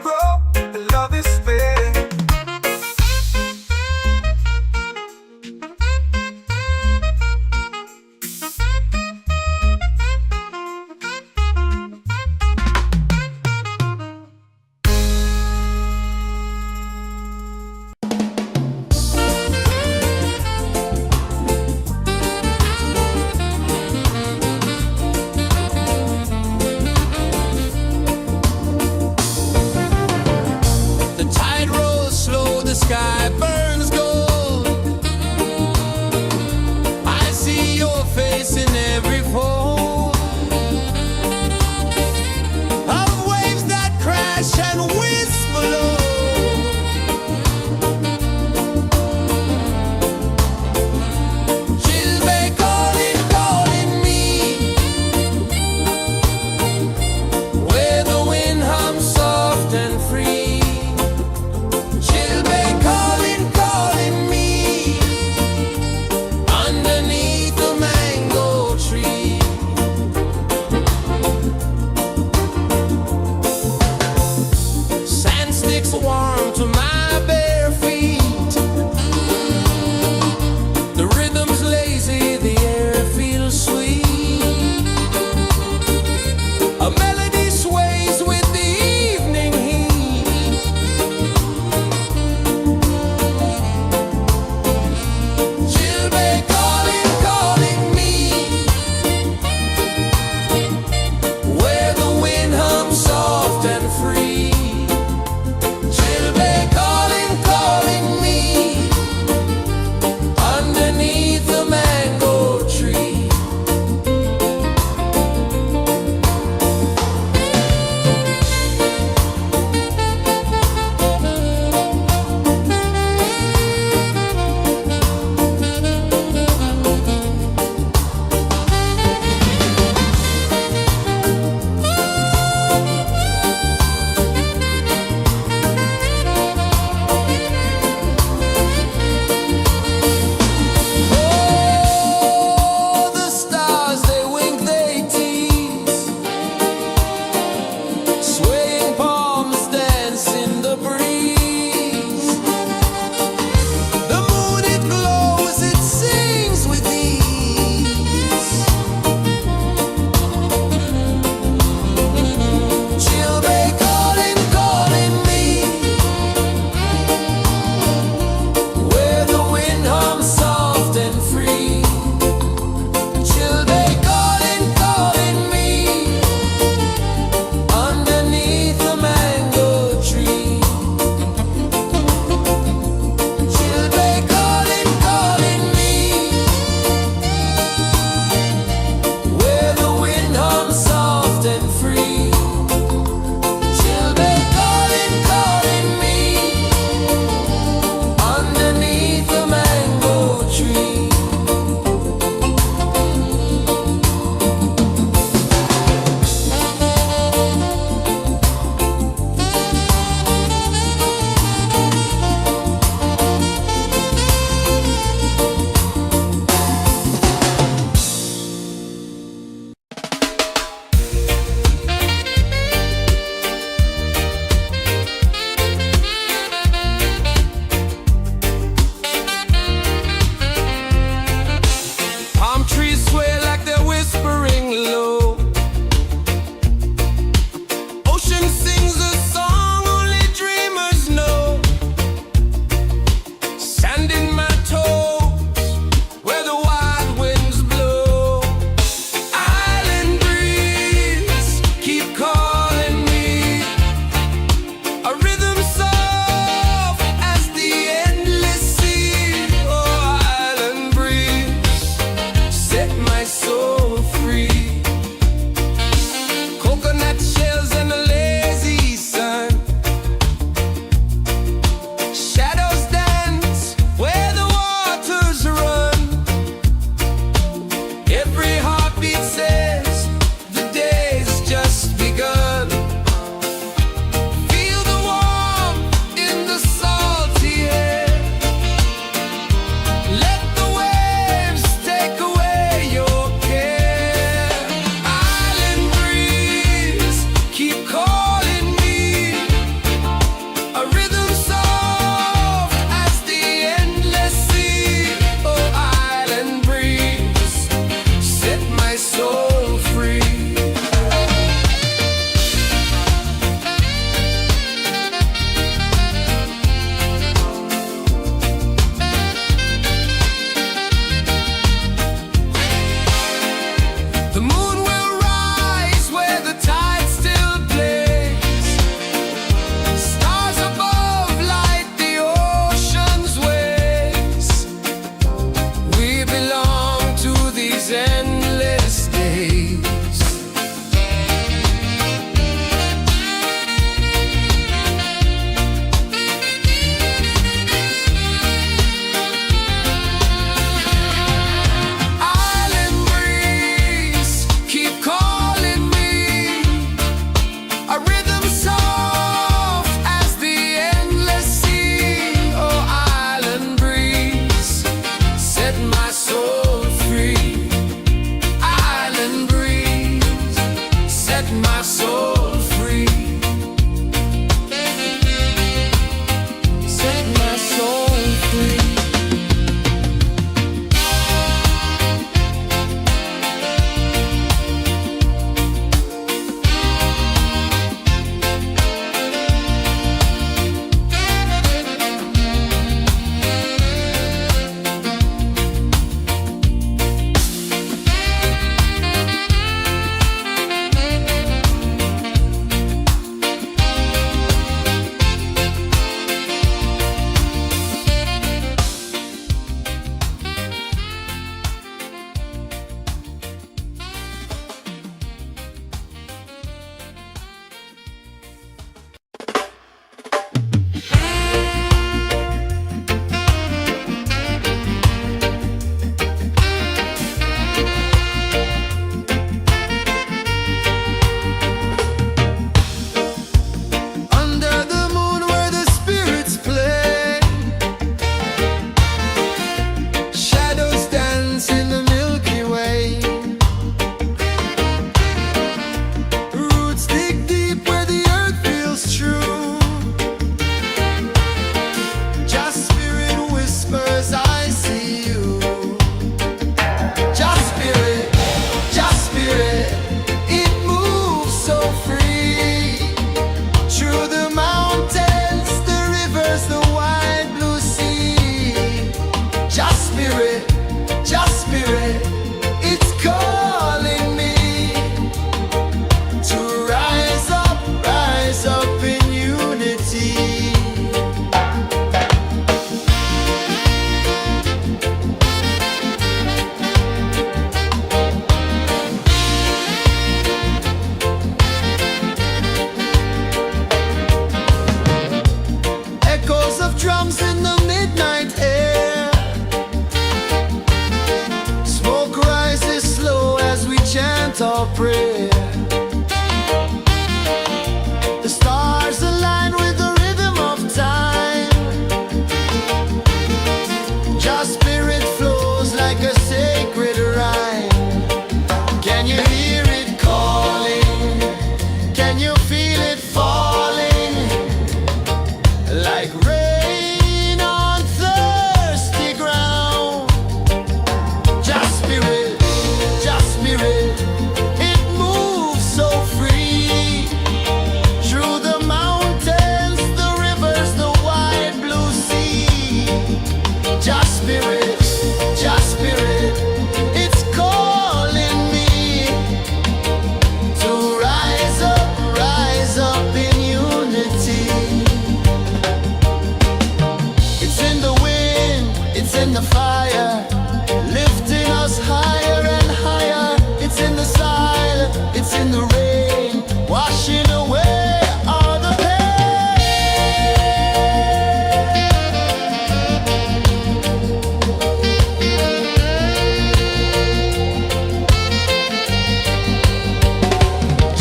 away all the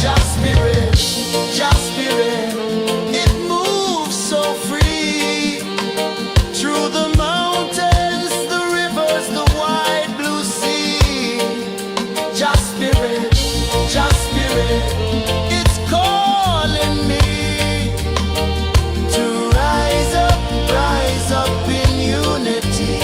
Just spirit, just spirit, it moves so free through the mountains, the rivers, the wide blue sea. Just spirit, it's calling me to rise up in unity.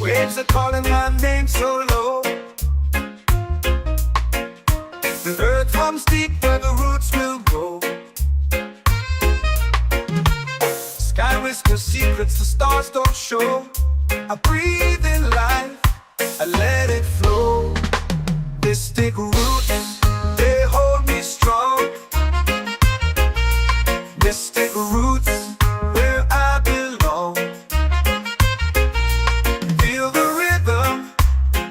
Waves are calling my name so low. The earth hums deep where the roots will grow. Sky whispers secrets the stars don't show. I breathe in life, I let it flow. Mystic roots, they hold me strong. Mystic roots, where I belong. Feel the rhythm,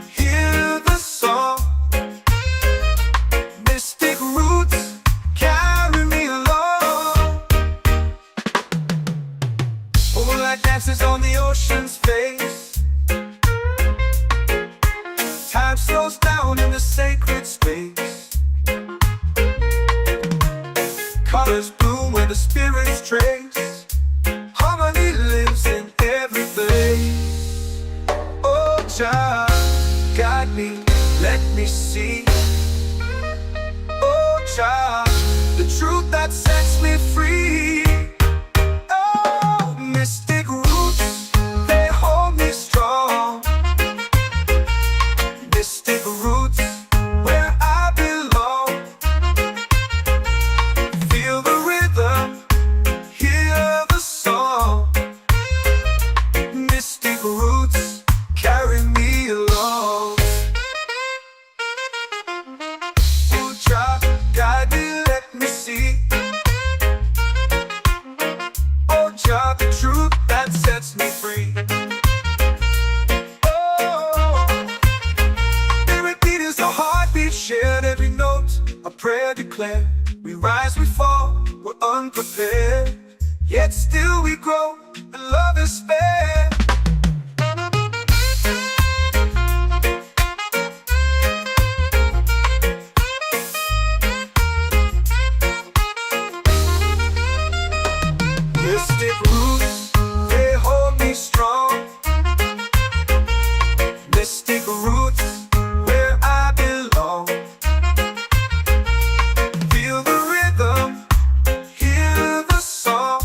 hear the song. Mystic roots, carry me along. Moonlight dances on the ocean's face. Time slows down in the sacred space. Colors bloom where the spirits trace. Harmony lives in every place. Oh, child, guide me, let me see. Oh, child, the truth that sets me free. Oh, mystic roots, they hold me strong. Mystic roots, where I belong. Feel the rhythm, hear the song. Mystic roots, carry me along. Oh, child, guide me, let me see. Oh, child, the truth that sets me free. Oh, every beat is a heartbeat shared, every note a prayer declared. We rise, we fall, we're unprepared, yet still we grow, and love is spared. Mystic roots, they hold me strong. Mystic roots, where I belong. Feel the rhythm, hear the song.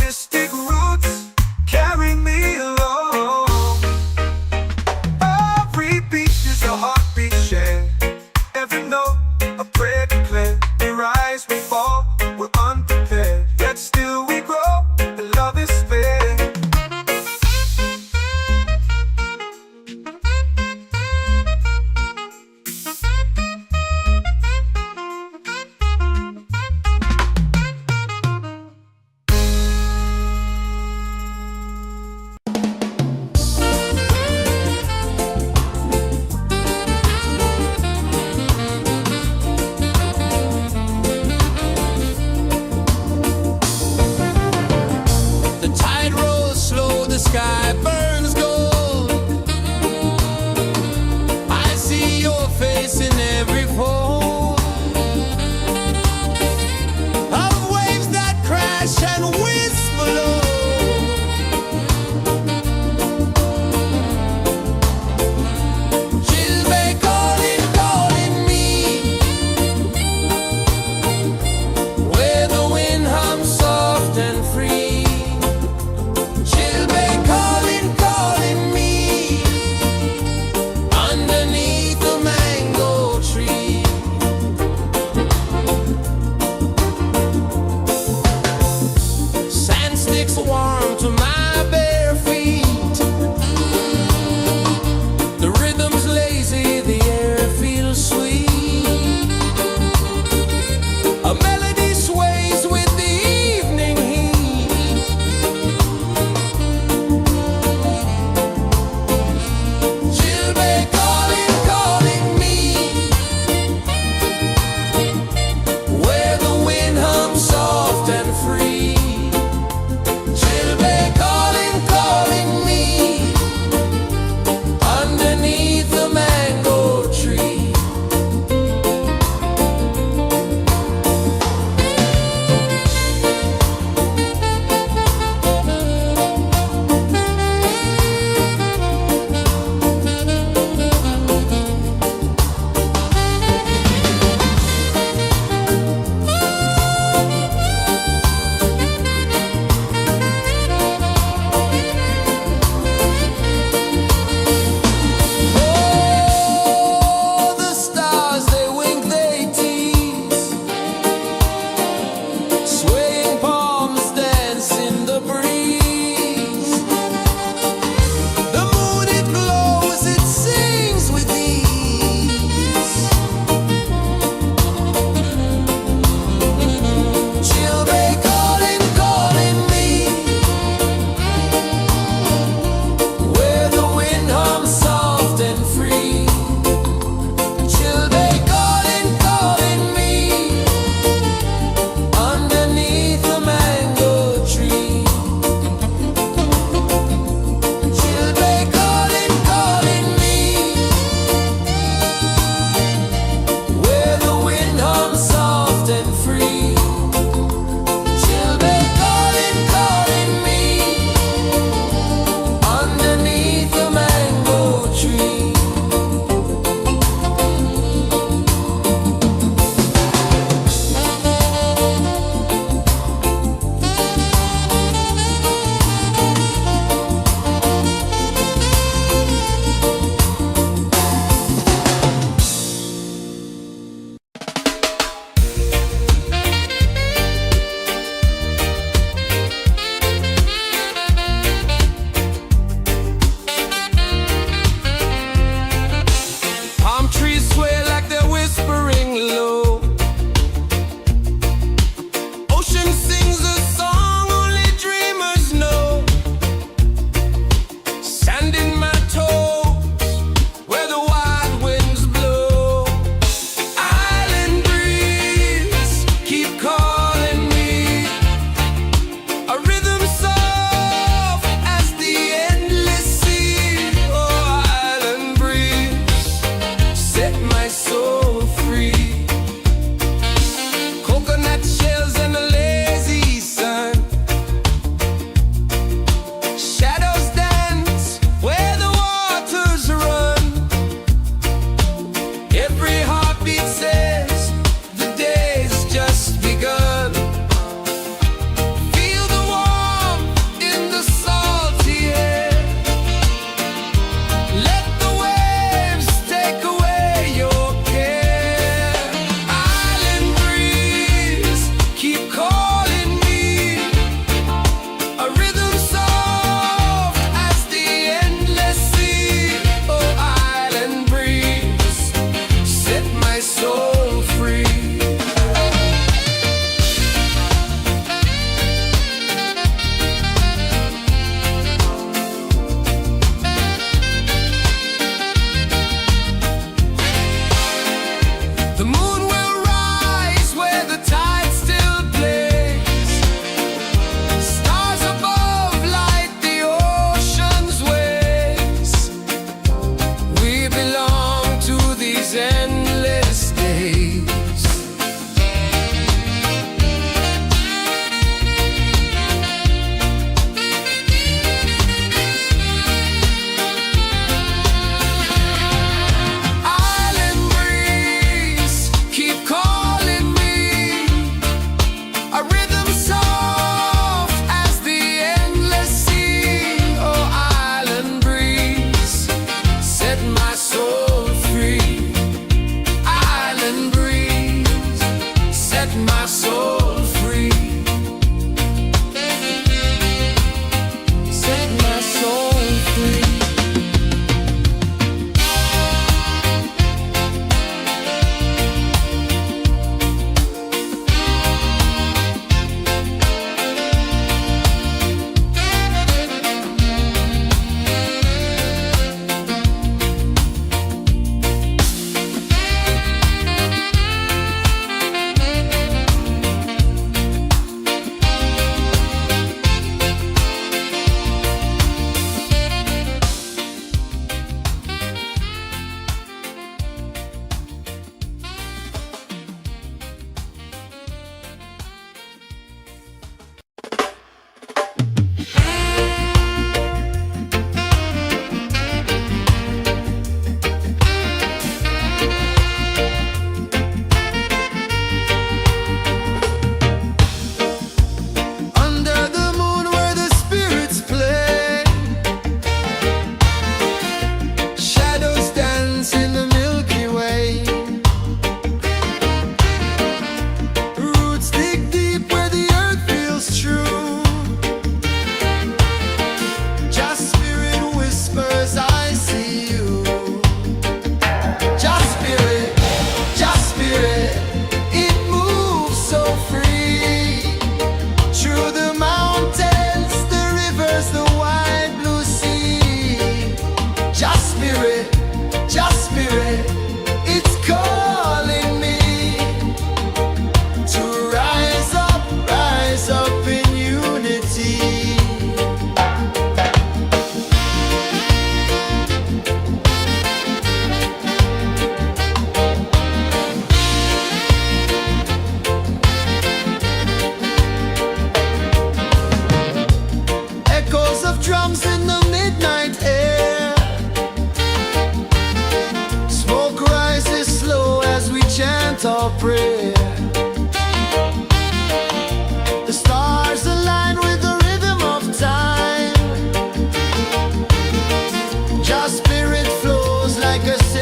Mystic roots,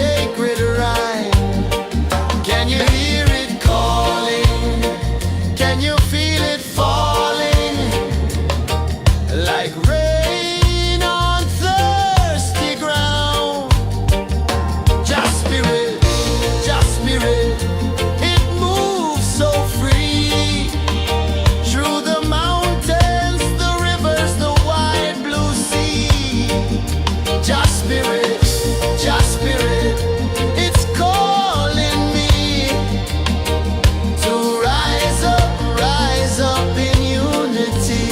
sacred rhyme. Can you hear it calling? Can you feel it falling? Like rain on thirsty ground. Just spirit, it moves so free. Through the mountains, the rivers, the wide blue sea. Just spirit, it's calling me to rise up in unity.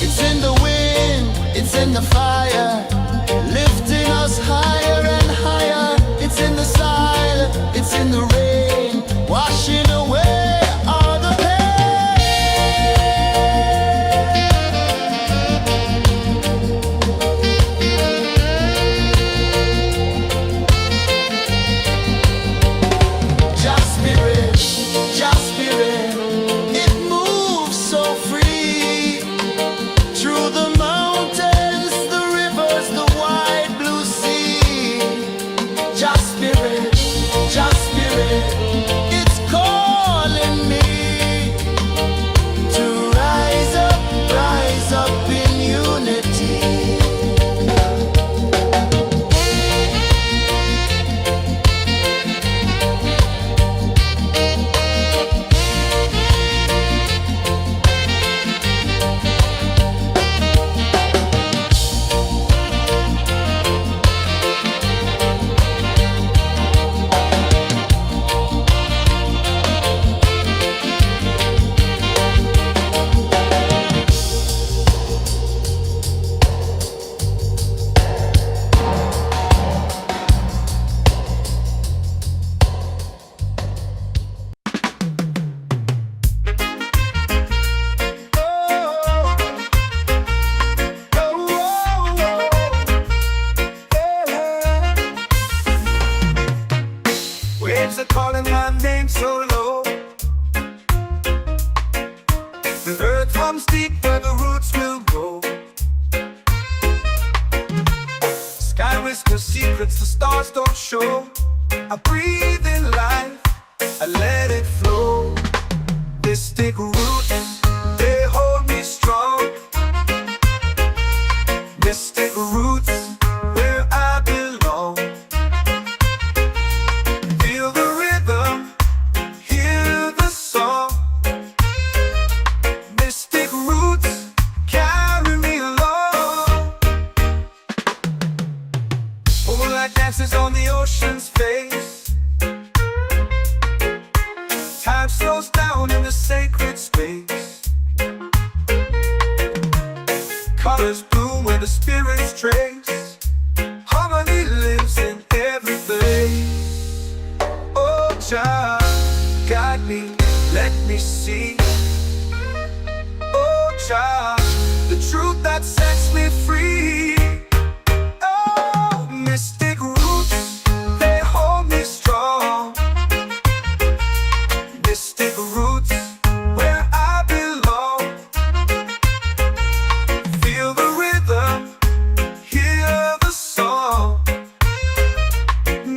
It's in the wind, it's in the fire, lifting us higher and higher. It's in the silence, it's in the rain, washing away all the pain. Just spirit, it moves so free. Through the mountains, the rivers, the wide blue sea. Just spirit, it's calling me to rise up in unity. Waves are calling my name so low. The earth hums deep where the roots will grow. Sky whispers secrets the stars don't show. I breathe in life, I let it flow. Mystic roots, they hold me strong. Mystic roots, where I belong. Feel the rhythm, hear the song. Mystic roots, carry me along. Moonlight dances on the ocean's face. Time slows down in the sacred space. Colors bloom where the spirits trace. Harmony lives in every place. Oh, Jah, guide me, let me see. Oh, Jah, the truth that sets me free. Oh, mystic roots, they hold me strong. Mystic roots, where I belong. Feel the rhythm, hear the song.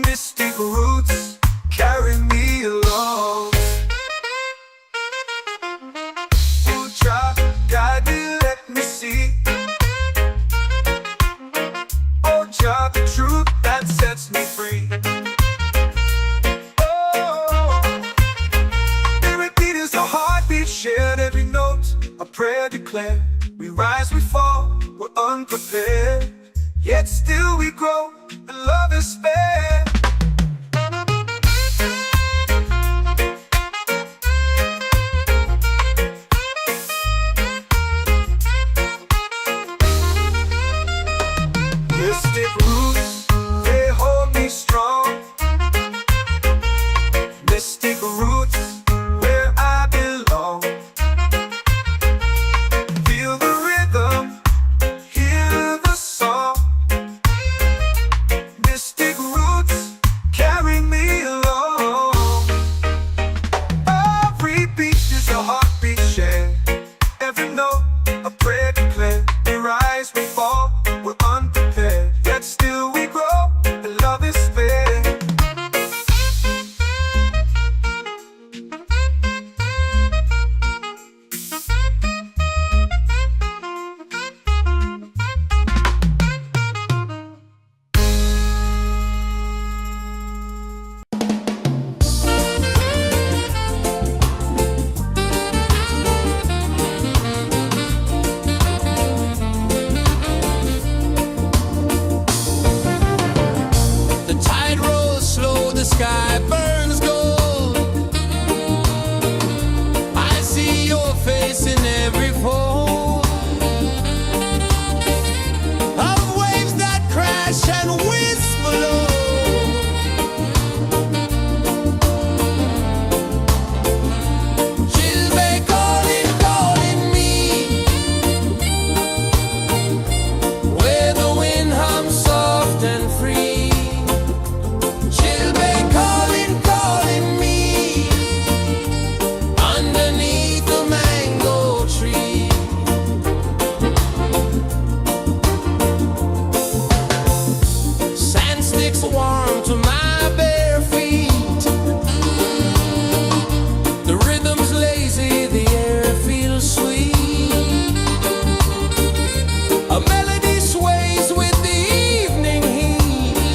Mystic roots, carry me along. Oh, Jah, guide me, let me see. Oh, Jah, the truth that sets me free. Oh, every beat is a heartbeat shared, every note a prayer declared. We rise, we fall, we're unprepared, yet still we grow, and love is spared. Mystic roots, they hold me strong. Mystic roots, where I belong. Feel the rhythm, hear the song. Mystic roots, carry me along. Every beat is a heartbeat shared, every note a prayer declared. We rise, we fall, we're unprepared, yet still we sky burns gold. I see your face in every fold of waves that crash and whisper low. She'll be calling, calling me where the wind hums soft and free. She'll be calling, calling me underneath the mango tree. Sand sticks warm to my bare feet. The rhythm's lazy, the air feels sweet. A melody sways with the evening heat.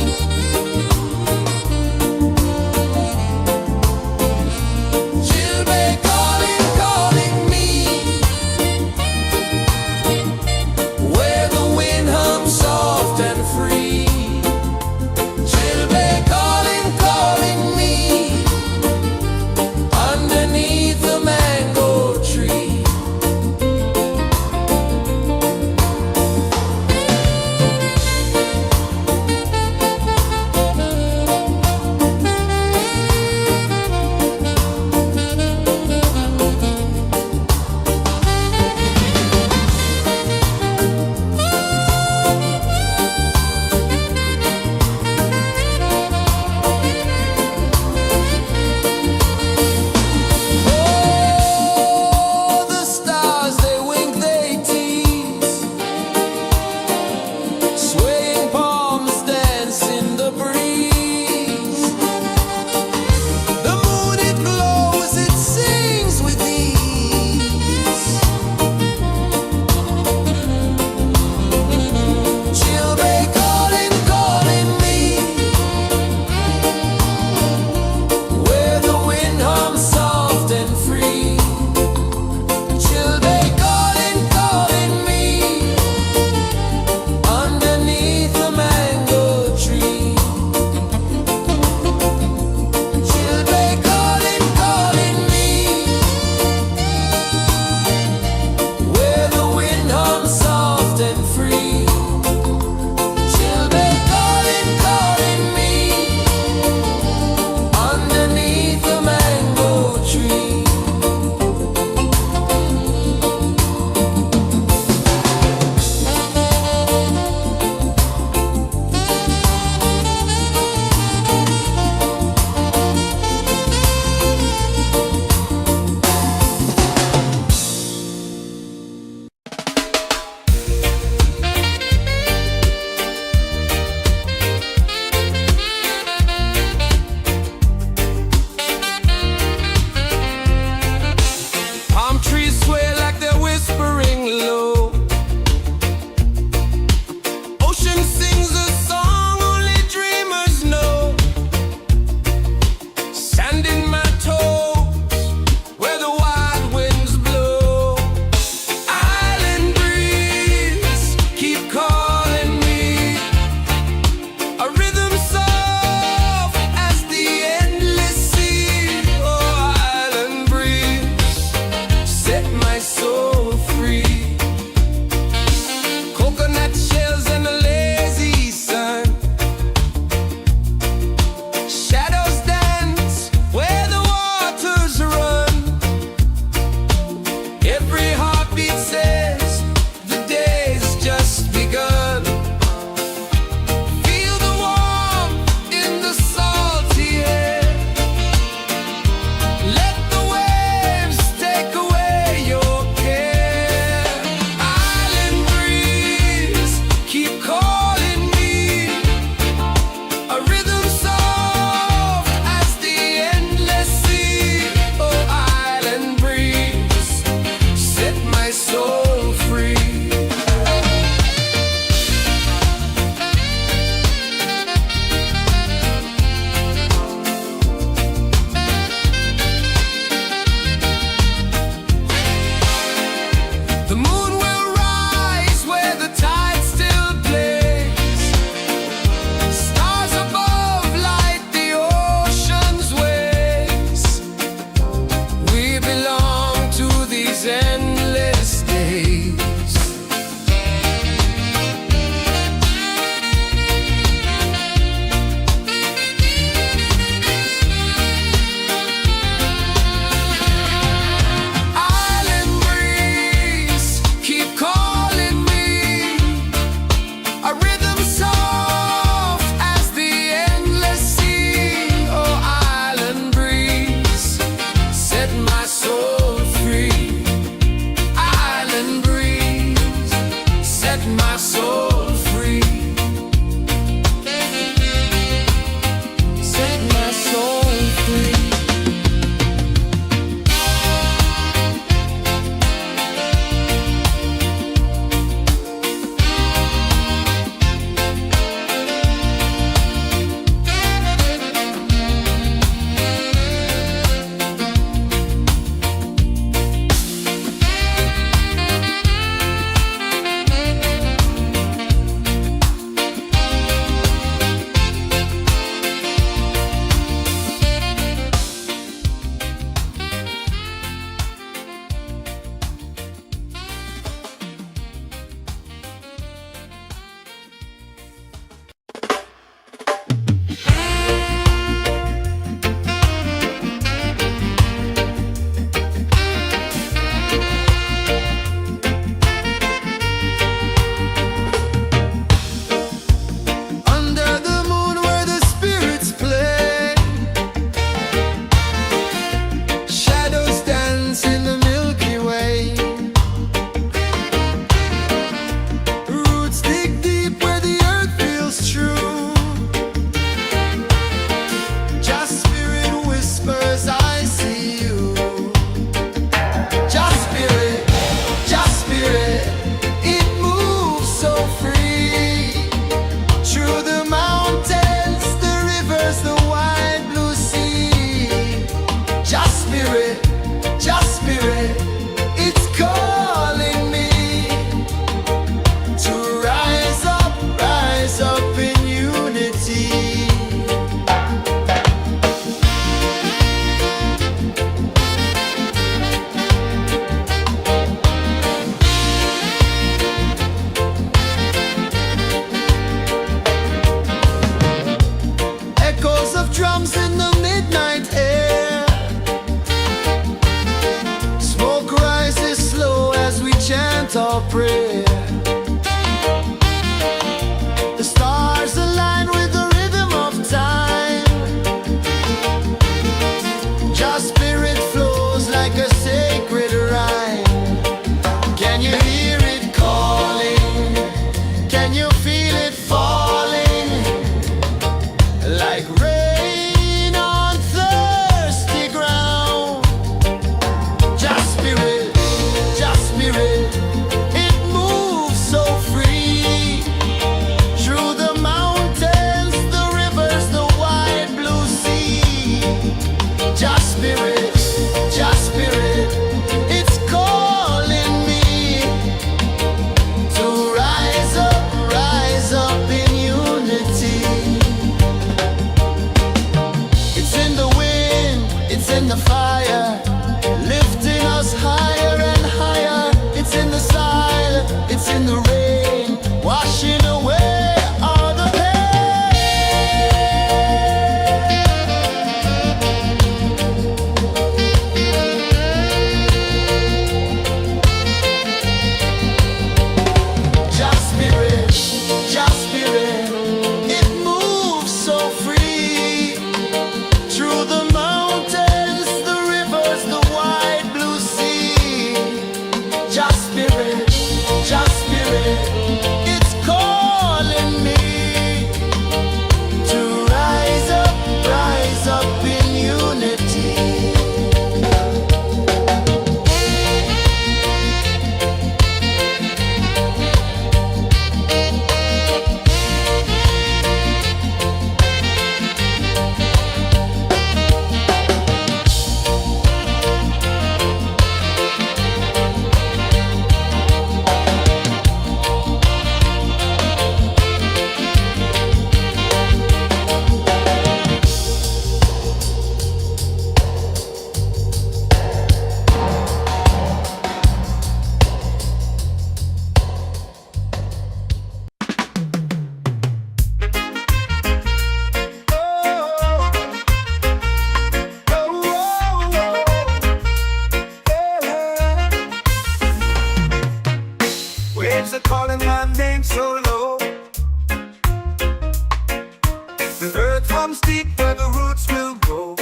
runs deep where the roots will grow.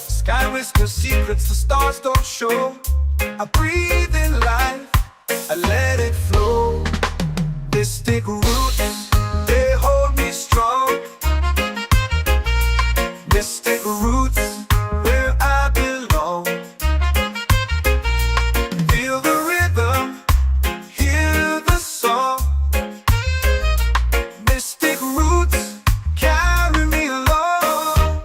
Sky whispers secrets the stars don't show. I breathe in life, I let it flow. This take root, they hold me strong. Mystic roots, where I belong. Feel the rhythm, hear the song. Mystic roots, carry me along.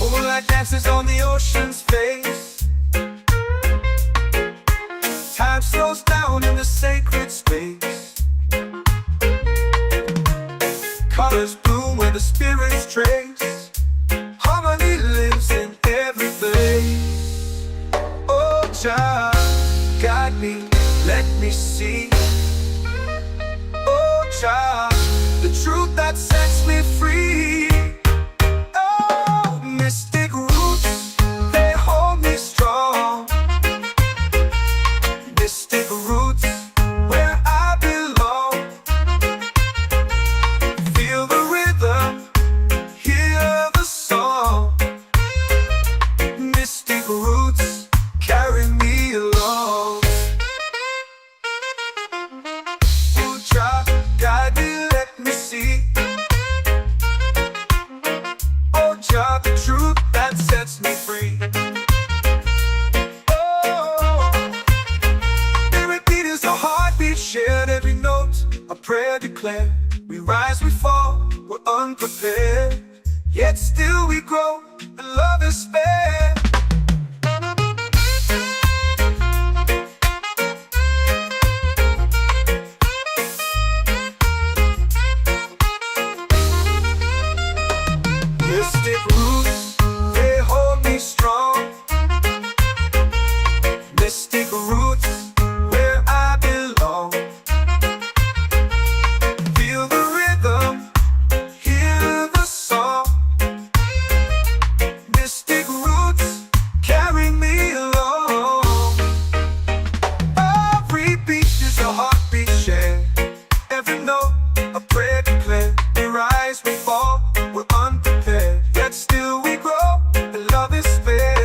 Moonlight dances on the ocean's face. Time slows down in the sacred space. Colors bloom where the spirits trace. Harmony lives in every place. Oh, Jah, guide me, let me see. Oh, Jah, the truth that sets me free. Oh, mystic roots, they hold me strong. Mystic roots, where I belong. Feel the rhythm, hear the song. Mystic roots, carry me along. Oh, Jah, guide me, let me see. Oh, Jah, the truth that sets me free. Oh, spirit beat is a heartbeat shared, every note a prayer declared. We rise, we fall, we're unprepared, yet still we grow, and love is spared. Mystic roots, they hold me strong. Mystic roots, where I belong. Feel the rhythm, hear the song. Mystic roots, carry me along. Every beat is a heartbeat shared, every note a prayer declared. We rise, we fall, we're unprepared, yet still we grow, and love is spared.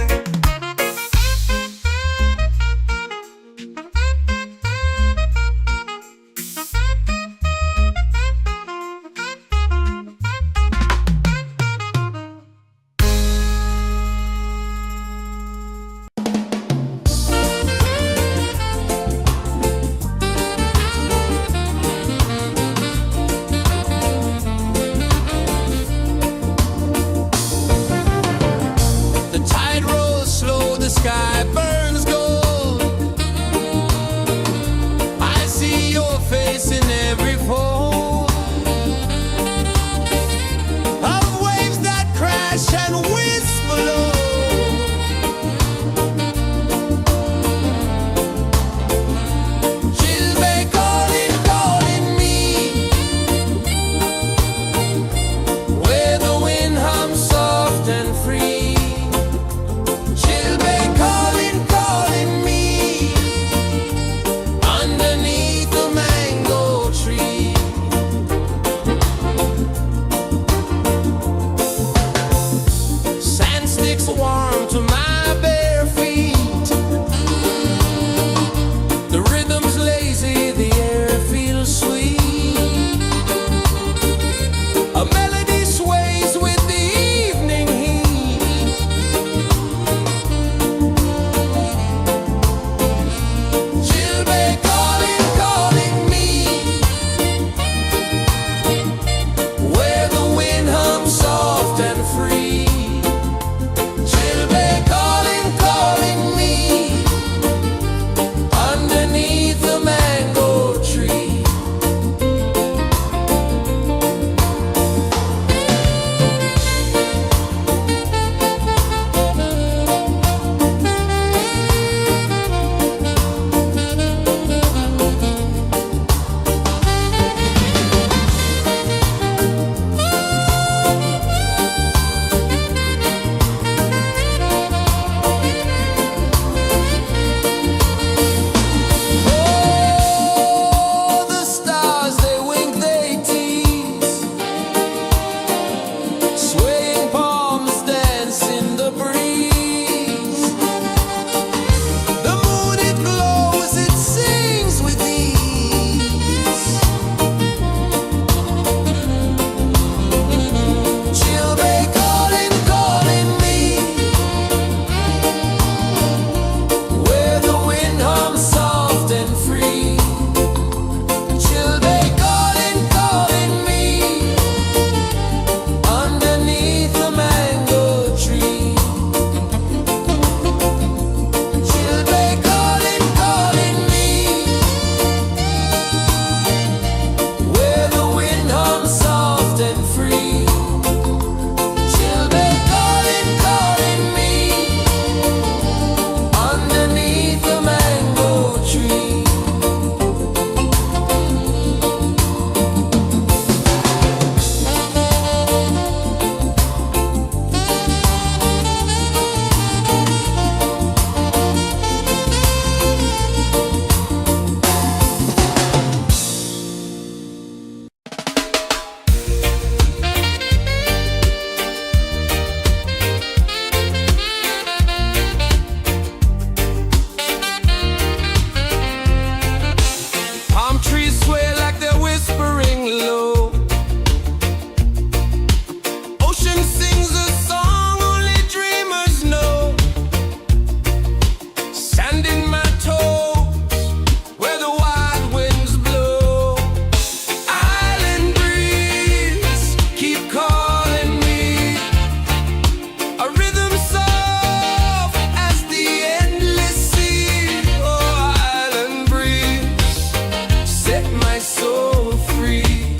soul free.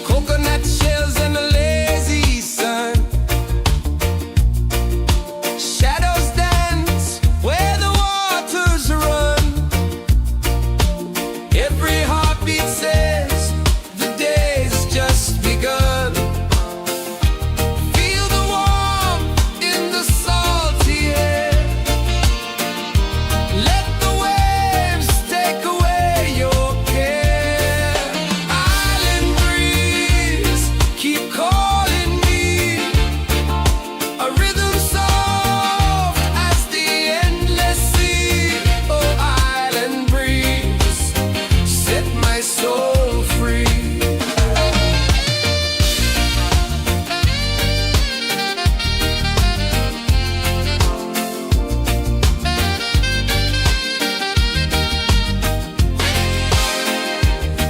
Coconut shells and a lazy sun. Shadows dance where the waters run. Every heartbeat says the day's just begun. Feel the warmth in the salty air. Let the waves take away your care. Island breeze, keep calling me. A rhythm soft as the endless sea. Oh, island breeze, set my soul free.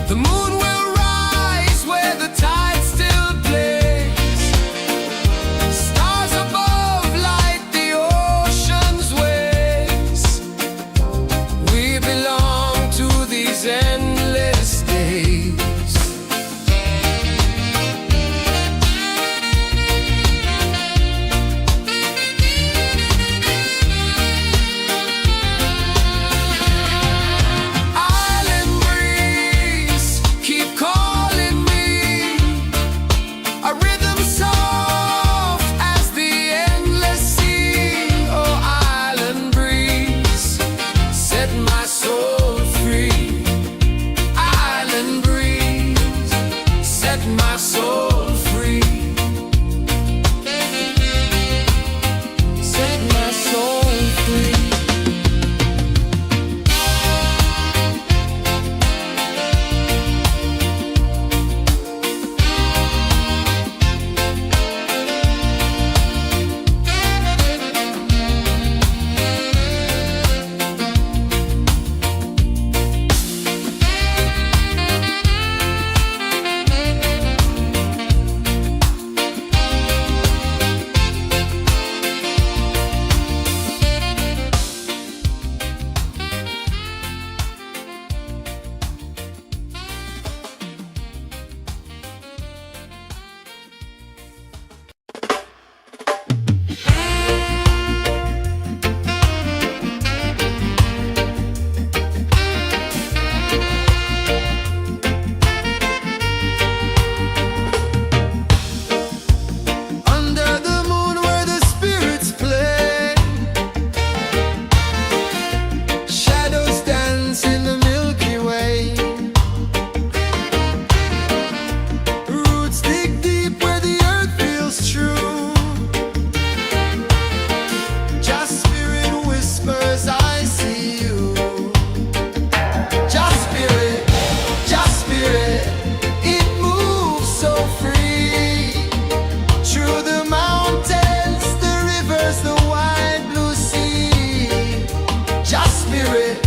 The moon will rise where the tide still plays. Stars above light the ocean's waves. We belong to these endless days. Island breeze, keep calling me. A rhythm soft as the endless sea. Oh, island breeze, set my soul free. Island breeze, set my soul free. Set my soul free. Under the moon where the spirits play. Shadows dance in the Milky Way. Roots dig deep where the earth feels true. Just spirit whispers, I see you. Just spirit, it moves so free. Through the mountains, the rivers, the wide blue sea. Just spirit,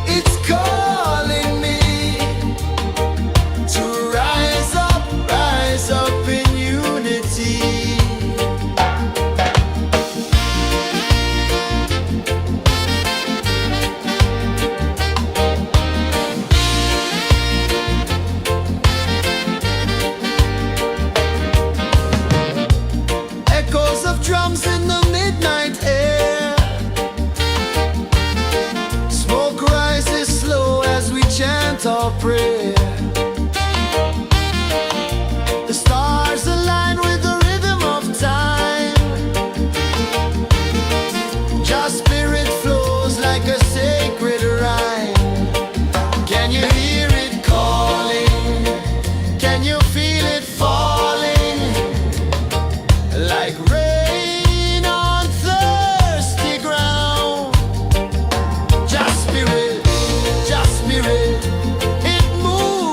it's calling me to rise up in unity. Echoes of drums in the midnight air. Smoke rises slow as we chant our prayer. The stars align with the rhythm of time. Just spirit flows like a sacred rhyme. Can you hear it calling? Can you feel it falling? Like rain on thirsty ground. Just spirit, it moves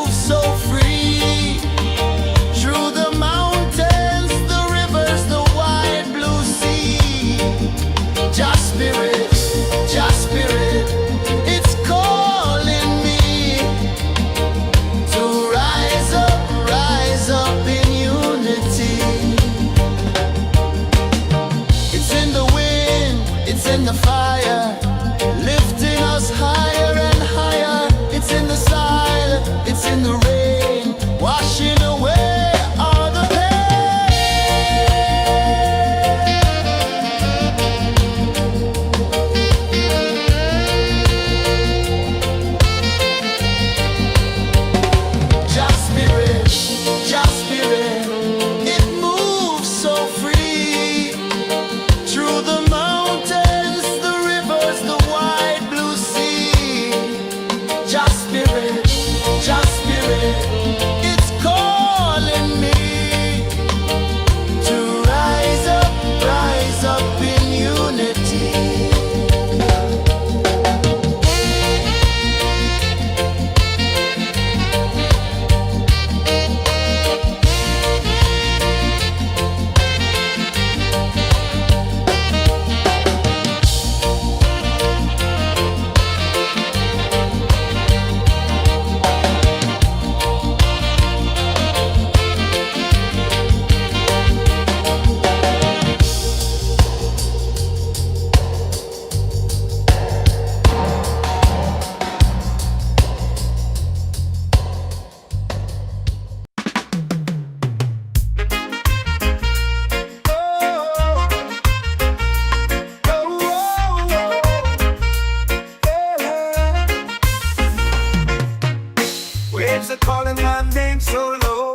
are calling my name so low.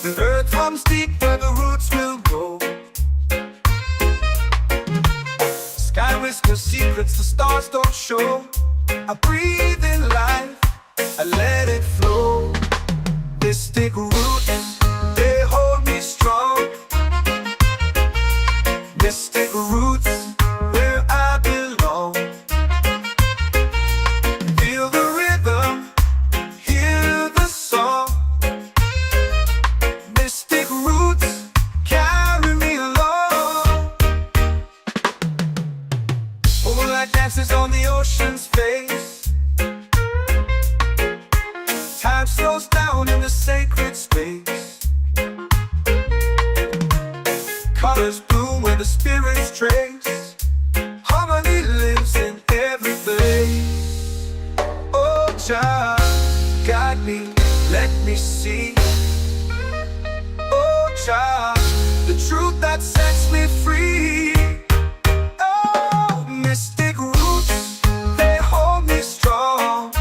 The earth comes deep where the roots will grow. Sky whispers secrets the stars don't show. I breathe in life, I let it flow. Mystic roots, they hold me strong. Mystic roots, where I belong. Feel the rhythm, hear the song. Mystic roots, carry me along. Moonlight dances on the ocean's face. Time slows down in the sacred space. Colors bloom where the spirits trace. Harmony lives in every place. Oh, Jah, guide me, let me see. Oh, Jah, the truth that sets me free. Oh, mystic roots, they hold me strong.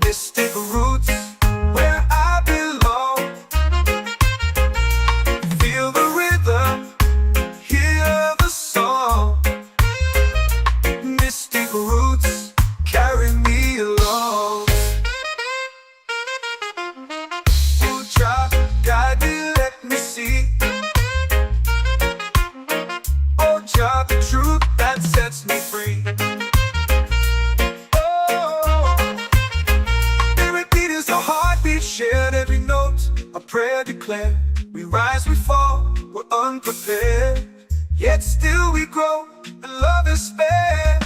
Mystic roots, where I belong. Feel the rhythm, hear the song. Mystic roots, carry me along. Oh, Jah, guide me, let me see. Oh, Jah, the truth that sets me free. Oh, every beat is a heartbeat shared, every note a prayer declared. We rise, we fall, we're unprepared, yet still we grow, and love is spared.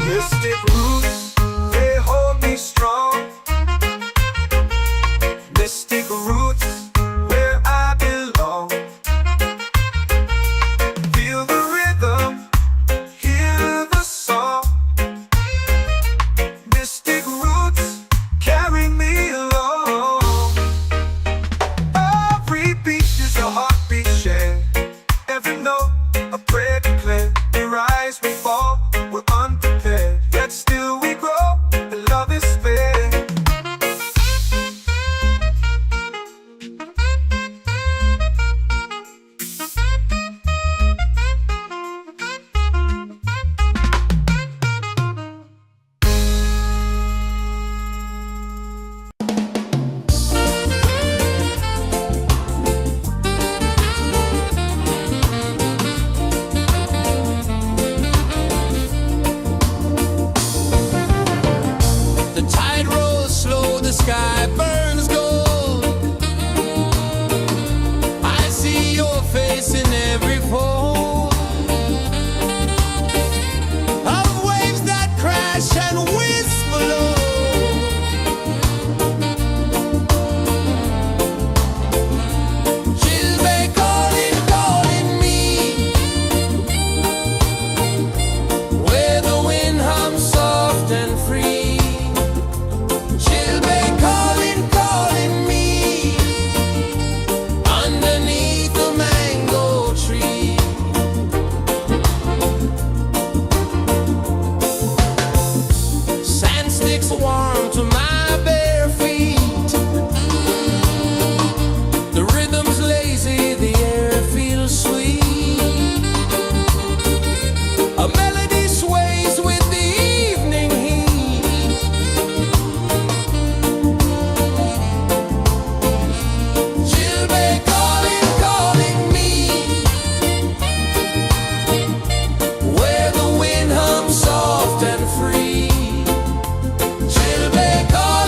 Mystic roots, they hold me strong. Mystic roots, where I belong. Feel the rhythm, hear the song. Mystic roots, carry me along. Every beat is a heartbeat shared, every note a prayer declared. We rise, we fall, we're unprepared, yet still we grow, and love is spared. The tide rolls slow, the sky burns gold. I see your face in every fold of waves that crash and whisper low. She'll be calling, calling me, where the wind hums soft and free. She'll be calling, calling me, underneath the mango tree. Sand sticks warm to my bare feet. The rhythm's lazy, the air feels sweet. A melody sways with the evening heat. She'll be calling, calling me, where the wind hums soft and free. She'll be calling.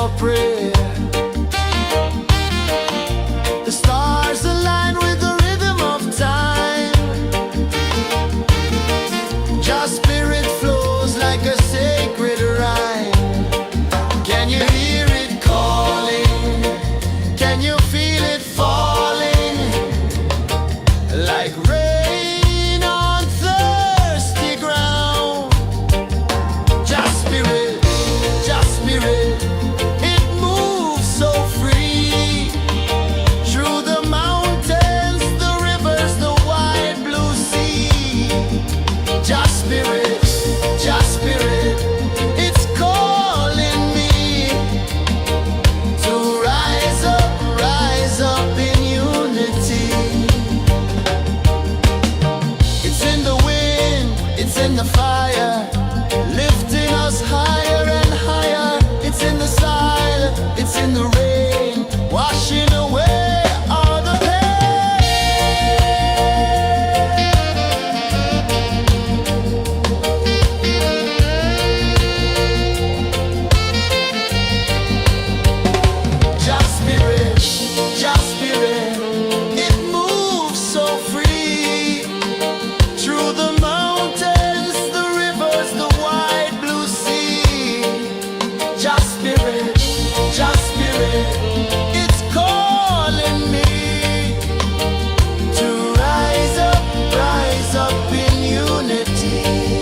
for prayer. The stars align with the rhythm of time. Your spirit flows like a sacred rhyme. Can you hear it calling? Can you feel it falling? Like rain on thirsty ground. Just spirit, it moves so free. Through the mountains, the rivers, the wide blue sea. Just spirit, it's calling me to rise up in unity. It's in the wind, it's in the fire, lifting us higher and higher. It's in the silence, it's in the rain, washing away all the Just spirit, it moves so free. Through the mountains, the rivers, the wide blue sea. Just spirit, it's calling me to rise up in unity.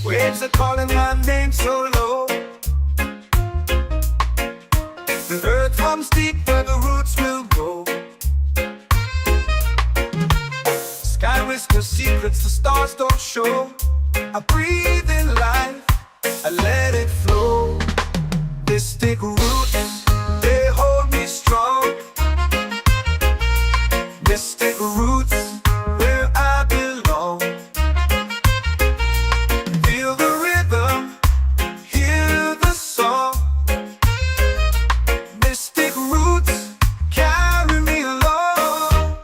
Waves are calling my name so low. The earth hums deep where the roots will go. Sky whispers secrets the stars don't show. I breathe in life, I let it flow. Mystic roots, they hold me strong. Mystic roots, where I belong. Feel the rhythm, hear the song. Mystic roots, carry me along.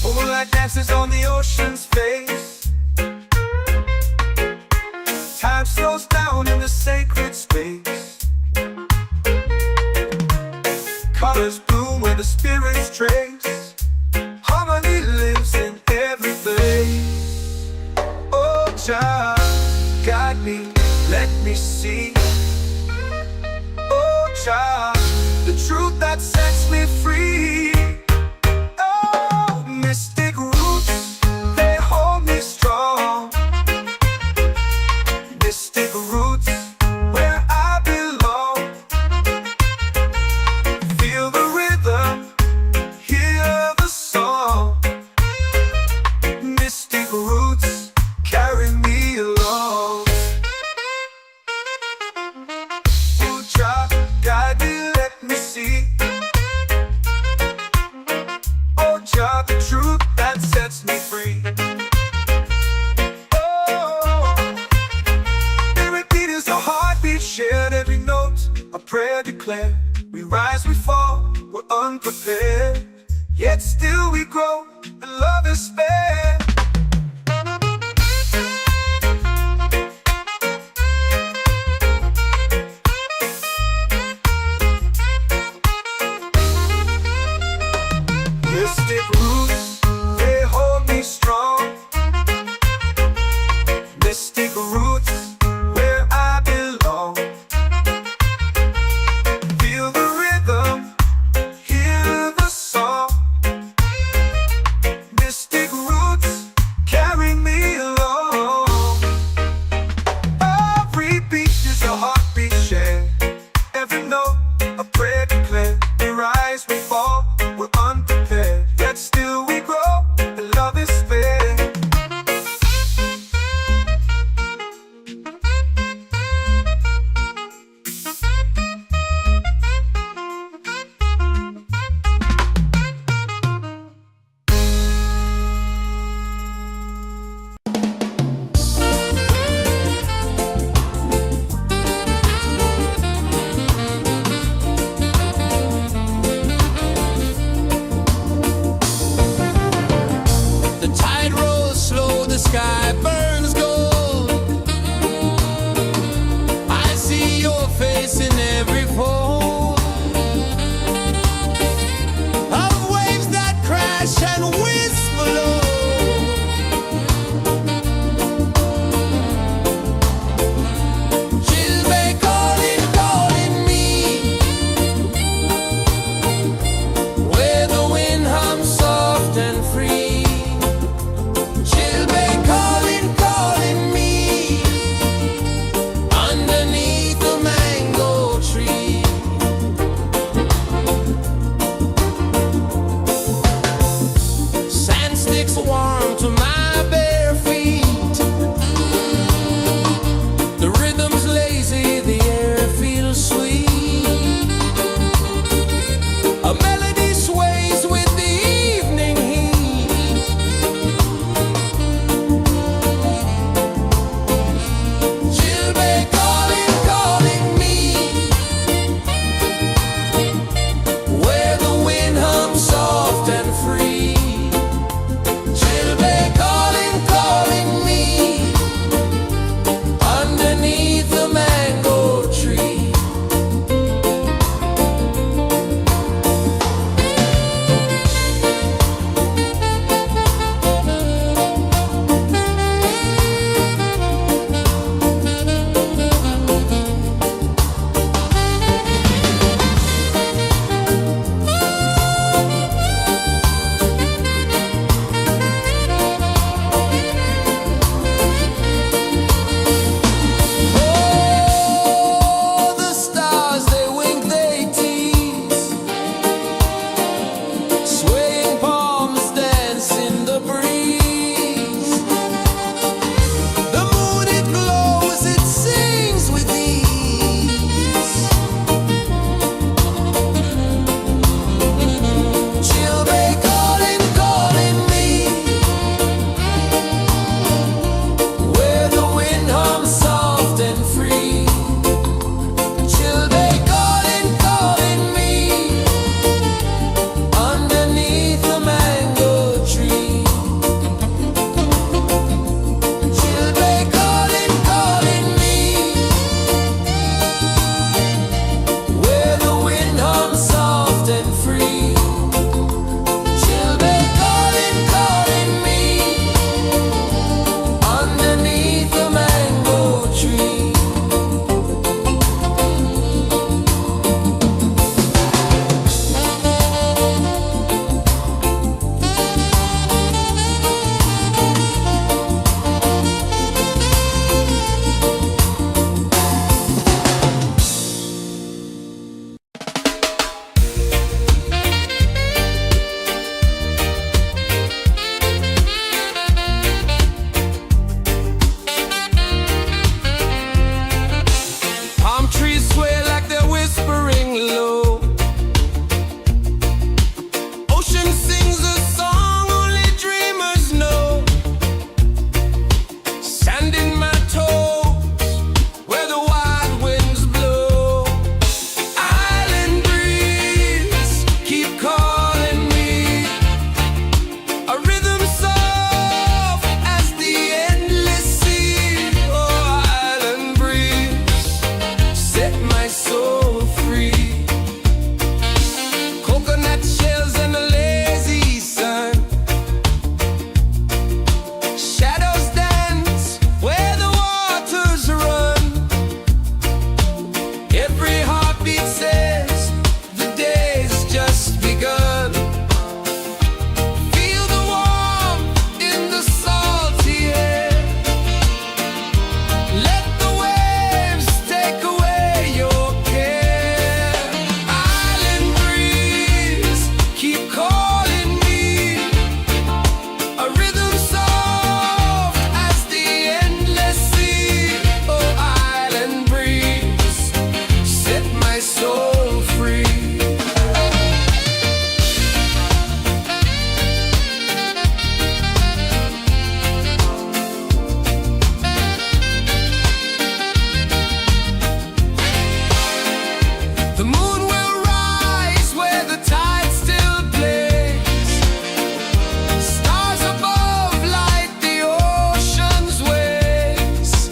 Moonlight dances on the ocean's face. Time slows down in the sacred space. Colors bloom where the spirits trace. Harmony lives in every place. Oh, Jah, guide me, let me see. Oh, Jah, the truth that sets me free. Oh, mystic roots, they hold me strong. Mystic roots, where I belong. Feel the rhythm, hear the song. Mystic roots, carry me along. Oh, Jah, guide me, let me see. Oh, Jah, the truth that sets me free. Shared every note, a prayer declared. We rise, we fall, we're unprepared. Yet still we grow, and love is spared. Mystic roots, they hold me strong. Mystic roots, where I belong. Feel the rhythm, hear the song. Mystic roots, A prayer declared, we rise, we fall, we're unprepared, yet still we grow, and love is fair. The moon will rise where the tide still plays. Stars above light the ocean's waves.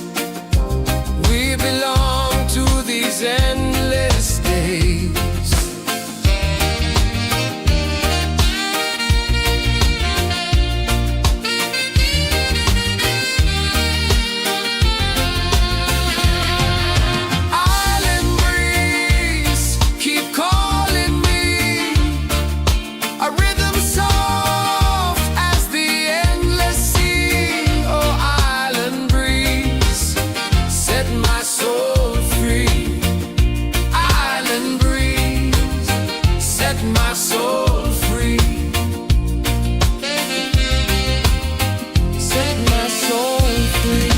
We belong to these endless days. Island breeze, keep calling me. A rhythm soft as the endless sea. Oh, island breeze, set my soul free. Island breeze, set my soul free. Set my soul free.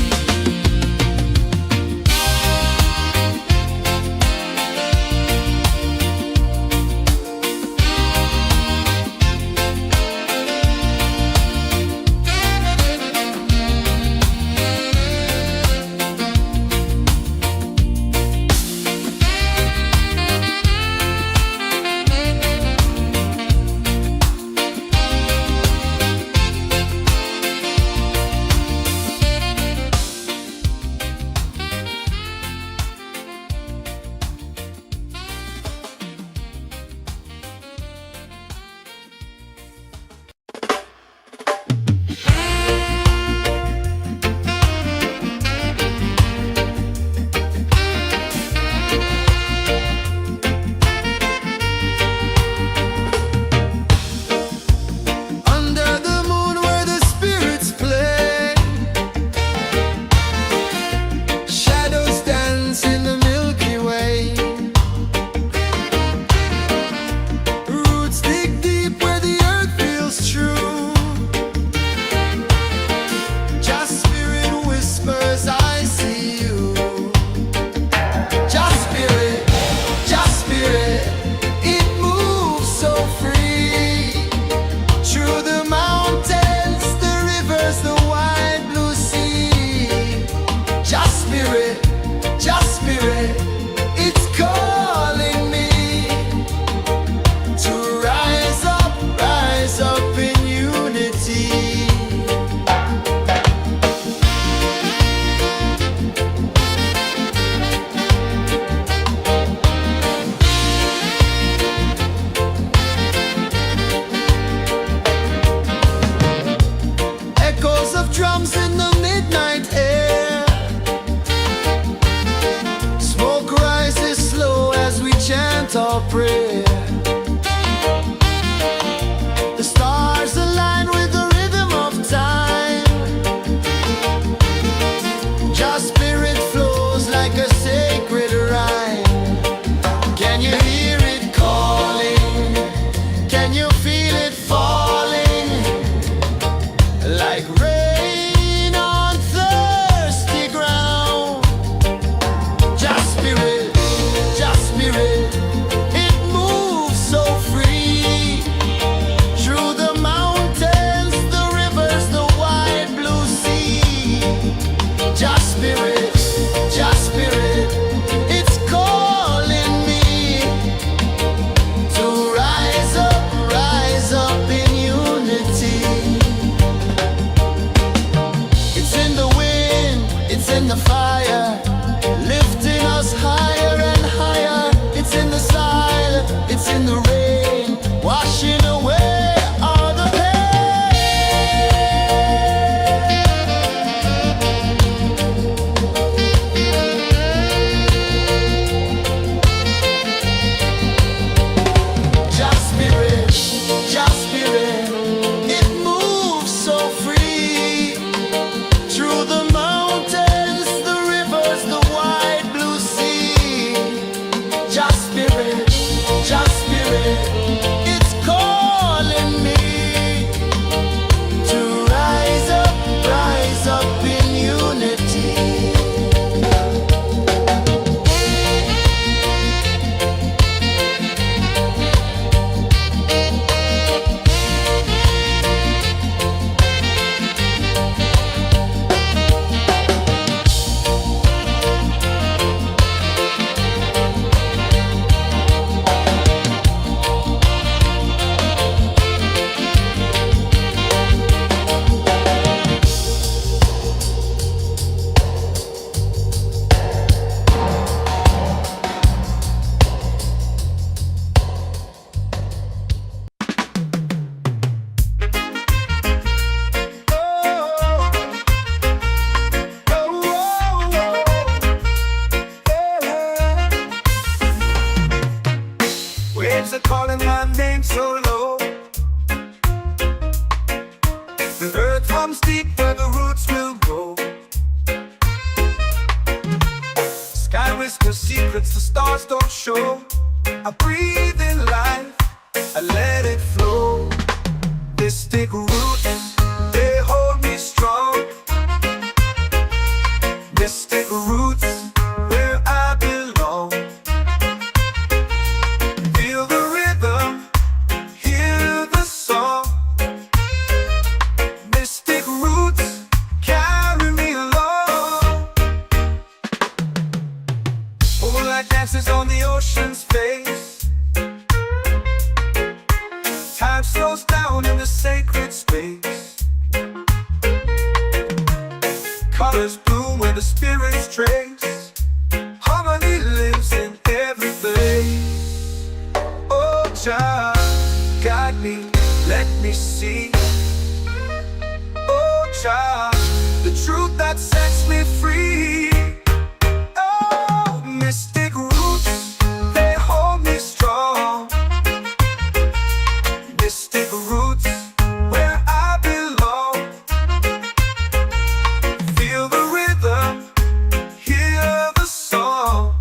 Under the moon where the spirits play, shadows dance in the Milky Way. Roots dig deep where the earth feels true. Just spirit whispers, I see you. Just spirit, it moves so free. Through the mountains, the rivers, the wide blue sea. Just spirit, it's calling me to rise up in unity. Echoes of drums in the midnight air. Smoke rises slow as we chant our prayer. The stars align with the rhythm of time. Just spirit flows like a sacred rhyme. Can you hear it calling? Can you feel it falling? Like rain on thirsty ground. Just spirit, it moves so free. Through the mountains, the rivers, the wide blue sea. Just spirit, it's calling me to rise up are calling my name so low. The earth runs deep where the roots will grow. Sky whispers secrets the stars don't show. I breathe in life, I let it flow. This take root, they hold me strong. This take roots where I belong. Feel the rhythm, hear the song. Mystic roots carry me along. Moonlight dances on the ocean's face. Time slows down in the sacred space. Colors bloom where the spirits trace. Harmony lives in every place. Oh, child, guide me, let me see. Oh, child, the truth that sets me free. Oh, mystic roots, they hold me strong. Mystic roots, where I belong. Feel the rhythm, hear the song.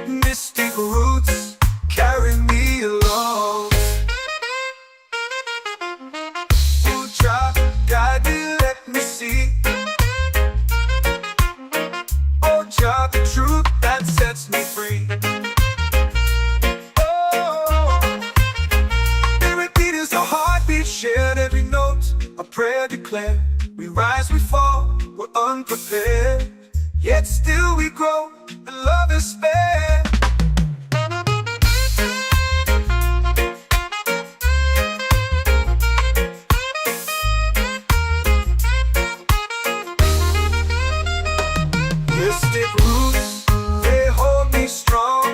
Mystic roots carry me along. Oh, child, guide me, let me see. Oh, child, the truth that sets me free. Oh, every beat is a heartbeat shared, every note a prayer declared. We rise, we fall, we're unprepared, yet still we grow, and love is spared. Mystic roots, they hold me strong.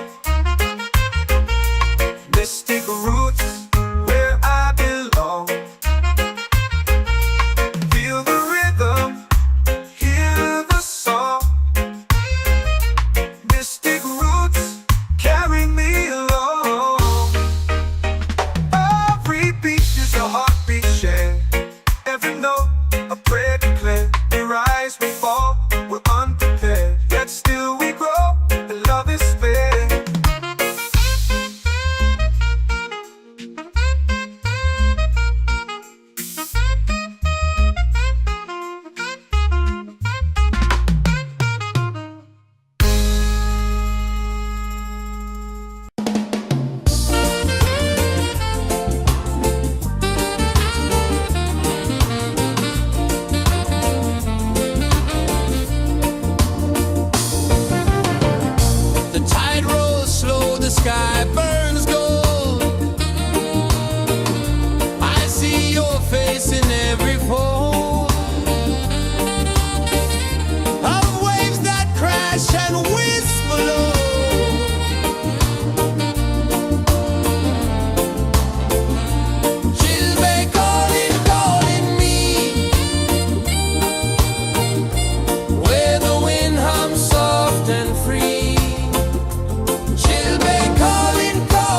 Mystic roots, where I belong. Feel the rhythm, hear the song. Mystic roots carry me along. Every beat is a heartbeat shared, every note a prayer declared. We rise, we fall, we're unprepared, yet still we grow, and love is spared. The tide rolls slow, the sky burns gold. I see your face in every fold of waves that crash and whisper low. She'll be calling, calling me, where the wind hums soft and free. She'll be calling, calling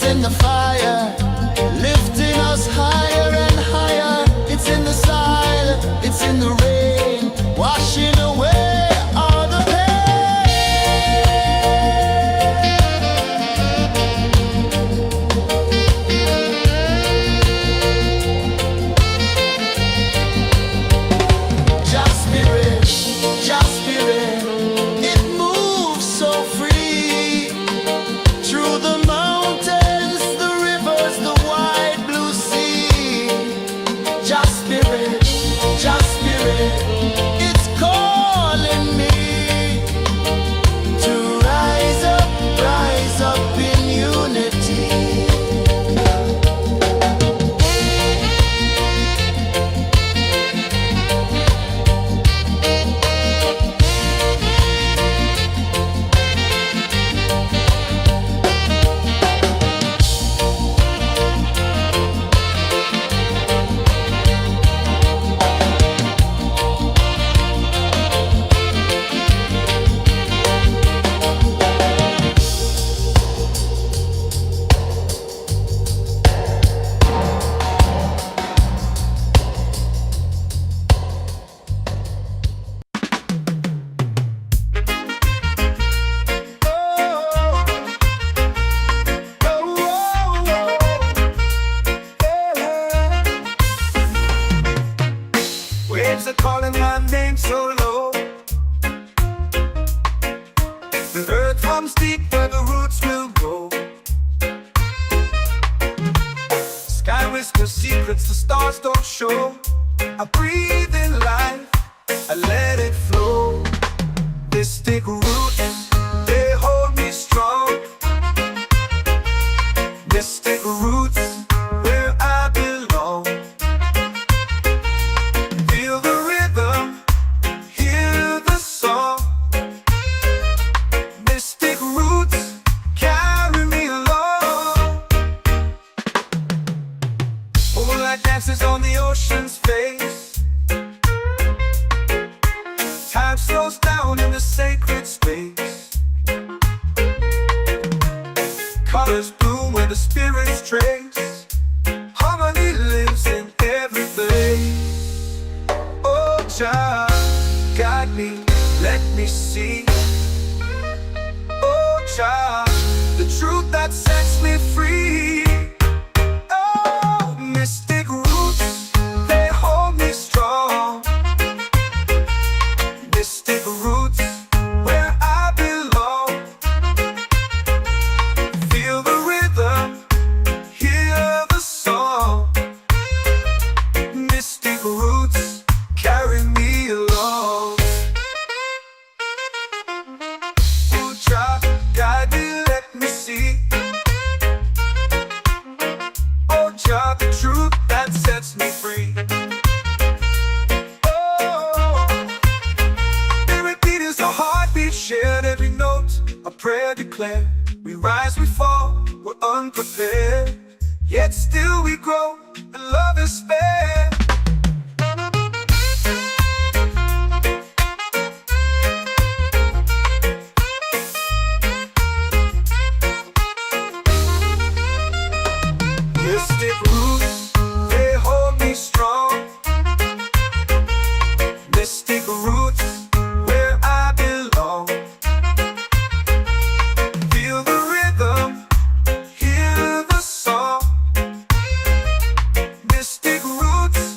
in the fire, lifting us higher and higher. It's in the silence, it's in the rain, washing away all the Just spirit, just spirit, it moves so free through the mountains, the rivers, the wide blue sea. Just spirit, it's calling me to rise up in unity. Waves are calling my name so low. The earth hums deep where the roots will grow. Sky whispers secrets the stars don't show. I breathe in life, I let it flow. They stick rooted, they hold me strong. They stick roots where I belong. Feel the rhythm, hear the song. Mystic roots carry me along. Moonlight dances on the ocean's face. Time slows down in the sacred space. Colors bloom where the spirits trace. Harmony lives in every face. Oh, Jah, guide me, let me see. Oh, Jah, the truth that sets me free. Oh, mystic roots, they hold me strong. Mystic roots, where I belong. Feel the rhythm, hear the song. Mystic roots carry me along. Oh, Jah, guide me, let me see. Oh, Jah, the truth that sets me free. Oh, spirit beat is a heartbeat shared, every note a prayer declared. We rise, we fall, we're unprepared, yet still we grow, and love is spared. Mystic roots, they hold me strong. Mystic roots, where I belong. Feel the rhythm, hear the song. Mystic roots,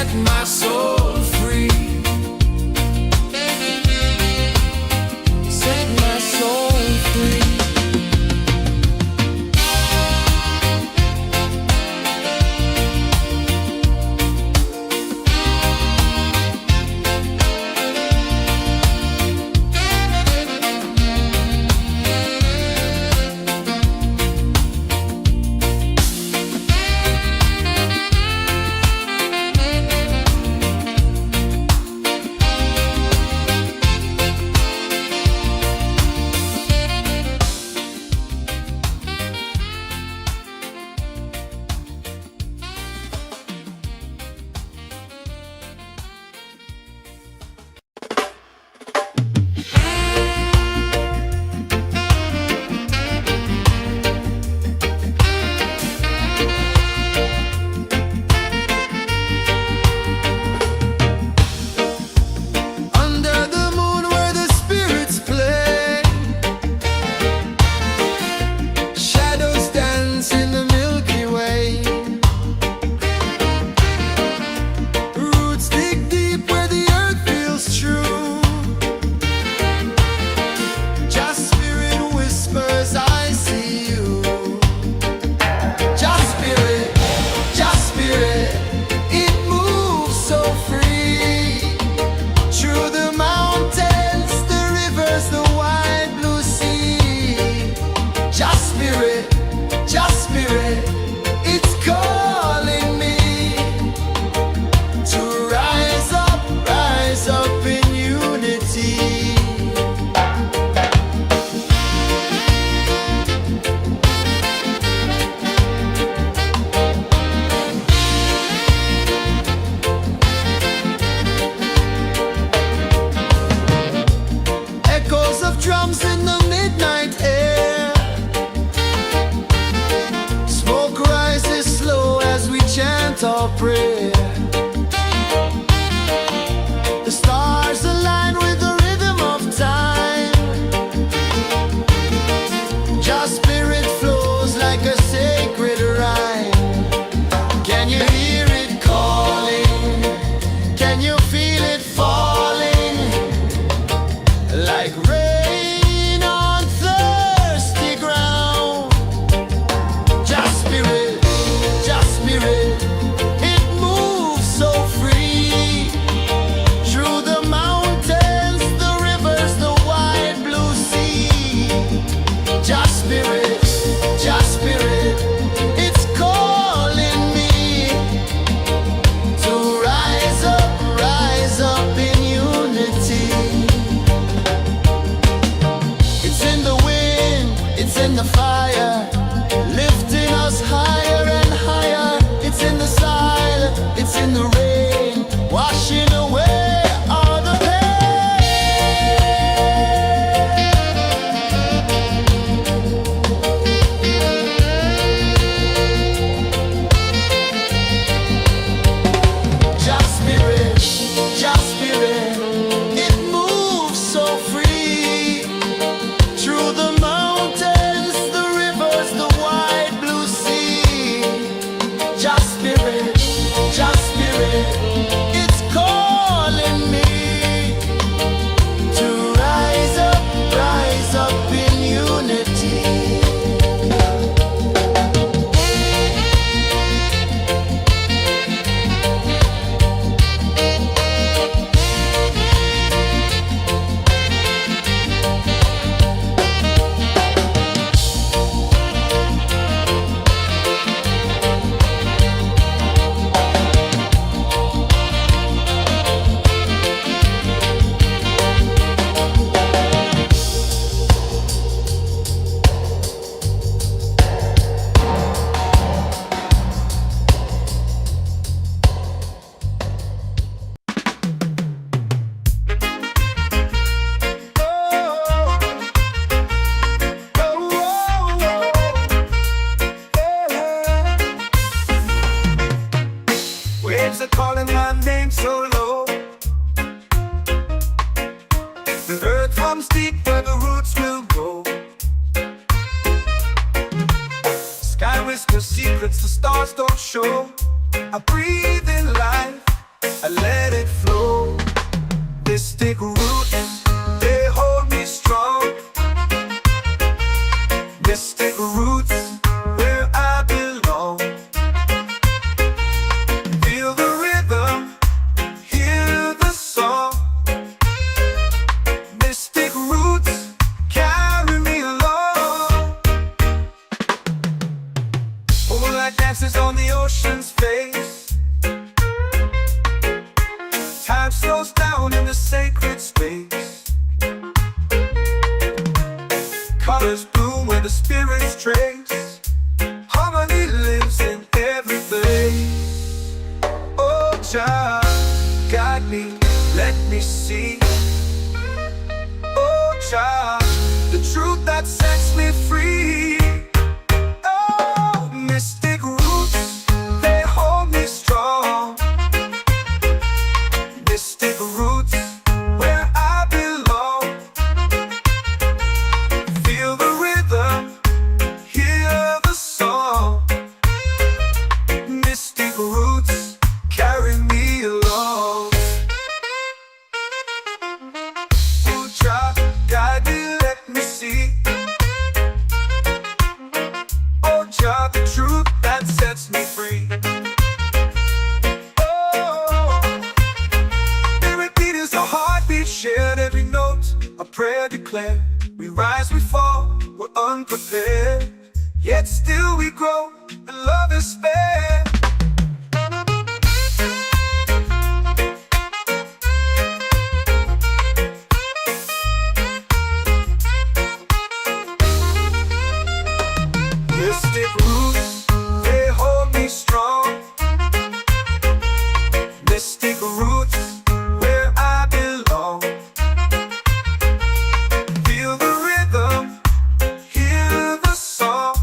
set my soul free. Set my soul free. Under the moon where the spirits play, shadows dance in the Milky Way. Roots dig deep where the earth feels true. Just spirit whispers, I see you. Just spirit, it moves so free. Through the mountains, the rivers, the wide blue sea. Just spirit, it's calling me to rise up in unity. Echoes of drums in the midnight air. Smoke rises slow as we chant our prayer. The stars align with the rhythm of time. Just spirit flows like a sacred rhyme. Can you hear it calling? Can you feel it falling? Like rain on thirsty ground. Just spirit, it moves so free. Through the mountains, the rivers, the wide blue sea. Just spirit, it's calling me to rise up in unity. It's in the wind, it's in the fire, lifting us higher and higher. It's in the silence, it's in the rain, washing away all the pain. Just spirit, it moves so free. Through the mountains, the rivers, the wide blue sea. Just spirit, it's called. let me see. Oh, child, the truth that sets me free. Oh, mystic roots, they hold me strong. Mystic roots, where I belong. Feel the rhythm, hear the song. Mystic roots carry me along. Oh, child, guide me, let me see. Oh, child, the truth that sets me free. Oh, every beat is a heartbeat shared, every note a prayer declared. We rise, we fall, we're unprepared, yet still we grow, and love is spared. Mystic roots, they hold me strong. Mystic roots, where I belong. Feel the rhythm, hear the song.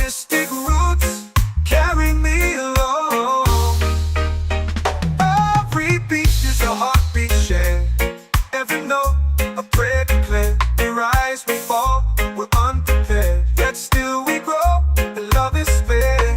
Mystic roots carry me along. Every beat is a heartbeat shared, every note a prayer declared. We rise, we fall, we're unprepared, yet still we grow, and love is fair.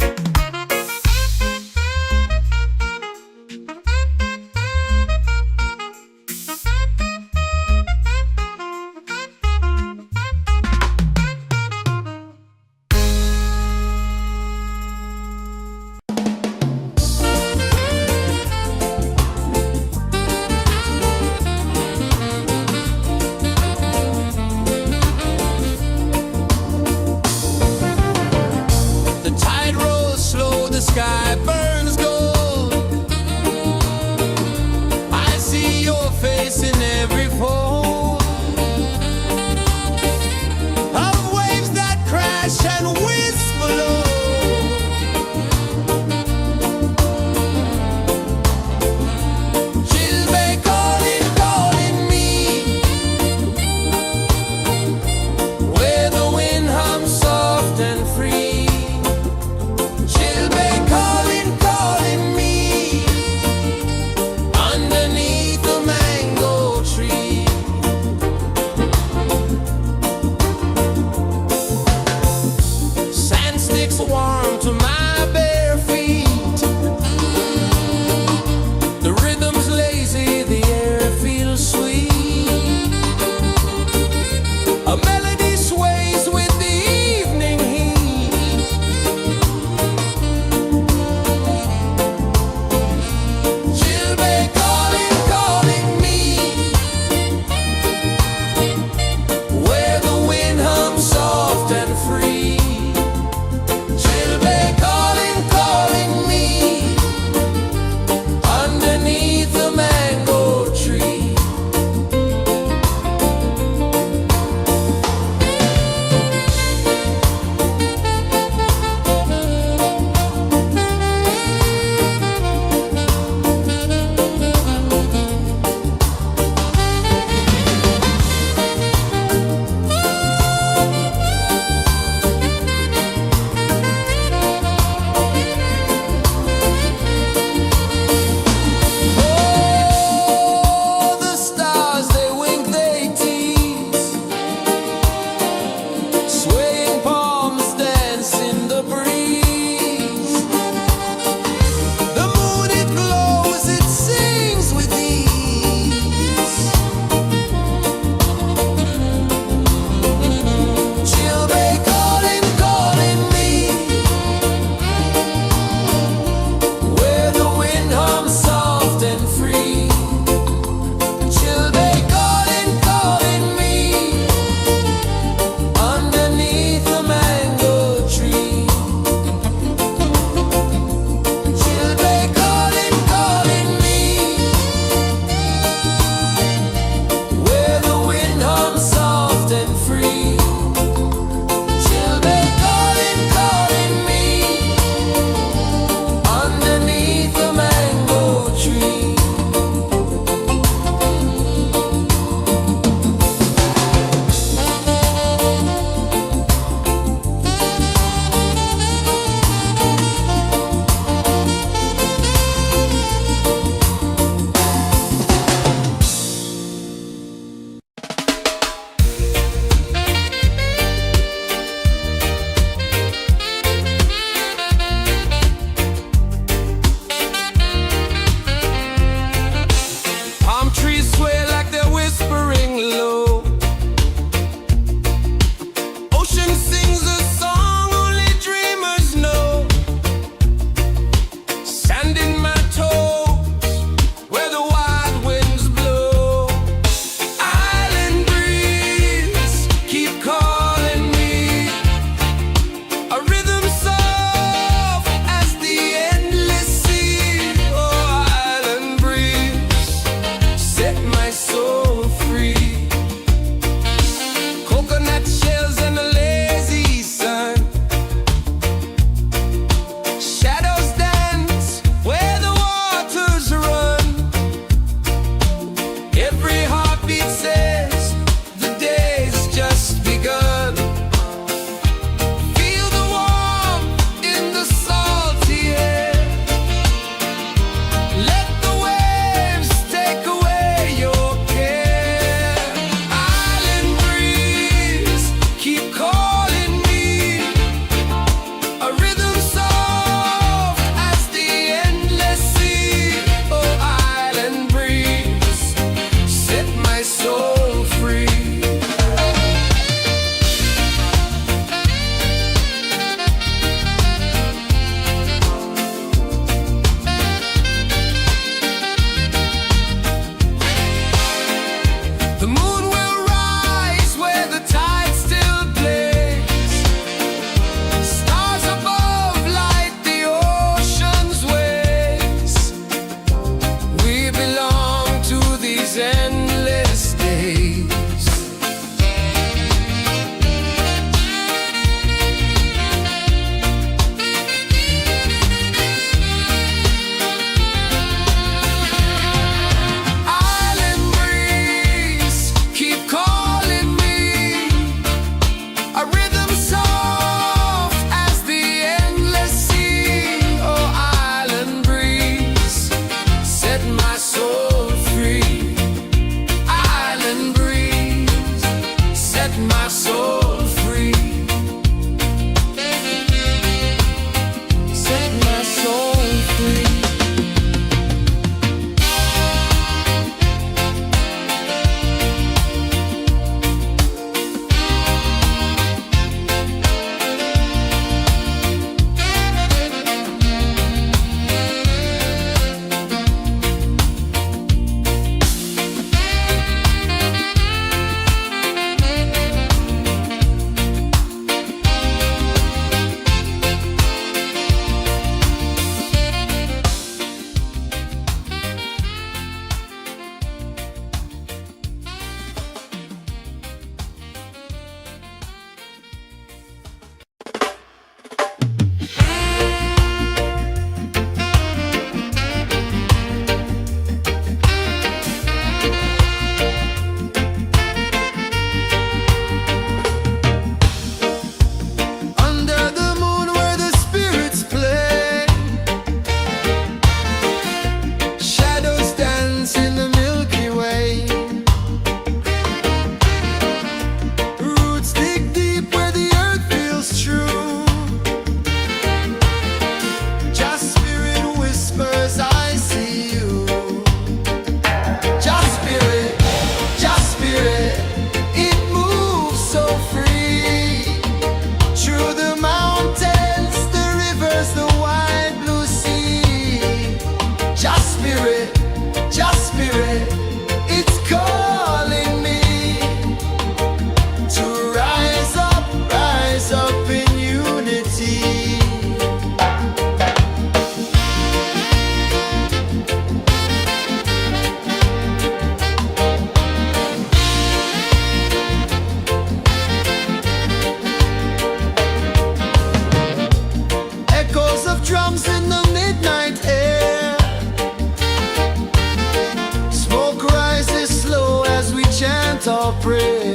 our prayer.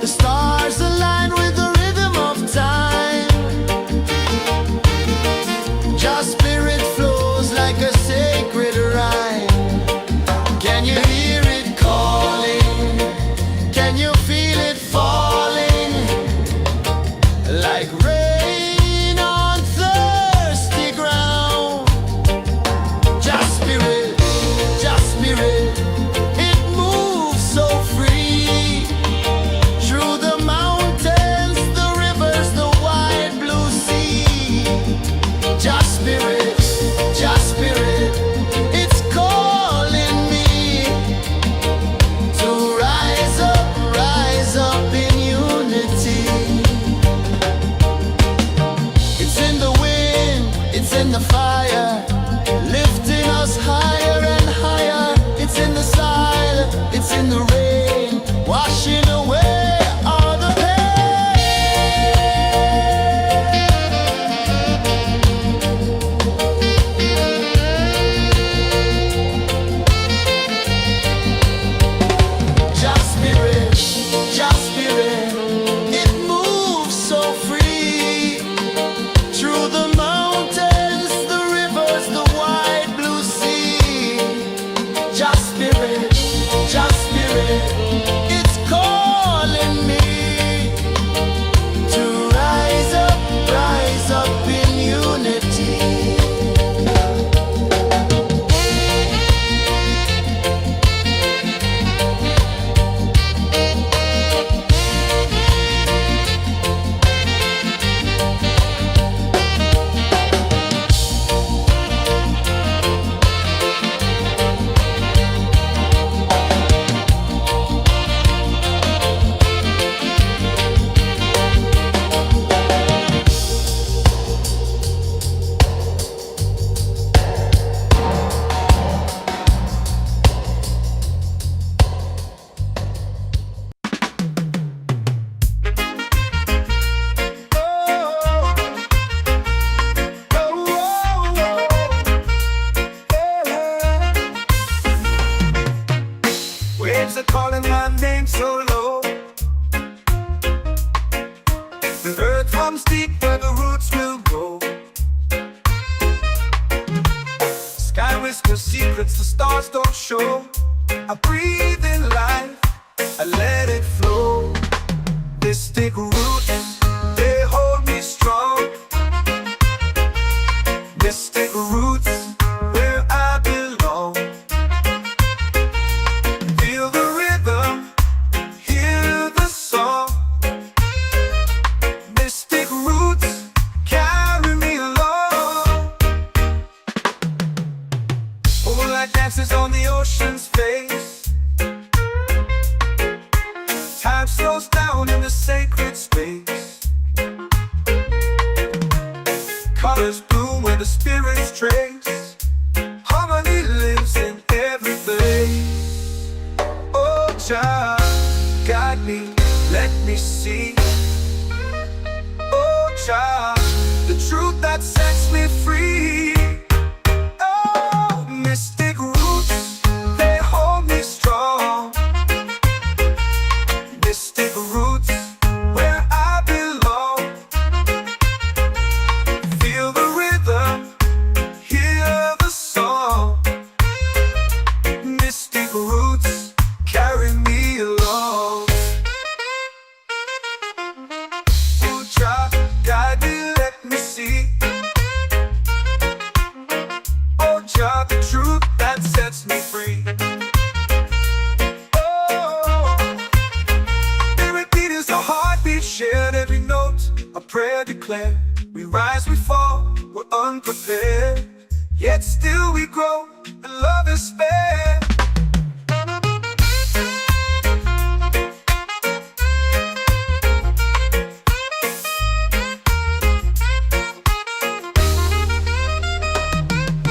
The stars align with the rhythm of time. Just spirit flows like a sacred rhyme. Can you hear it calling? Can you feel it falling? Like rain on thirsty ground. Just spirit, it moves so free. Through the mountains, the rivers, the wide blue sea. Just spirit, it's calling me to rise up in unity. It's in the wind, it's in the fire, lifting us higher and higher. It's in the silence, it's in the rain, washing away all the Just spirit, it moves so free. Through the mountains, the rivers, the wide blue sea. Just spirit, it's calling me to rise up in unity. Waves are calling my name so low. The earth hums deep where the roots will grow. Sky whispers secrets the stars don't show. I breathe in life, I let it flow. Mystic roots, they hold me strong. Mystic roots, where I belong. Feel the rhythm, hear the song. Mystic roots, carry me along. Moonlight dances on the ocean's face. Time slows down in the sacred space. Colors bloom where the spirits trace. Harmony lives in every place. Oh, child, guide me, let me see. Oh, child, the truth that sets me free. Oh, mystic roots, they hold me strong. Mystic roots, where I belong. Feel the rhythm, hear the song. Mystic roots, carry me along. Oh, child, guide me, let me see. Oh, child, the truth that sets me free. Oh, spirit beat is a heartbeat, shared every note, a prayer declared. We rise, we fall, we're unprepared, yet still we grow, and love is spared.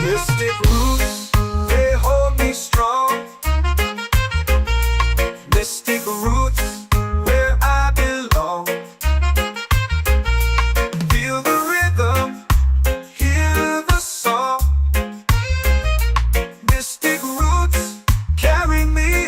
Mystic roots, they hold me strong. Mystic roots, where I belong. Feel the rhythm, hear the song. Mystic roots, carry me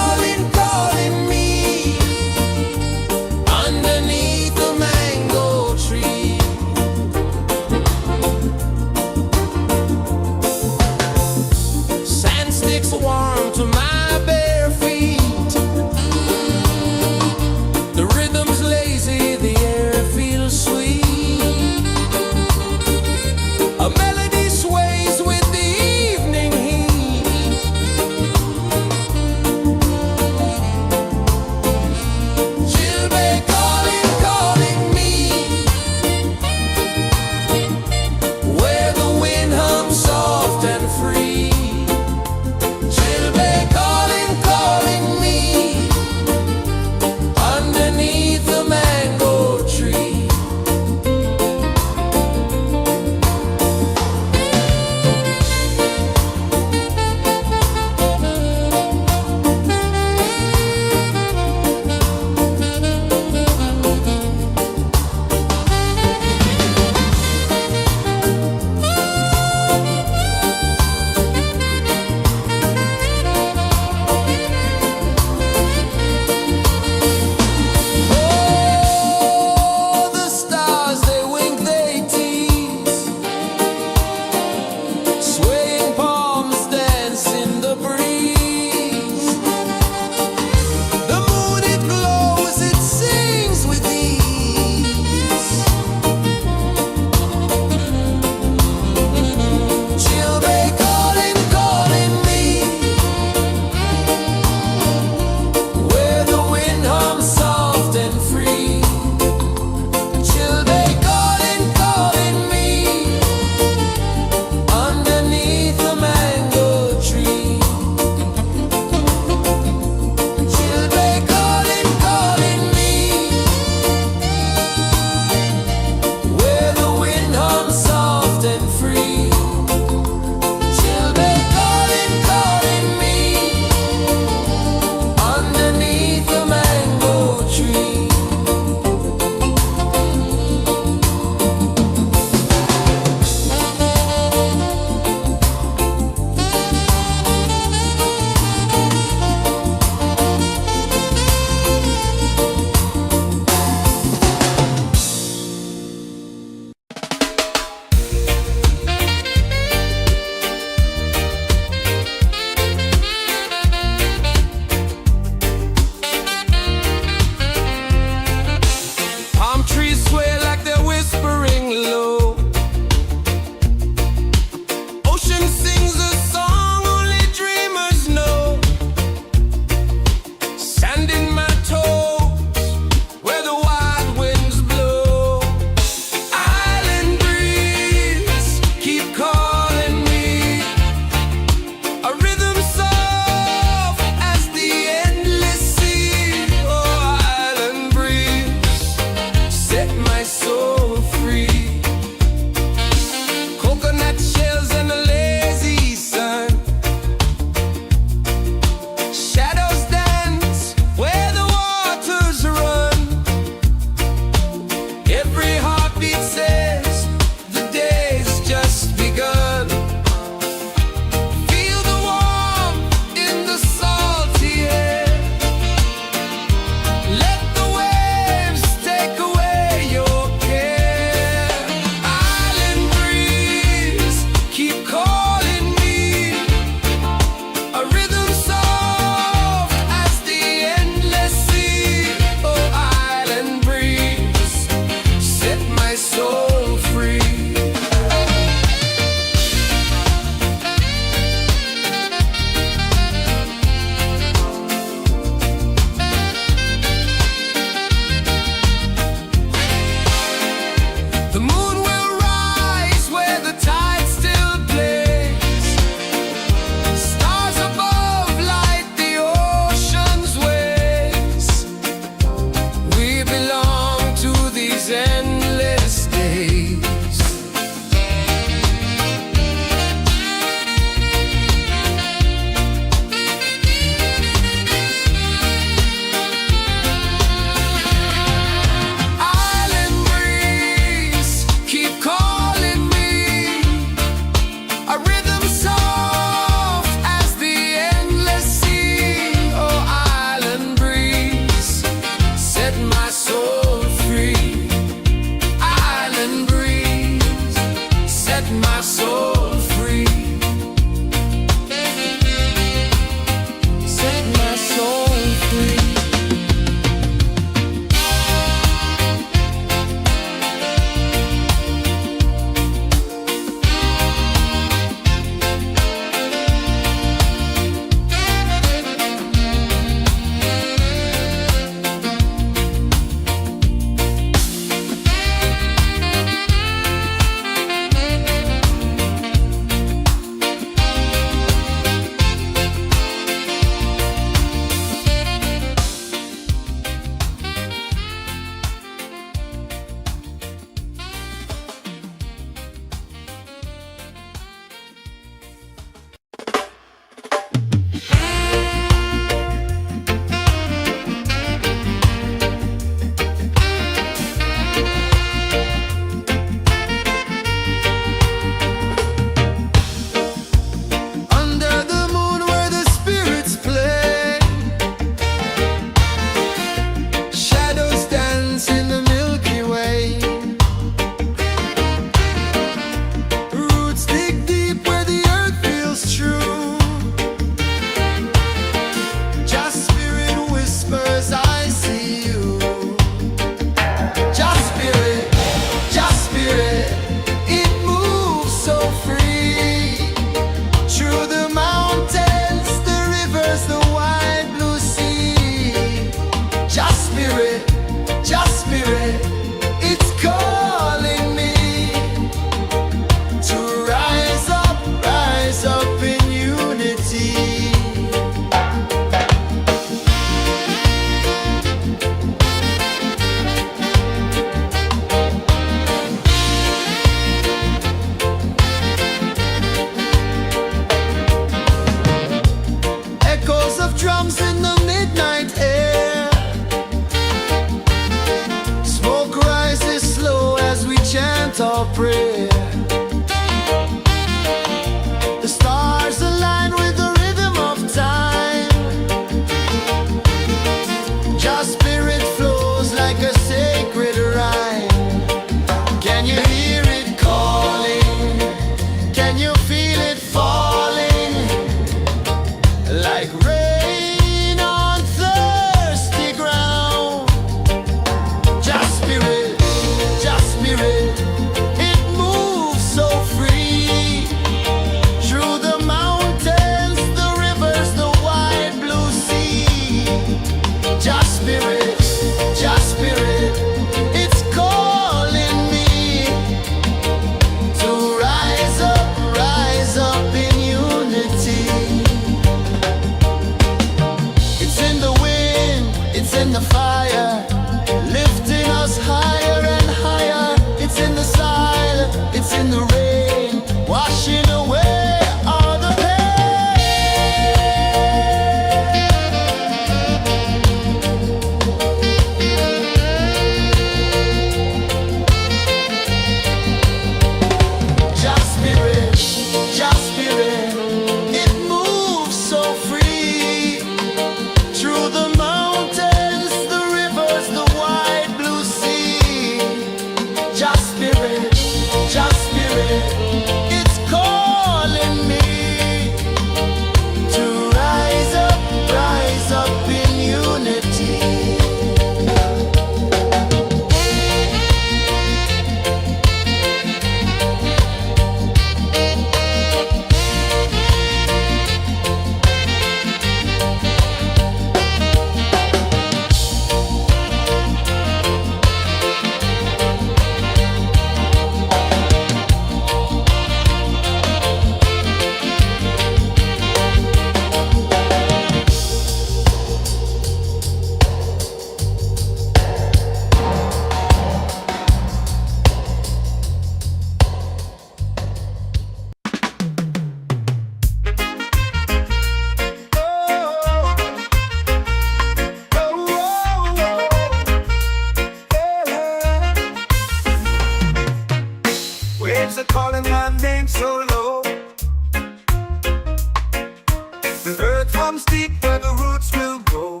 runs deep where the roots will grow.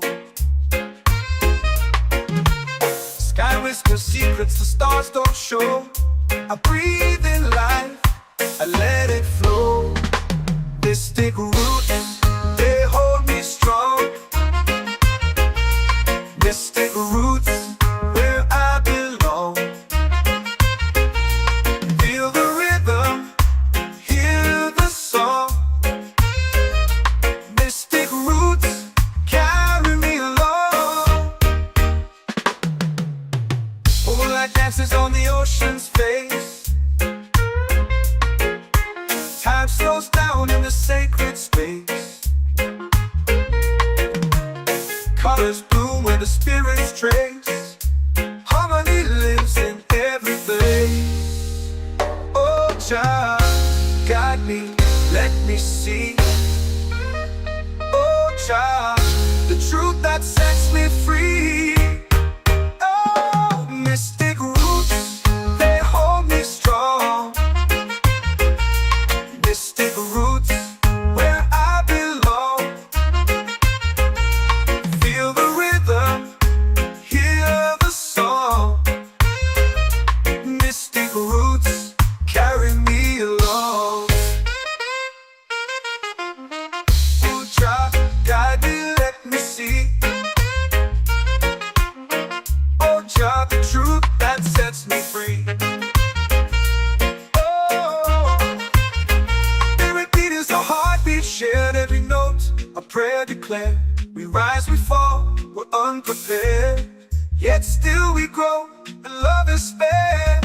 Sky whispers secrets the stars don't show. I breathe in life, I let it flow. Mystic roots, they hold me strong. Mystic roots, where I belong. Feel the rhythm, hear the song. Mystic roots, carry me along. Moonlight dances on the ocean's face. Time slows down in the sacred space. Colors bloom where the spirits trace. Harmony lives in every place. Oh, Jah, guide me, let me see. Oh, Jah, the truth that sets me free. Oh, mystic roots, they hold me strong. Mystic roots, where I belong. Feel the rhythm, hear the song. Mystic roots, carry me along. Oh, Jah, guide me, let me see. Oh, Jah, the truth that sets me free. Shared every note, a prayer declared. We rise, we fall, we're unprepared. Yet still we grow, and love is spared.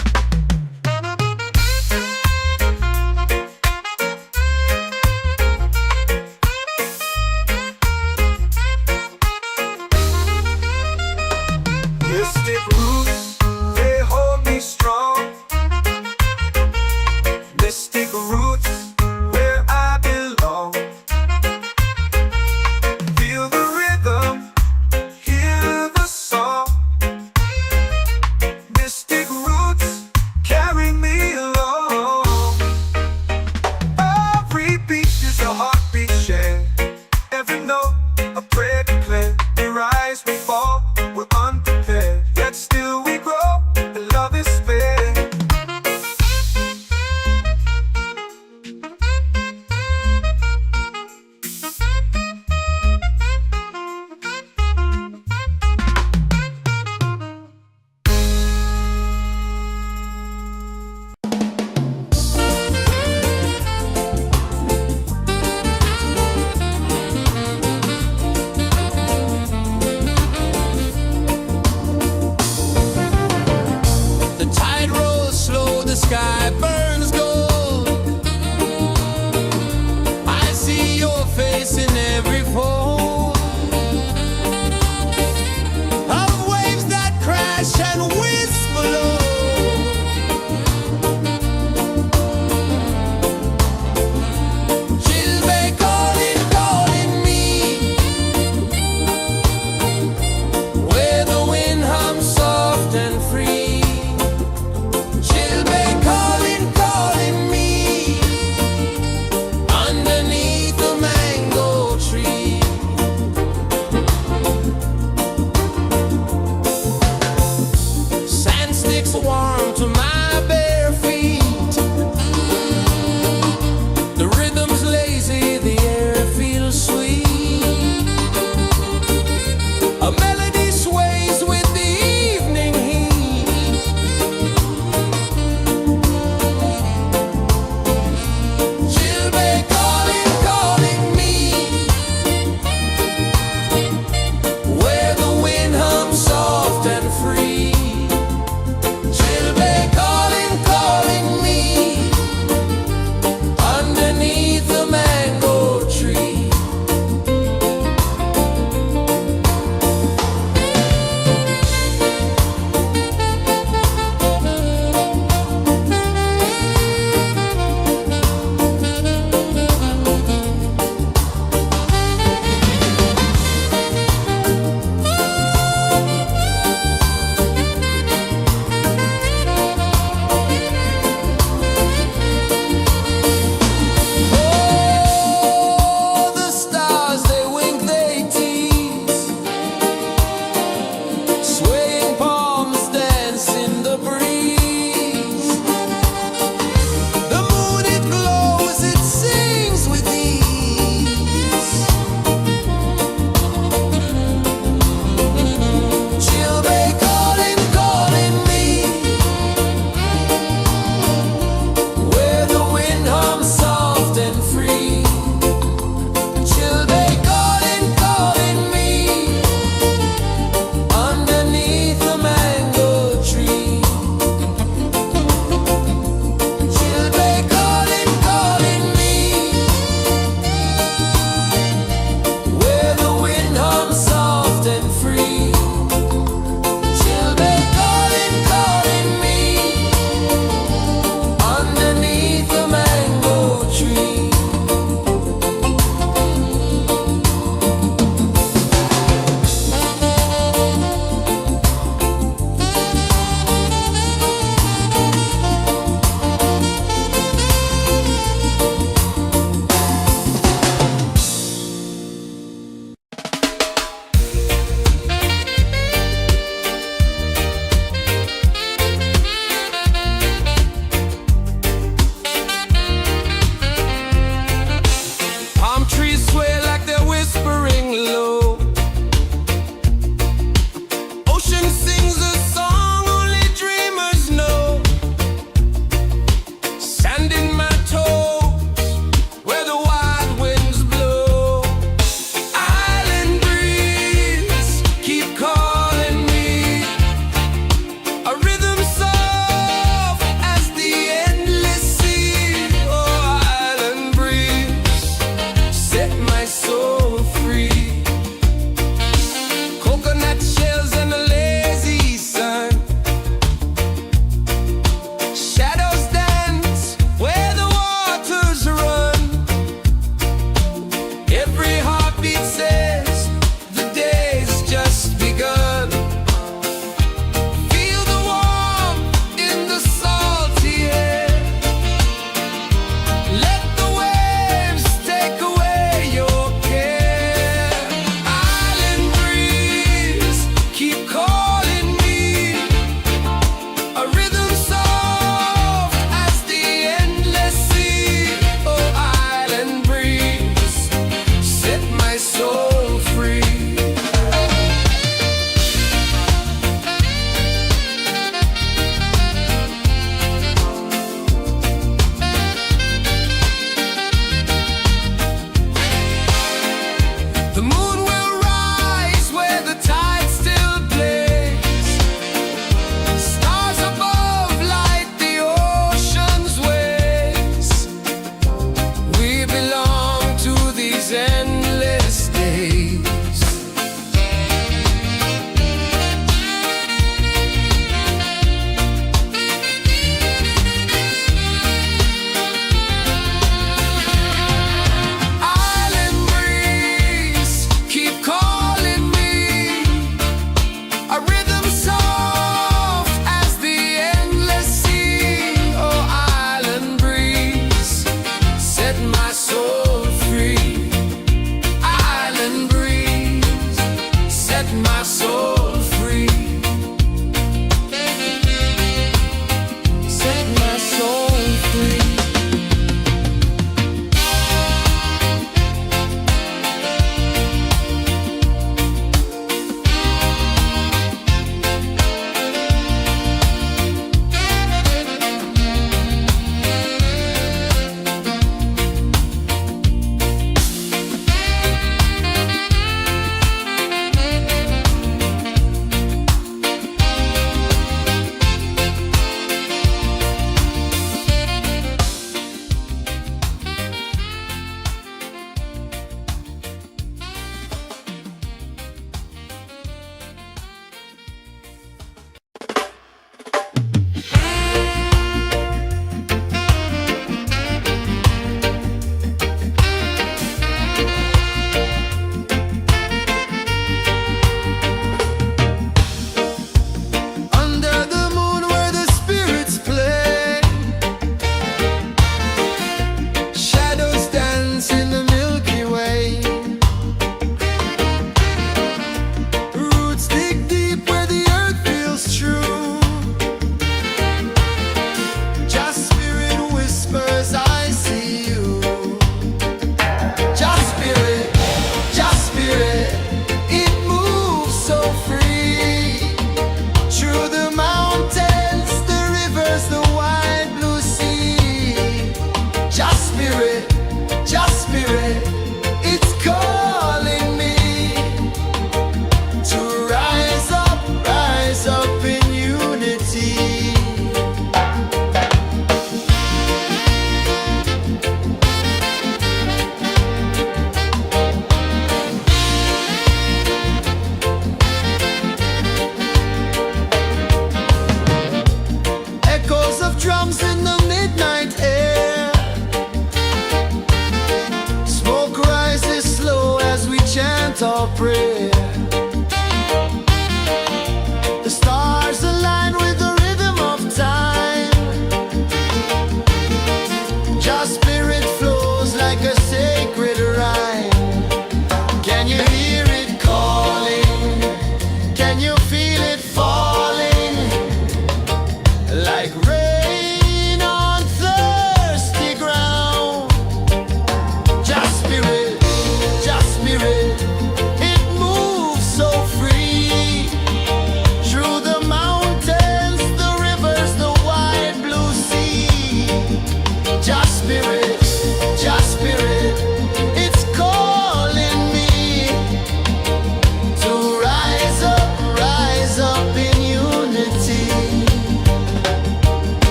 Mystic roots, they hold me strong. Mystic roots, where I belong. Feel the rhythm, hear the song. Mystic roots,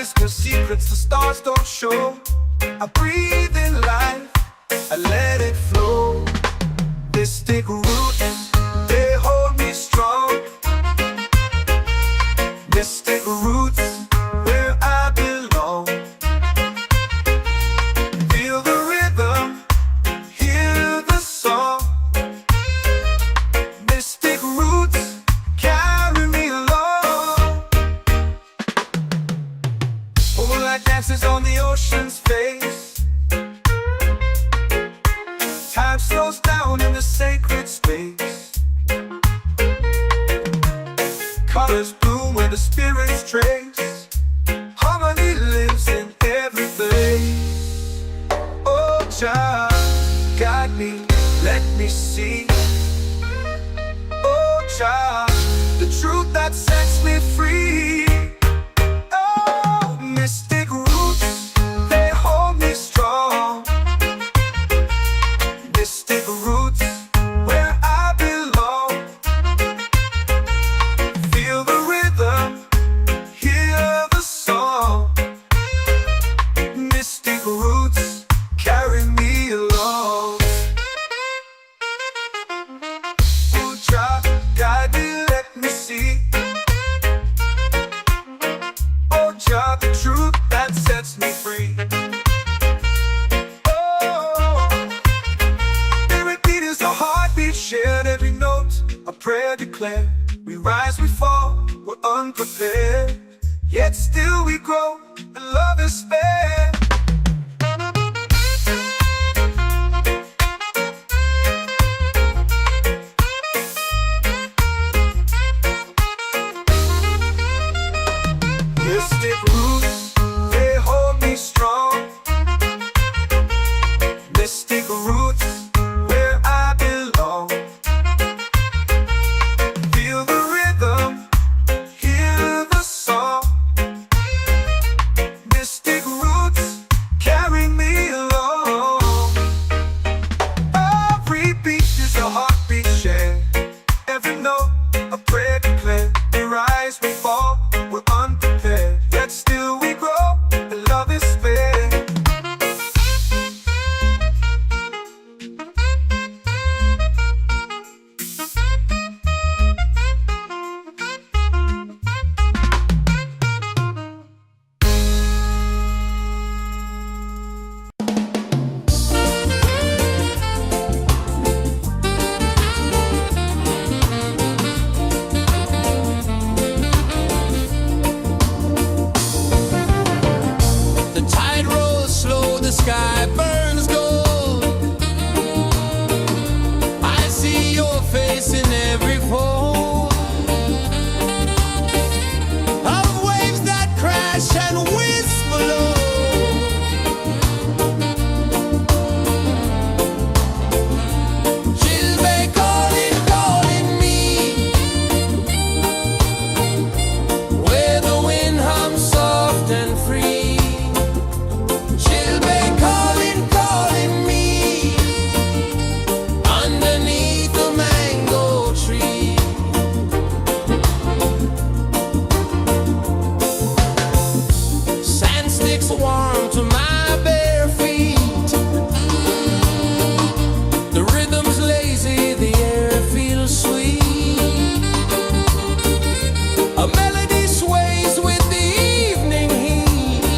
whisper secrets the stars don't show. I breathe in life, I let it flow. Mystic roots, they hold me strong. Mystic roots, where I belong. Feel the rhythm, hear the song. Mystic roots, carry me along. Moonlight dances on the ocean's face. Time slows down in the sacred space. Colors bloom where the spirits trace. Harmony lives in every place. Oh, Jah, guide me, let me see. Oh, Jah, the truth that sets me free. Oh, mystic roots, they hold me strong. Mystic roots, where I belong. Feel the rhythm, hear the song. Mystic roots, carry me along. Oh, Jah, guide me, let me see. Oh, Jah, the truth that sets me free. Oh, every beat is a heartbeat shared, every note a prayer declared. We rise, we fall, we're unprepared, yet still we grow, and love is spared. Mystic roots, they hold me strong. Mystic roots, where I belong. Feel the rhythm, hear the song. Mystic roots, carry me along. Every beat is a heartbeat shared, every note a prayer declared. We rise, we fall, we're unprepared, yet still we grow, and love is spared. The tide rolls slow, the sky burns gold. I see your face in every fold of waves that crash and whisper low. She'll be calling, calling me, where the wind hums soft and free. She'll be calling, calling me, underneath the mango tree. Sand sticks warm to my bare feet. The rhythm's lazy, the air feels sweet. A melody sways with the evening heat.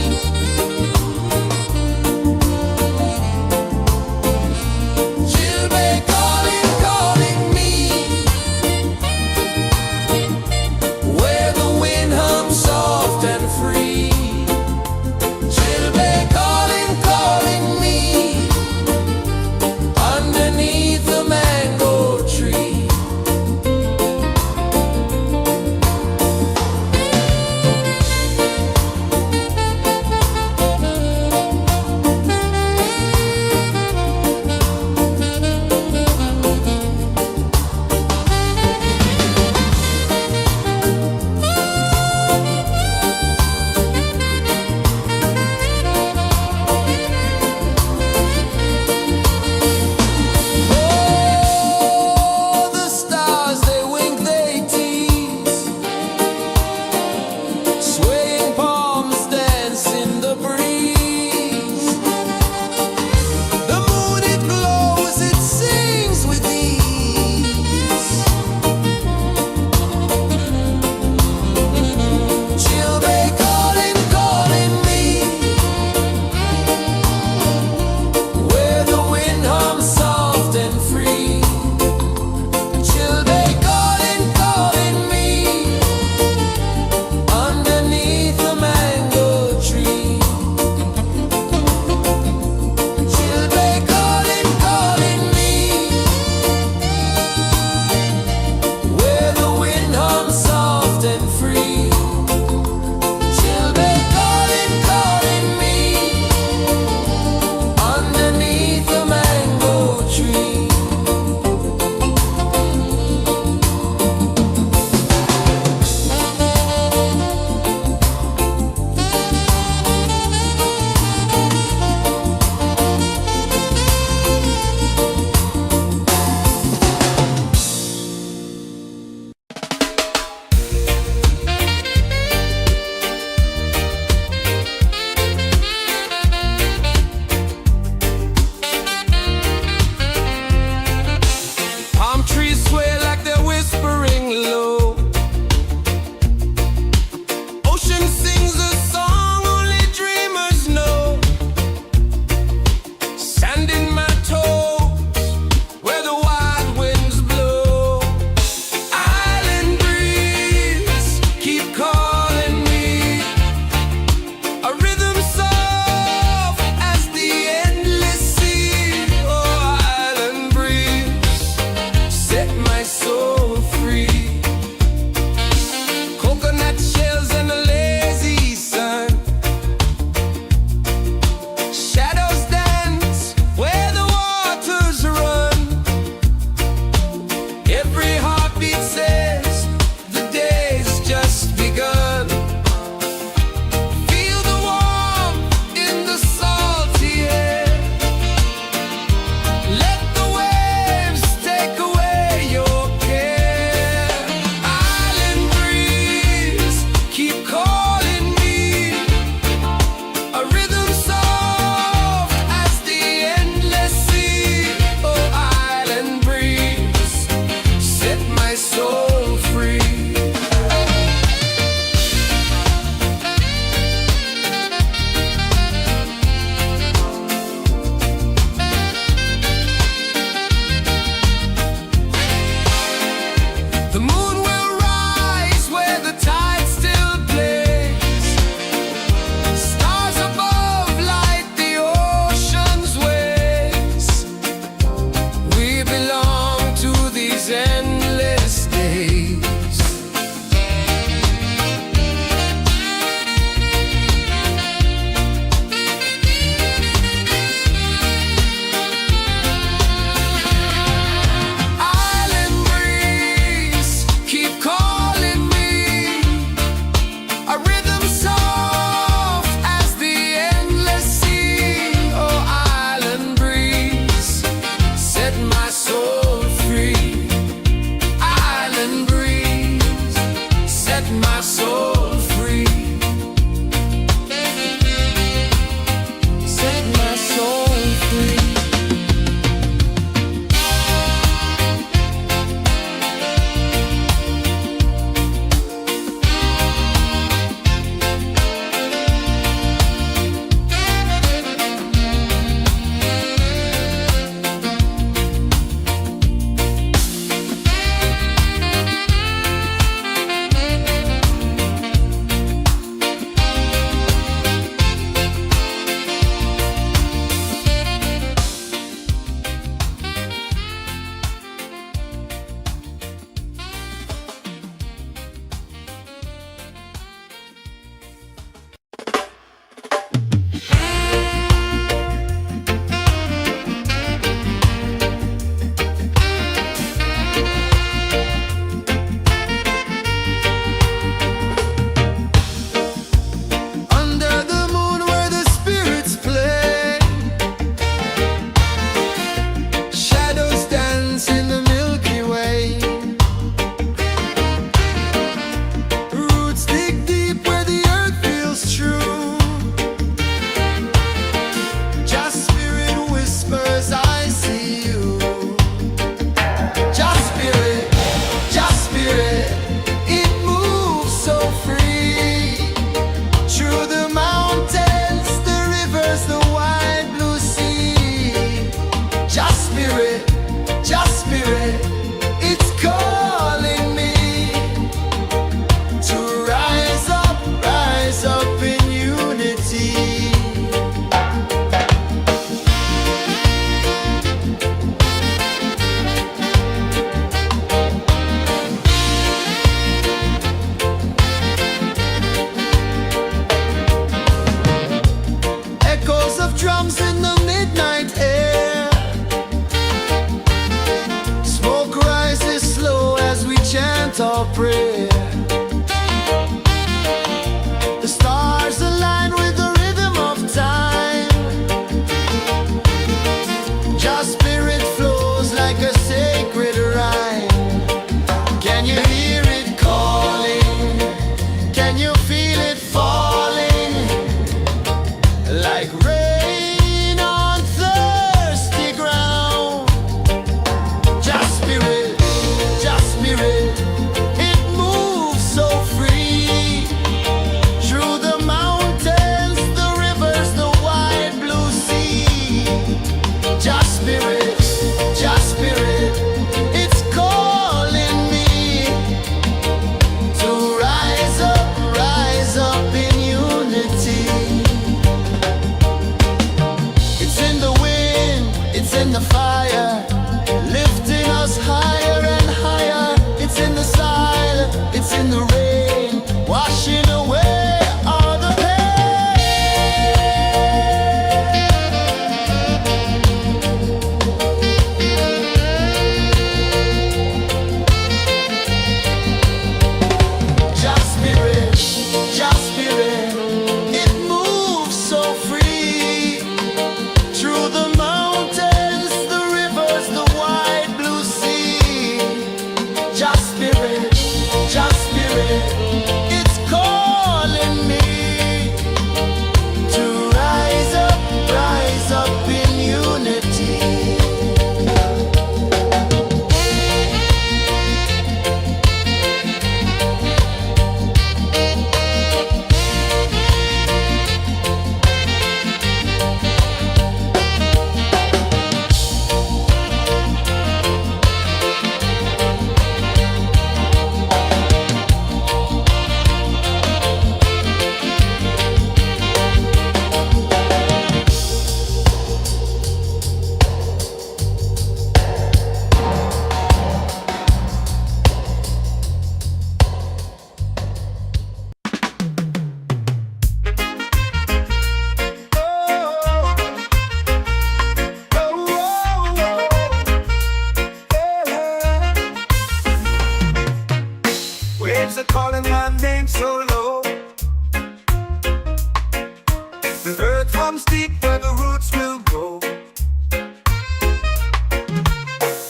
is deep where the roots will grow.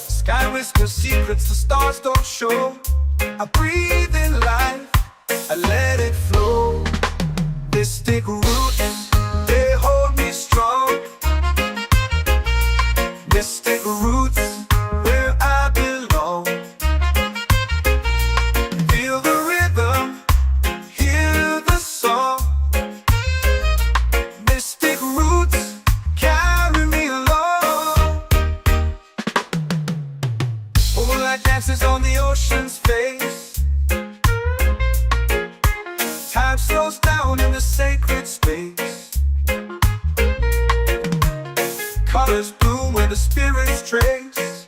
Sky whispers secrets the stars don't show. I breathe in life, I let it flow. Mystic roots, they hold me strong. Mystic roots, where I belong. Feel the rhythm, hear the song. Mystic roots, carry me along. Moonlight dances on the ocean's face. Time slows down in the sacred space. Colors bloom where the spirits trace.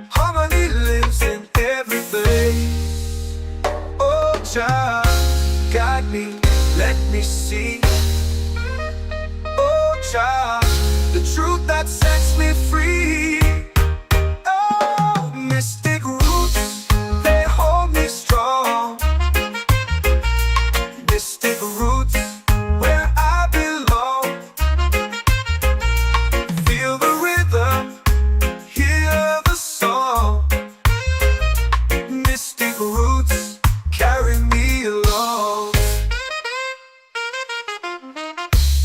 Harmony lives in every place. Oh, child, guide me, let me see. Oh, child, the truth that sets me free. Oh, mystic roots, they hold me strong. Mystic roots, where I belong. Feel the rhythm, hear the song. Mystic roots, carry me along.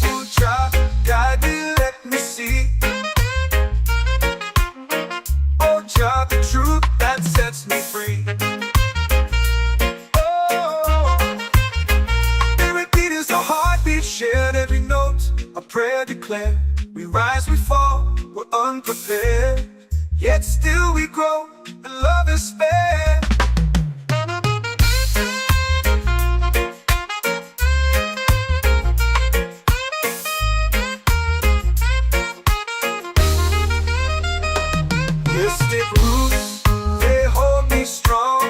Oh, child, guide me, let me see. Oh, child, the truth that sets me free. Shared every note, a prayer declared. We rise, we fall, we're unprepared. Yet still we grow, and love is spared. Mystic roots, they hold me strong.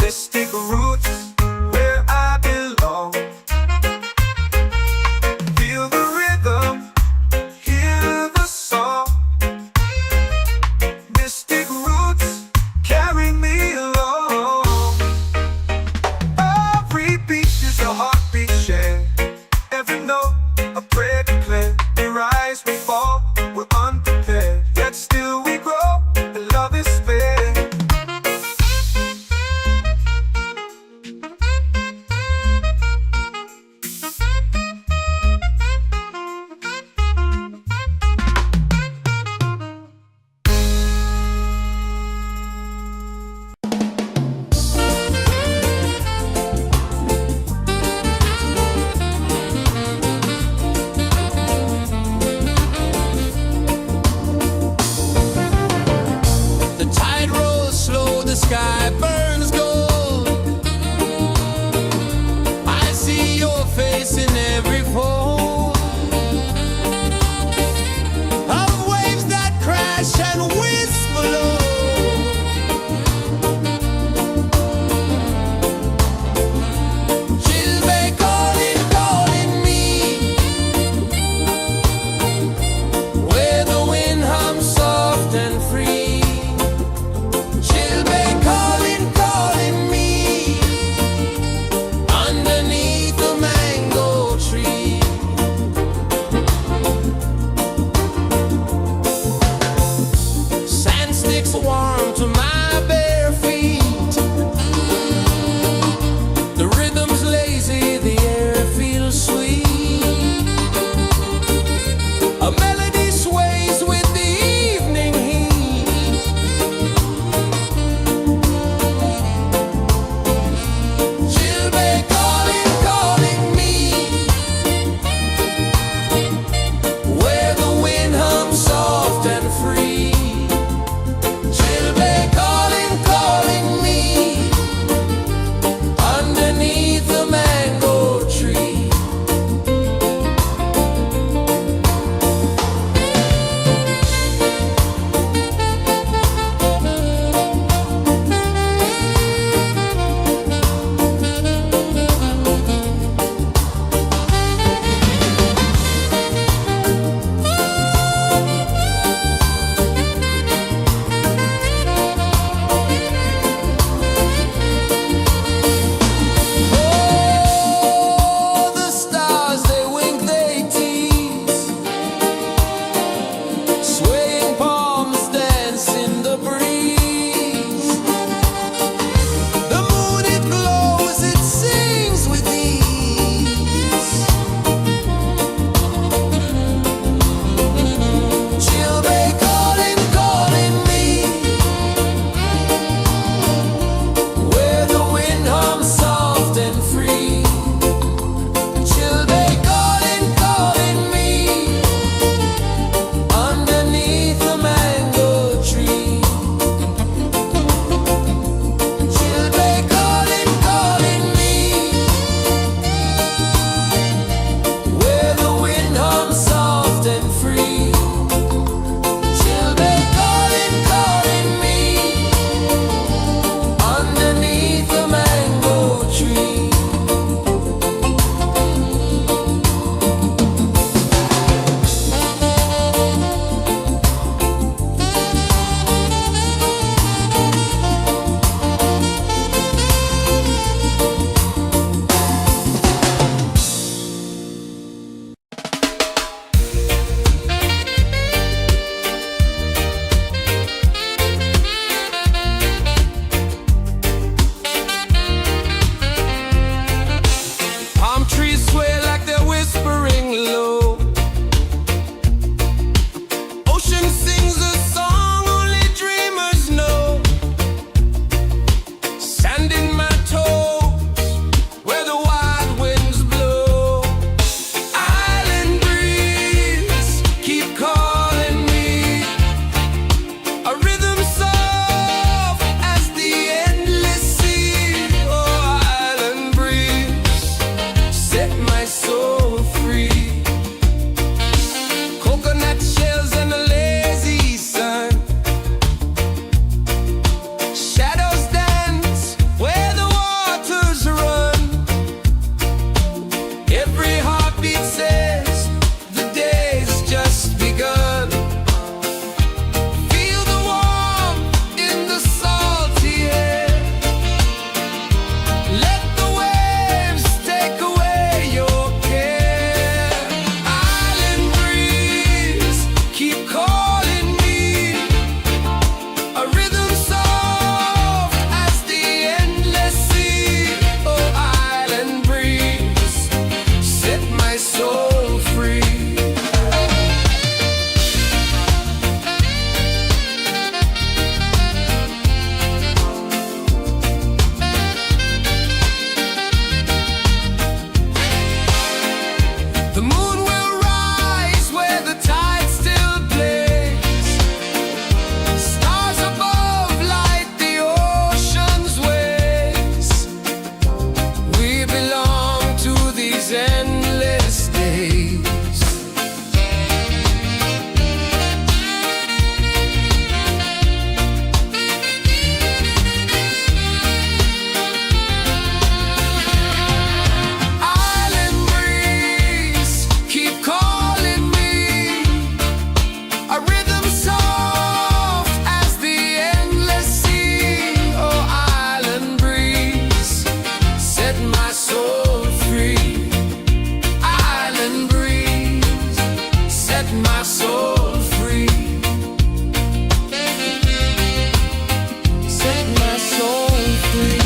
Mystic roots, where I belong. Feel the rhythm, hear the song. Mystic roots, carry me along. Every beat is a heartbeat shared. Every note, a prayer declared. We rise, we fall, we're unprepared. Yet still we grow, and love is spared. The tide rolls slow, the sky burns gold. I see your face in every fold of waves that crash and whisper low. She'll be calling, calling me, where the wind hums soft and free. She'll be calling, calling me, underneath the mango Every heartbeat says the day's just begun. Feel the warmth in the salty air. Let the waves take away your care. Island breeze, keep calling me. A rhythm soft as the endless sea. Oh, island breeze, set my soul free. The moon will rise where the tide still plays. Stars above light the ocean's waves. We belong to these endless days. Island breeze, keep calling me. A rhythm soft as the endless sea. Oh, island breeze, set my soul free. Island breeze, set my soul free. Set my soul free.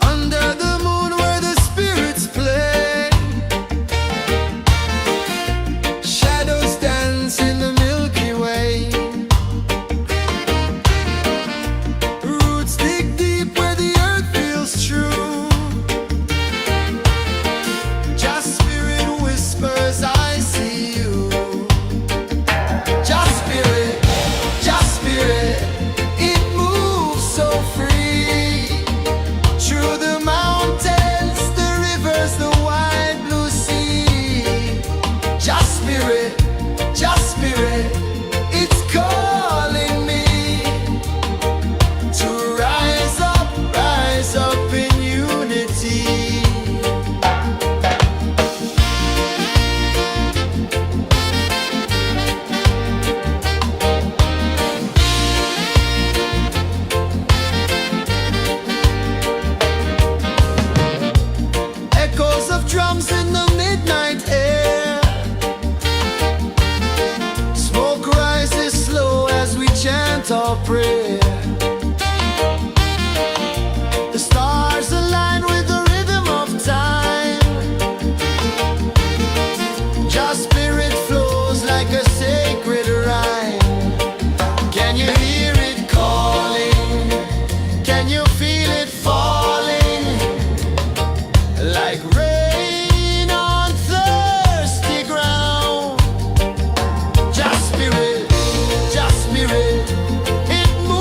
Under the moon where the spirits play, shadows dance in the Milky Way. Roots dig deep where the earth feels true. Just spirit whispers, I see you. Just spirit, it moves so free. Through the mountains, the rivers, the wide blue sea. Just spirit, it's calling me to rise up in unity. Echoes of drums in the midnight air. Smoke rises slow as we chant our prayer. The stars align with the rhythm of time. Just spirit flows like a sacred rhyme. Can you hear it calling? Can you feel it falling? Like rain on thirsty ground. Just spirit, it moves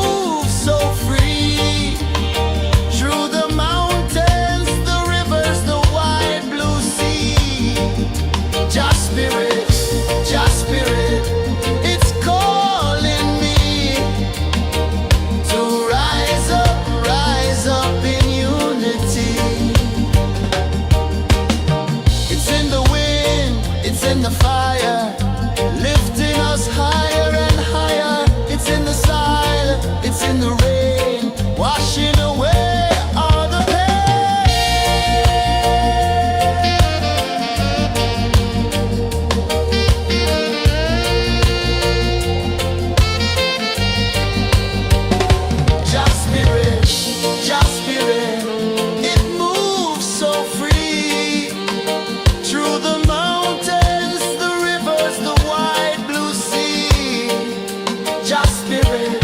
Just spirit,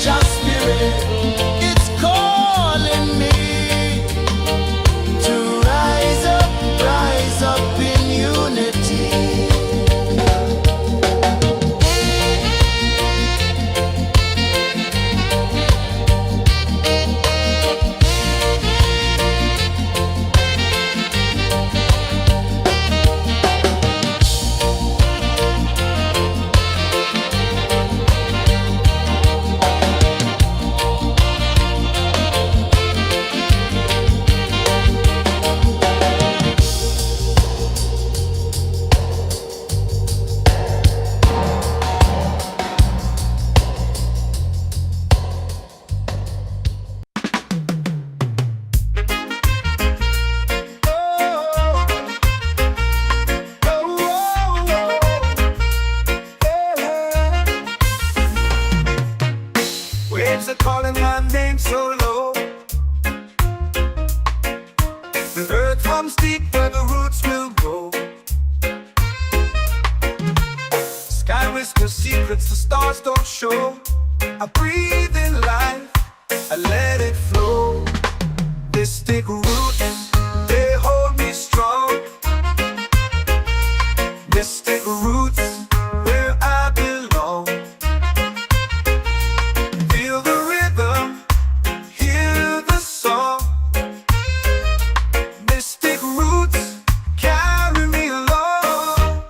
just spirit, it's calling me to rise up in unity. Waves are calling my name so low. The earth comes deep where the roots will grow. Sky whispers secrets the stars don't show. I breathe in life, I let it flow. This take root, they hold me strong. Mystic roots, where I belong. Feel the rhythm, hear the song. Mystic roots, carry me along.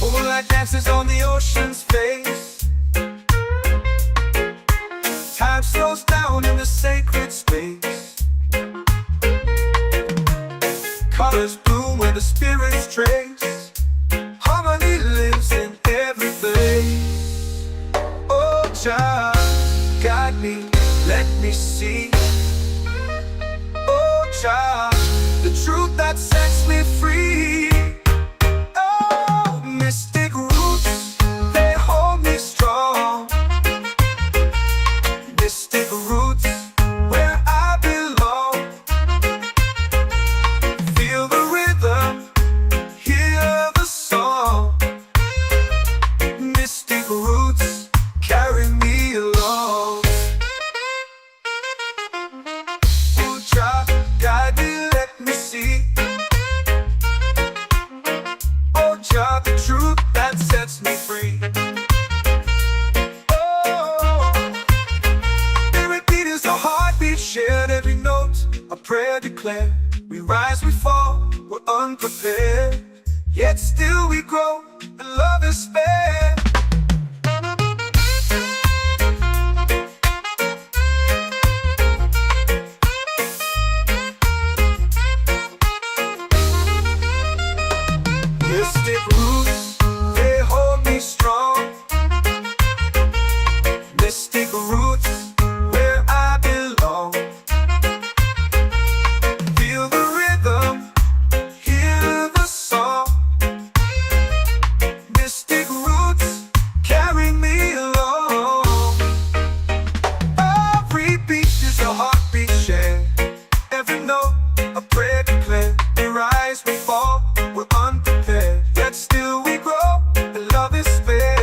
Moonlight dances on the ocean's face. Time slows down in the sacred space. Colors bloom where the spirits trace. Harmony lives in every place. Oh, Jah, guide me, let me see. Oh, Jah, the truth that sets me free. Oh, mystic roots, they hold me strong. Mystic roots, where I belong. Feel the rhythm, hear the song. Mystic roots, carry me along. Oh, Jah, guide me, let me see. Oh, Jah, the truth that sets me free. Oh, spirit beat is a heartbeat shared, every note a prayer declared. We rise, we fall, we're unprepared, yet still we grow, and love is spared. Mystic roots, they hold me strong. Mystic roots, where I belong. Feel the rhythm, hear the song. Mystic roots, carry me along. Every beat is a heartbeat shared, every note a prayer declared. We rise, we fall, we're unprepared, yet still we grow, and love is spared.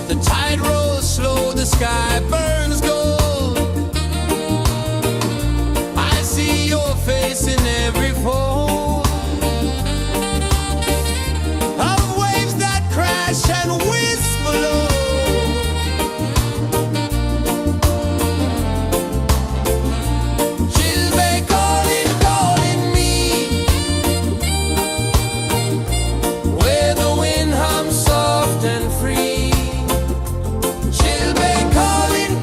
The tide rolls slow, the sky burns gold. I see your face in every fold of waves that crash and whisper low. She'll be calling me, where the wind hums soft and free. She'll be calling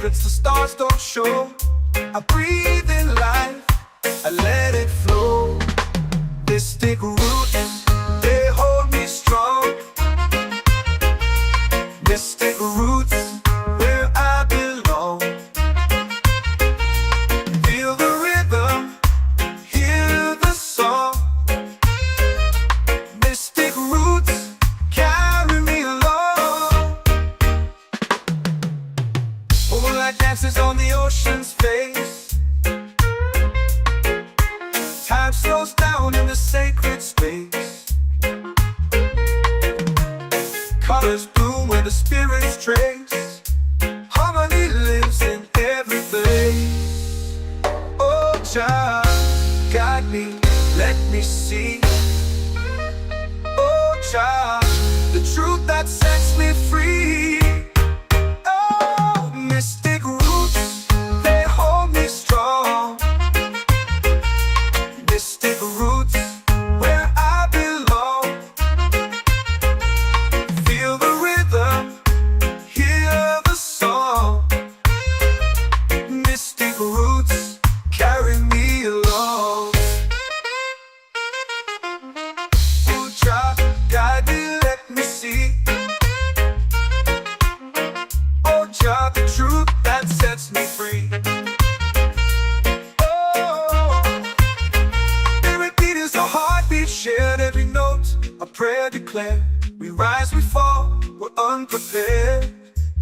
secrets the stars don't show. I breathe in life, I let it flow. Mystic roots, they hold me strong. Mystic roots, where I belong. Feel the rhythm, hear the song. Mystic roots, carry me along. Moonlight dances on the ocean's face. Time slows down in the sacred space. Colors bloom where the spirits trace. Harmony lives in every place. Oh, child, guide me, let me see. Oh, child, the truth that sets me free. Oh, mystic roots, they hold me strong. Mystic roots, where I belong. Feel the rhythm, hear the song. Mystic roots, carry me along. Oh, child, guide me, let me see. Oh, child, the truth that sets me free. Oh, every beat is a heartbeat shared, every note a prayer declared. We rise, we fall, we're unprepared,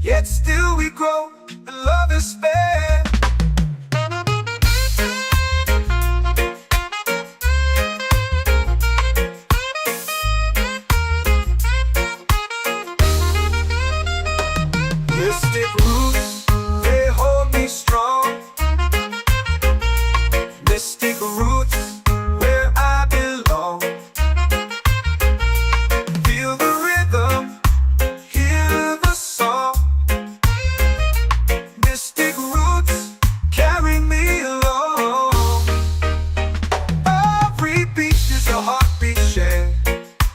yet still we grow, and love is spared. Mystic roots, they hold me strong. Mystic roots, where I belong. Feel the rhythm, hear the song. Mystic roots, carry me along. Every beat is a heartbeat shared,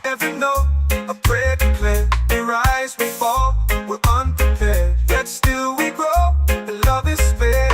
every note a prayer declared. We rise, we fall, we're unprepared, yet still we grow, and love is spared.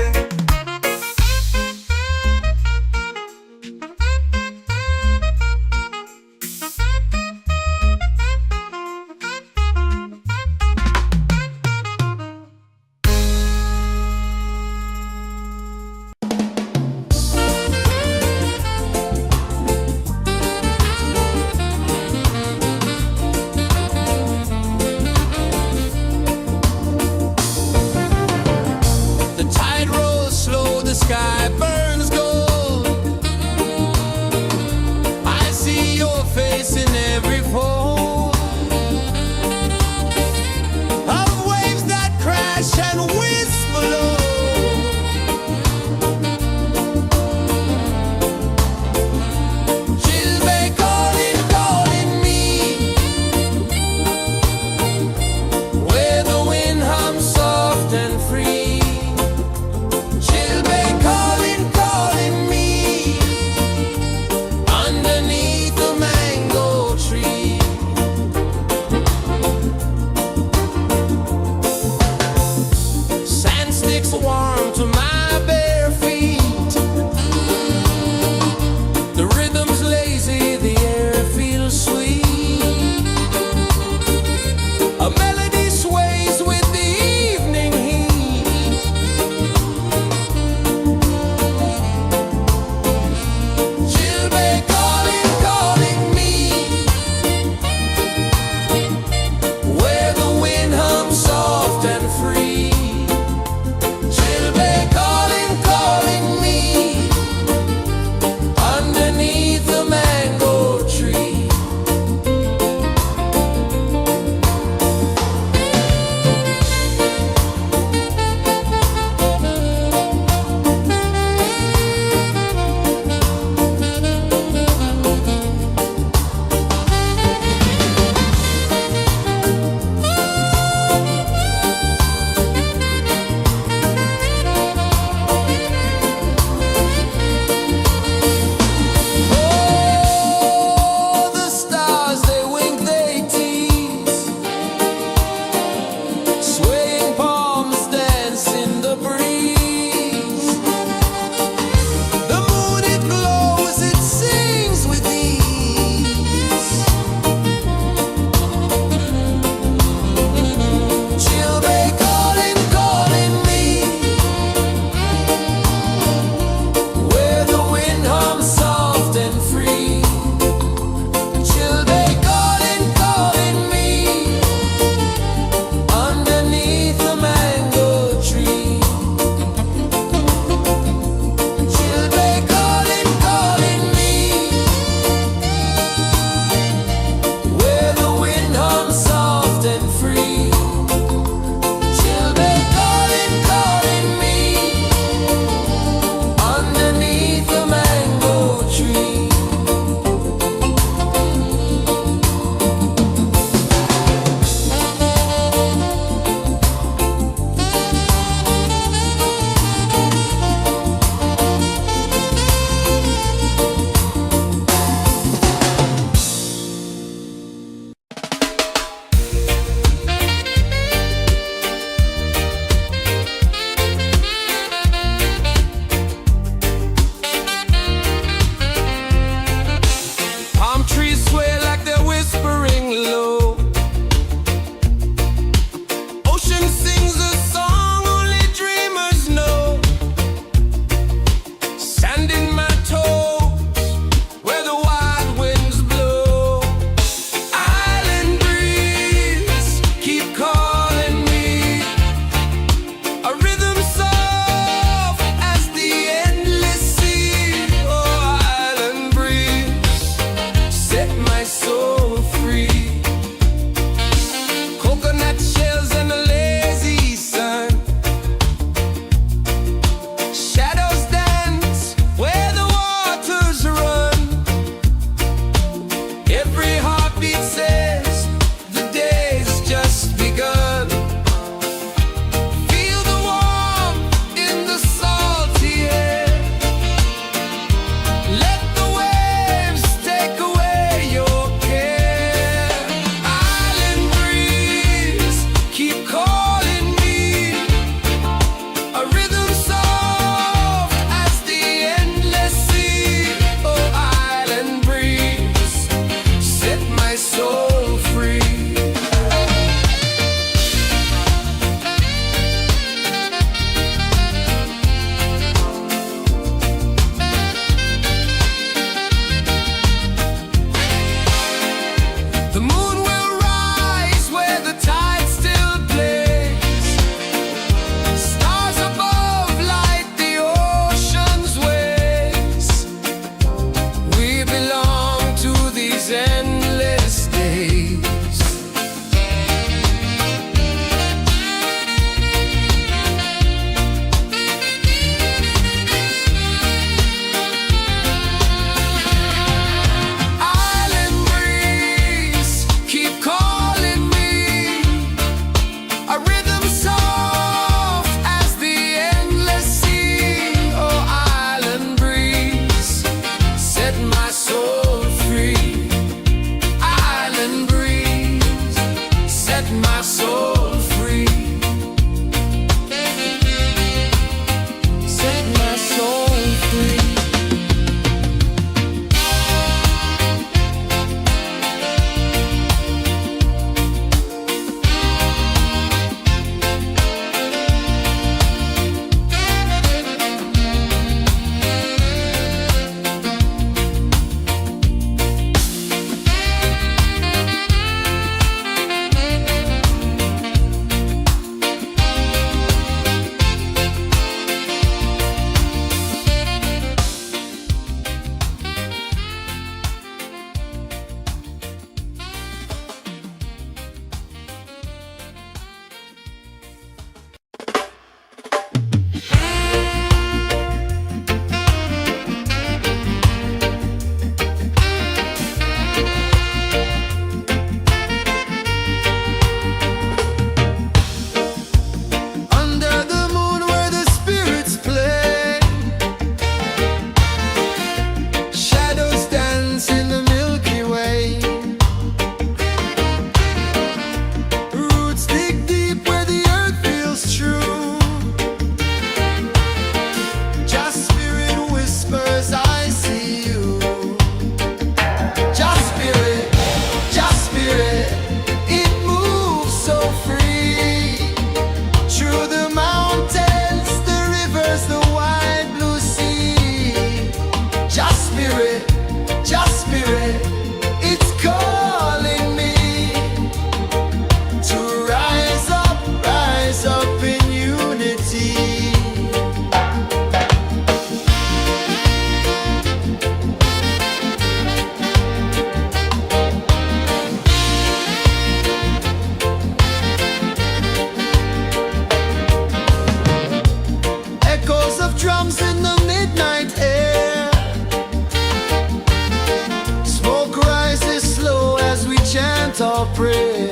for prayer.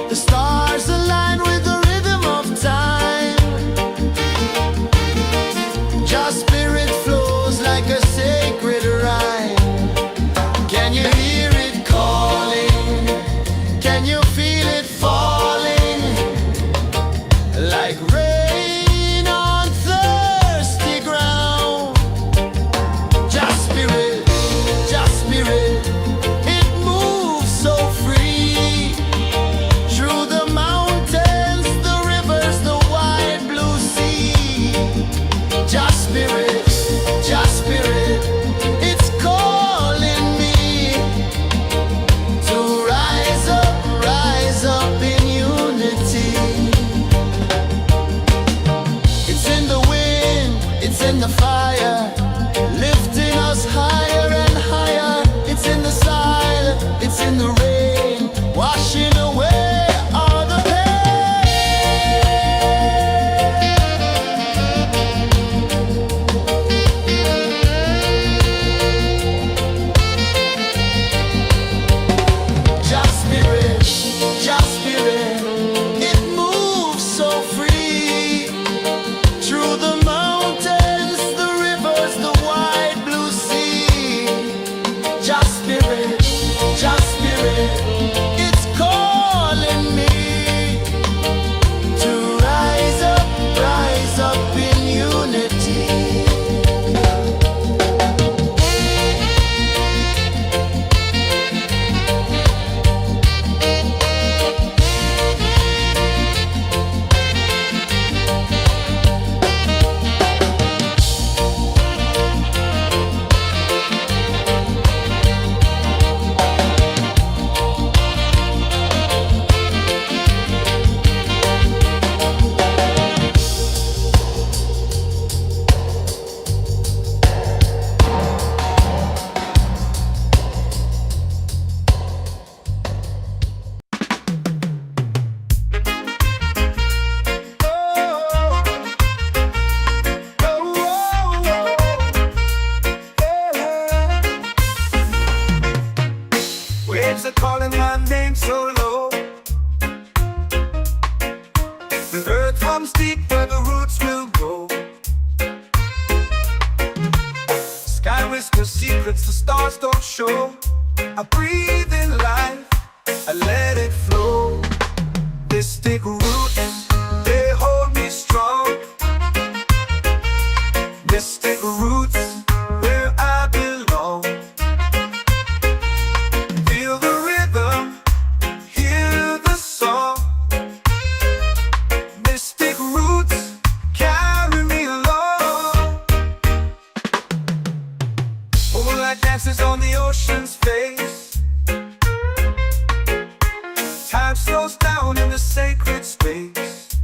The stars align with the rhythm of time. Your spirit flows like a sacred rhyme. Can you hear it calling? Can you feel it falling? Like rain on thirsty ground. Just spirit, it moves so free. Through the mountains, the rivers, the wide blue sea. Just spirit, it's calling me to rise up in unity. It's in the wind, it's in the fire, lifting us higher and higher. It's in the silence, it's in the rain, washing away all the pain. Just spirit, it moves so free. Through the mountains, the rivers, the wide blue sea. Just spirit, it's calling me to rise up in unity. Waves are calling my name so low. The earth comes deep where the roots will go. Sky whispers secrets the stars don't show. I breathe in life, I let it flow. Mystic roots, they hold me strong. Mystic roots, where I belong. Feel the rhythm, hear the song. Mystic roots, carry me along. Moonlight dances on the ocean's face. Time slows down in the sacred space.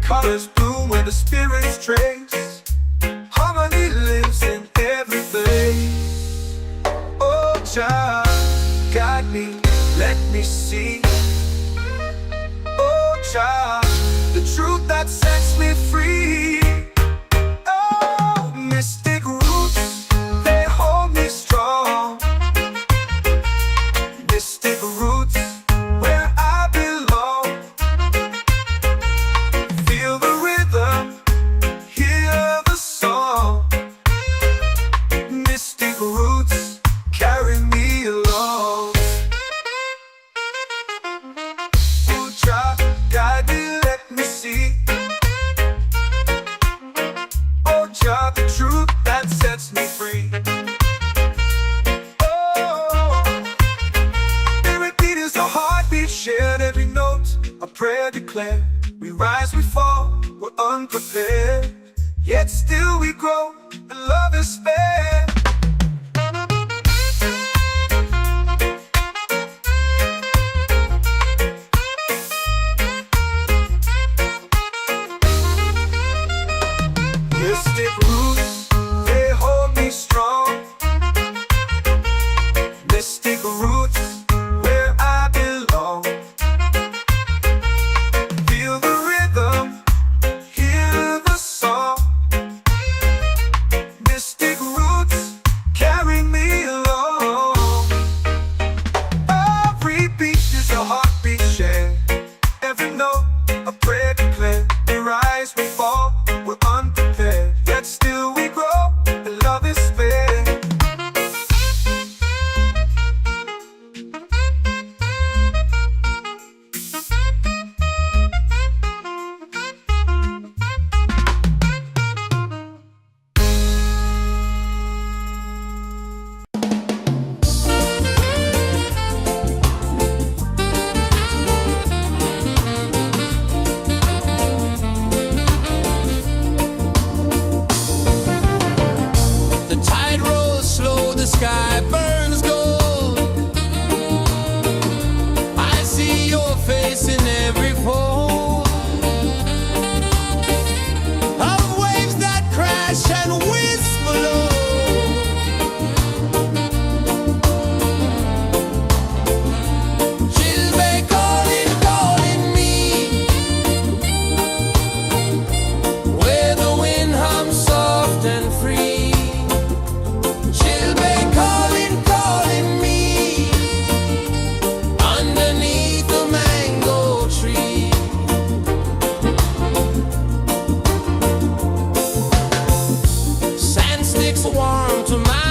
Colors bloom where the spirits trace. Harmony lives in every place. Oh, child, guide me, let me see. Oh, child, the truth that sets me free. Oh, mystic roots, they hold me strong. Mystic roots, where I belong. Feel the rhythm, hear the song. Mystic roots, carry me along. Oh, child, guide me, let me see. Oh, child, the truth that sets me free. Oh, every beat is a heartbeat shared, every note a prayer declared. We rise, we fall, we're unprepared, yet still we grow, and love is spared. Mystic roots, they hold me strong. Mystic roots, where I belong. Feel the rhythm, hear the song. Mystic roots, sky burns gold. I see your face in every fold of waves that crash and whisper low. She'll be calling, calling me where the wind hums soft and free. She'll be calling, calling me underneath the mango tree. Sand sticks warm to my